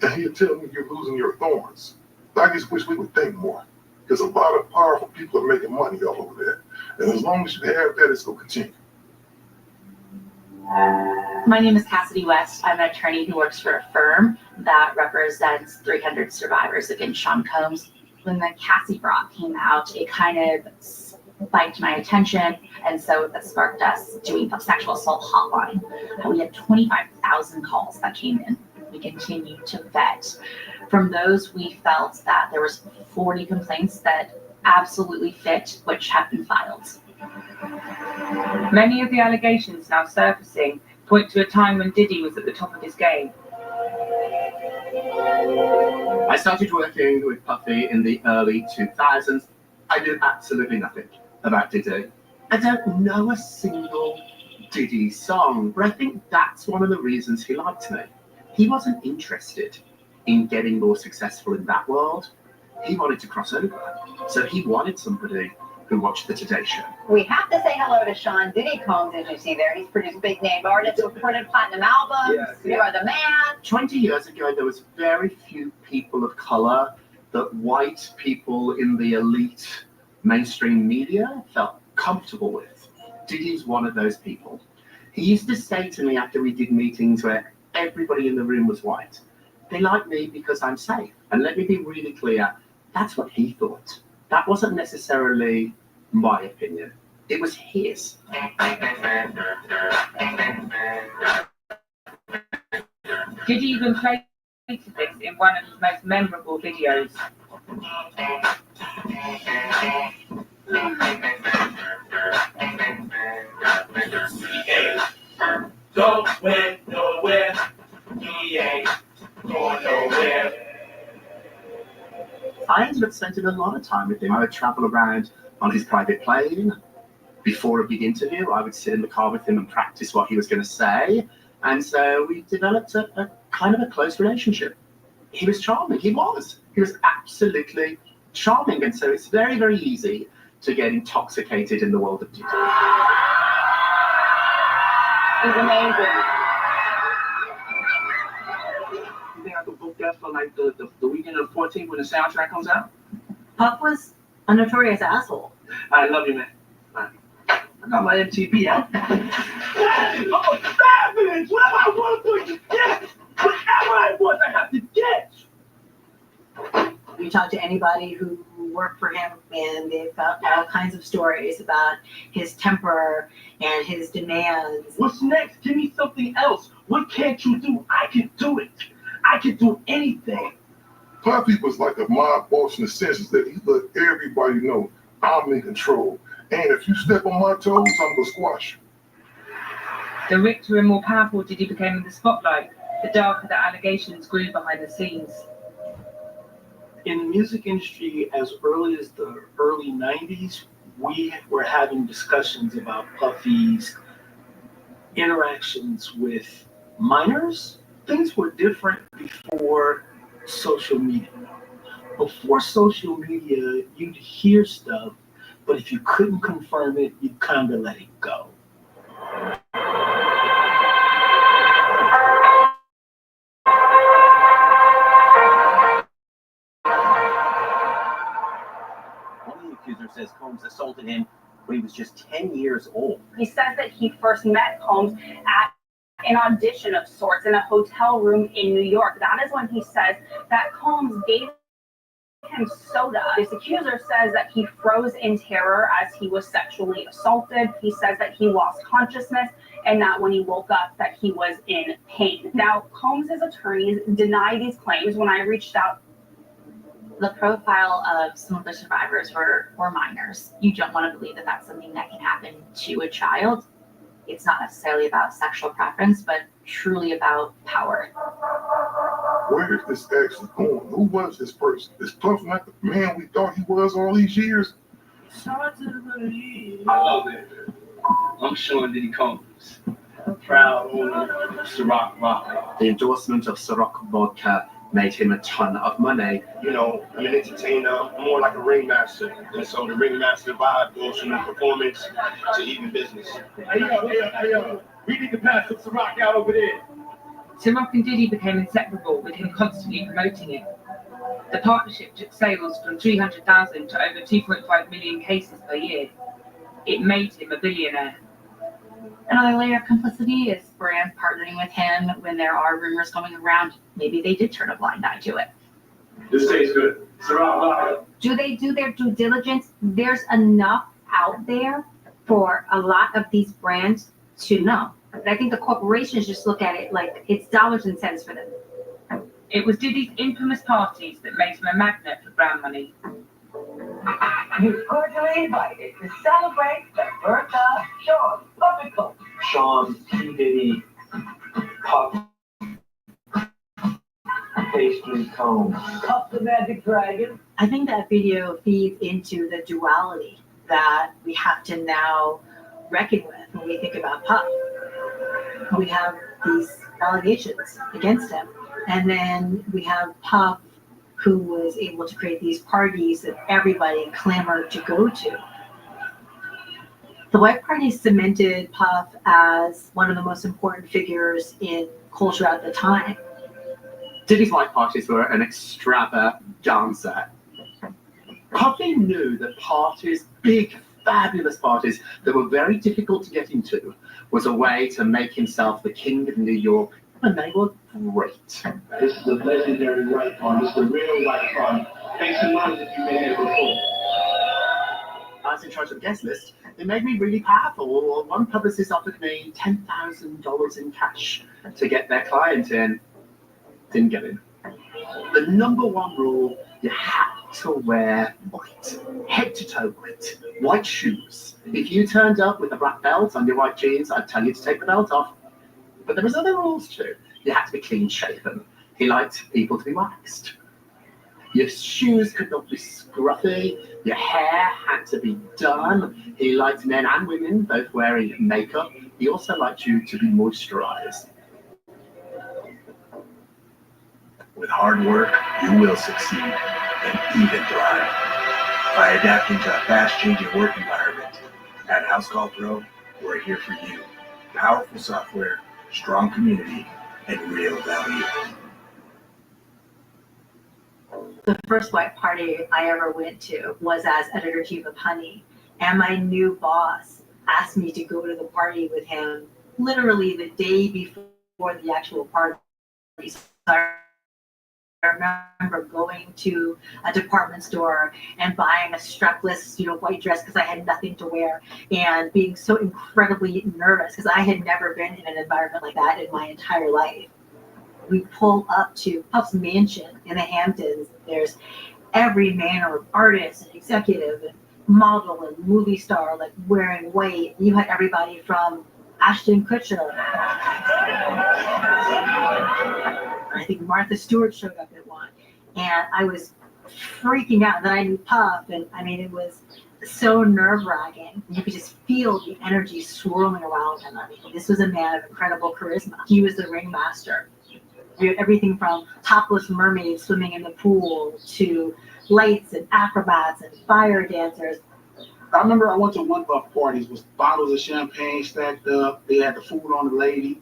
G: And he'll tell me you're losing your thorns. I just wish we would think more. Because a lot of powerful people are making money all over there. And as long as you have that, it's going to continue.
A: My name is Cassidy West. I'm an attorney who works for a firm that represents 300 survivors against Sean Combs. When the Cassie Brock came out, it kind of spiked my attention, and so that sparked us doing the sexual assault hotline. We had 25,000 calls that came in. We continued to vet. From those, we felt that there was 40 complaints that absolutely fit, which have been filed.
D: Many of the allegations now surfacing point to a time when Diddy was at the top of his game.
J: I started working with Puffy in the early 2000s. I knew absolutely nothing about Diddy. I don't know a single Diddy song, but I think that's one of the reasons he liked me. He wasn't interested in getting more successful in that world. He wanted to cross over. So he wanted somebody who watched the Today Show.
L: We have to say hello to Sean Diddy Combs, as you see there. He's produced big name artists who recorded platinum albums.
J: Yeah.
L: You are the man.
J: 20 years ago, there was very few people of color that white people in the elite mainstream media felt comfortable with. Diddy's one of those people. He used to say to me after we did meetings where everybody in the room was white, they like me because I'm safe. And let me be really clear, that's what he thought. That wasn't necessarily my opinion. It was his.
D: Diddy even played this in one of his most memorable videos.
T: Go went nowhere. He ain't going nowhere.
J: I ended up spending a lot of time with him. I would travel around on his private plane. Before a big interview, I would sit in the car with him and practice what he was going to say. And so we developed a kind of a close relationship. He was charming. He was absolutely charming. And so it's very, very easy to get intoxicated in the world of Diddy.
L: He's amazing.
B: You think I could book that for like the weekend of the 14th when the soundtrack comes out?
Q: Puff was a notorious asshole.
B: I love you, man. I got my MTV out. I'm a savage! Whatever I want to get! Whatever I want, I have to get!
Q: You talk to anybody who worked for him, and they've got all kinds of stories about his temper and his demands.
B: What's next? Give me something else. What can't you do? I can do it. I can do anything.
G: Puffy was like a mob boss in the sense that he let everybody know I'm in control. And if you step on my toes, I'm gonna squash you.
D: The richer and more powerful Diddy became in the spotlight, the darker the allegations grew behind the scenes.
B: In the music industry, as early as the early 90s, we were having discussions about Puffy's interactions with minors. Things were different before social media. Before social media, you'd hear stuff, but if you couldn't confirm it, you'd kind of let it go.
F: One of the accusers says Combs assaulted him when he was just 10 years old.
N: He says that he first met Combs at an audition of sorts in a hotel room in New York. That is when he says that Combs gave him soda. This accuser says that he froze in terror as he was sexually assaulted. He says that he lost consciousness and that when he woke up that he was in pain. Now, Combs' attorneys deny these claims. When I reached out,
A: the profile of some of the survivors were minors. You don't want to believe that that's something that can happen to a child. It's not necessarily about sexual preference, but truly about power.
G: Where is this actually going? Who was this person? Is Puff not the man we thought he was all these years?
T: I love it. I'm Sean Diddy Combs, proud owner of Ciroc Vodka.
J: The endorsement of Ciroc Vodka made him a ton of money.
T: You know, I'm an entertainer, I'm more like a ringmaster. And so the ringmaster vibe goes from the performance to even business. Hey, yo. We need to pass some Ciroc out over there.
D: Ciroc and Diddy became inseparable, with him constantly promoting it. The partnership took sales from 300,000 to over 2.5 million cases per year. It made him a billionaire.
A: Another layer of complicity is brands partnering with him when there are rumors going around. Maybe they did turn a blind eye to it.
T: This tastes good. Ciroc Vodka.
M: Do they do their due diligence? There's enough out there for a lot of these brands to know. I think the corporations just look at it like it's dollars and cents for them.
D: It was Diddy's infamous parties that made him a magnet for brand money.
O: You're cordially invited to celebrate the birth of Sean Puffy Combs.
B: Sean, P. Diddy, Puff, Pastry Combs.
O: Puff the Magic Dragon.
Q: I think that video feeds into the duality that we have to now reckon with when we think about Puff. We have these allegations against him, and then we have Puff, who was able to create these parties that everybody clamored to go to. The white party cemented Puff as one of the most important figures in culture at the time.
J: Diddy's white parties were an extravaganza. Puffy knew that parties, big, fabulous parties that were very difficult to get into, was a way to make himself the king of New York, and they were great.
T: This is the legendary white party. This is the real white party. Make some noise if you've been here before.
J: I was in charge of the guest list. It made me really powerful. One publicist offered me $10,000 in cash to get their client in. Didn't get in. The number one rule, you had to wear white, head to toe white, white shoes. If you turned up with a black belt on your white jeans, I'd tell you to take the belt off. But there was other rules too. You had to be clean shaven. He liked people to be waxed. Your shoes could not be scruffy. Your hair had to be done. He liked men and women both wearing makeup. He also liked you to be moisturized.
Z: With hard work, you will succeed and even thrive. By adapting to a fast-changing work environment, at House Call Pro, we're here for you. Powerful software, strong community, and real value.
Q: The first white party I ever went to was as editor-in-chief of Honey, and my new boss asked me to go to the party with him literally the day before the actual party. So I remember going to a department store and buying a strapless, white dress because I had nothing to wear, and being so incredibly nervous because I had never been in an environment like that in my entire life. We pull up to Puff's mansion in the Hamptons. There's every manner of artist and executive and model and movie star wearing white. You had everybody from Ashton Kutcher. I think Martha Stewart showed up at one, and I was freaking out. And then I knew Puff, and it was so nerve-wracking. You could just feel the energy swirling around him. This was a man of incredible charisma. He was the ringmaster. We had everything from topless mermaids swimming in the pool to lights and acrobats and fire dancers.
K: I remember I went to one Puff parties with bottles of champagne stacked up. They had the food on the lady.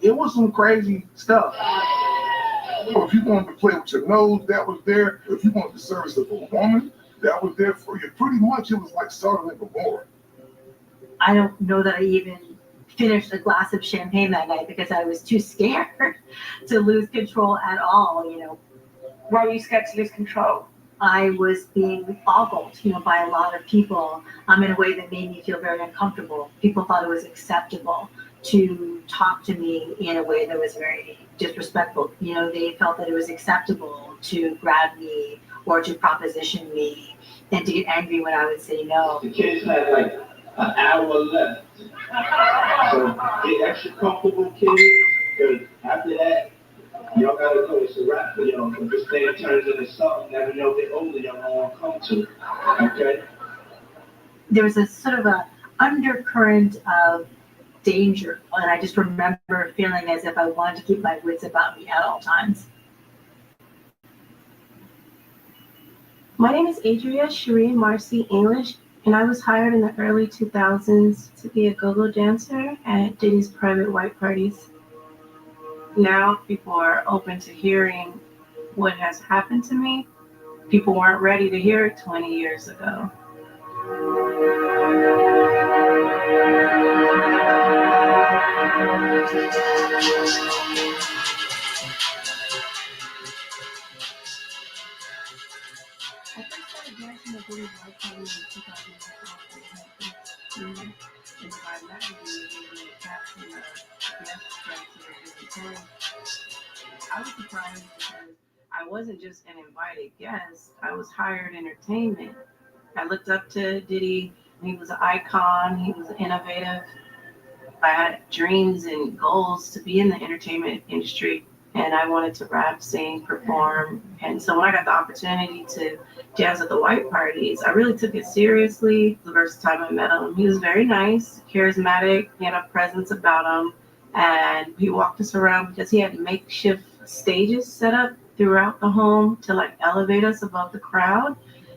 K: It was some crazy stuff.
G: If you wanted to play with your nose, that was there. If you wanted to service of a woman, that was there for you. Pretty much it was like Sodom and Gomorrah.
Q: I don't know that I even finished a glass of champagne that night because I was too scared to lose control at all.
N: Why were you scared to lose control?
Q: I was being ogled, by a lot of people in a way that made me feel very uncomfortable. People thought it was acceptable to talk to me in a way that was very disrespectful. They felt that it was acceptable to grab me or to proposition me and to get angry when I would say no.
T: The kids had like an hour left. So get extra comfortable, kids, because after that, y'all gotta know it's a wrap for y'all. If this thing turns into something that we know get older, y'all don't want to come to. Okay?
Q: There was a sort of a undercurrent of danger, and I just remember feeling as if I wanted to keep my wits about me at all times.
P: My name is Adria Shireen Marcy English, and I was hired in the early 2000s to be a go-go dancer at Diddy's private white parties. Now people are open to hearing what has happened to me. People weren't ready to hear it 20 years ago. I first started dancing at Diddy's white party in 2004. And by that, we captured a guest dancer. I was surprised because I wasn't just an invited guest. I was hired entertainment. I looked up to Diddy. He was an icon. He was innovative. I had dreams and goals to be in the entertainment industry, and I wanted to rap, sing, perform. And so when I got the opportunity to jazz at the white parties, I really took it seriously. The first time I met him, he was very nice, charismatic. He had a presence about him, and he walked us around because he had makeshift stages set up throughout the home to elevate us above the crowd.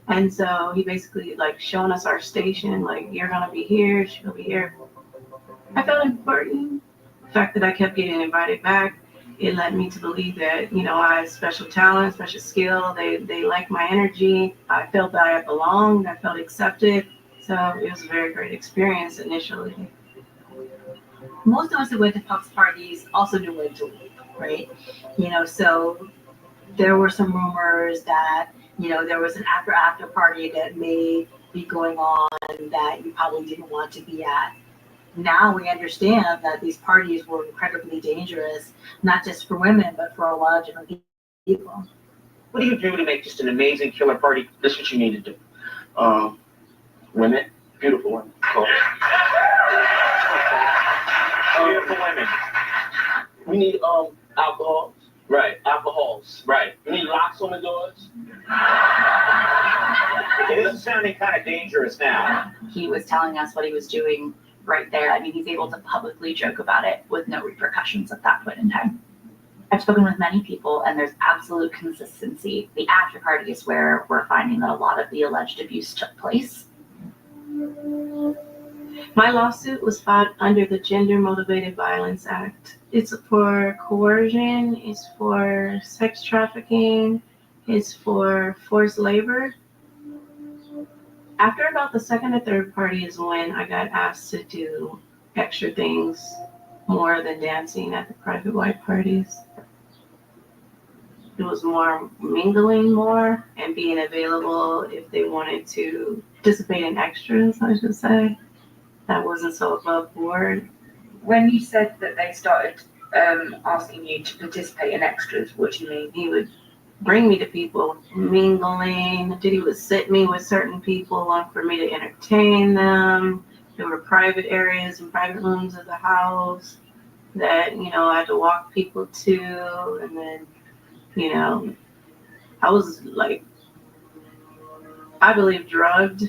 P: And so he basically showing us our station, you're gonna be here, she'll be here. I felt important. The fact that I kept getting invited back, it led me to believe that, I had special talent, special skill. They liked my energy. I felt that I belonged. I felt accepted. So it was a very great experience initially.
Q: Most of us who went to Puff's parties also knew when to leave, right? So there were some rumors that, there was an after party that may be going on that you probably didn't want to be at. Now we understand that these parties were incredibly dangerous, not just for women, but for a lot of different people.
F: What do you do to make just an amazing killer party? This is what you need to do. Women, beautiful women. Cool. Beautiful women. We need alcohol. Right. Alcohols. Right. We need locks on the doors. Okay, this is sounding kind of dangerous now.
A: He was telling us what he was doing right there. He's able to publicly joke about it with no repercussions at that point in time. I've spoken with many people, and there's absolute consistency. The after party is where we're finding that a lot of the alleged abuse took place.
P: My lawsuit was filed under the Gender Motivated Violence Act. It's for coercion, it's for sex trafficking, it's for forced labor. After about the second or third party is when I got asked to do extra things more than dancing at the private white parties. It was more mingling more and being available if they wanted to participate in extras, I should say. That wasn't so above board.
D: When you said that they started asking you to participate in extras, what do you mean?
P: He would bring me to people mingling. He would sit me with certain people for me to entertain them. There were private areas and private rooms of the house that, I had to walk people to. And then, I was like, I believe drugged.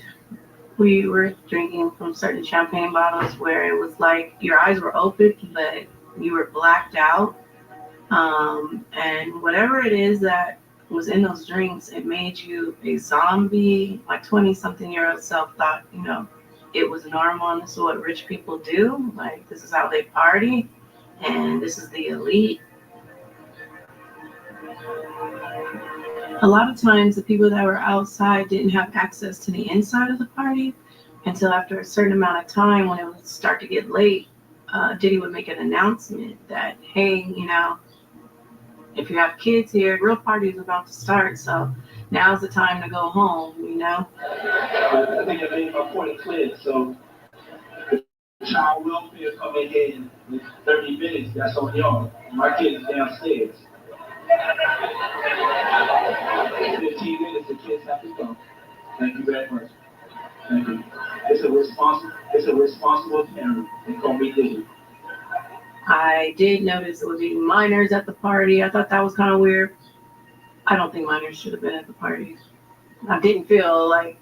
P: We were drinking from certain champagne bottles where it was like your eyes were open, but you were blacked out. And whatever it is that was in those drinks, it made you a zombie. My 20-something-year-old self thought, it was normal and this is what rich people do. Like, this is how they party and this is the elite. A lot of times the people that were outside didn't have access to the inside of the party until after a certain amount of time when it would start to get late. Diddy would make an announcement that, hey, if you have kids here, real party is about to start, so now's the time to go home,
T: I think I made my point clear, so if child welfare come in here in 30 minutes, that's on y'all. My kid is downstairs. 15 minutes, the kids have to go. Thank you very much. Thank you. It's a responsible parent. They call me Diddy.
P: I did notice there would be minors at the party. I thought that was kind of weird. I don't think minors should have been at the party. I didn't feel like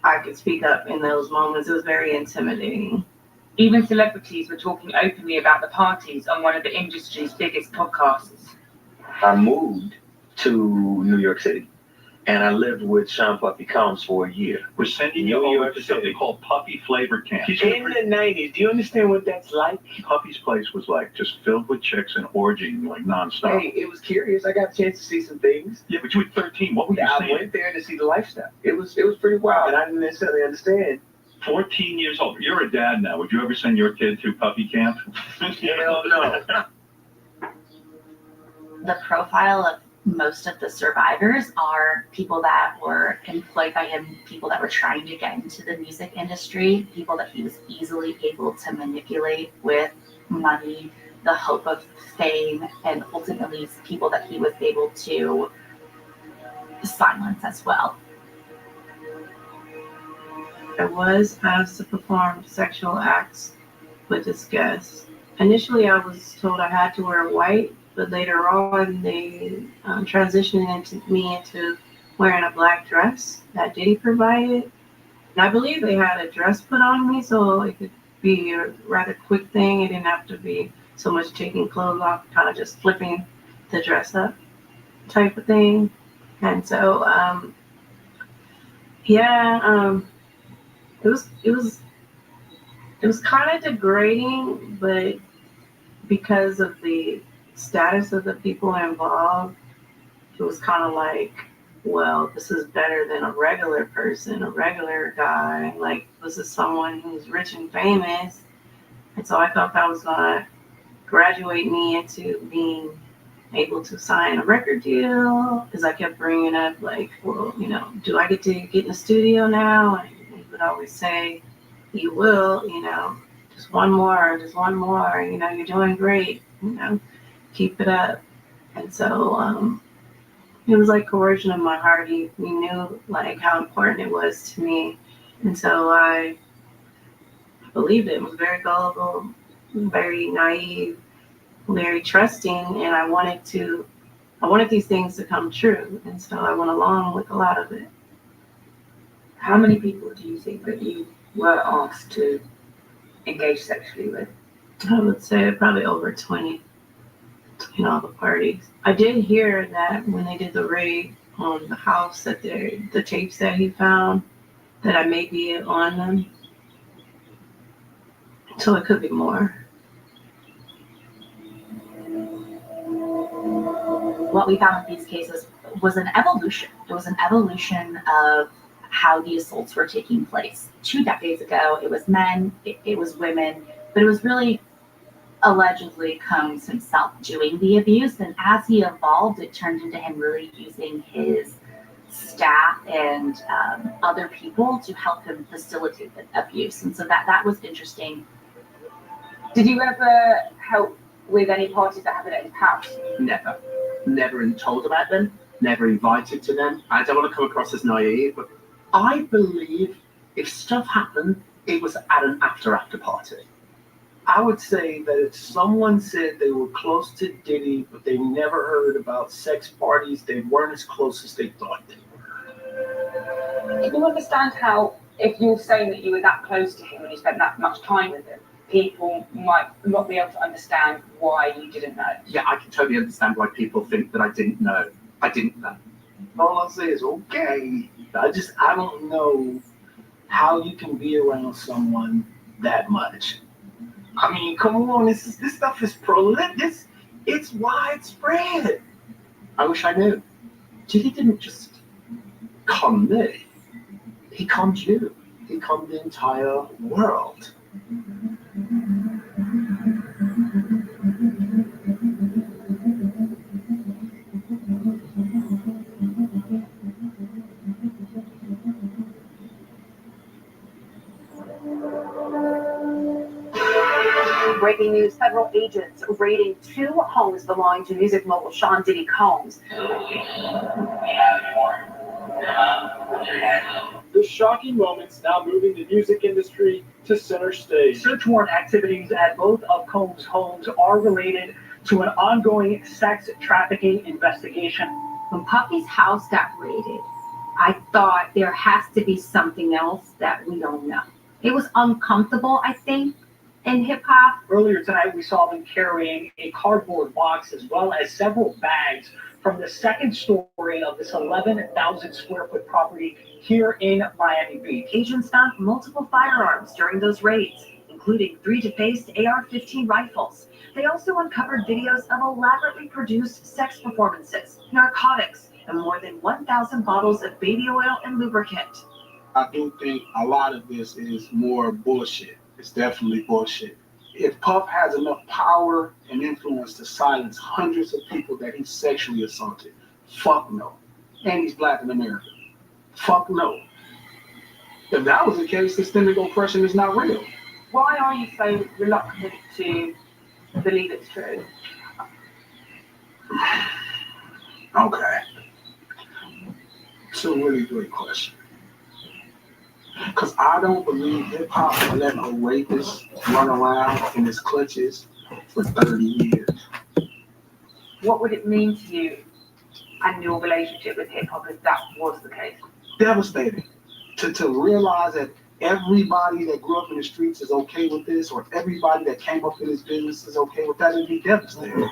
P: I could speak up in those moments. It was very intimidating.
D: Even celebrities were talking openly about the parties on one of the industry's biggest podcasts.
F: I moved to New York City, and I lived with Sean Puffy Combs for a year.
R: We're sending you over to something called Puffy Flavor Camp.
F: In the 90s, do you understand what that's like?
R: Puffy's place was like just filled with chicks and orgying like nonstop.
F: Hey, it was curious. I got a chance to see some things.
R: Yeah, but you were 13. What were you
F: I
R: saying?
F: went there to see the lifestyle. It was pretty wild, and I didn't necessarily understand.
R: 14 years old. You're a dad now. Would you ever send your kid to Puffy Camp?
F: Hell no.
A: The profile of most of the survivors are people that were employed by him, people that were trying to get into the music industry, people that he was easily able to manipulate with money, the hope of fame, and ultimately people that he was able to silence as well.
P: I was asked to perform sexual acts with this guest. Initially, I was told I had to wear white, but later on, they transitioned me into wearing a black dress that Diddy provided. And I believe they had a dress put on me, so it could be a rather quick thing. It didn't have to be so much taking clothes off, kind of just flipping the dress up type of thing. And so, it was kind of degrading, but because of the status of the people involved, it was kind of like, well, this is better than a regular person, a regular guy. Like, this is someone who's rich and famous. And so I thought that was going to graduate me into being able to sign a record deal, because I kept bringing up, like, well, do I get to get in the studio now? And he would always say, you will, just one more, you're doing great, keep it up. And so it was like coercion of my heart. He knew like how important it was to me. And so I believed it. I was very gullible, very naive, very trusting, and I wanted these things to come true. And so I went along with a lot of it.
D: How many people do you think that you were asked to engage sexually with?
P: I would say probably over 20 in all the parties. I did hear that when they did the raid on the house, that the tapes that he found, that I may be on them. So it could be more.
A: What we found with these cases was an evolution. It was an evolution of how the assaults were taking place. 2 decades ago, it was men, it was women, but it was really allegedly Combs himself doing the abuse. And as he evolved, it turned into him really using his staff and other people to help him facilitate the abuse. And so that was interesting.
N: Did you ever help with any parties that happened at his house?
J: Never. Never been told about them, never invited to them. I don't want to come across as naive, but I believe if stuff happened, it was at an after party. I would say that if someone said they were close to Diddy, but they never heard about sex parties, they weren't as close as they thought they were.
N: Do you understand how, if you're saying that you were that close to him and you spent that much time with him, people might not be able to understand why you didn't know?
J: Yeah, I can totally understand why people think that I didn't know. I didn't know.
K: All I'll say is, okay, I don't know how you can be around someone that much. I mean, come on, this stuff is prolific. It's widespread.
J: I wish I knew. Diddy didn't just con me. He conned you. He conned the entire world.
H: Breaking news, federal agents raiding 2 homes belonging to music mogul Sean Diddy Combs.
B: The shocking moments now moving the music industry to center stage.
E: Search warrant activities at both of Combs' homes are related to an ongoing sex trafficking investigation.
M: When Puffy's house got raided, I thought there has to be something else that we don't know. It was uncomfortable, I think, in hip hop.
E: Earlier tonight, we saw them carrying a cardboard box as well as several bags from the second story of this 11,000 square foot property here in Miami Beach.
H: Agents found multiple firearms during those raids, including 3 defaced AR-15 rifles. They also uncovered videos of elaborately produced sex performances, narcotics, and more than 1,000 bottles of baby oil and lubricant.
K: I do think a lot of this is more bullshit. It's definitely bullshit. If Puff has enough power and influence to silence hundreds of people that he sexually assaulted, fuck no. And he's black in America. Fuck no. If that was the case, this Stendig oppression is not real.
N: Why are you so reluctant to believe it's true?
K: Okay. It's a really great question. Because I don't believe hip-hop will let a rapist run around in his clutches for 30 years.
N: What would it mean to you and your relationship with hip-hop if that was the case?
K: Devastating. To realize that everybody that grew up in the streets is okay with this, or everybody that came up in this business is okay with that, it'd be devastating.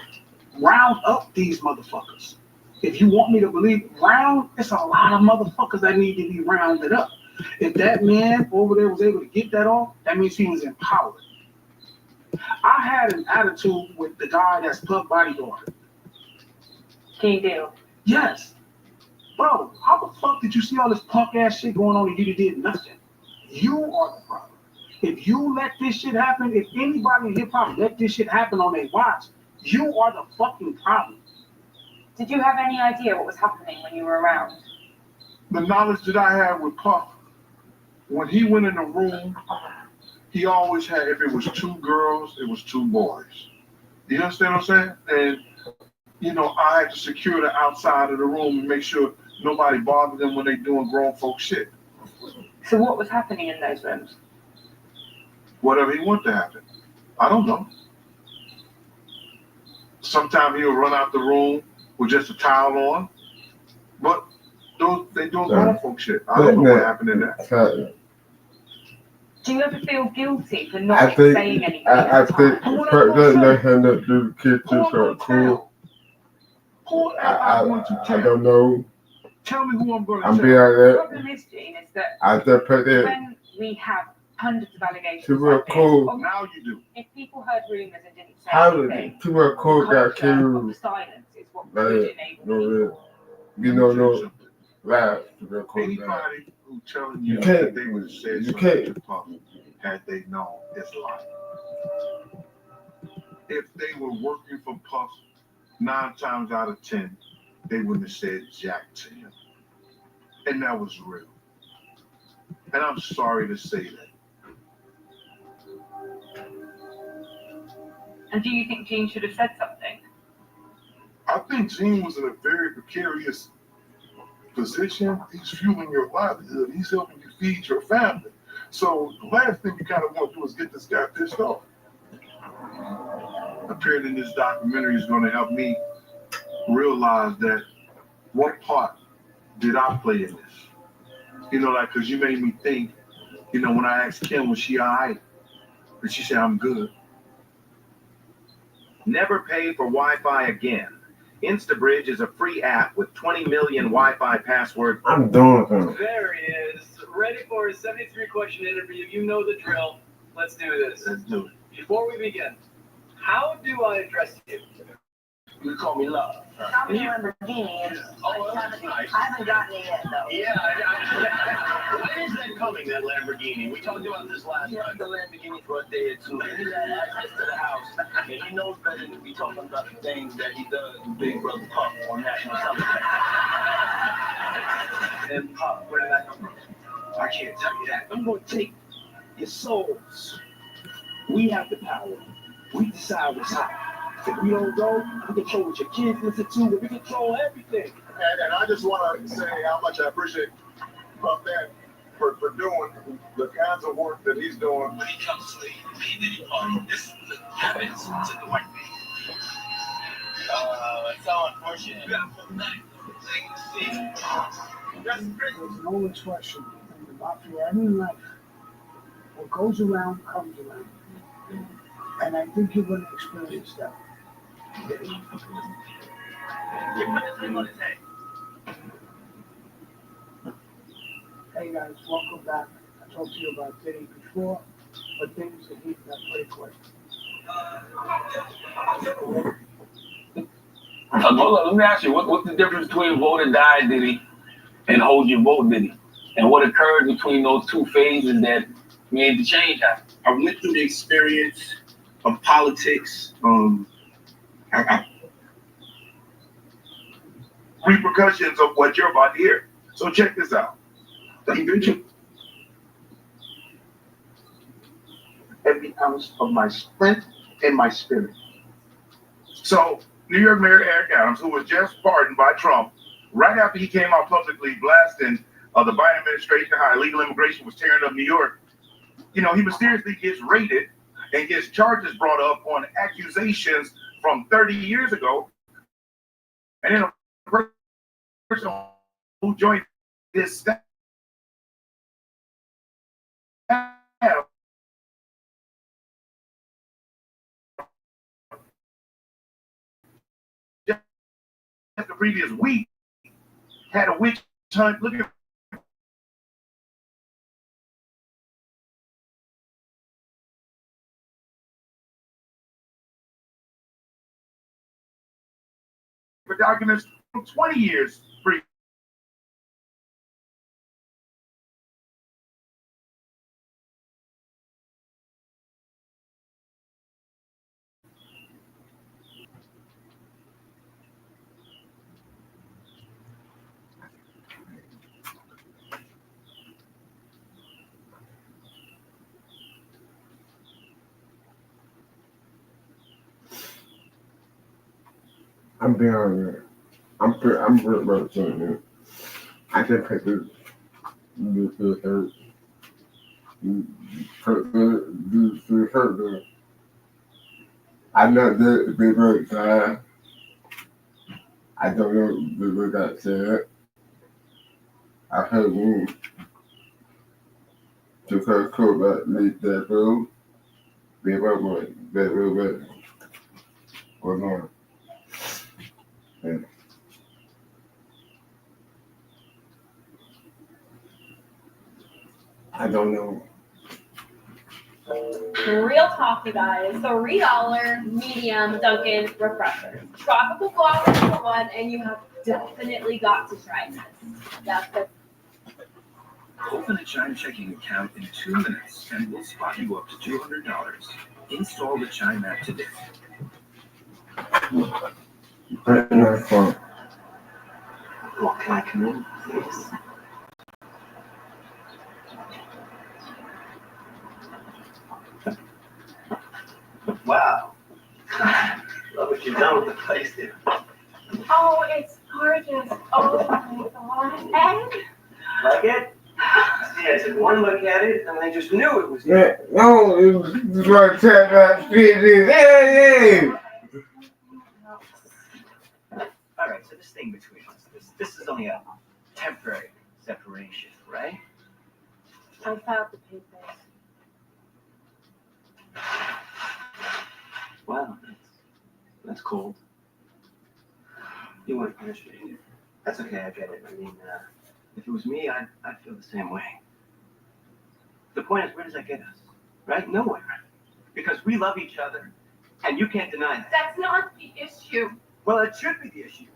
K: Round up these motherfuckers. If you want me to believe, it's a lot of motherfuckers that need to be rounded up. If that man over there was able to get that off, that means he was empowered. I had an attitude with the guy that's Puff bodyguard.
N: King Deal.
K: Yes. Bro, how the fuck did you see all this punk ass shit going on and you did nothing? You are the problem. If you let this shit happen, if anybody in hip hop let this shit happen on their watch, you are the fucking problem.
N: Did you have any idea what was happening when you were around?
G: The knowledge that I had with Puff, when he went in the room, he always had, if it was 2 girls, it was 2 boys. You understand what I'm saying? And, I had to secure the outside of the room and make sure nobody bothered them when they doing grown folk shit.
N: So what was happening in those rooms?
G: Whatever he wanted to happen. I don't know. Sometimes he'll run out the room with just a towel on, but they doing grown folk shit. I don't know what happened in there.
N: Do you ever feel guilty for not saying anything?
S: I think let him do the kids are cool. I don't know.
K: Tell me who I'm going to
S: I'm
K: tell.
S: being like
N: The
S: that.
N: problem is, Gene, is that
S: I just put it.
N: when we have
D: hundreds of allegations
S: People are
D: like this.
S: cool.
D: Obviously,
G: Now you do.
D: if people heard rumors and didn't say
S: How
D: anything,
S: did people are cool got
D: culture of
S: killed?
D: silence is what
S: Like,
D: would enable people.
S: you know, no, laugh. People are cool.
G: Anybody who telling
S: You
G: you
S: can't-
G: that they would have said
S: you
G: something
S: can't-
G: to Puff had they known is lying. If they were working for Puff, 9 times out of 10, they wouldn't have said jack to him. And that was real. And I'm sorry to say that.
D: And do you think Gene should have said something?
G: I think Gene was in a very precarious position. He's fueling your livelihood. He's helping you feed your family. So the last thing you kind of want to do is get this guy pissed off. Appearing in this documentary is going to help me realize that what part did I play in this? You know, like, because you made me think, you know, when I asked Kim, was she all right? And she said, I'm good.
C: Never pay for Wi-Fi again. InstaBridge is a free app with 20 million Wi-Fi passwords.
S: I'm doing something.
B: There he is, ready for his 73-question interview. You know the drill. Let's do this.
G: Let's do it.
B: Before we begin, how do I address you?
T: You call me love.
L: Tell me Lamborghini.
B: Oh, that's nice.
L: I haven't gotten it yet, though.
B: Yeah, when is that coming, that Lamborghini? We talked about this last
T: He
B: time.
T: had the Lamborghini for a day or two. He had access to the house, and he knows better than to be talking about the things that he does in Big Brother Puff on national television.
B: And Pop, where did that come from?
T: I can't tell you that. I'm going to take your souls. We have the power. We decide what's hot. If we don't go, we control what your kids listen to, but we control everything.
G: And I just want to say how much I appreciate Puff Daddy for doing the kinds of work that he's doing.
T: When he comes to the Diddy party, this happens to the white man. It's so unfortunate.
O: There's no expression in the mafia and in life. What goes around comes around. And I think you're going to experience that. Hey guys, welcome back. I talked to you about Diddy before, but things are heating up pretty quick.
F: Hold on, let me ask you, what's the difference between vote and die Diddy and hold your vote Diddy? And what occurred between those two phases that made the change happen?
K: I went through the experience of politics.
G: Repercussions of what you're about to hear. So check this out. Eventually, every ounce of my strength and my spirit. So, New York Mayor Eric Adams, who was just pardoned by Trump, right after he came out publicly blasting the Biden administration, how illegal immigration was tearing up New York, you know, he mysteriously gets raided and gets charges brought up on accusations from 30 years ago. And then a person who joined this staff just the previous week had a witch hunt looking for documents from 20 years previous.
S: I'm being honest. I'm pretty about something. I just picked this hurt. This hurt. I'm not there to be very tired. I don't know what that said. I heard me to her cool about leave that room. Be about that room. We're going. Yeah. I don't know
N: Real talk, you guys. $3 medium Dunkin' refreshers. Tropical guava for one, and you have definitely got to try this. That's the
Z: Open a Chime checking account in 2 minutes and we'll spot you up to $200. Install the Chime app today.
S: What
J: can I come in, please? Wow. Love what you've done with the place, dude.
N: Oh, it's gorgeous. Oh my god. And
J: Like it? See, I took one look at it and I just knew it was
S: Yeah, no, it was like that shit. Hey!
J: All right, so this thing between us, this is only a temporary separation, right?
N: I filed the papers.
J: Wow, that's cold. You weren't frustrated. That's okay, I get it. I mean, if it was me, I'd feel the same way. The point is, where does that get us? Right? Nowhere. Because we love each other, and you can't deny that.
N: That's not the issue.
J: Well, it should be the issue.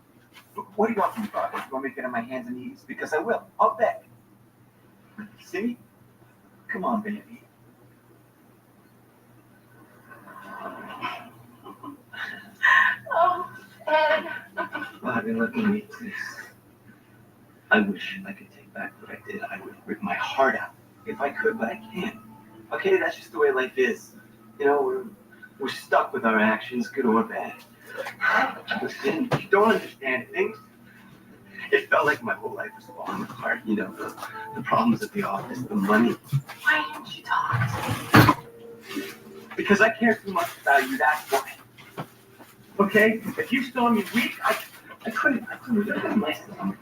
J: What do you want from me, Bob? You want me to get on my hands and knees? Because I will. I'll beg. See? Come on, baby.
N: Oh, Ed.
J: Bobby, look at me, please. I wish I could take back what I did. I would rip my heart out if I could, but I can't. Okay, that's just the way life is. You know, we're stuck with our actions, good or bad. Listen, you don't understand things. It felt like my whole life was falling apart. You know, the problems at the office, the money. Why didn't you talk? Because I care too much about you, that's why. Okay? If you saw me weak, I couldn't do myself.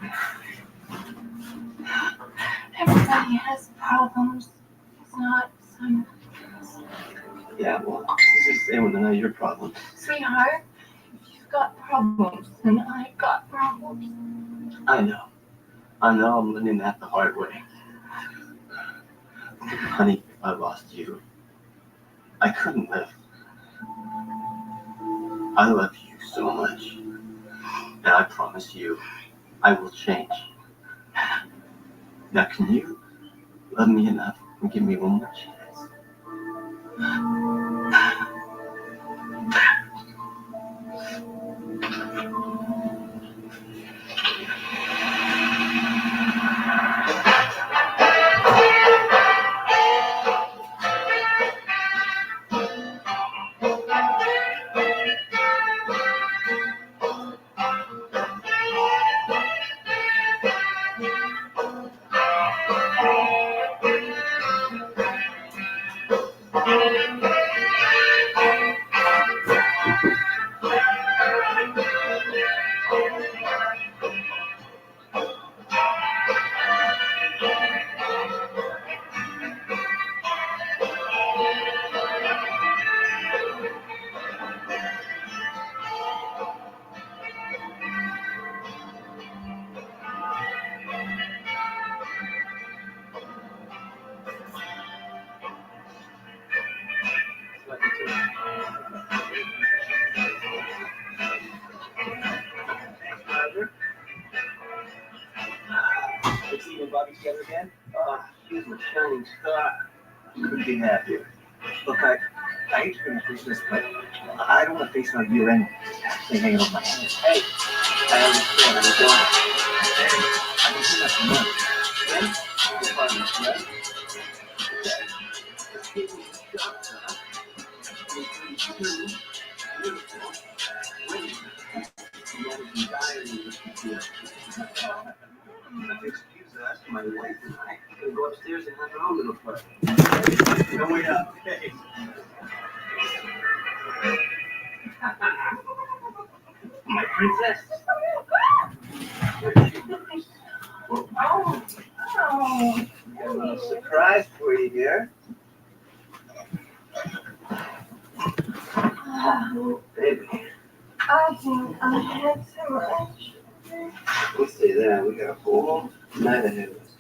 N: Everybody has problems. It's not some.
J: Yeah, well, this is the same one, not your problem.
N: Sweetheart, if you've got problems, then I've got problems.
J: I know I'm learning that the hard way. Honey, if I lost you, I couldn't live. I love you so much. And I promise you, I will change. Now, can you love me enough and give me one more chance? Good seeing you and Bobby together again. Here's my shining star. Couldn't be happier. Look, I hate to finish this, but I don't want to face my year end actually hanging on my hands. Hey, I understand. I'm going. Hey, I can see nothing more. Then, you're fine, right? Let's get me shot, huh? 3, 2, beautiful. Wait. Managing diaries with you. Excuse us, my wife and I can go upstairs and have our own little party. No, wait up. Okay. My princess.
N: Oh.
J: Got a little surprise for you here. Oh, baby.
N: I think I had too much.
J: We'll stay there. We got a whole night ahead of us.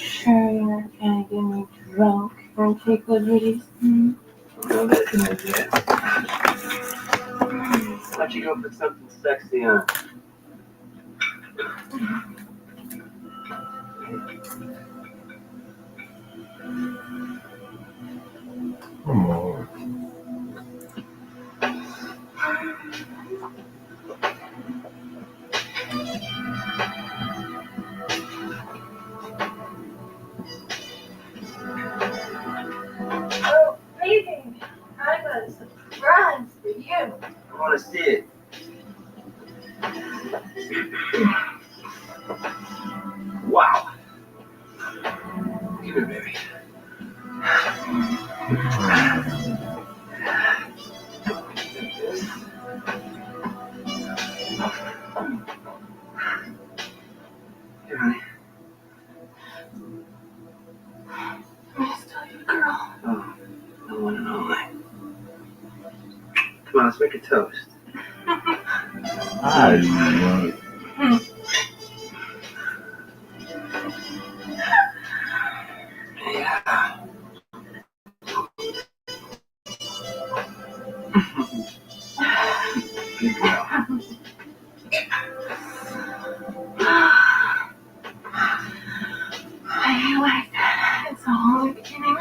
P: sure you're not gonna get me drunk and take liberties?
B: No, that's an idea. Why don't you go put something sexy on?
S: Come on.
P: Oh, baby, I got a surprise for you.
B: I want to see it. Wow. Give it, baby. Here, honey.
P: I'm still your girl.
B: Oh, no one and only. Come on, let's make a toast.
S: I love
B: Yeah. Good girl.
P: I like that. It's all the beginning.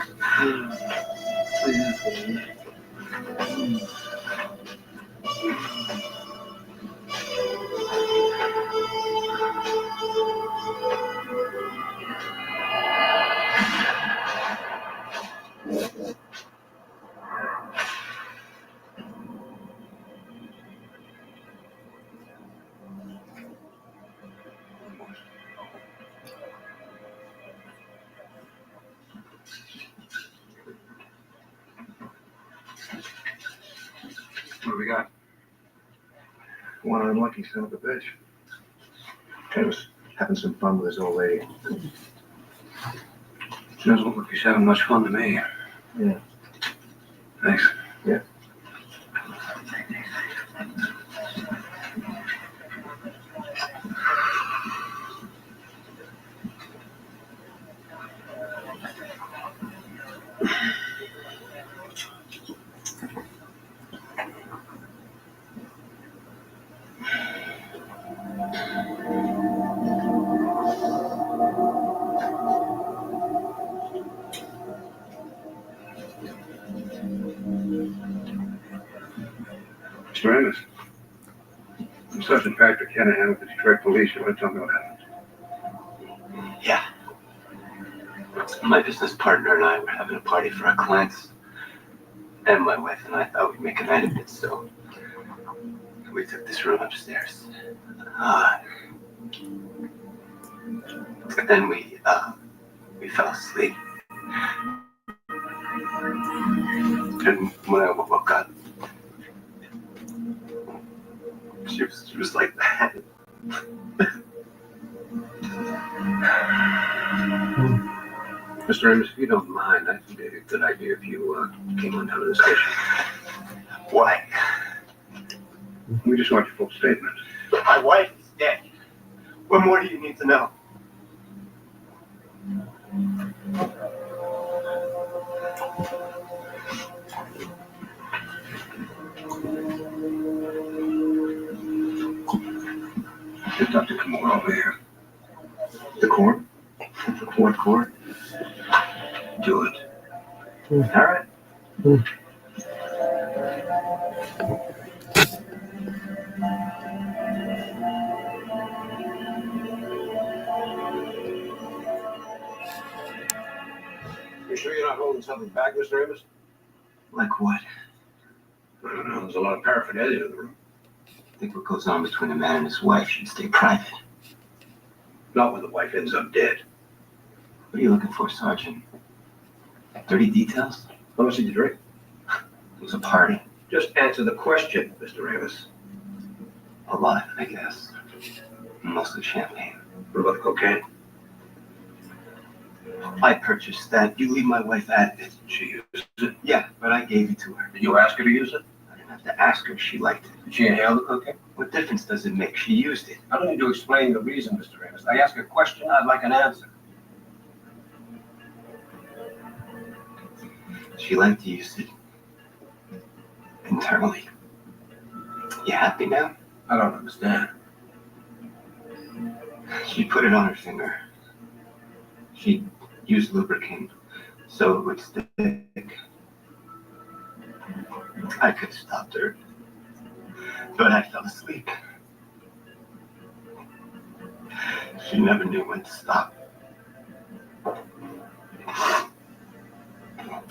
B: What do we got? One unlucky son of a bitch. He was having some fun with his old lady. Doesn't look like he's having much fun to me. Yeah. Thanks. Yeah.
I: Mr. Amos, I'm Sergeant Patrick Hanahan with the Detroit Police. You want to tell me what happened?
B: Yeah. My business partner and I were having a party for our clients. And my wife and I thought we'd make a night of it, so we took this room upstairs. And then we fell asleep. And when I woke up, she was like that.
I: Mr. Amos, if you don't mind, I think it'd be a good idea if you came on down to the station.
B: Why?
I: We just want your full statement.
B: My wife is dead. What more do you need to know?
I: Just have to come over here.
B: The court? What court?
I: Do it.
B: All right.
I: You sure you're not holding something back, Mr. Amos?
B: Like what?
I: I don't know. There's a lot of paraphernalia in the room.
B: I think what goes on between a man and his wife should stay private.
I: Not when the wife ends up dead.
B: What are you looking for, Sergeant? Dirty details?
I: How much did you drink?
B: It was a party.
I: Just answer the question, Mr. Amos.
B: A lot, I guess. Mostly champagne.
I: What about the cocaine?
B: I purchased that. You leave my wife out of it.
I: She used it?
B: Yeah, but I gave it to her.
I: Did you ask her to use it?
B: I didn't have to ask her. She liked it.
I: Did she inhale the cocaine?
B: What difference does it make? She used it.
I: I don't need to explain the reason, Mr. Amos. I ask a question, I'd like an answer.
J: She liked to use it internally. You happy now?
I: I don't understand.
J: She put it on her finger. She used lubricant so it would stick. I could have stopped her, but I fell asleep. She never knew when to stop.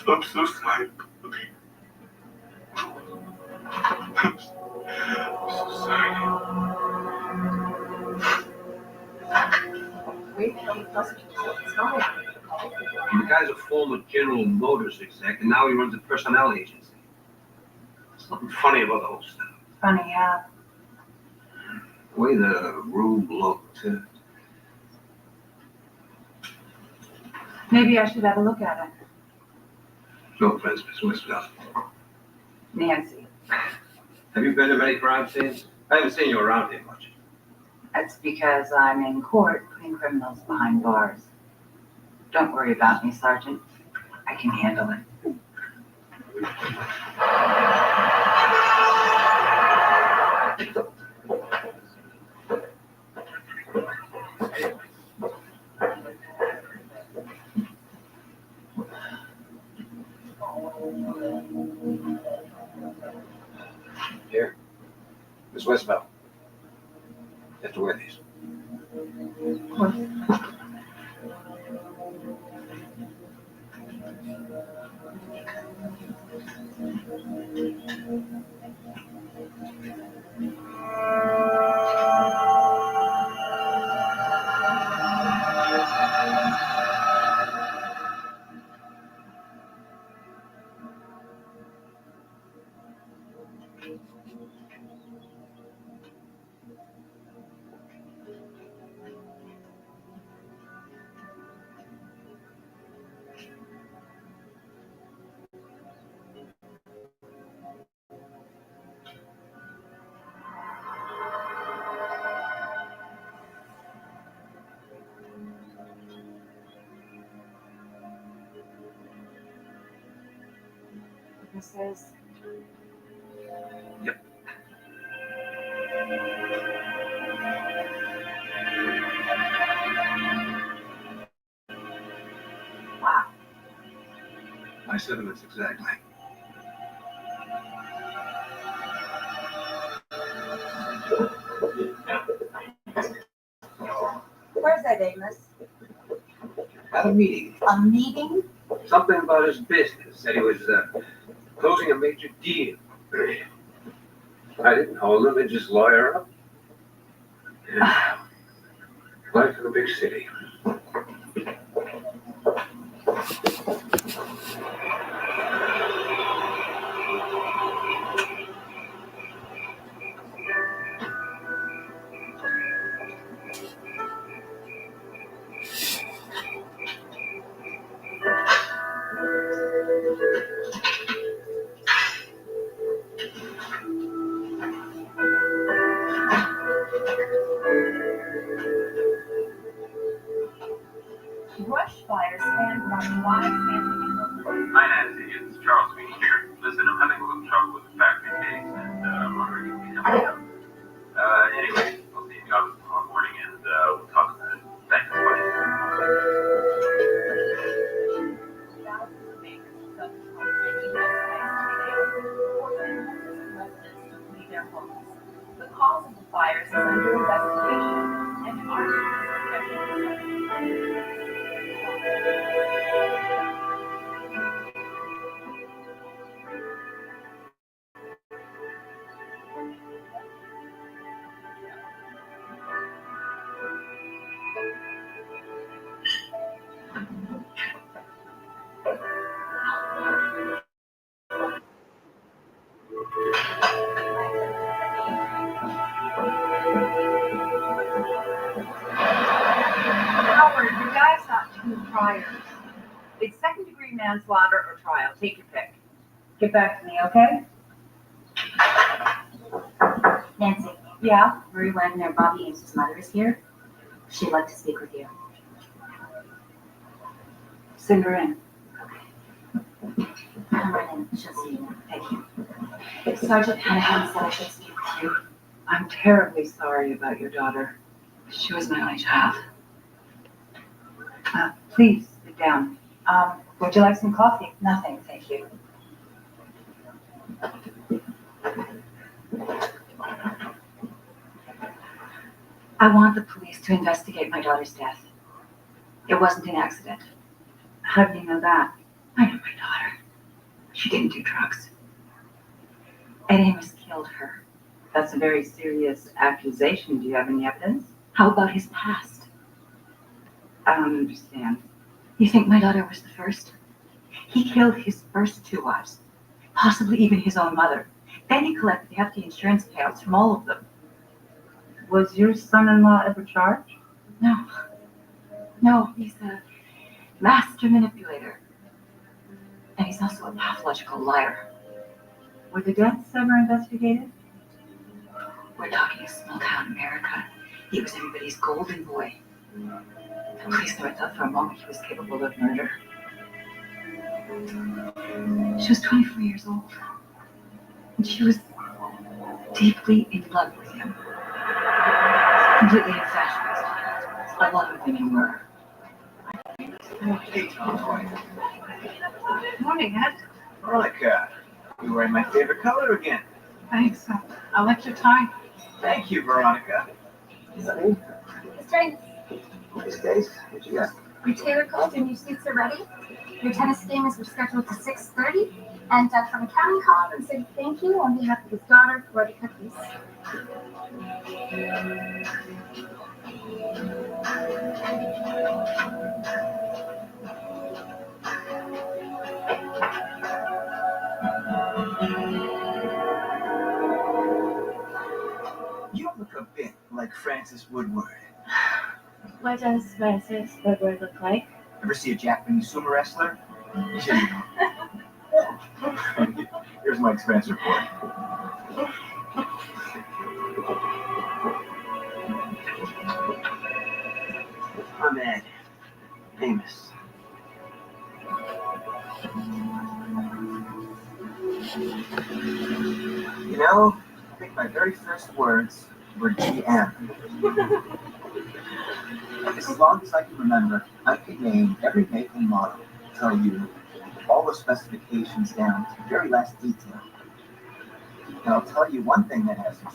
J: I'm so sorry. I'm so sorry.
I: The guy's a former General Motors exec, and now he runs a personnel agency. There's something funny about the whole stuff.
M: Funny how?
I: The way the room looked.
M: Maybe I should have a look at it.
I: No offense, Miss Westfield.
M: Nancy.
I: Have you been to many crime scenes? I haven't seen you around here much.
M: That's because I'm in court putting criminals behind bars. Don't worry about me, Sergeant. I can handle it.
I: Here. Miss Westfield. You have to wear these.
M: Witnesses.
I: Yep.
M: Wow.
I: My sentiments exactly.
M: Where's that, Amos?
I: At a meeting.
M: A meeting?
I: Something about his business. Said he was closing a major deal. I didn't hold him and just lawyer up. Yeah. Life in a big city.
H: Brush fire spanned by wide family.
Q: Hi Nancy, it's Charles speaking here. Listen, I'm having a little trouble with the factory case, and I'm wondering if you can help me out. Anyway, I'll see you in the office tomorrow morning, and we'll talk about it. Thanks, bye.
H: The cause of the fires is under investigation, and arson
M: Howard, the guy's got 2 priors. It's second-degree manslaughter or trial. Take your pick. Get back to me, okay?
A: Nancy,
M: Yeah?
A: Marie Wagner, Bobby Ames's mother is here. She'd like to speak with you.
M: Send her in.
A: come right in. She'll see you. Thank you. Sergeant Hanahan said I should speak with you.
R: I'm terribly sorry about your daughter. She was my only child. Please sit down. Would you like some coffee?
A: Nothing, thank you. I want the police to investigate my daughter's death. It wasn't an accident.
R: How do you know that?
A: I know my daughter. She didn't do drugs. Ed Amos killed her.
R: That's a very serious accusation. Do you have any evidence?
A: How about his past?
R: I don't understand.
A: You think my daughter was the first? He killed his first 2 wives, possibly even his own mother. Then he collected hefty insurance payouts from all of them.
R: Was your son-in-law ever charged?
A: No. No, he's a master manipulator. And he's also a pathological liar.
R: Were the deaths ever investigated?
A: We're talking a small town America. He was everybody's golden boy. The police never thought for a moment he was capable of murder. She was 24 years old. And she was deeply in love with him. Completely infatuated. A lot of women were.
B: Hey, Tom.
P: Morning, Ed.
B: Veronica, you wearing my favorite color again.
P: Thanks. I like your tie.
B: Thank you, Veronica. Honey,
L: Strength.
B: these days, what you got?
L: Your tailor called, your new suits are ready. Your tennis game is rescheduled to 6:30. And Doug from accounting called and said thank you on behalf of his daughter for the cookies.
B: You look a bit like Francis Woodward.
L: What does Francis Woodward look like?
B: Ever see a Japanese sumo wrestler? Here's my expense report. I'm Ed Amos. You know, I think my very first words were GM. As long as I can remember, I could name every make and model, tell you all the specifications down to the very last detail. And I'll tell you one thing that hasn't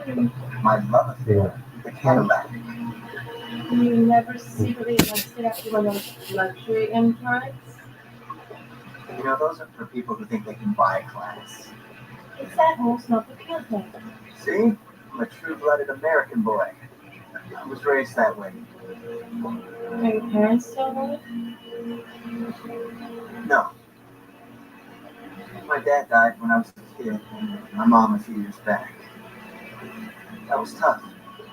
B: changed. My love affair with the Cadillac.
L: You never secretly listed after one of those luxury imports?
B: You know, those are for people who think they can buy a class.
L: It's that whole smoke appeal thing.
B: See? I'm a true-blooded American boy. I was raised that way.
L: Are your parents still alive?
B: No. My dad died when I was a kid, and my mom a few years back. That was tough.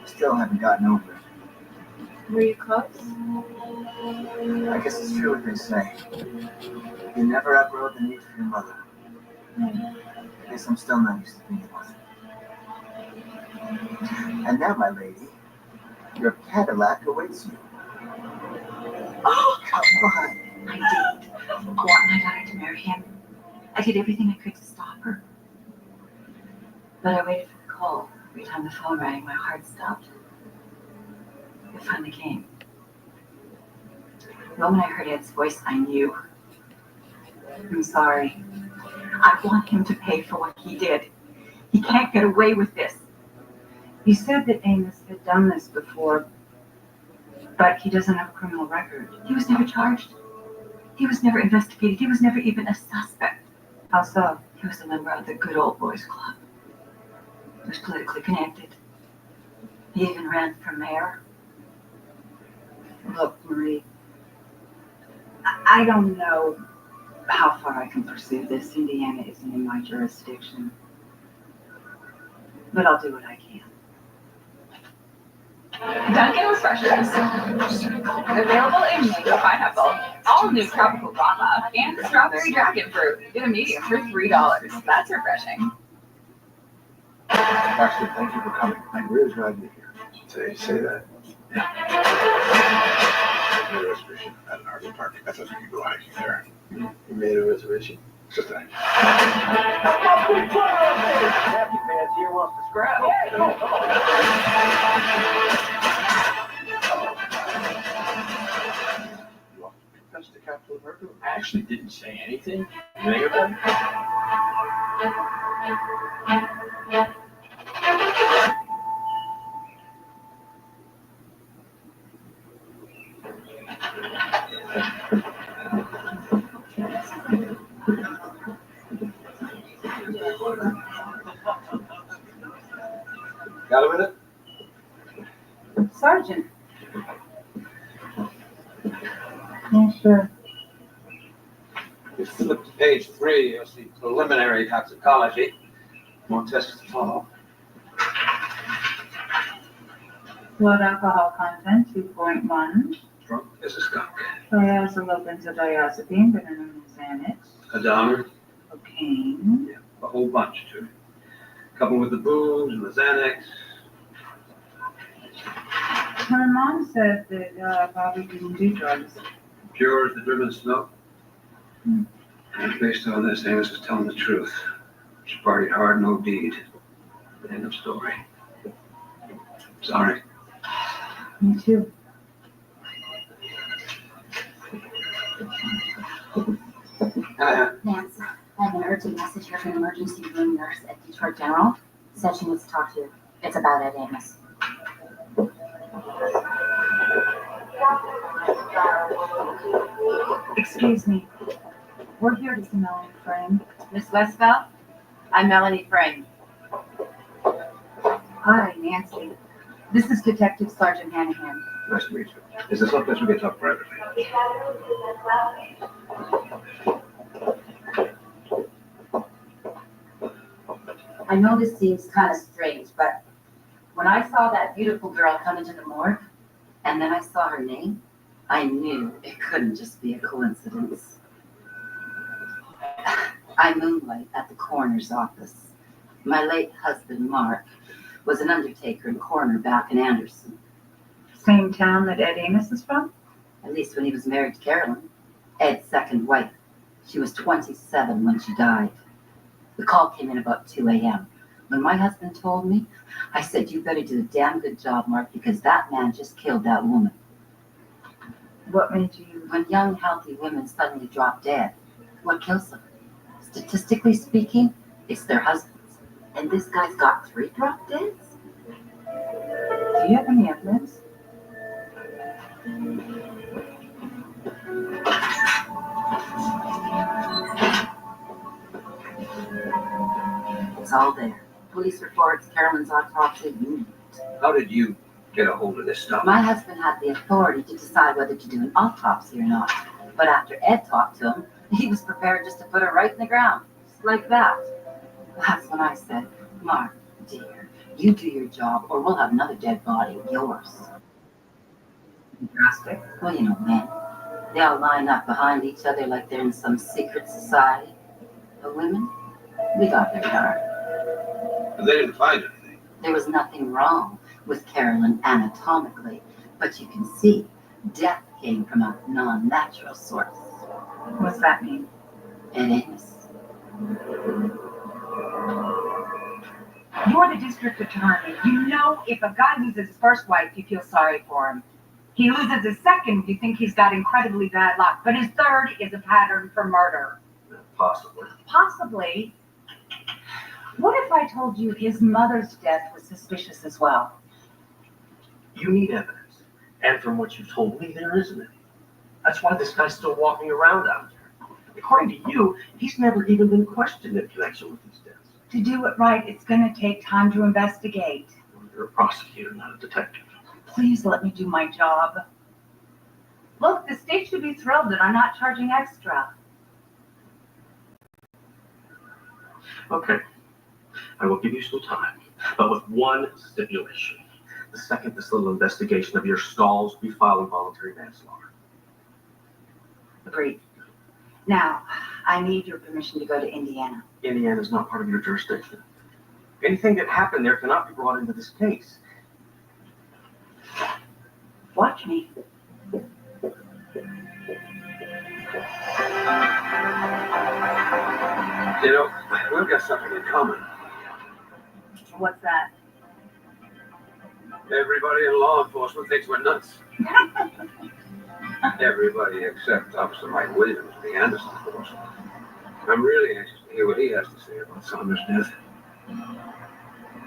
B: Still haven't gotten over it.
L: Were you close?
B: I guess it's true what they say. You never outgrow the need for your mother. I guess I'm still not used to being with her. And now, my lady, your Cadillac awaits you.
A: Oh, come on. I did. I want my daughter to marry him. I did everything I could to stop her. But I waited for the call. Every time the phone rang, my heart stopped. It finally came. The moment I heard Ed's voice, I knew. I'm sorry. I want him to pay for what he did. He can't get away with this.
R: You said that Amos had done this before, but he doesn't have a criminal record.
A: He was never charged. He was never investigated. He was never even a suspect.
R: How so?
A: He was a member of the Good Old Boys Club. He was politically connected. He even ran for mayor.
R: Look, Marie, I don't know how far I can pursue this. Indiana isn't in my jurisdiction. But I'll do what I can.
D: Dunkin' Refreshers. Available in mango pineapple, all new tropical guava, and strawberry dragon fruit. Get a medium for $3. That's refreshing.
B: Actually, thank you for coming. I'm really glad you're here.
G: Say that. No reservation at an RV park. I thought you could go hiking there.
I: You made a reservation?
G: Just that.
B: Happy Pants here wants to scrap.
J: That's the capital murder.
B: I actually didn't say anything. You think about it? Got a minute?
R: Sergeant.
P: Yeah, sure.
I: If you flip to page 3, you'll see preliminary toxicology. More tests to follow.
P: Blood alcohol content 2.1.
I: Drunk as a skunk.
P: Diazolobenzodiazepine, better known as Xanax.
I: A downer.
P: Cocaine.
I: Yeah, a whole bunch too. Couple with the booze and the Xanax.
P: My mom said that Bobby didn't do drugs.
I: Pure as the driven snow. And based on this, Amos is telling the truth. She partied hard, no deed. End of story. Sorry.
P: Me too.
A: Nance, I have an urgent message here from an emergency room nurse at Detroit General. Said she needs to talk to you. It's about Ed Amos.
P: Excuse me. We're here to see Melanie Frame.
R: Miss Westfeld? I'm Melanie Frame.
P: Hi, Nancy. This is Detective Sergeant Hanahan.
I: Nice to meet you. Is this someplace we can talk privately?
A: I know this seems kind of strange, but when I saw that beautiful girl come into the morgue, and then I saw her name, I knew it couldn't just be a coincidence. I moonlight at the coroner's office. My late husband, Mark, was an undertaker and coroner back in Anderson.
P: Same town that Ed Amos is from?
A: At least when he was married to Carolyn, Ed's second wife. She was 27 when she died. The call came in about 2 a.m. When my husband told me, I said, you better do a damn good job, Mark, because that man just killed that woman.
P: What made you?
A: When young, healthy women suddenly drop dead, what kills them? Statistically speaking, it's their husbands. And this guy's got 3 drop deads?
P: Do you have any evidence?
A: It's all there. Police reports, Carolyn's autopsy.
I: How did you get a hold of this stuff?
A: My husband had the authority to decide whether to do an autopsy or not. But after Ed talked to him, he was prepared just to put her right in the ground. Just like that. That's when I said, Mark, dear, you do your job or we'll have another dead body, yours.
P: Drastic.
A: Well, you know, men. They all line up behind each other like they're in some secret society. But women, we got their darn.
I: But they didn't find anything.
A: There was nothing wrong with Carolyn anatomically, but you can see death came from a non-natural source.
P: What's that mean?
A: Ed Amos.
R: You're the district attorney. You know if a guy loses his first wife, you feel sorry for him. He loses his second, you think he's got incredibly bad luck. But his third is a pattern for murder.
I: Possibly.
R: Possibly. What if I told you his mother's death was suspicious as well?
B: You need evidence. And from what you've told me, there isn't any. That's why this guy's still walking around out there. According to you, he's never even been questioned in connection with these deaths.
R: To do it right, it's going to take time to investigate.
B: You're a prosecutor, not a detective.
R: Please let me do my job. Look, the state should be thrilled that I'm not charging extra.
B: Okay. I will give you some time, but with one stipulation. The second this little investigation of your stalls, we file involuntary manslaughter.
R: Agreed. Now, I need your permission to go to Indiana.
B: Indiana is not part of your jurisdiction. Anything that happened there cannot be brought into this case.
R: Watch me.
I: You know, we've got something in common.
R: What's that?
I: Everybody in law enforcement thinks we're nuts. Everybody except Officer Mike Williams of the Anderson force. I'm really anxious to hear what he has to say about Saunders' death.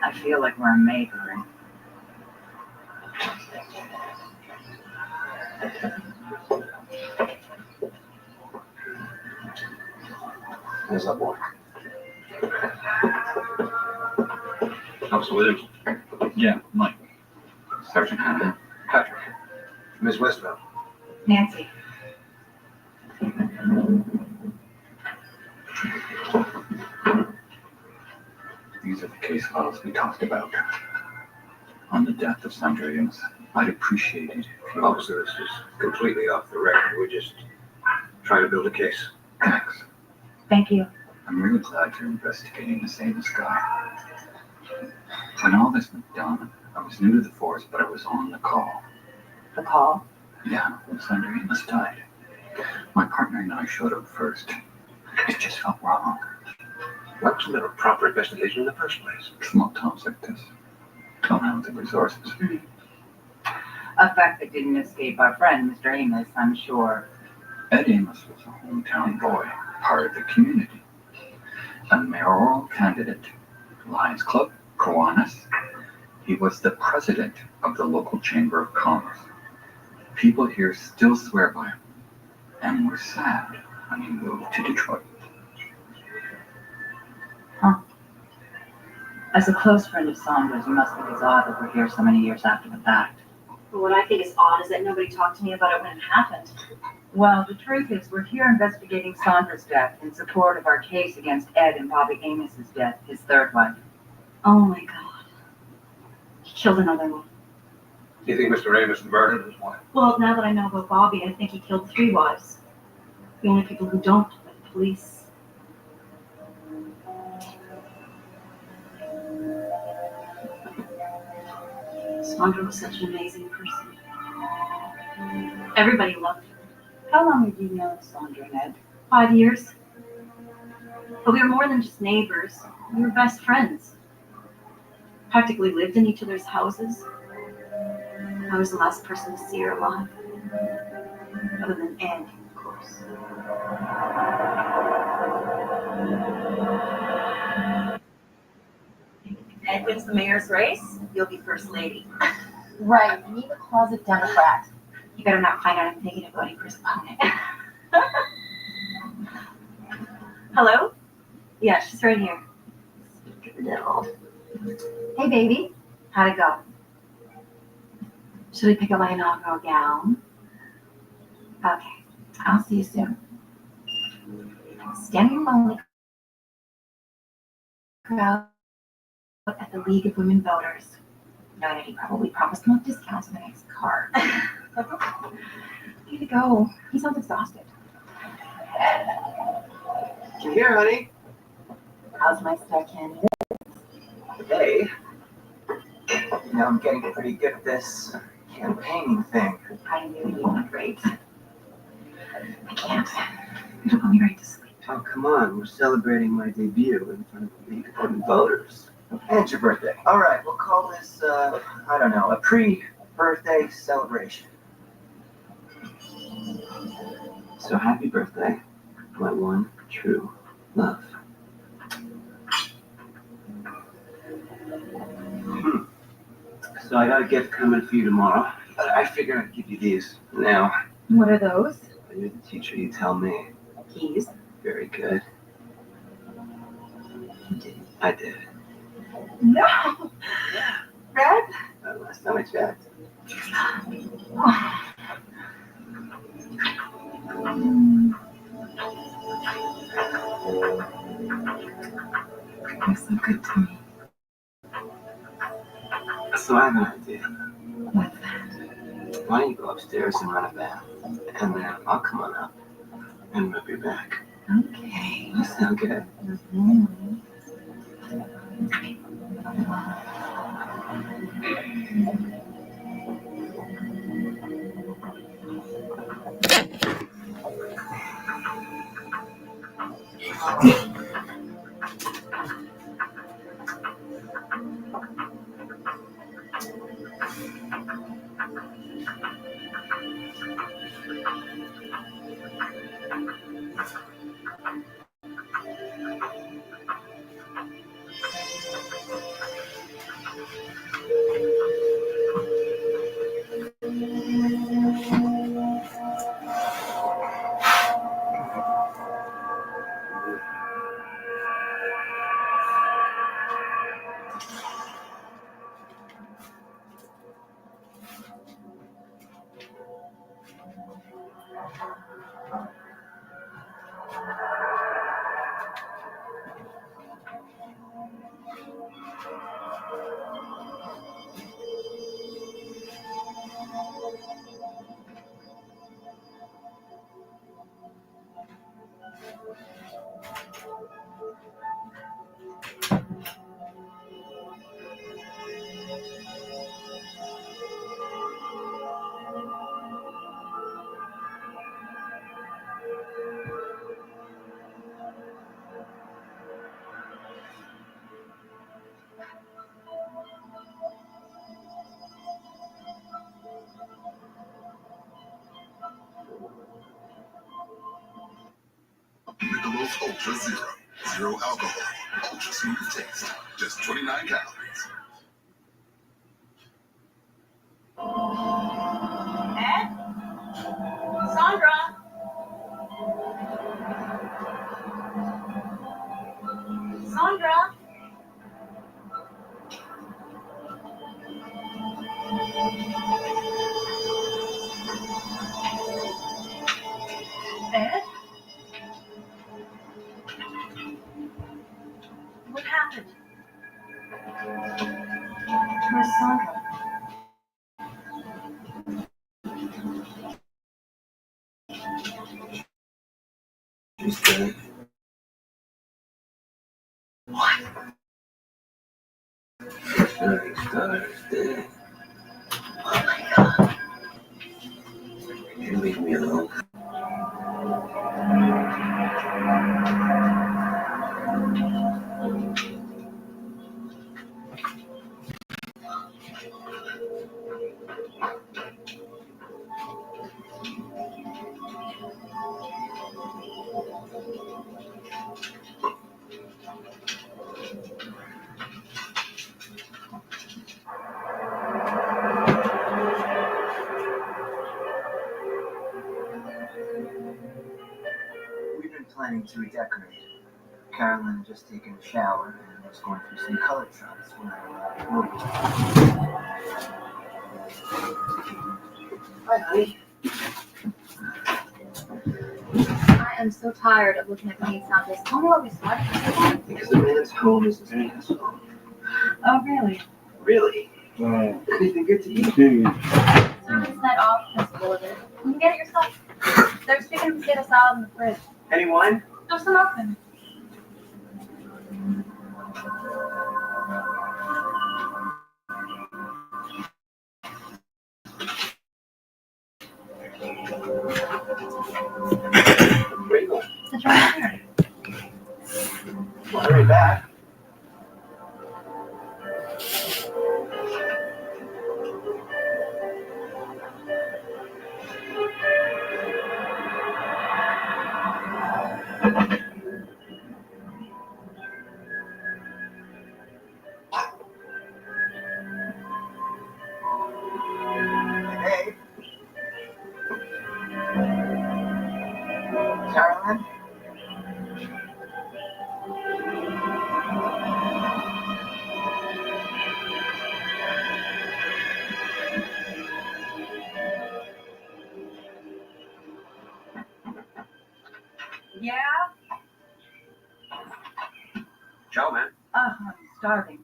R: I feel like we're a maker.
I: What's up, boy? Officer Williams.
E: Yeah, Mike. Sergeant Hannah.
I: Patrick. Miss Westville.
R: Nancy.
E: These are the case files we talked about. On the death of Sandra Williams. I'd appreciate it if you...
I: Officer, this is completely off the record. We're just trying to build a case.
E: Thanks.
R: Thank you.
E: I'm really glad you're investigating the same guy. When all this was done, I was new to the force, but I was on the call.
R: The call?
E: Yeah, when Sandra Williams died. My partner and I showed up first. It just felt wrong.
I: Why wasn't there a proper investigation in the first place?
E: Small towns like this don't have the resources.
R: A fact that didn't escape our friend, Mr. Amos, I'm sure.
E: Ed Amos was a hometown boy, part of the community. A mayoral candidate, Lions Club, Kiwanis. He was the president of the local chamber of commerce. People here still swear by him, and were sad when he moved to Detroit.
R: Huh. As a close friend of Saunders, it must think it's odd that we're here so many years after the fact.
A: But what I think is odd is that nobody talked to me about it when it happened.
R: Well, the truth is, we're here investigating Saunders' death in support of our case against Ed and Bobby Amos's death, his third wife.
A: Oh my God. He killed another one.
I: Do you think Mr. Amos murdered his wife?
A: Well, now that I know about Bobby, I think he killed 3 wives. The only people who don't are the police. Sandra was such an amazing person. Everybody loved her.
R: How long have you known Sandra and Ed?
A: 5 years. But we were more than just neighbors. We were best friends. Practically lived in each other's houses. I was the last person to see her alive. Other than Ed, of course.
U: Ed wins the mayor's race, you'll be first lady.
A: Right, you need a closet Democrat. You better not find out I'm thinking of voting for his opponent. Hello? Yeah, she's right here. No. Hey, baby. How'd it go? Should we pick out my inaugural gown? Okay, I'll see you soon. Standing among the crowd at the League of Women Voters. Knowing that he probably promised him a discount on the next card. Need to go. He sounds exhausted.
B: You here, honey?
A: How's my star candidate?
B: Hey. You know, I'm getting pretty good at this campaigning thing.
A: I knew you were great. I can't. It'll put me right to sleep.
B: Oh, come on. We're celebrating my debut in front of the League of Women Voters. And it's your birthday. All right, we'll call this, I don't know, a pre-birthday celebration. So happy birthday, my one true love. So I got a gift coming for you tomorrow. But I figured I'd give you these now.
A: What are those?
B: You're the teacher, you tell me.
A: Keys.
B: Very good. I did.
A: No. Red?
B: Last time I checked.
A: You're so good to me.
B: So I have an idea.
A: What's that?
B: Why don't you go upstairs and run a bath? And then I'll come on up and rub your back.
A: Okay.
B: You sound good.
C: Ultra Zero. Zero alcohol. Ultra smooth taste. Just 29 calories.
U: Ed? Sandra? Sandra? Ed? What happened? Where's Sandra?
I: She's dead.
U: What?
I: She's dead.
U: Oh my God.
I: You leave me alone.
T: We've been planning to redecorate. Carolyn had just taken a shower and was going through some color charts when I arrived.
U: Hi, honey. I am so tired of looking at paint samples. Tell me what we started.
I: Because the man's home is his man's home.
U: Oh, really?
I: Really? Anything good to eat?
U: Service net off, principal of it. You can get it yourself. There's chicken potato salad in the fridge.
I: Any wine?
U: There's some open.
I: Bagel.
U: It's right here.
I: Well, hurry back.
T: Hey. Carolyn?
R: Yeah?
I: Ciao, man.
R: I'm starving.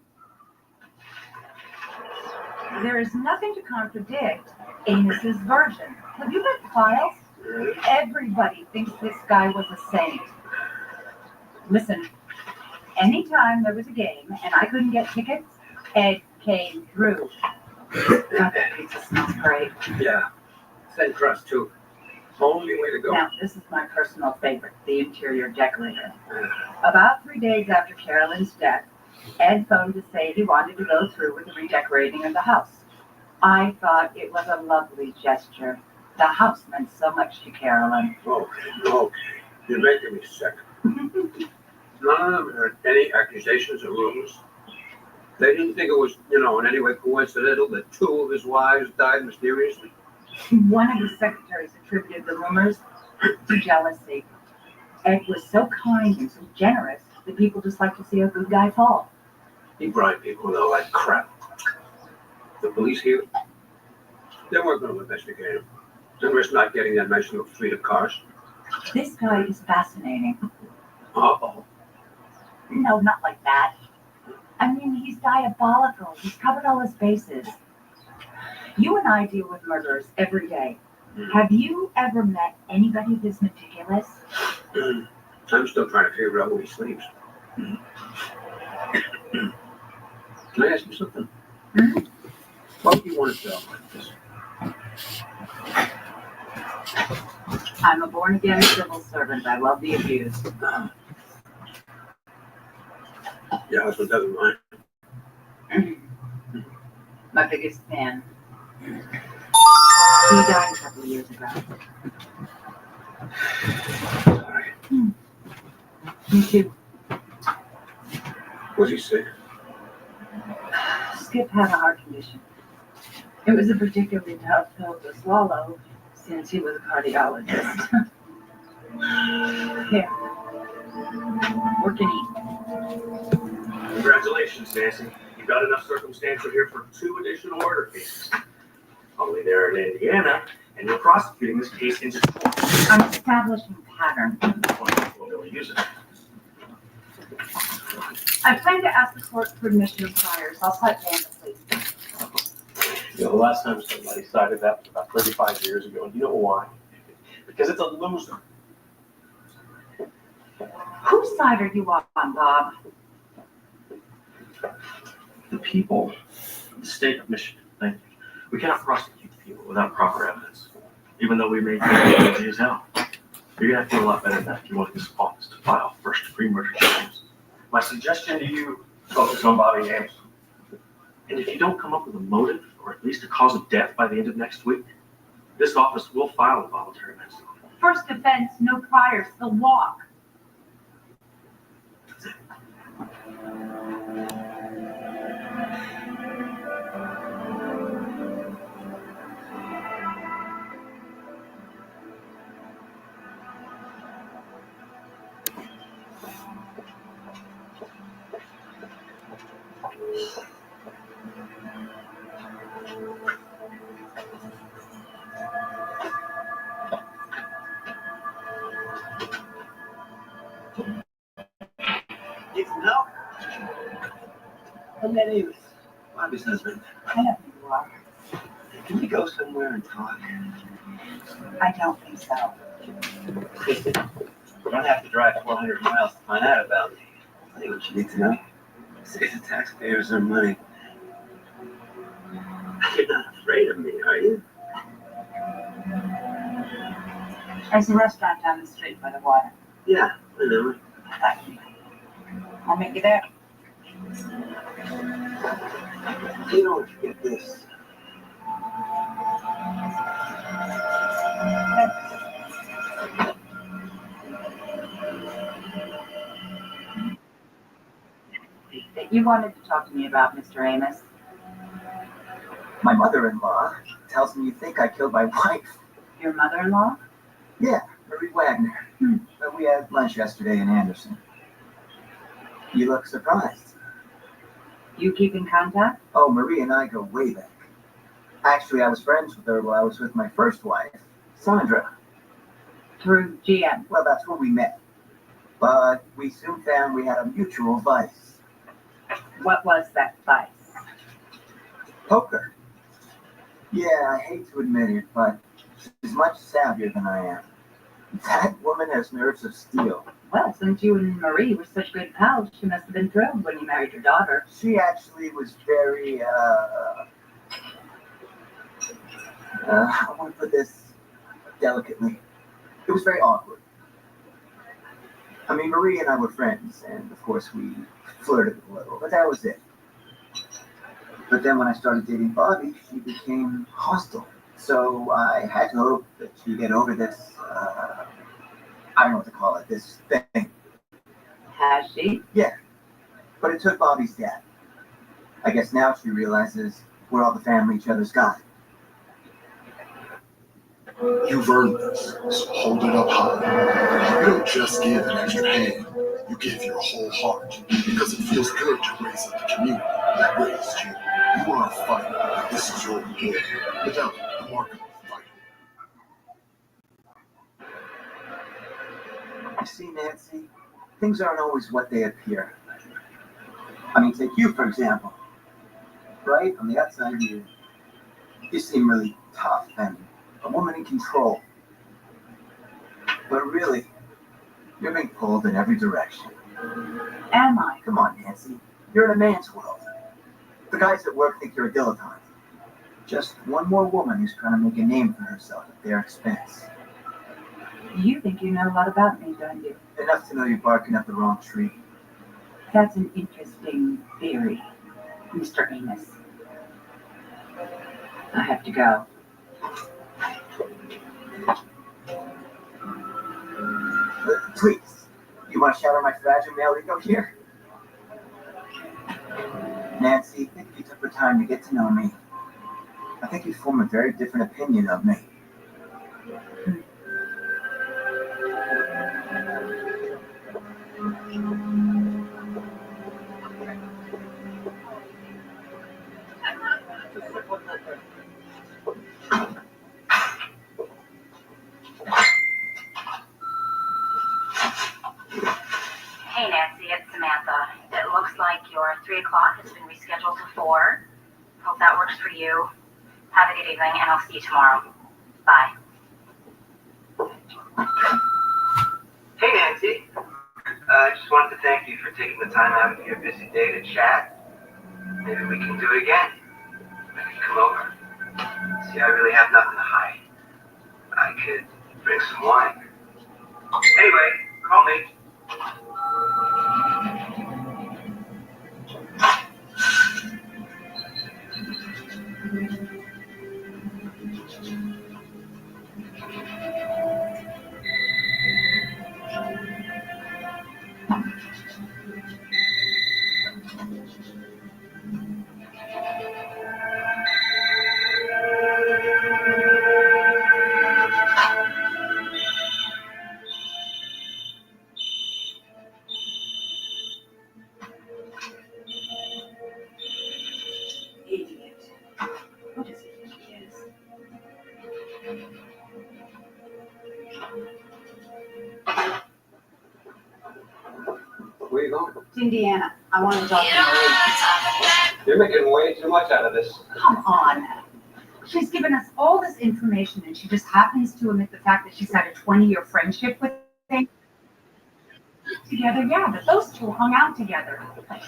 R: There is nothing to contradict Amos's version. Have you read the files? Everybody thinks this guy was a saint. Listen, anytime there was a game and I couldn't get tickets, Ed came through. God, that pizza smells great.
I: Yeah. Thin crust, too. Only way to go.
R: Now, this is my personal favorite, the interior decorator. About 3 days after Carolyn's death, Ed phoned to say he wanted to go through with the redecorating of the house. I thought it was a lovely gesture. The house meant so much to Carolyn.
I: Okay. You're making me sick. None of them heard any accusations or rumors. They didn't think it was, in any way coincidental that two of his wives died mysteriously.
R: One of the secretaries attributed the rumors to jealousy. Ed was so kind and so generous that people just like to see a good guy fall.
I: He bribed people with all that crap. The police here, they weren't going to investigate him. And risk not getting that nice little fleet of cars.
R: This guy is fascinating.
I: Uh-oh.
R: No, not like that. I mean, he's diabolical. He's covered all his bases. You and I deal with murderers every day. Have you ever met anybody this meticulous?
I: I'm still trying to figure out where he sleeps. Can I ask you something? What do you want to tell like this?
R: I'm a born-again civil servant. I love the abused.
I: Your husband doesn't mind.
R: My biggest fan. He died a couple of years ago. Me too.
I: What'd you say?
R: Skip had a heart condition. It was a particularly tough pill to swallow since he was a cardiologist. Here, work and eat.
I: Congratulations, Nancy. You got enough circumstantial here for 2 additional murder cases. Only they're in Indiana, and you're prosecuting this case into court.
R: I'm establishing a pattern.
I: We'll really use it.
R: I plan to ask the court for admission of priors. I'll cite Vandal, please.
B: You know, the last time somebody cited that was about 35 years ago. And you know why? Because it's a loser.
R: Whose side are you on, Bob?
B: The people of the state of Michigan. Thank you. We cannot prosecute people without proper evidence, even though we may be easy as hell. You're gonna have to do a lot better than that if you want this office to file first-degree murder charges. My suggestion to you: focus on Bobby Ames. And if you don't come up with a motive, or at least a cause of death by the end of next week, this office will file a voluntary manslaughter.
R: First offense, no priors, the walk.
T: Need some help? I'm that Amos, Bobby's husband.
R: I know who you are.
T: Can we go somewhere and talk?
R: I don't think so.
T: You don't have to drive 400 miles to find out about me. Tell you what you need to know. Save the taxpayers their money. You're not afraid of me, are you?
R: There's a restaurant down the street by the water.
T: Yeah, I know it.
R: I'll meet you there.
T: You don't forget this.
R: You wanted to talk to me about Mr. Amos.
T: My mother-in-law tells me you think I killed my wife.
R: Your mother-in-law?
T: Yeah, Marie Wagner. But we had lunch yesterday in Anderson. You look surprised.
R: You keep in contact?
T: Oh, Marie and I go way back. Actually, I was friends with her while I was with my first wife, Sandra.
R: Through GM?
T: Well, that's where we met. But we soon found we had a mutual vice.
R: What was that vice?
T: Poker. Yeah, I hate to admit it, but she's much savvier than I am. That woman has nerves of steel.
R: Well, since you and Marie were such good pals, she must have been thrilled when you married your daughter.
T: She actually was very, I want to put this delicately. It was very awkward. I mean, Marie and I were friends, and of course we flirted a little, but that was it. But then when I started dating Bobby, she became hostile. So I had to hope that she'd get over this, I don't know what to call it, this thing.
R: Has she?
T: Yeah, but it took Bobby's dad. I guess now she realizes we're all the family each other's got.
C: You've earned this, so hold it up high. You don't just give an extra hand, you give your whole heart, because it feels good to raise up the community that raised you. You are a fighter, and this is your reward. Without the mark of a fighter.
T: You see, Nancy, things aren't always what they appear. I mean, take you, for example. Right? On the outside, you seem really tough and a woman in control. But really, you're being pulled in every direction.
R: Am I?
T: Come on, Nancy. You're in a man's world. The guys at work think you're a dilettante. Just one more woman who's trying to make a name for herself at their expense.
R: You think you know a lot about me, don't you?
T: Enough to know you're barking up the wrong tree.
R: That's an interesting theory, Mr. Amos. I have to go.
T: Please, You want to shadow my fragile male ego here? Nancy, I think if you took the time to get to know me, I think you'd form a very different opinion of me.
U: Hey Nancy, it's Samantha. It looks like your 3 o'clock has been rescheduled to 4. Hope that works for you. Have a good evening, and I'll see you tomorrow. Bye.
F: Hey Nancy, I just wanted to thank you for taking the time out of your busy day to chat. Maybe we can do it again. Maybe come over. See, I really have nothing to hide. I could bring some wine. Anyway, call me.
R: Idiot. What does he think he is?
I: Where are you going?
R: To Indiana. I want to talk to Marie.
I: You're making way too much out of this.
R: Come on. She's given us all this information and she just happens to omit the fact that she's had a 20-year friendship with him. Together, yeah, but those two hung out together.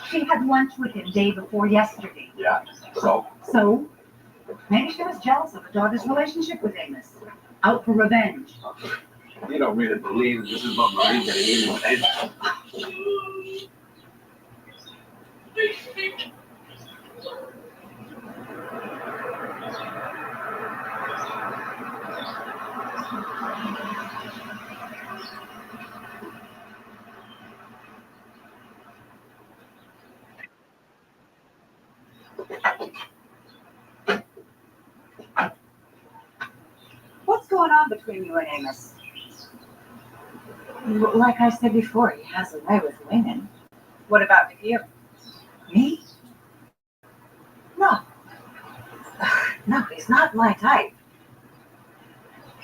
R: She had lunch with him day before yesterday.
I: Yeah, so?
R: So, maybe she was jealous of her daughter's relationship with Amos. Out for revenge.
I: You don't really believe this is about Marie getting in with Amos.
R: What's going on between you and Amos?
O: Like I said before, he has a way with women.
R: What about with you?
O: Me? No. No, he's not my type.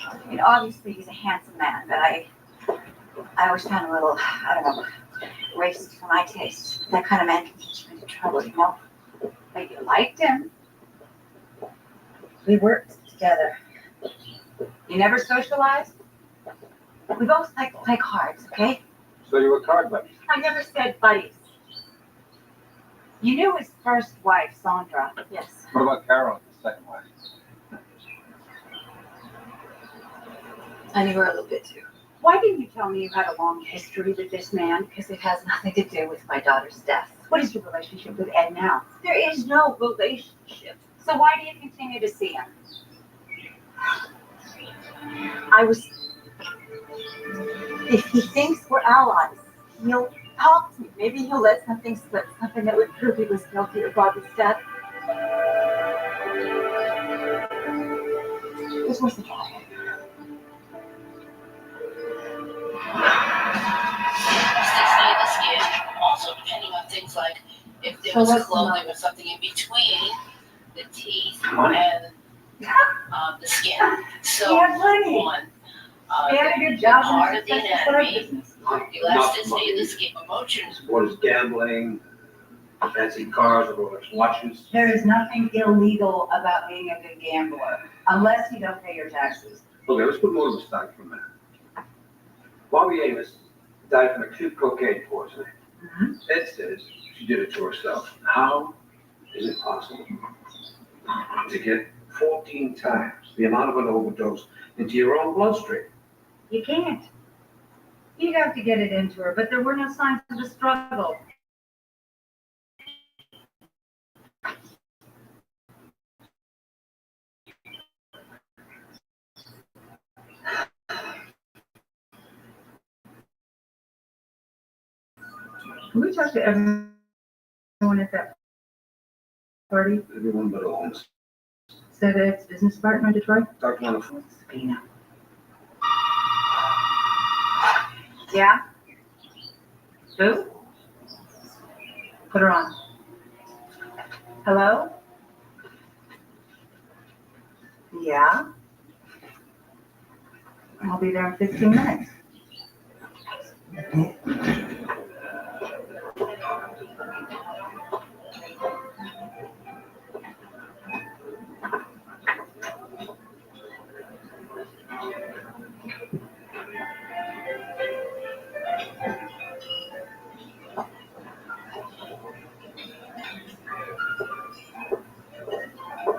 O: I mean, obviously he's a handsome man, but I always found him a little, I don't know, racist for my taste. That kind of man can get you into trouble, you know?
R: But you liked him.
O: We worked together.
R: You never socialized?
O: We both like to play cards, okay?
I: So you were card buddies?
R: I never said buddies. You knew his first wife, Sandra.
O: Yes.
I: What about Carol, the second wife?
O: I knew her a little bit too.
R: Why didn't you tell me you had a long history with this man?
O: Because it has nothing to do with my daughter's death.
R: What is your relationship with Ed now?
O: There is no relationship.
R: So why do you continue to see him?
O: If he thinks we're allies, he'll talk to me. Maybe he'll let something slip, something that would prove he was guilty of Bobby's death. It's worth a try.
V: The skin, also depending on things like if there was clothing or something in between the teeth and the skin. So one, part of the anatomy, elasticity of the skin, emotions.
I: What is gambling, fancy cars, or watches?
R: There is nothing illegal about being a good gambler, unless you don't pay your taxes.
I: Okay, let's put more of a stock from that. Bobby Amos died from acute cocaine poisoning. Ed says she did it to herself. How is it possible to get 14 times the amount of an overdose into your own bloodstream?
R: You can't. You'd have to get it into her, but there were no signs of a struggle.
D: Can we talk to everyone at that party?
I: Everyone but Owens.
D: Is that Ed's business partner in Detroit?
I: Talking on the phone.
D: Sabina.
H: Yeah?
D: Who? Put her on.
H: Hello? Yeah? I'll be there in 15 minutes.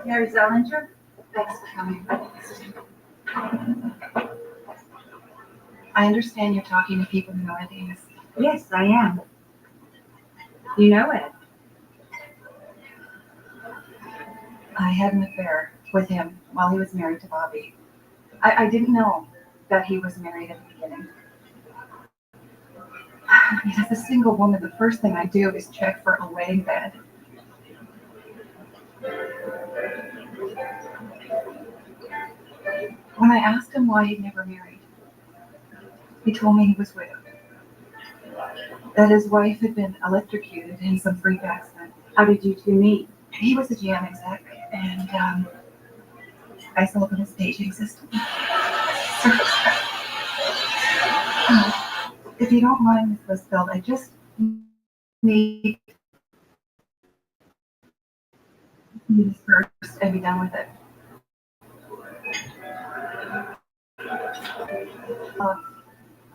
L: Mary Zellinger, thanks for coming. I understand you're talking to people who know Ed Amos.
R: Yes, I am.
D: You know Ed?
L: I had an affair with him while he was married to Bobby. I didn't know that he was married at the beginning. I mean, as a single woman, the first thing I do is check for a wedding bed. When I asked him why he'd never married, he told me he was widowed. That his wife had been electrocuted in some freak accident.
D: How did you two meet?
L: He was a GM exec, and I sold him his staging system. If you don't mind, Miss Lisfeld, I just need this first and be done with it.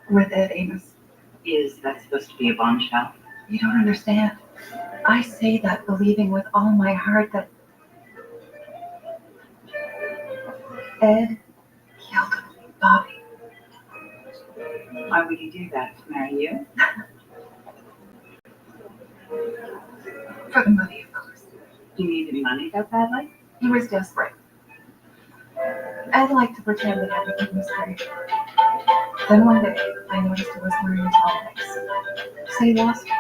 L: With Ed Amos.
D: Is that supposed to be a bombshell?
L: You don't understand. I say that believing with all my heart that Ed killed Bobby.
D: Why would he do that? To marry you?
L: For the money, of course.
D: You needed money that badly?
L: He was desperate. Ed liked to pretend that everything was great. Then one day, I noticed he was wearing his Rolex. So he lost it.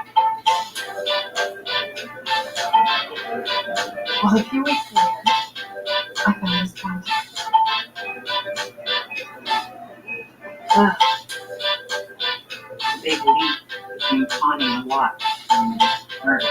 L: Well, a few weeks later, I found his contact.
D: Big leap between pawning a watch and murder.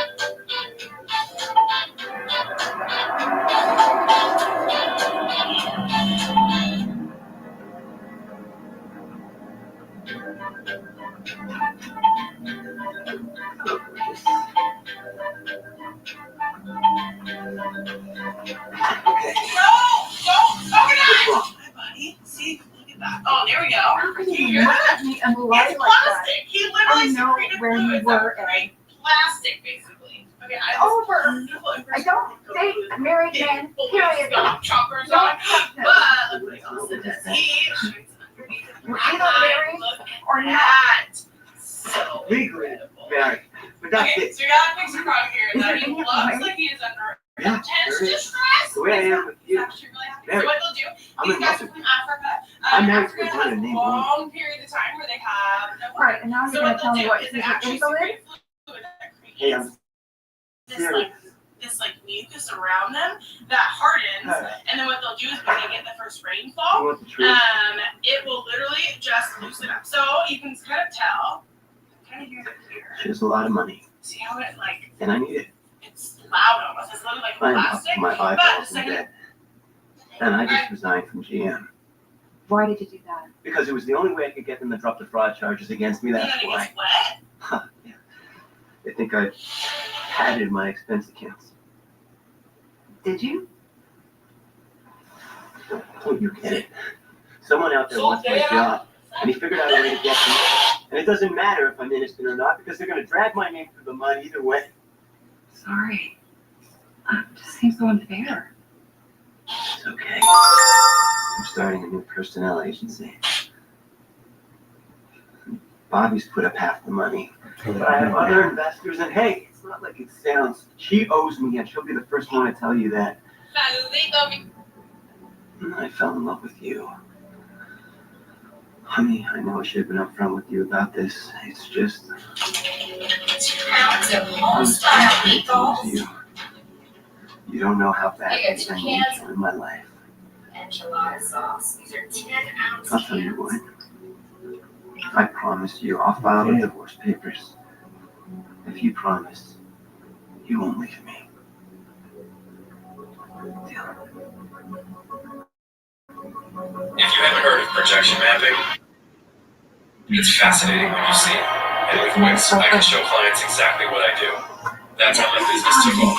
K: Oh, there we go.
L: How could you look at me and lie
K: It's
L: like that?
K: plastic. He literally
L: I know
K: secreted
L: where
K: fluids
L: you
K: that
L: were,
K: would create plastic, basically. Okay,
L: Over. I don't date married men, period.
K: Choppers
L: Don't
K: on.
L: touch them.
K: But look what else does he?
L: You're either married or not.
K: So
B: Legally married, but that's
K: okay,
B: it.
K: so we got a picture right here
L: Is
K: that
L: there
K: he
L: any
K: looks
L: way?
K: like he is under
B: Yeah,
K: intense
B: there is.
K: distress.
B: The way I am with you.
K: Actually really happy.
B: Married.
K: So what they'll do,
B: I'm
K: these
B: in
K: guys
B: love
K: are
B: with
K: from Africa.
B: I'm married
K: Africa
B: to a
K: has
B: woman
K: a
B: named
K: long period of time where they have no
L: Right, and now
K: so
L: you're
K: what
L: gonna tell
K: they'll
L: me
K: do
L: what
K: is
L: he's
K: they
L: an
K: actually
L: invalid?
K: secrete fluid that
B: Hey,
K: creates
B: serious.
K: this mucus around them that hardens, and then what they'll do is when they get the first
B: You
K: rainfall,
B: want the truth?
K: it will literally just loosen up. So you can kind of tell, kind of hear it here.
B: She has a lot of money,
K: See how it
B: and I need it.
K: it's loud almost. It's literally like
B: I am up
K: plastic.
B: to my
K: But the
B: eyeballs in
K: second
B: debt, and I just resigned from GM
L: Why did you do that?
B: because it was the only way I could get them to drop the fraud charges against me.
K: and
B: That's
K: then it
B: why.
K: gets wet.
B: Huh, yeah. They think I padded my expense accounts.
L: Did you?
B: Oh, you get it. Someone out there wants my job, and he figured out a way to get me. And it doesn't matter if I'm innocent or not, because they're going to drag my name through the mud either way.
L: Sorry. It just seems so unfair.
B: It's okay. I'm starting a new personnel agency. Bobby's put up half the money. But I have other investors, and hey, it's not like it sounds. She owes me, and she'll be the first one to tell you that. And I fell in love with you.
F: Honey, I know I should have been upfront with you about this. It's just.
U: 2 pounds of
F: I
U: whole
F: was
U: style
F: desperate towards
U: meatballs.
F: you. You don't know how
U: I
F: badly
U: got 2
F: I need
U: cans
F: you in my life.
U: enchilada sauce. These are 10-ounce
F: I'll tell you
U: cans.
F: what. I promise you, I'll file the divorce papers. If you promise, you won't leave me. Deal.
N: If you haven't heard of projection mapping, it's fascinating when you see it. And with Wix, I can show clients exactly what I do. That's how my business took off.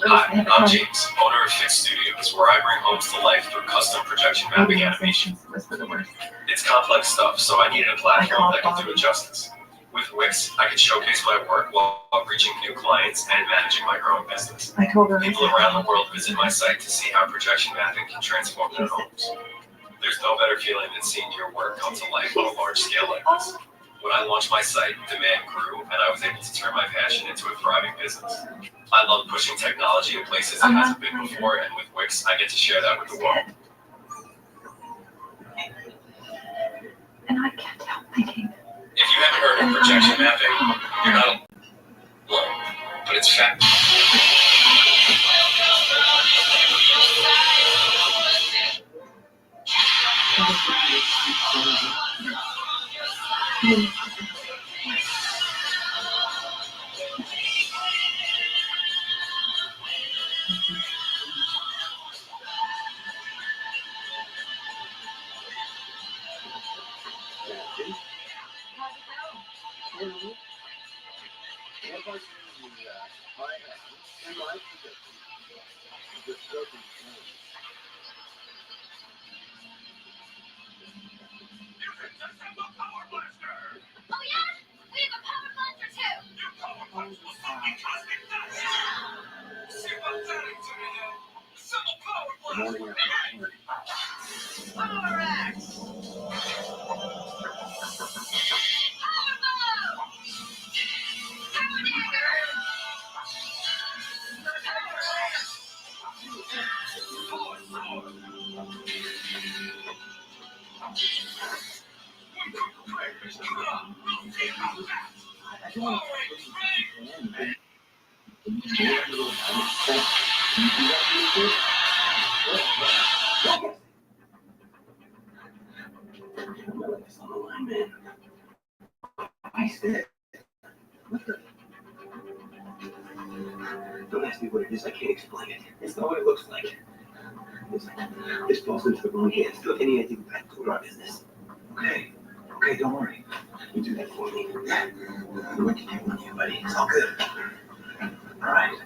N: Hi, I'm James, owner of Fix Studios, where I bring homes to life through custom projection mapping animation. It's complex stuff, so I needed a platform that can do it justice. With Wix, I can showcase my work while reaching new clients and managing my growing business. People around the world visit my site to see how projection mapping can transform their homes. There's no better feeling than seeing your work come to life on a large scale like this. When I launched my site, demand grew, and I was able to turn my passion into a thriving business. I love pushing technology in places it hasn't been before, and with Wix, I get to share that with the world.
L: And I can't help thinking.
N: If you haven't heard of projection mapping, you're not alone, but it's fact.
F: I said, what the? Don't ask me what it is, I can't explain it. It's not what it looks like. This falls into the wrong hands. Don't have any idea what I do in our business. Okay, don't worry. You do that for me. What can you want, you, buddy? It's all good. All right.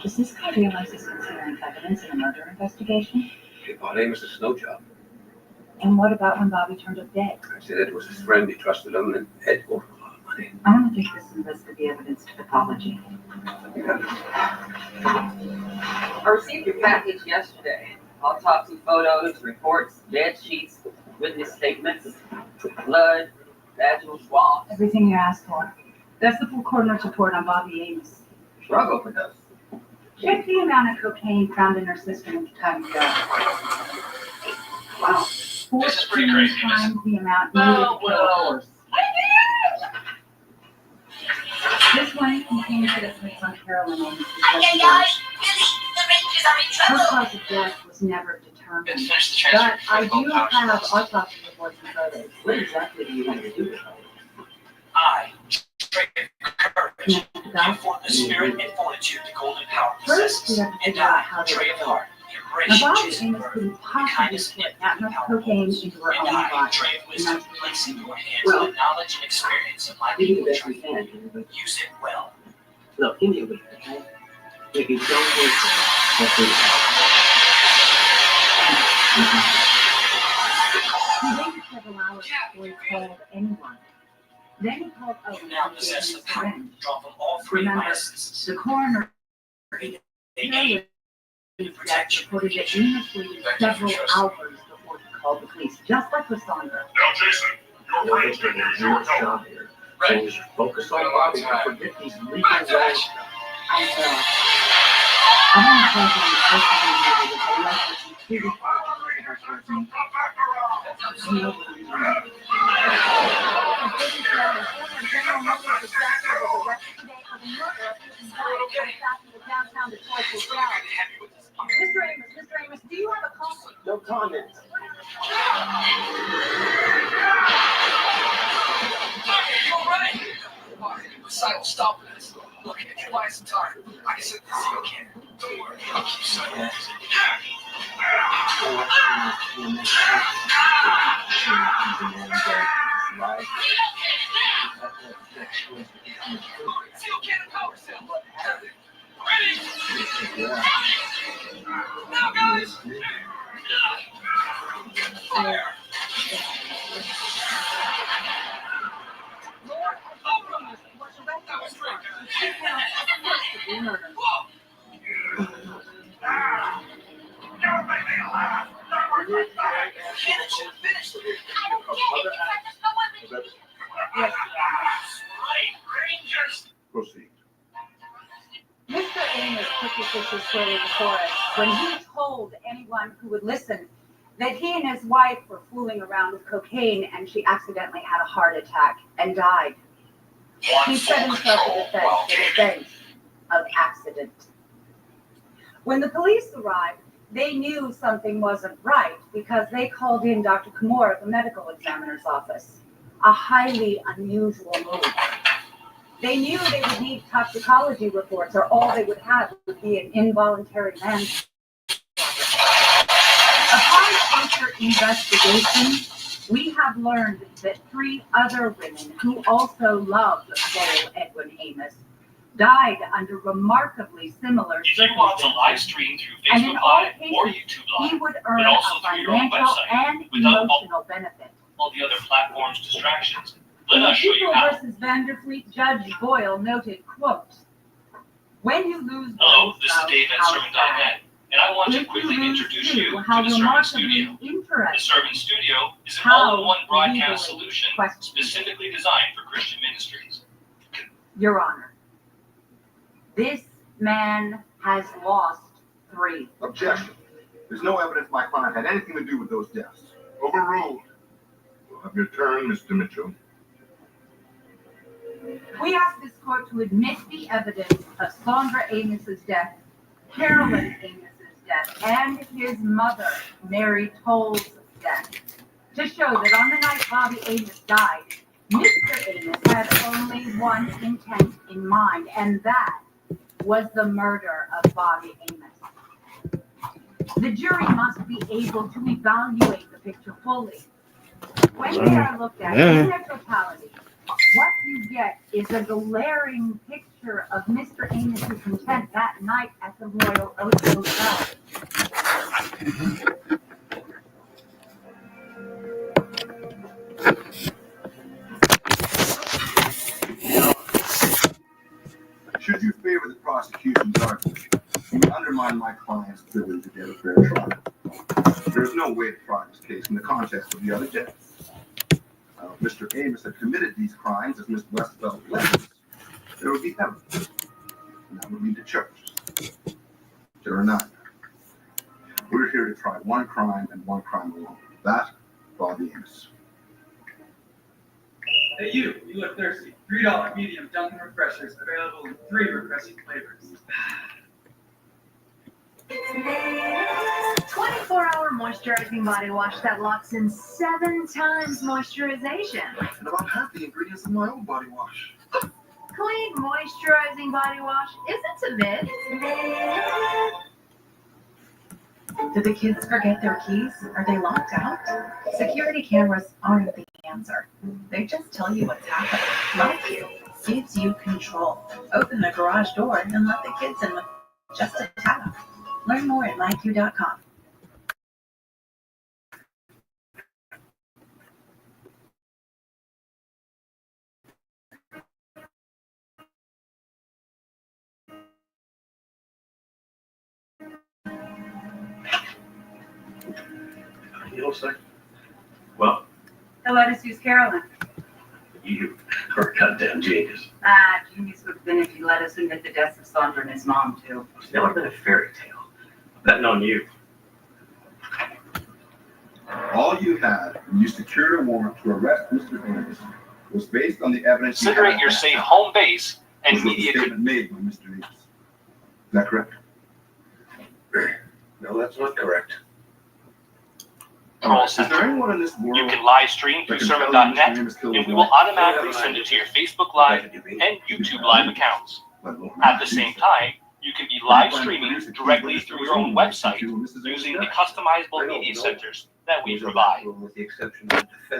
R: Does this guy realize he's considering evidence in a murder investigation?
I: He thought it was a snow job.
R: And what about when Bobby turned up dead?
I: I said it was his friend, he trusted him, and Ed owed him a lot of money.
R: I want to take this and investigate the evidence to pathology.
S: I received your package yesterday. Autopsy photos, reports, dead sheets, witness statements, blood, vaginal swabs.
R: Everything you asked for. That's the full coroner's report on Bobby Amos.
S: Drug overdose.
R: Check the amount of cocaine found in her system at the time of death.
S: Wow.
R: 14 times the amount needed to kill a horse. This one contains fingerprints on Carolyn Amos' Her cause of death was never determined. But I do have autopsy reports and photos.
S: What exactly do you want to do with it?
W: I, Trey Courage, inform the spirit and fortitude the golden power
R: First, we
W: possesses.
R: have to
W: And
R: figure out
W: I,
R: how they
W: Trey of
R: killed.
W: Heart,
R: Now,
W: embrace
R: Bobby
W: Jason
R: Amos
W: Burke,
R: couldn't
W: the
R: possibly
W: kindness
R: put
W: and
R: that much
W: power
R: cocaine
W: rules.
R: into her
W: And
R: own
W: I,
R: body.
W: Trey of
R: And
W: Wisdom,
R: that's
W: place in your hands
S: Well,
W: the knowledge and experience of my
S: do the
W: people
S: best we
W: training.
S: can, but
W: Use it well.
S: look, give me a week, okay? If you don't work for it, that's it.
R: He waited several hours before he called anyone. Then he called Owen
W: You now
R: and gave
W: possess
R: him
W: the
R: a
W: power
R: syringe.
W: to draw from all three
R: Remember,
W: licenses.
R: the coroner
W: They aid in protection.
R: reported that Amos waited several hours before he called the police, just like Cassandra.
G: Now, Jason,
B: No, Mr. Amos, you're not shot here. So just focus on Bobby and forget these legal wrong stuff.
R: I will. I'm on the phone with the left with you pretty far from the person. Mr. Amos, do you have a call?
B: No comment.
W: You alright? Recital, stop this. Look, if you buy some time, I can send this to you again. Don't worry, I'll keep signing this. Now, guys! Fire! That was great, guys. Whoa! Finish.
G: Proceed.
R: Mr. Amos put this issue squarely before us when he told anyone who would listen that he and his wife were fooling around with cocaine and she accidentally had a heart attack and died. He set himself a defense of accident. When the police arrived, they knew something wasn't right because they called in Dr. Kimura at the medical examiner's office. A highly unusual move. They knew they would need toxicology reports or all they would have would be an involuntary manslaughter. Upon closer investigation, we have learned that 3 other women who also loved Lowell Edwin Amos died under remarkably similar
W: If you want to
R: circumstances.
W: live stream through
R: And in
W: Facebook
R: all
W: Live or
R: cases,
W: YouTube
R: he
W: Live,
R: would
W: but
R: earn
W: also
R: a
W: through your own
R: financial
W: website
R: and
W: without
R: emotional benefit.
W: all the other platforms' distractions.
R: In
W: Let
R: the
W: us show you
R: People
W: how.
R: versus Vanderfleet, Judge Boyle noted, quote, when you lose
W: Hello,
R: one's
W: this is
R: spouse,
W: Dave at
R: how
W: Sermon.net, and I want to
R: If
W: quickly
R: you lose
W: introduce
R: two,
W: you
R: how
W: to the Sermon
R: remarkably
W: Studio. The
R: interesting.
W: Sermon Studio is an
R: How
W: all-in-one broadcast
R: legally
W: solution
R: questionable.
W: specifically designed for Christian ministries.
R: Your Honor, this man has lost 3.
J: Objection. There's no evidence my client had anything to do with those deaths.
G: Overruled. You'll have your turn, Mr. Mitchell.
R: We ask this court to admit the evidence of Sandra Amos's death, Carolyn Amos's death, and his mother, Mary Toll's death, to show that on the night Bobby Amos died, Mr. Amos had only one intent in mind, and that was the murder of Bobby Amos. The jury must be able to evaluate the picture fully. When they are looked at in their totality, what you get is a glaring picture of Mr. Amos's intent that night at the Royal Oak Hotel.
J: Should you favor the prosecution's argument, you may undermine my client's ability to get a fair trial. There is no way to try this case in the context of the other deaths. Mr. Amos had committed these crimes as Miss Westfeld alleges. There would be evidence, and that would lead to charges. There are none. We're here to try one crime and one crime alone. That, Bobby Amos.
M: Hey, you look thirsty. $3 medium Dunkin' Refreshers available in 3 refreshing flavors.
Q: 24-hour moisturizing body wash that locks in 7 times moisturization.
J: And about half the ingredients in my own body wash.
Q: Clean moisturizing body wash isn't a myth.
X: Did the kids forget their keys? Are they locked out? Security cameras aren't the answer. They just tell you what's happening. Like You gives you control. Open the garage door and let the kids in with just a tap. Learn more at likeyou.com.
B: You know, sir. Well,
R: He'll let us use Carolyn.
I: You are a goddamn genius.
R: Genius would have been if you let us admit the deaths of Sandra and his mom, too.
I: That would have been a fairy tale. Betting on you.
J: All you had when you secured a warrant to arrest Mr. Amos was based on the evidence.
N: Consider it your safe home base and
J: which was
N: media
J: the statement made by Mr. Amos. Is that correct?
I: No, that's not correct.
N: Control
J: Is there
N: Center.
J: anyone in this world
N: You can live stream through
J: that can tell you
N: sermon.net,
J: Mr. Amos killed
N: and
J: his
N: we will
J: wife?
N: automatically send it to your Facebook Live and YouTube Live accounts. At the same time, you can be live streaming directly through your own website using the customizable media centers that we provide.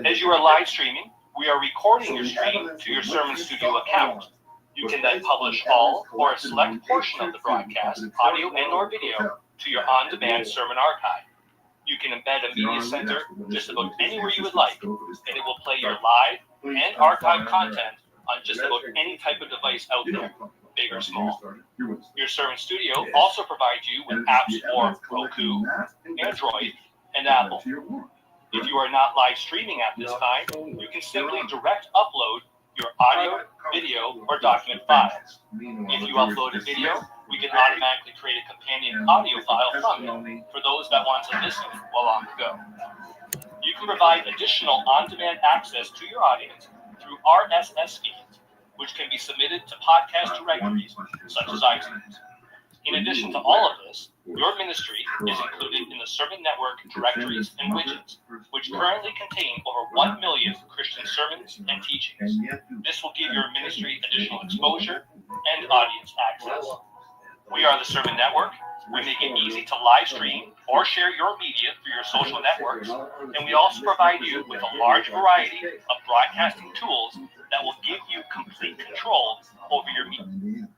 N: As you are live streaming, we are recording your stream to your Sermon Studio account. You can then publish all or a select portion of the broadcast, audio and/or video, to your on-demand sermon archive. You can embed a media center just about anywhere you would like, and it will play your live and archive content on just about any type of device out there, big or small. Your Sermon Studio also provides you with apps for Roku, Android, and Apple. If you are not live streaming at this time, you can simply direct upload your audio, video, or document files. If you upload a video, we can automatically create a companion audio file from it for those that want to listen while on the go. You can provide additional on-demand access to your audience through RSS feeds, which can be submitted to podcast directories such as iTunes. In addition to all of this, your ministry is included in the Sermon Network directories and widgets, which currently contain over 1 million Christian sermons and teachings. This will give your ministry additional exposure and audience access. We are the Sermon Network. We make it easy to live stream or share your media through your social networks, and we also provide you with a large variety of broadcasting tools that will give you complete control over your media.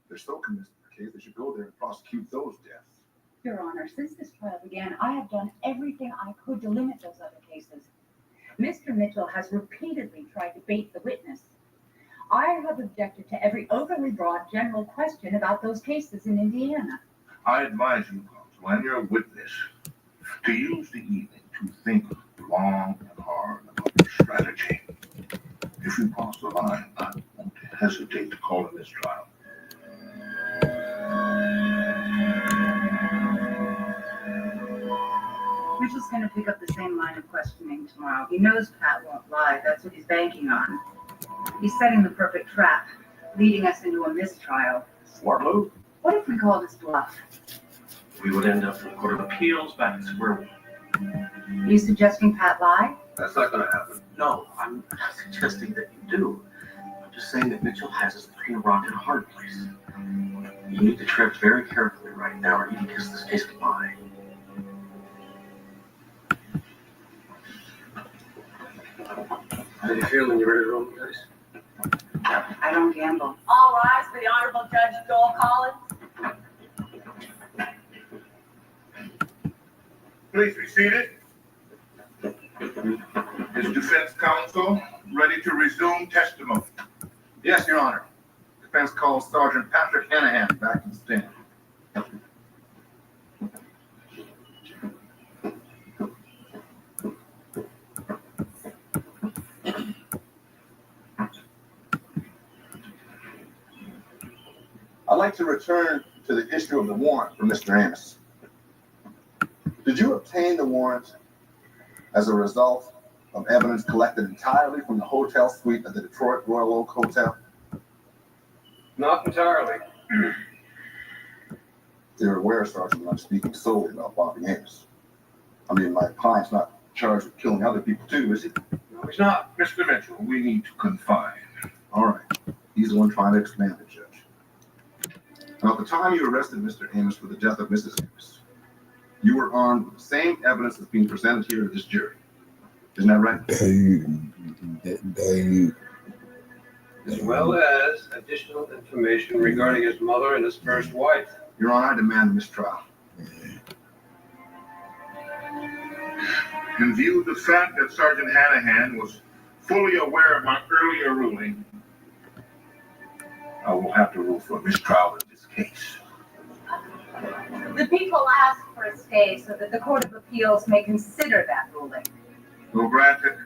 J: They're so convinced of the case, they should go there and prosecute those deaths.
R: Your Honor, since this trial began, I have done everything I could to limit those other cases. Mr. Mitchell has repeatedly tried to bait the witness. I have objected to every overly broad general question about those cases in Indiana.
G: I advise you, counsel, and your witness, to use the evening to think long and hard about your strategy. If you cross the line, I won't hesitate to call a mistrial.
R: Mitchell's going to pick up the same line of questioning tomorrow. He knows Pat won't lie. That's what he's banking on. He's setting the perfect trap, leading us into a mistrial.
I: Smart move.
R: What if we call this bluff?
I: We would end up in the Court of Appeals back at square one.
R: Are you suggesting Pat lie?
I: That's not going to happen. No, I'm not suggesting that you do. I'm just saying that Mitchell has us between a rock and a hard place. You need to tread very carefully right now, or you can kiss this case goodbye. How do you feel when you're ready to roll the dice?
R: I don't gamble.
O: All rise for the Honorable Judge Joel Collins.
G: Please be seated. Is defense counsel ready to resume testimony?
J: Yes, Your Honor. Defense calls Sergeant Patrick Hanahan back to the stand. I'd like to return to the issue of the warrant for Mr. Amos. Did you obtain the warrant as a result of evidence collected entirely from the hotel suite at the Detroit Royal Oak Hotel?
I: Not entirely.
J: You're aware, Sergeant, I'm speaking solely about Bobby Amos. I mean, my client's not charged with killing other people too, is he?
G: No, he's not. Mr. Mitchell, we need to confine.
J: All right. He's the one trying to expand it, Judge. Now, at the time you arrested Mr. Amos for the death of Mrs. Amos, you were armed with the same evidence that's being presented here to this jury. Isn't that right?
I: As well as additional information regarding his mother and his first wife.
J: Your Honor, I demand a mistrial.
G: In view of the fact that Sergeant Hanahan was fully aware of my earlier ruling, I will have to rule for a mistrial in this case.
R: The people ask for a stay so that the Court of Appeals may consider that ruling.
G: So granted,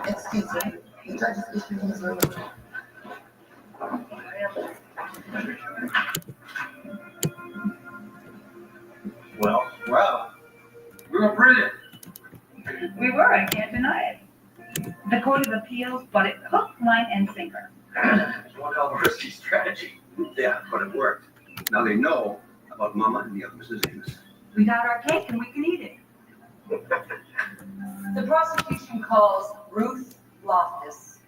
X: Excuse me, the judge is issuing his ruling.
J: Well, we were brilliant.
R: We were, I can't deny it. The Court of Appeals bought it hook, line, and sinker.
J: One hell of a risky strategy. Yeah, but it worked. Now they know about Mama and the other Mrs. Amos.
R: We got our cake and we can eat it.
X: The prosecution calls Ruth Loftus.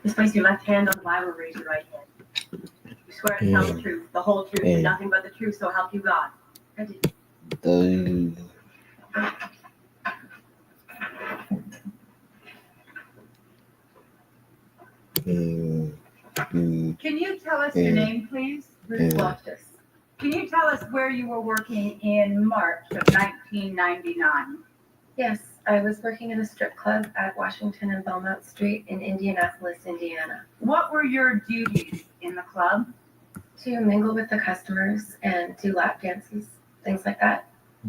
R: Just place your left hand on the Bible, raise your right hand. You swear to tell the truth, the whole truth, and nothing but the truth, so help you God. Ready? Can you tell us your name, please? Ruth Loftus. Can you tell us where you were working in March of 1999?
L: Yes, I was working in a strip club at Washington and Belmont Street in Indianapolis, Indiana.
R: What were your duties in the club?
L: To mingle with the customers and do lap dances, things like that.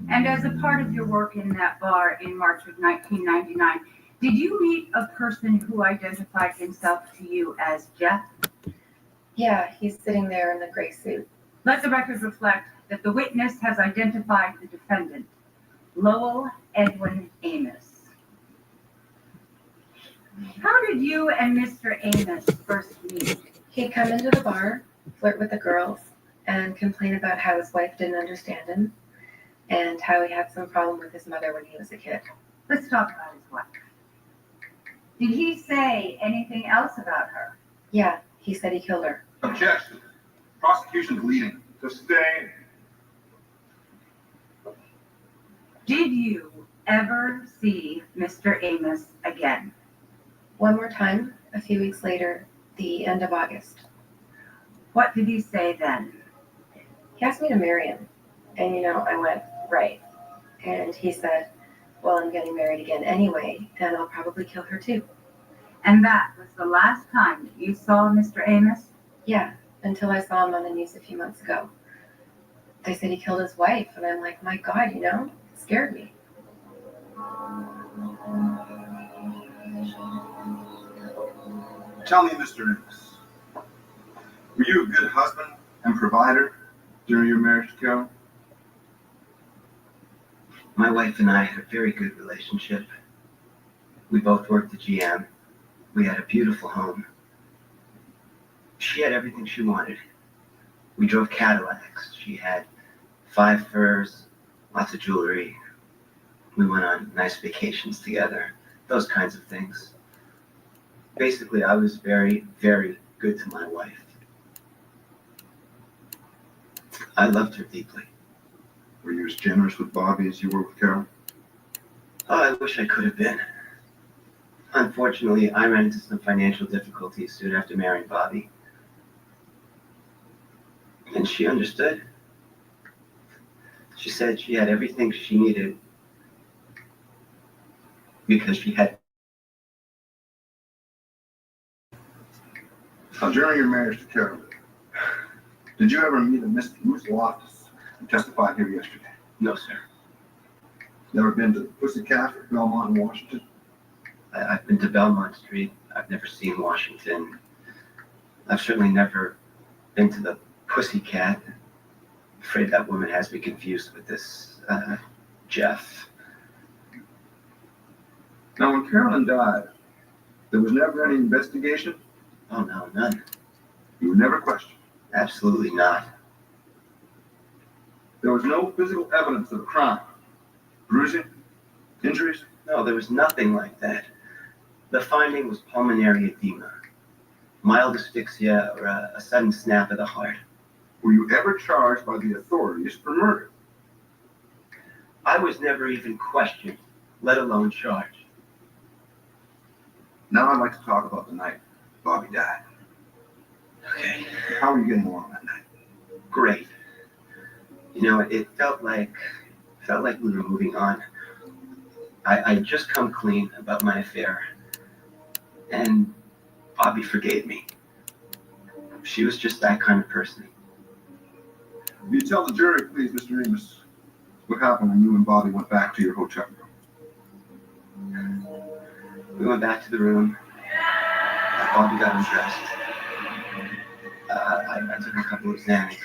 R: And as a part of your work in that bar in March of 1999, did you meet a person who identified himself to you as Jeff?
L: Yeah, he's sitting there in the gray suit.
R: Let the record reflect that the witness has identified the defendant, Lowell Edwin Amos. How did you and Mr. Amos first meet?
L: He'd come into the bar, flirt with the girls, and complain about how his wife didn't understand him and how he had some problem with his mother when he was a kid.
R: Let's talk about his wife. Did he say anything else about her?
L: Yeah, he said he killed her.
J: Objection. Prosecution's leading. Sustain.
R: Did you ever see Mr. Amos again?
L: One more time, a few weeks later, the end of August.
R: What did he say then?
L: He asked me to marry him. And I went, right. And he said, well, I'm getting married again anyway, and I'll probably kill her too.
R: And that was the last time that you saw Mr. Amos?
L: Yeah, until I saw him on the news a few months ago. They said he killed his wife, and I'm like, my God, it scared me.
J: Tell me, Mr. Amos, were you a good husband and provider during your marriage to Carol?
F: My wife and I had a very good relationship. We both worked at GM. We had a beautiful home. She had everything she wanted. We drove Cadillacs. She had 5 furs, lots of jewelry. We went on nice vacations together, those kinds of things. Basically, I was very, very good to my wife. I loved her deeply.
J: Were you as generous with Bobby as you were with Carol?
F: Oh, I wish I could have been. Unfortunately, I ran into some financial difficulties soon after marrying Bobby. And she understood. She said she had everything she needed because she had.
J: Now, during your marriage to Carol, did you ever meet a Miss Ruth Loftus who testified here yesterday?
F: No, sir.
J: Never been to the Pussycat or Belmont in Washington?
F: I've been to Belmont Street. I've never seen Washington. I've certainly never been to the Pussycat. I'm afraid that woman has me confused with this Jeff.
J: Now, when Carolyn died, there was never any investigation?
F: Oh, no, none.
J: You were never questioned?
F: Absolutely not.
J: There was no physical evidence of a crime? Bruising? Injuries?
F: No, there was nothing like that. The finding was pulmonary edema, mild asphyxia, or a sudden snap of the heart.
J: Were you ever charged by the authorities for murder?
F: I was never even questioned, let alone charged.
J: Now I'd like to talk about the night Bobby died.
F: Okay.
J: How are you getting along that night?
F: Great. You know, it felt like we were moving on. I'd just come clean about my affair, and Bobby forgave me. She was just that kind of person.
J: Will you tell the jury, please, Mr. Amos, what happened when you and Bobby went back to your hotel room?
F: We went back to the room. Bobby got undressed. I took a couple of Xanax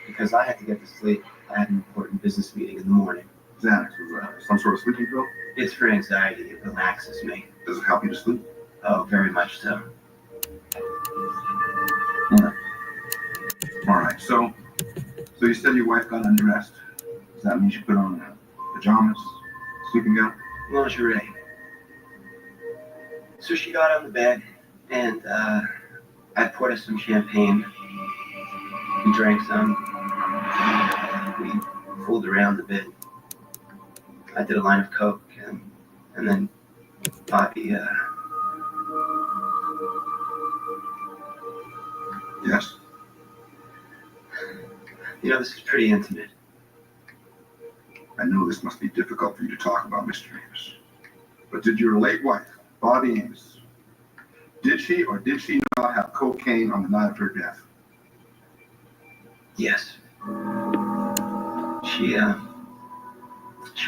F: because I had to get to sleep. I had an important business meeting in the morning.
J: Xanax was some sort of sleeping pill?
F: It's for anxiety. It relaxes me.
J: Does it help you to sleep?
F: Oh, very much so.
J: All right. So you said your wife got undressed. Does that mean she put on pajamas, sleeping gown?
F: Lingerie. So she got on the bed, and I poured her some champagne. We drank some. We fooled around a bit. I did a line of coke, and then Bobby.
J: Yes.
F: You know, this is pretty intimate.
J: I know this must be difficult for you to talk about, Mr. Amos. But did your late wife, Bobby Amos, did she or did she not have cocaine on the night of her death?
F: Yes. She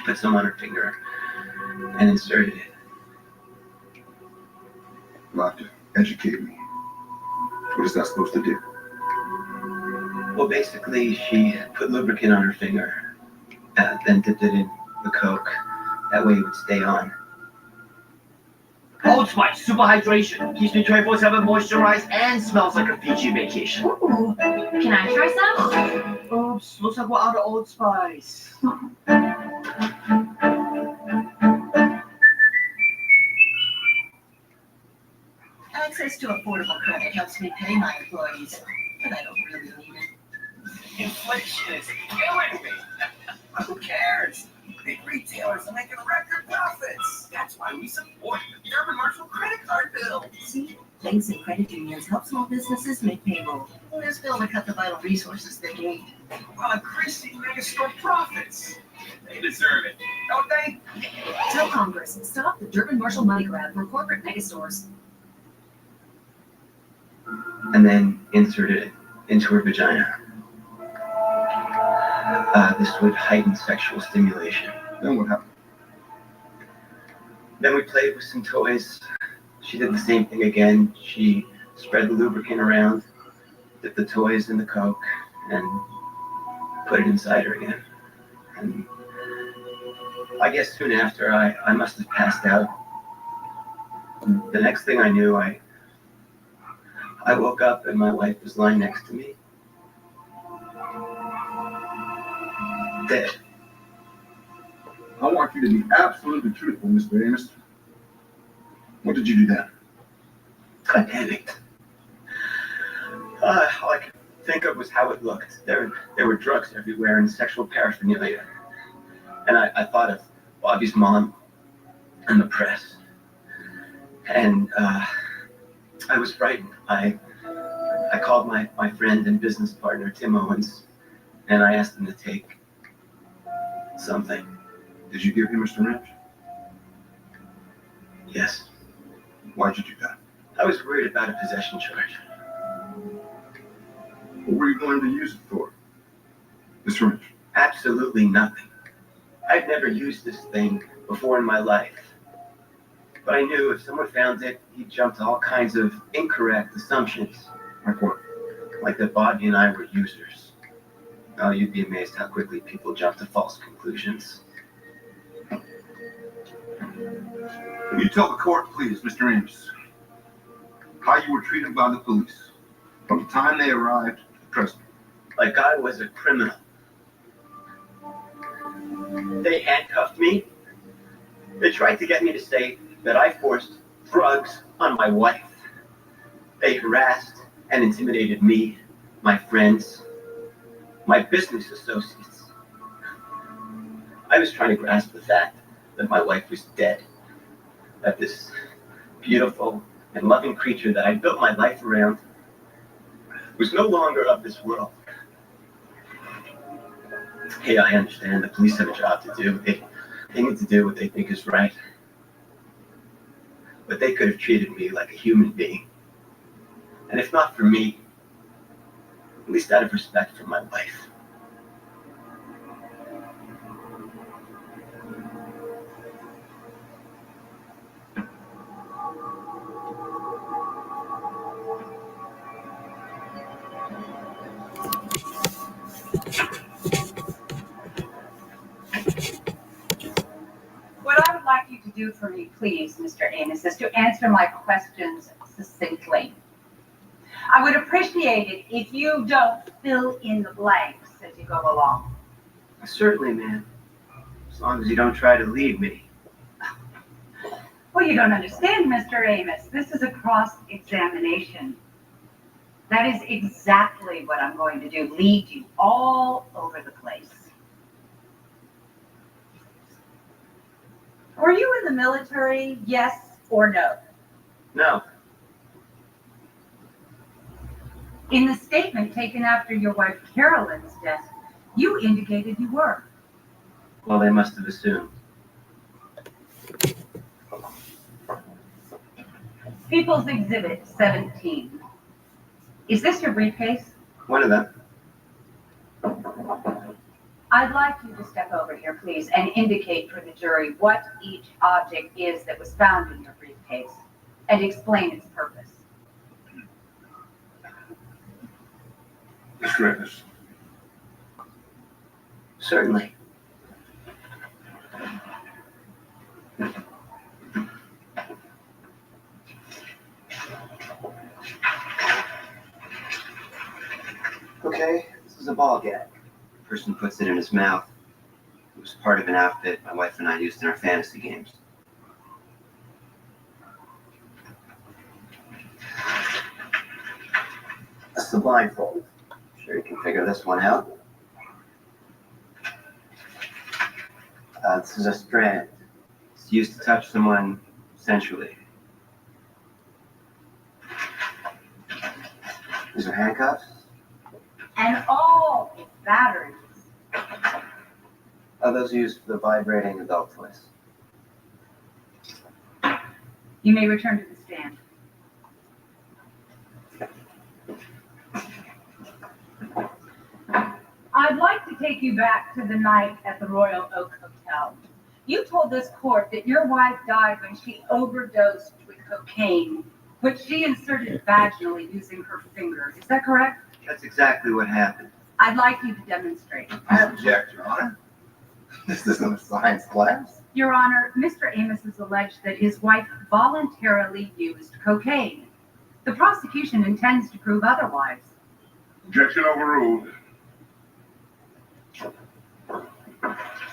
F: put some on her finger and inserted it.
J: You'll have to educate me. What is that supposed to do?
F: Well, basically, she put lubricant on her finger, then dipped it in the coke. That way it would stay on.
B: Old Spice, super hydration. Keeps me 24/7 moisturized and smells like a Fiji vacation.
U: Ooh, can I try some?
B: Oops, looks like we're out of Old Spice.
A: Access to affordable credit helps me pay my employees, but I don't really need it.
C: Inflation is killing me. Who cares? Big retailers are making record profits. That's why we support the Urban Marshall credit card bill.
A: See, banks and credit unions help small businesses make payroll. This bill to cut the vital resources they need.
C: While increasing megastore profits. They deserve it, don't they?
A: Tell Congress, stop the Durbin Marshall money grab for corporate megastores.
F: And then inserted it into her vagina. This would heighten sexual stimulation.
J: Then what happened?
F: Then we played with some toys. She did the same thing again. She spread the lubricant around, dipped the toys in the coke, and put it inside her again. And I guess soon after, I must have passed out. The next thing I knew, I woke up and my wife was lying next to me. Dead.
J: I want you to be absolutely truthful, Mr. Amos. What did you do then?
F: I panicked. All I could think of was how it looked. There were drugs everywhere and sexual paraphernalia. And I thought of Bobby's mom and the press. And I was frightened. I called my friend and business partner, Tim Owens, and I asked him to take something.
J: Did you give him a syringe?
F: Yes.
J: Why'd you do that?
F: I was worried about a possession charge.
J: What were you going to use it for? The syringe?
F: Absolutely nothing. I'd never used this thing before in my life. But I knew if someone found it, he'd jump to all kinds of incorrect assumptions.
J: Like what?
F: Like that Bobby and I were users. Oh, you'd be amazed how quickly people jump to false conclusions.
J: Will you tell the court, please, Mr. Amos, how you were treated by the police from the time they arrived to the present?
F: Like I was a criminal. They handcuffed me. They tried to get me to say that I forced drugs on my wife. They harassed and intimidated me, my friends, my business associates.
B: I was trying to grasp the fact that my wife was dead. That this beautiful and loving creature that I built my life around was no longer of this world. Hey, I understand the police have a job to do. They need to do what they think is right. But they could have treated me like a human being. And if not for me, at least out of respect for my wife.
R: What I would like you to do for me, please, Mr. Amos, is to answer my questions succinctly. I would appreciate it if you don't fill in the blanks as you go along.
B: Certainly, ma'am. As long as you don't try to lead me.
R: Well, you don't understand, Mr. Amos. This is a cross-examination. That is exactly what I'm going to do, lead you all over the place. Were you in the military, yes or no?
B: No.
R: In the statement taken after your wife Carolyn's death, you indicated you were.
B: Well, they must have assumed.
R: People's Exhibit 17. Is this your briefcase?
B: One of them.
R: I'd like you to step over here, please, and indicate for the jury what each object is that was found in your briefcase, and explain its purpose.
G: Mr. Amos.
B: Certainly. Okay, this is a ball gag. The person puts it in his mouth. It was part of an outfit my wife and I used in our fantasy games. This is a blindfold. Sure you can figure this one out. This is a strand. It's used to touch someone sensually. These are handcuffs.
R: And all its batteries.
B: Those are used for the vibrating adult toys.
R: You may return to the stand. I'd like to take you back to the night at the Royal Oak Hotel. You told this court that your wife died when she overdosed with cocaine, which she inserted vaginally using her finger. Is that correct?
B: That's exactly what happened.
R: I'd like you to demonstrate.
J: I object, Your Honor. This isn't a science class.
R: Your Honor, Mr. Amos has alleged that his wife voluntarily used cocaine. The prosecution intends to prove otherwise.
G: Objection overruled.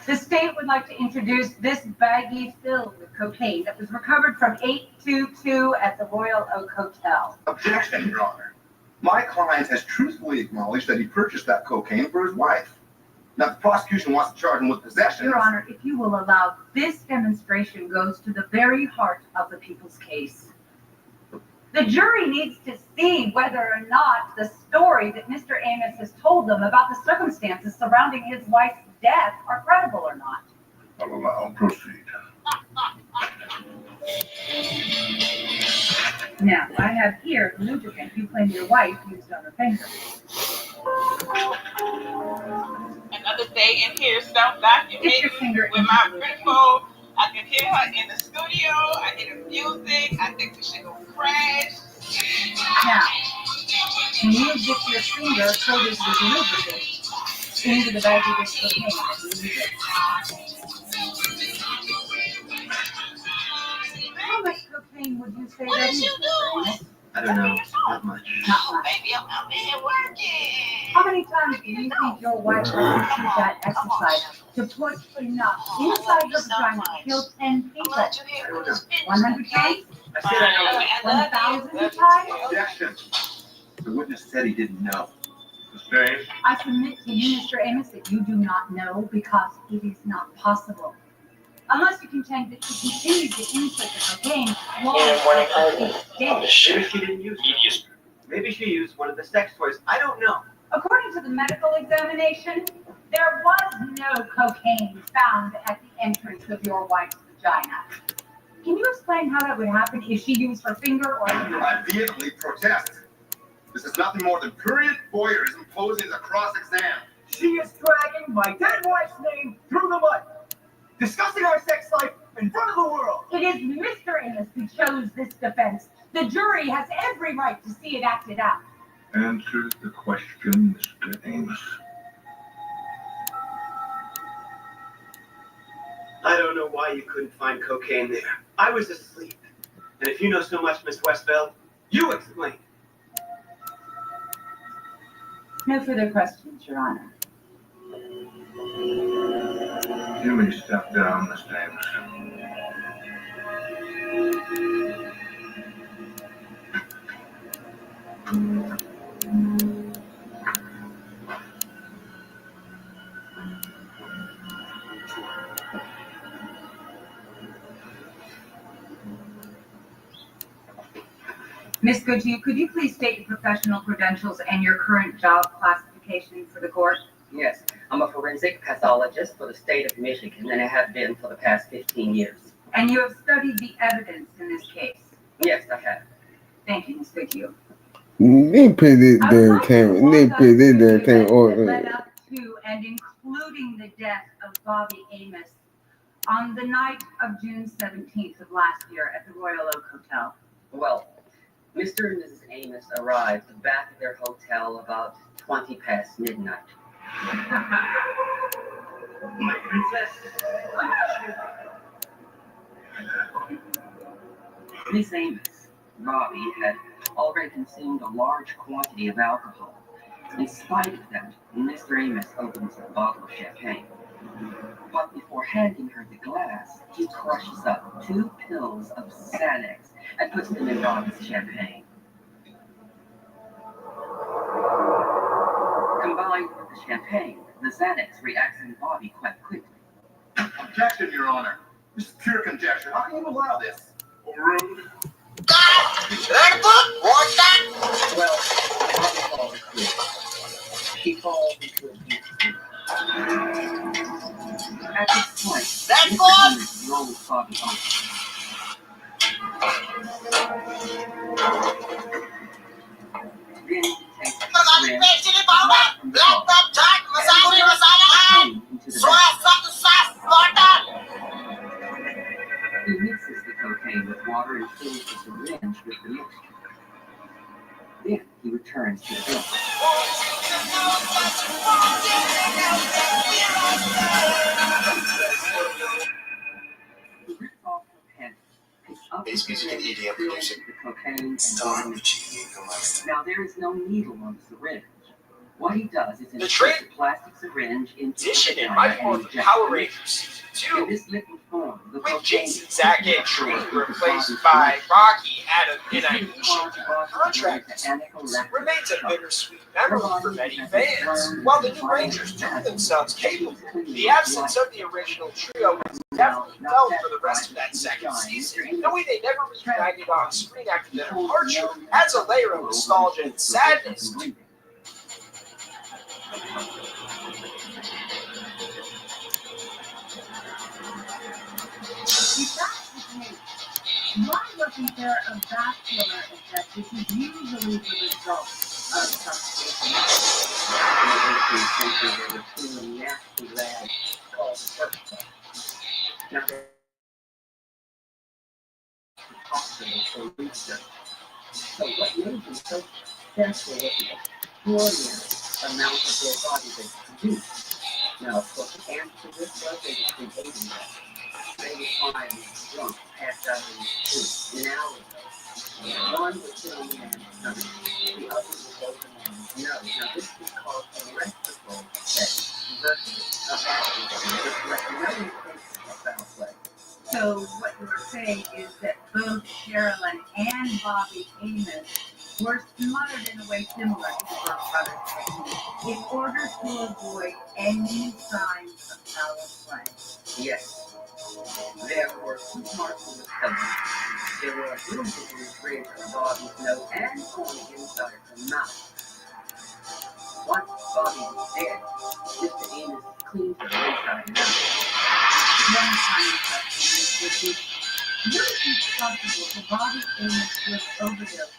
R: The state would like to introduce this baggie filled with cocaine that was recovered from 822 at the Royal Oak Hotel.
J: Objection, Your Honor. My client has truthfully acknowledged that he purchased that cocaine for his wife. Now, the prosecution wants to charge him with possession.
R: Your Honor, if you will allow, this demonstration goes to the very heart of the people's case. The jury needs to see whether or not the story that Mr. Amos has told them about the circumstances surrounding his wife's death are credible or not.
G: I'll allow. Proceed.
R: Now, I have here the lubricant you claim your wife used on her finger.
K: Another day in here, self-documenting with my critical. I can hear her in the studio. I hear the music. I think we should go crash.
R: Now, can you dip your finger coated with lubricant into the baggie with cocaine as you use it? How much cocaine would you say that is, Mr. Amos?
B: I don't know. Not much.
R: Not much.
K: Baby, I'm out there working.
R: How many times do you think your wife repeated that exercise to put enough inside your vagina to kill 10 people? 100 times?
B: I said I don't know.
R: 1,000 times?
J: Objection. The witness said he didn't know. Sustained.
R: I submit to you, Mr. Amos, that you do not know because it is not possible. Unless you contend that she continued to insert the cocaine long after she's dead.
F: Maybe she didn't use it. Maybe she used one of the sex toys. I don't know.
R: According to the medical examination, there was no cocaine found at the entrance of your wife's vagina. Can you explain how that would happen if she used her finger or
J: I vehemently protest. This is nothing more than prurient voyeurism posing as a cross-exam.
C: She is dragging my dead wife's name through the mud, discussing our sex life in front of the world.
R: It is Mr. Amos who chose this defense. The jury has every right to see it acted out.
G: Answer the question, Mr. Amos.
F: I don't know why you couldn't find cocaine there. I was asleep. And if you know so much, Miss Westfeld, you explain.
R: No further questions, Your Honor.
G: You may step down, Mr. Amos.
D: Ms. Goodhue, could you please state your professional credentials and your current job classification for the court?
S: Yes, I'm a forensic pathologist for the state of Michigan, and I have been for the past 15 years.
D: And you have studied the evidence in this case?
S: Yes, I have.
D: Thank you, Ms. Goodhue.
E: They put it there, camera. They put it there, camera.
D: Led up to and including the death of Bobby Amos on the night of June 17th of last year at the Royal Oak Hotel.
S: Well, Mr. and Mrs. Amos arrived back at their hotel about 20 past midnight.
F: My princess.
S: Miss Amos, Bobby, had already consumed a large quantity of alcohol. In spite of that, Mr. Amos opens a bottle of champagne. But before handing her the glass, he crushes up 2 pills of Xanax and puts them in Bobby's champagne. Combined with the champagne, the Xanax reacts in Bobby quite quickly.
J: Objection, Your Honor. This is pure conjecture. How can you allow this? Rude.
S: Well, alcohol is good. She falls into a deep sleep. At this point, Mr. Amos rolls Bobby off. Then he takes the syringe, black from the cocaine into the bag. He mixes the cocaine with water and fills the syringe with the mixture. Then he returns to the bill. He rips off her pen, picks up the syringe, fills the cocaine, and water. Now there is no needle on the syringe. What he does is insert the plastic syringe into the
N: in my form of Power Rangers Season 2,
S: in this liquid form, the
N: with
S: cocaine
N: Jason, Zack, and Tree replaced by Rocky, Adam, and Aisha. Contract remains a bittersweet memory for many fans. While the new Rangers proved themselves capable, the absence of the original trio was definitely felt for the rest of that second season. The way they never reunited on screen after their departure adds a layer of nostalgia and sadness to
R: If that's the case, why wasn't there a vascular effect, which is usually the result of substance?
S: There were 2 nasty lads called First. Now they're possible for research. So what made them so successful was the extraordinary amount of their body they produced. Now, of course, the answer to this was they were creating that. They were fine, drunk, passed out in the street, in alleys. One was filling in stomach, the other was open on his nose. Now, this is called a respiratory effect versus a vascular. This left no indication of foul play.
R: So what you were saying is that both Sherilyn and Bobby Amos were smothered in a way similar to the Burke Brothers technique in order to avoid any signs of foul play.
S: Yes. There were 2 parts of the study. There were little bridge of Bobby's nose and on the inside of the mouth. Once Bobby was dead, Mr. Amos cleaned her inside and out. One tiny question would be, would it be possible for Bobby Amos to have overdosed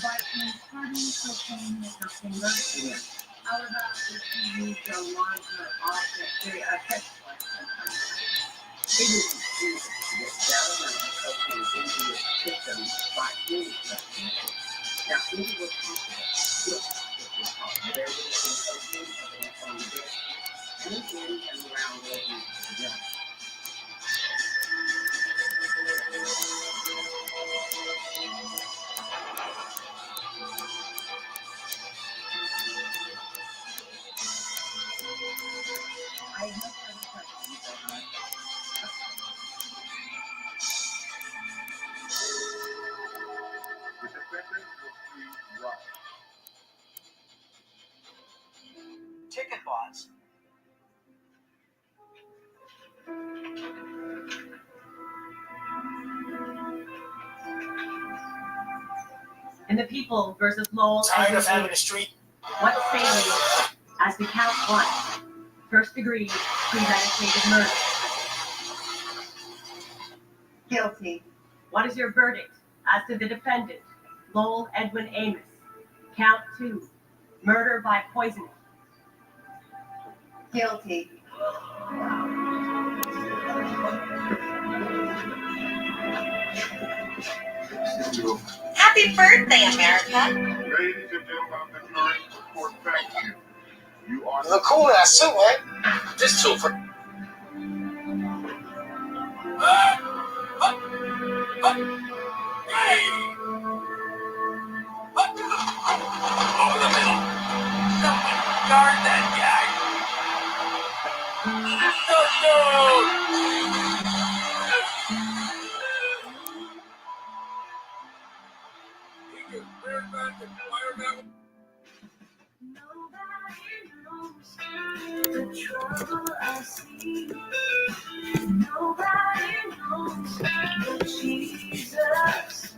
S: by inserting cocaine with her finger? Yes. How about if she used a larger object, a sex toy? It is easy to get that amount of cocaine into your system by any method. Now, if it was possible, there would have been cocaine evidence on the bed and in and around where you together. I have no further questions.
J: The defendant will plead right.
C: Ticket bots.
A: And the people versus Lowell.
C: Tired of having a street.
A: What say you as to count 1? First degree premeditated murder.
O: Guilty.
A: What is your verdict as to the defendant, Lowell Edwin Amos? Count 2, murder by poisoning.
O: Guilty.
H: Happy birthday, America.
G: Ladies and gentlemen of the jury, report back to you. You are
C: Look cool in that suit, man. This too for. Hey! Over the middle. Someone guard that guy. No!
A: The trouble I see. Nobody knows but Jesus.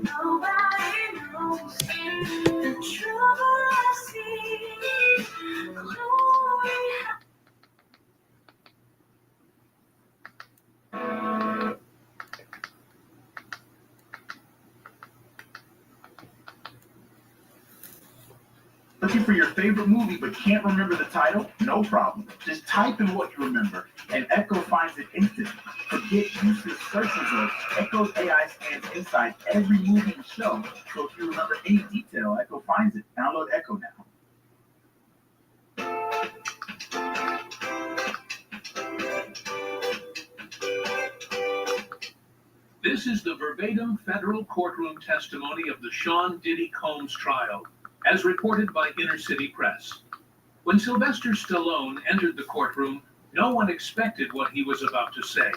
A: Nobody knows the trouble I see. Glory.
B: Looking for your favorite movie but can't remember the title? No problem. Just type in what you remember, and Echo finds it instantly. Forget useless search results. Echo's AI scans inside every movie and show, so if you remember any detail, Echo finds it. Download Echo now.
P: This is the verbatim federal courtroom testimony of the Sean Diddy Combs trial, as reported by Inner City Press. When Sylvester Stallone entered the courtroom, no one expected what he was about to say.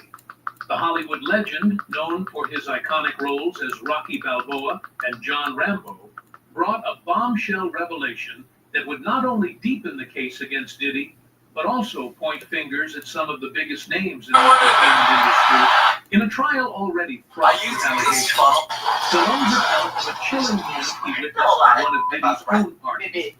P: The Hollywood legend, known for his iconic roles as Rocky Balboa and John Rambo, brought a bombshell revelation that would not only deepen the case against Diddy, but also point fingers at some of the biggest names in the entertainment industry. In a trial already fraught with allegations, Stallone's account of a chilling hint he witnessed at one of Diddy's own parties,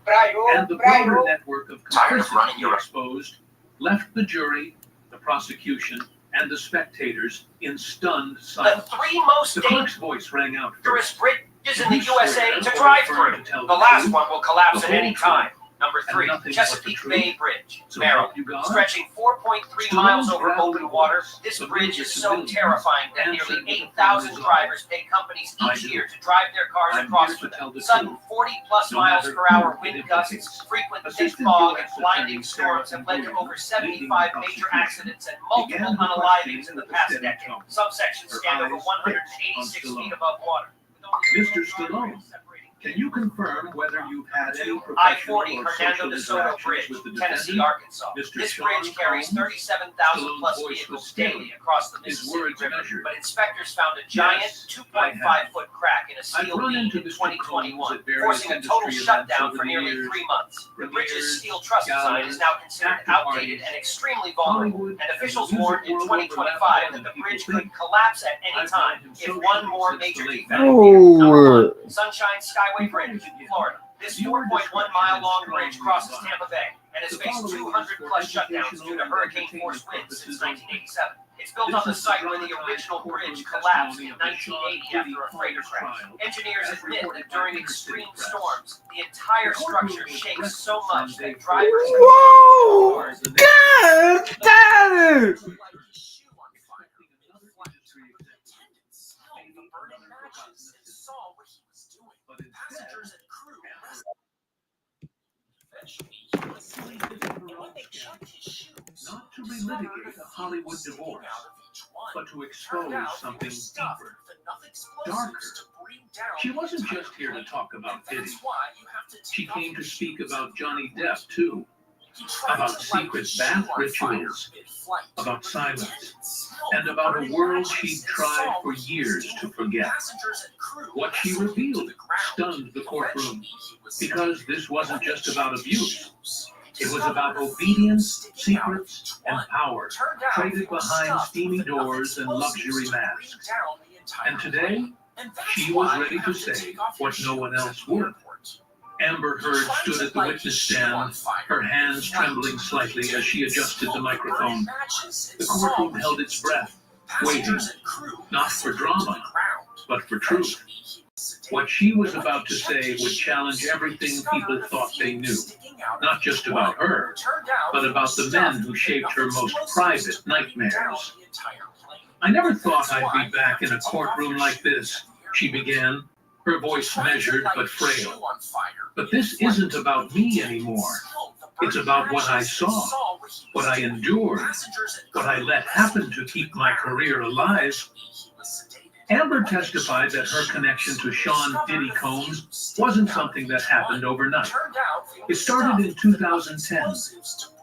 P: and the broader network of complicity he exposed, left the jury, the prosecution, and the spectators in stunned silence.
C: The 3 most
P: The clerk's voice rang out
C: dangerous
P: first.
C: bridges in the USA to drive through. The last one will collapse at any time. Number 3, Chesapeake Bay Bridge, Maryland, stretching 4.3 miles over open water. This bridge is so terrifying that nearly 8,000 drivers pay companies each year to drive their cars across with them. Sudden 40-plus miles per hour wind gusts, frequent thick fog, and blinding storms have led to over 75 major accidents and multiple unalivings in the past decade. Some sections stand over 186 feet above water.
P: Mr. Stallone, can you confirm whether you've had any professional
C: I-40
P: or
C: Hernando
P: social
C: de Soto
P: interactions
C: Bridge,
P: with the
C: Tennessee,
P: defendant?
C: Arkansas.
P: Mr.
C: This
P: Sean
C: bridge carries
P: Combs?
C: 37,000 plus
P: Stallone's voice
C: vehicles
P: was steady.
C: daily across the
P: His
C: Mississippi
P: words
C: River,
P: measured.
C: but inspectors found a giant
P: Yes,
C: 2.5-foot crack in a a steel lead in 2021, forcing a total shutdown for nearly 3 months. The bridge's steel truss design is now considered outdated and extremely vulnerable, and officials warned in 2025 that the bridge could collapse at any time if one more major defect appeared. Number 1, Sunshine Skyway Bridge, Florida. This 4.1-mile-long bridge crosses Tampa Bay and has faced 200-plus shutdowns due to hurricane-force winds since 1987. It's built on the site where the original bridge collapsed in 1980 after a freighter crash. Engineers admit that during extreme storms, the entire structure shakes so much that drivers...
E: Whoa! God damn it!
C: Passengers and crew eventually he was sleeping, and when they checked his shoes,
P: not to relitigate a Hollywood divorce, but to expose something deeper, darker. She wasn't just here to talk about Diddy. She came to speak about Johnny Depp, too. About secret bath rituals, about silence, and about a world she'd tried for years to forget. What she revealed stunned the courtroom, because this wasn't just about abuse. It was about obedience, secrets, and power, traded behind steamy doors and luxury masks. And today, she was ready to say what no one else would. Amber Heard stood at the witness stand, her hands trembling slightly as she adjusted the microphone. The courtroom held its breath, waiting, not for drama, but for truth. What she was about to say would challenge everything people thought they knew, not just about her, but about the men who shaped her most private nightmares. I never thought I'd be back in a courtroom like this, she began, her voice measured but frail. But this isn't about me anymore. It's about what I saw, what I endured, what I let happen to keep my career alive. Amber testified that her connection to Sean Diddy Combs wasn't something that happened overnight. It started in 2010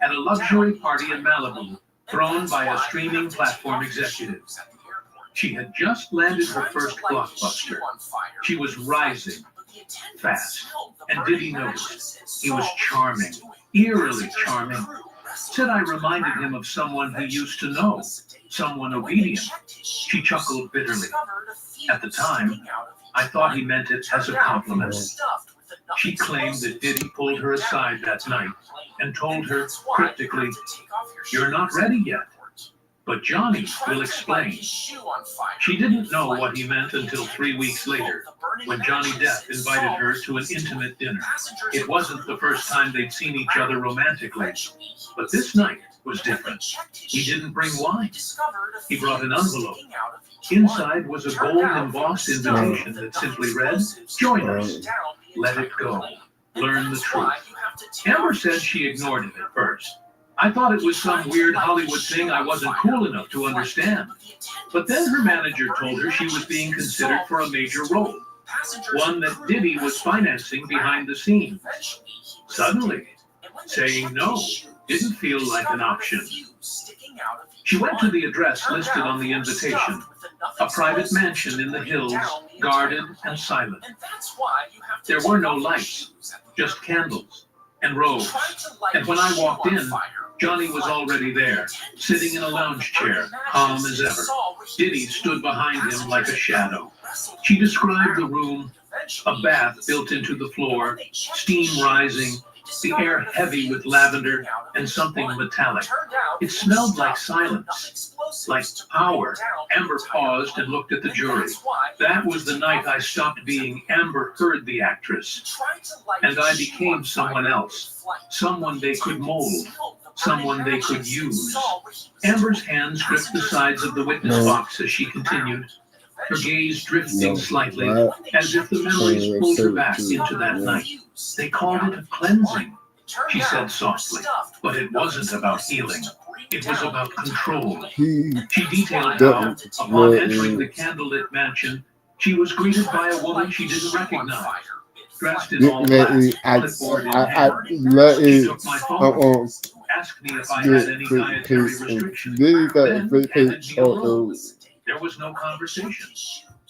P: at a luxury party in Malibu, thrown by a streaming platform executive. She had just landed her first blockbuster. She was rising fast, and Diddy noticed. He was charming, eerily charming. Said I reminded him of someone he used to know, someone obedient. She chuckled bitterly. At the time, I thought he meant it as a compliment. She claimed that Diddy pulled her aside that night and told her cryptically, "You're not ready yet. But Johnny will explain." She didn't know what he meant until 3 weeks later, when Johnny Depp invited her to an intimate dinner. It wasn't the first time they'd seen each other romantically, but this night was different. He didn't bring wine. He brought an envelope. Inside was a gold embossed invitation that simply read, "Join us. Let it go. Learn the truth." Amber said she ignored it at first. "I thought it was some weird Hollywood thing I wasn't cool enough to understand." But then her manager told her she was being considered for a major role, one that Diddy was financing behind the scenes. Suddenly, saying no didn't feel like an option. She went to the address listed on the invitation, a private mansion in the hills, guarded and silent. There were no lights, just candles and robes. And when I walked in, Johnny was already there, sitting in a lounge chair, calm as ever. Diddy stood behind him like a shadow. She described the room, a bath built into the floor, steam rising, the air heavy with lavender and something metallic. It smelled like silence, like power. Amber paused and looked at the jury. That was the night I stopped being Amber Heard, the actress, and I became someone else, someone they could mold, someone they could use. Amber's hands gripped the sides of the witness box as she continued, her gaze drifting slightly, as if the memories pulled her back into that night. "They called it a cleansing," she said softly, "but it wasn't about healing. It was about control." She detailed how, upon entering the candlelit mansion, she was greeted by a woman she didn't recognize, dressed in all black, clipboard in hand. She took my phone, asked me if I had any dietary restrictions, then handed me a rose. There was no conversation.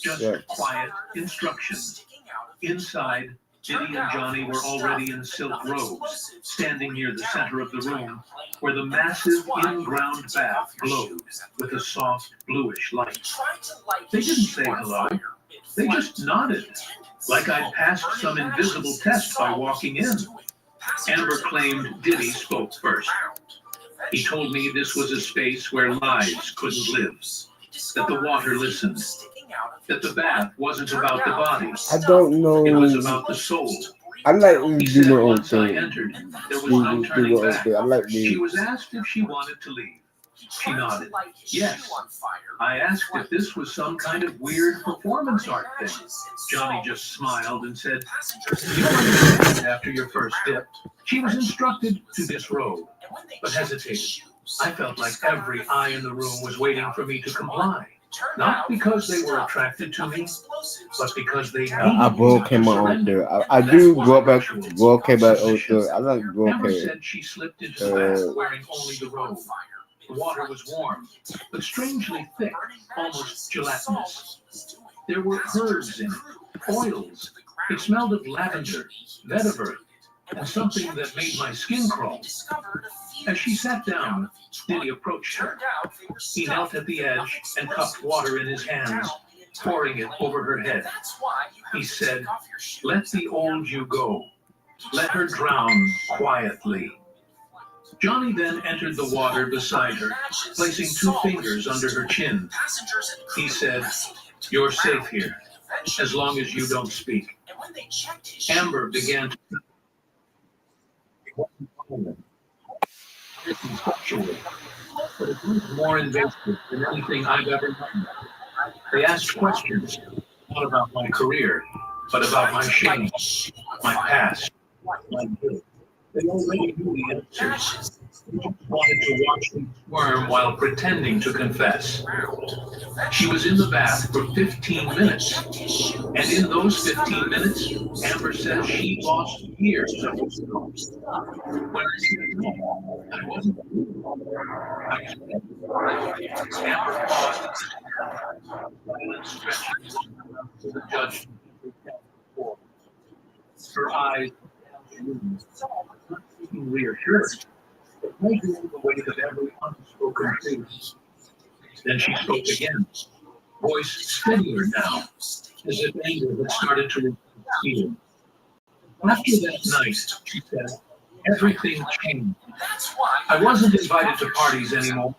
P: just
E: Yeah.
P: quiet instruction. Inside, Diddy and Johnny were already in silk robes, standing near the center of the room, where the massive in-ground bath glowed with a soft bluish light. They didn't say hello. They just nodded, like I'd passed some invisible test by walking in. Amber claimed Diddy spoke first. He told me this was a space where lies couldn't live, that the water listened, that the bath wasn't about the body.
E: I don't know.
P: It was about the soul.
E: I like when
P: He
E: you do
P: said
E: my own
P: once I
E: thing.
P: entered, there was
E: Do
P: no
E: my
P: turning
E: own
P: back.
E: thing. I like
P: She
E: the.
P: was asked if she wanted to leave. She nodded. Yes. I asked if this was some kind of weird performance art thing. Johnny just smiled and said, "You'll understand after your first dip." She was instructed to disrobe, but hesitated. I felt like every eye in the room was waiting for me to comply. Not because they were attracted to me, but because they
E: I
P: needed
E: broke
P: me
E: him
P: to
E: out
P: surrender.
E: there. I do go back out there. I like
P: Amber
E: broke.
P: said she slipped into the bath wearing only the robe. The water was warm, but strangely thick, almost gelatinous. There were herbs in it, oils. It smelled of lavender, vetiver, and something that made my skin crawl. As she sat down, Diddy approached her. He knelt at the edge and cupped water in his hands, pouring it over her head. He said, "Let the old you go. Let her drown quietly." Johnny then entered the water beside her, placing 2 fingers under her chin. He said, "You're safe here, as long as you don't speak." Amber began to sexual, but it was more invasive than anything I've ever known. They asked questions, not about my career, but about my shame, my past, my guilt. They already knew the answers. They just wanted to watch me squirm while pretending to confess. She was in the bath for 15 minutes, and in those 15 minutes, Amber said she lost years of wisdom. When I said no, I wasn't. I said, Amber paused and stretched to the judge. Her eyes not seeking reassurance, but measuring the weight of every unspoken truth. Then she spoke again, voice steadier now, as if anger had started to recede. After that night, she said, everything changed. I wasn't invited to parties anymore.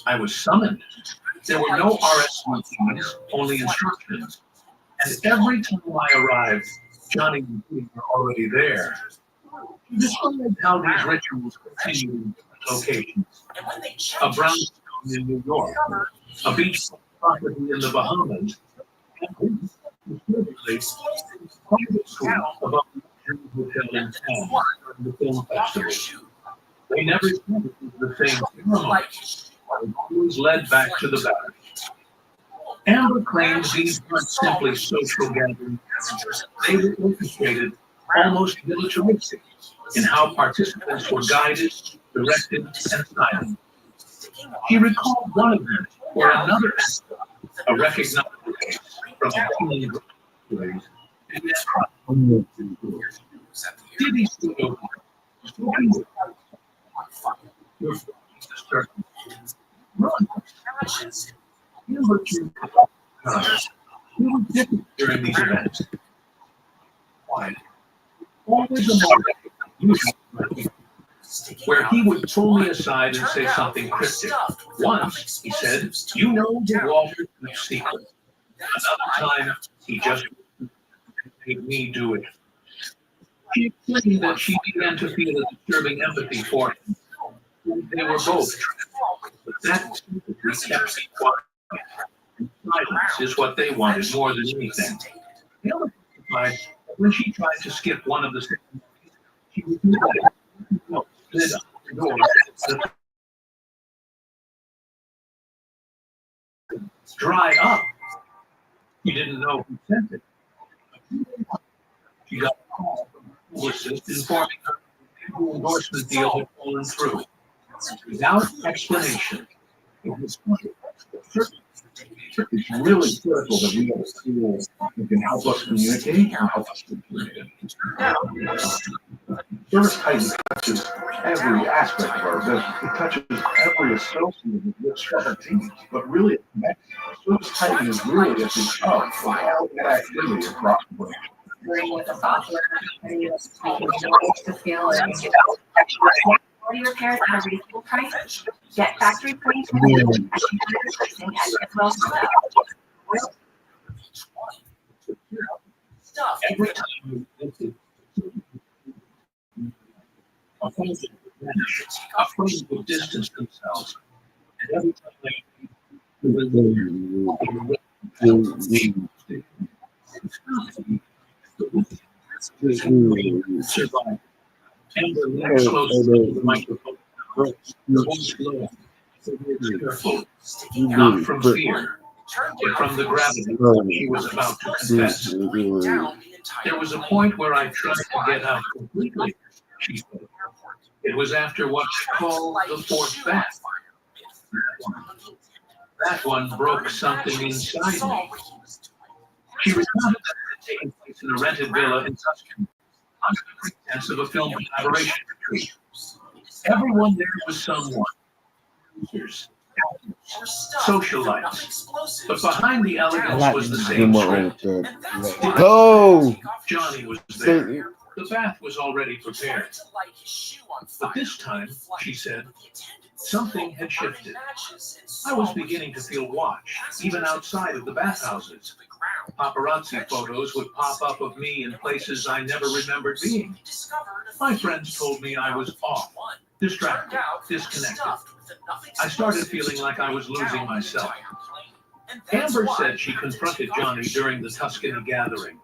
P: I was summoned. There were no RSVPs, only instructions. And every time I arrived, Johnny and Pete were already there. She described how these rituals continued in locations. A brownstone in New York, a beach property in the Bahamas, and private suite above the hotel in town during the film festival. They never said it was the same ceremony. I was always led back to the back. Amber claims these weren't simply social gatherings. They were orchestrated, almost militaristic, in how participants were guided, directed, and silent. She recalled one of them, where another actor, a recognizable case from a teen series, Diddy stood over her, spoken with your certain. Amber he was different during these events. Quiet. Always a moment, where he would pull me aside and say something cryptic. Once, he said, "You know the water is secret." Another time, he just made me do it. She explained that she began to feel a disturbing empathy for him. They were both, but that sympathy kept me quiet. Silence is what they wanted more than anything. Taylor testified that when she tried to skip one of the ceremonies, she was slid up the door. Dry up. You didn't know who sent it. She got a call from her publicist informing her that the endorsement deal had fallen through. Without explanation, it was certain
J: It's really critical that we have a tool that can help us communicate and help us communicate. Shirronespivey touches every aspect of our business. It touches every associate with struggle teams, but really it connects. Shirronespivey is really at the hub of all that activity across the board.
X: With the software, to scale and
U: Quality repairs at a reasonable price. Get factory points and as well as
P: Every time you visit a friend will distance themselves. And every time they survive. And the next close to the microphone. The voice low. Careful. Not from fear, but from the gravity he was about to confess. There was a point where I tried to get out completely, she said. It was after what she called the fourth bath. That one broke something inside me. She recounted that it had taken place in a rented villa in Tuscany, under the pretense of a film collaboration retreat. Everyone there was someone. Users, socialites. But behind the elegance was the same script.
E: Go!
P: Johnny was there. The bath was already prepared. But this time, she said, something had shifted. I was beginning to feel watched, even outside of the bathhouses. Paparazzi photos would pop up of me in places I never remembered being. My friends told me I was off, distracted, disconnected. I started feeling like I was losing myself. Amber said she confronted Johnny during the Tuscany gathering.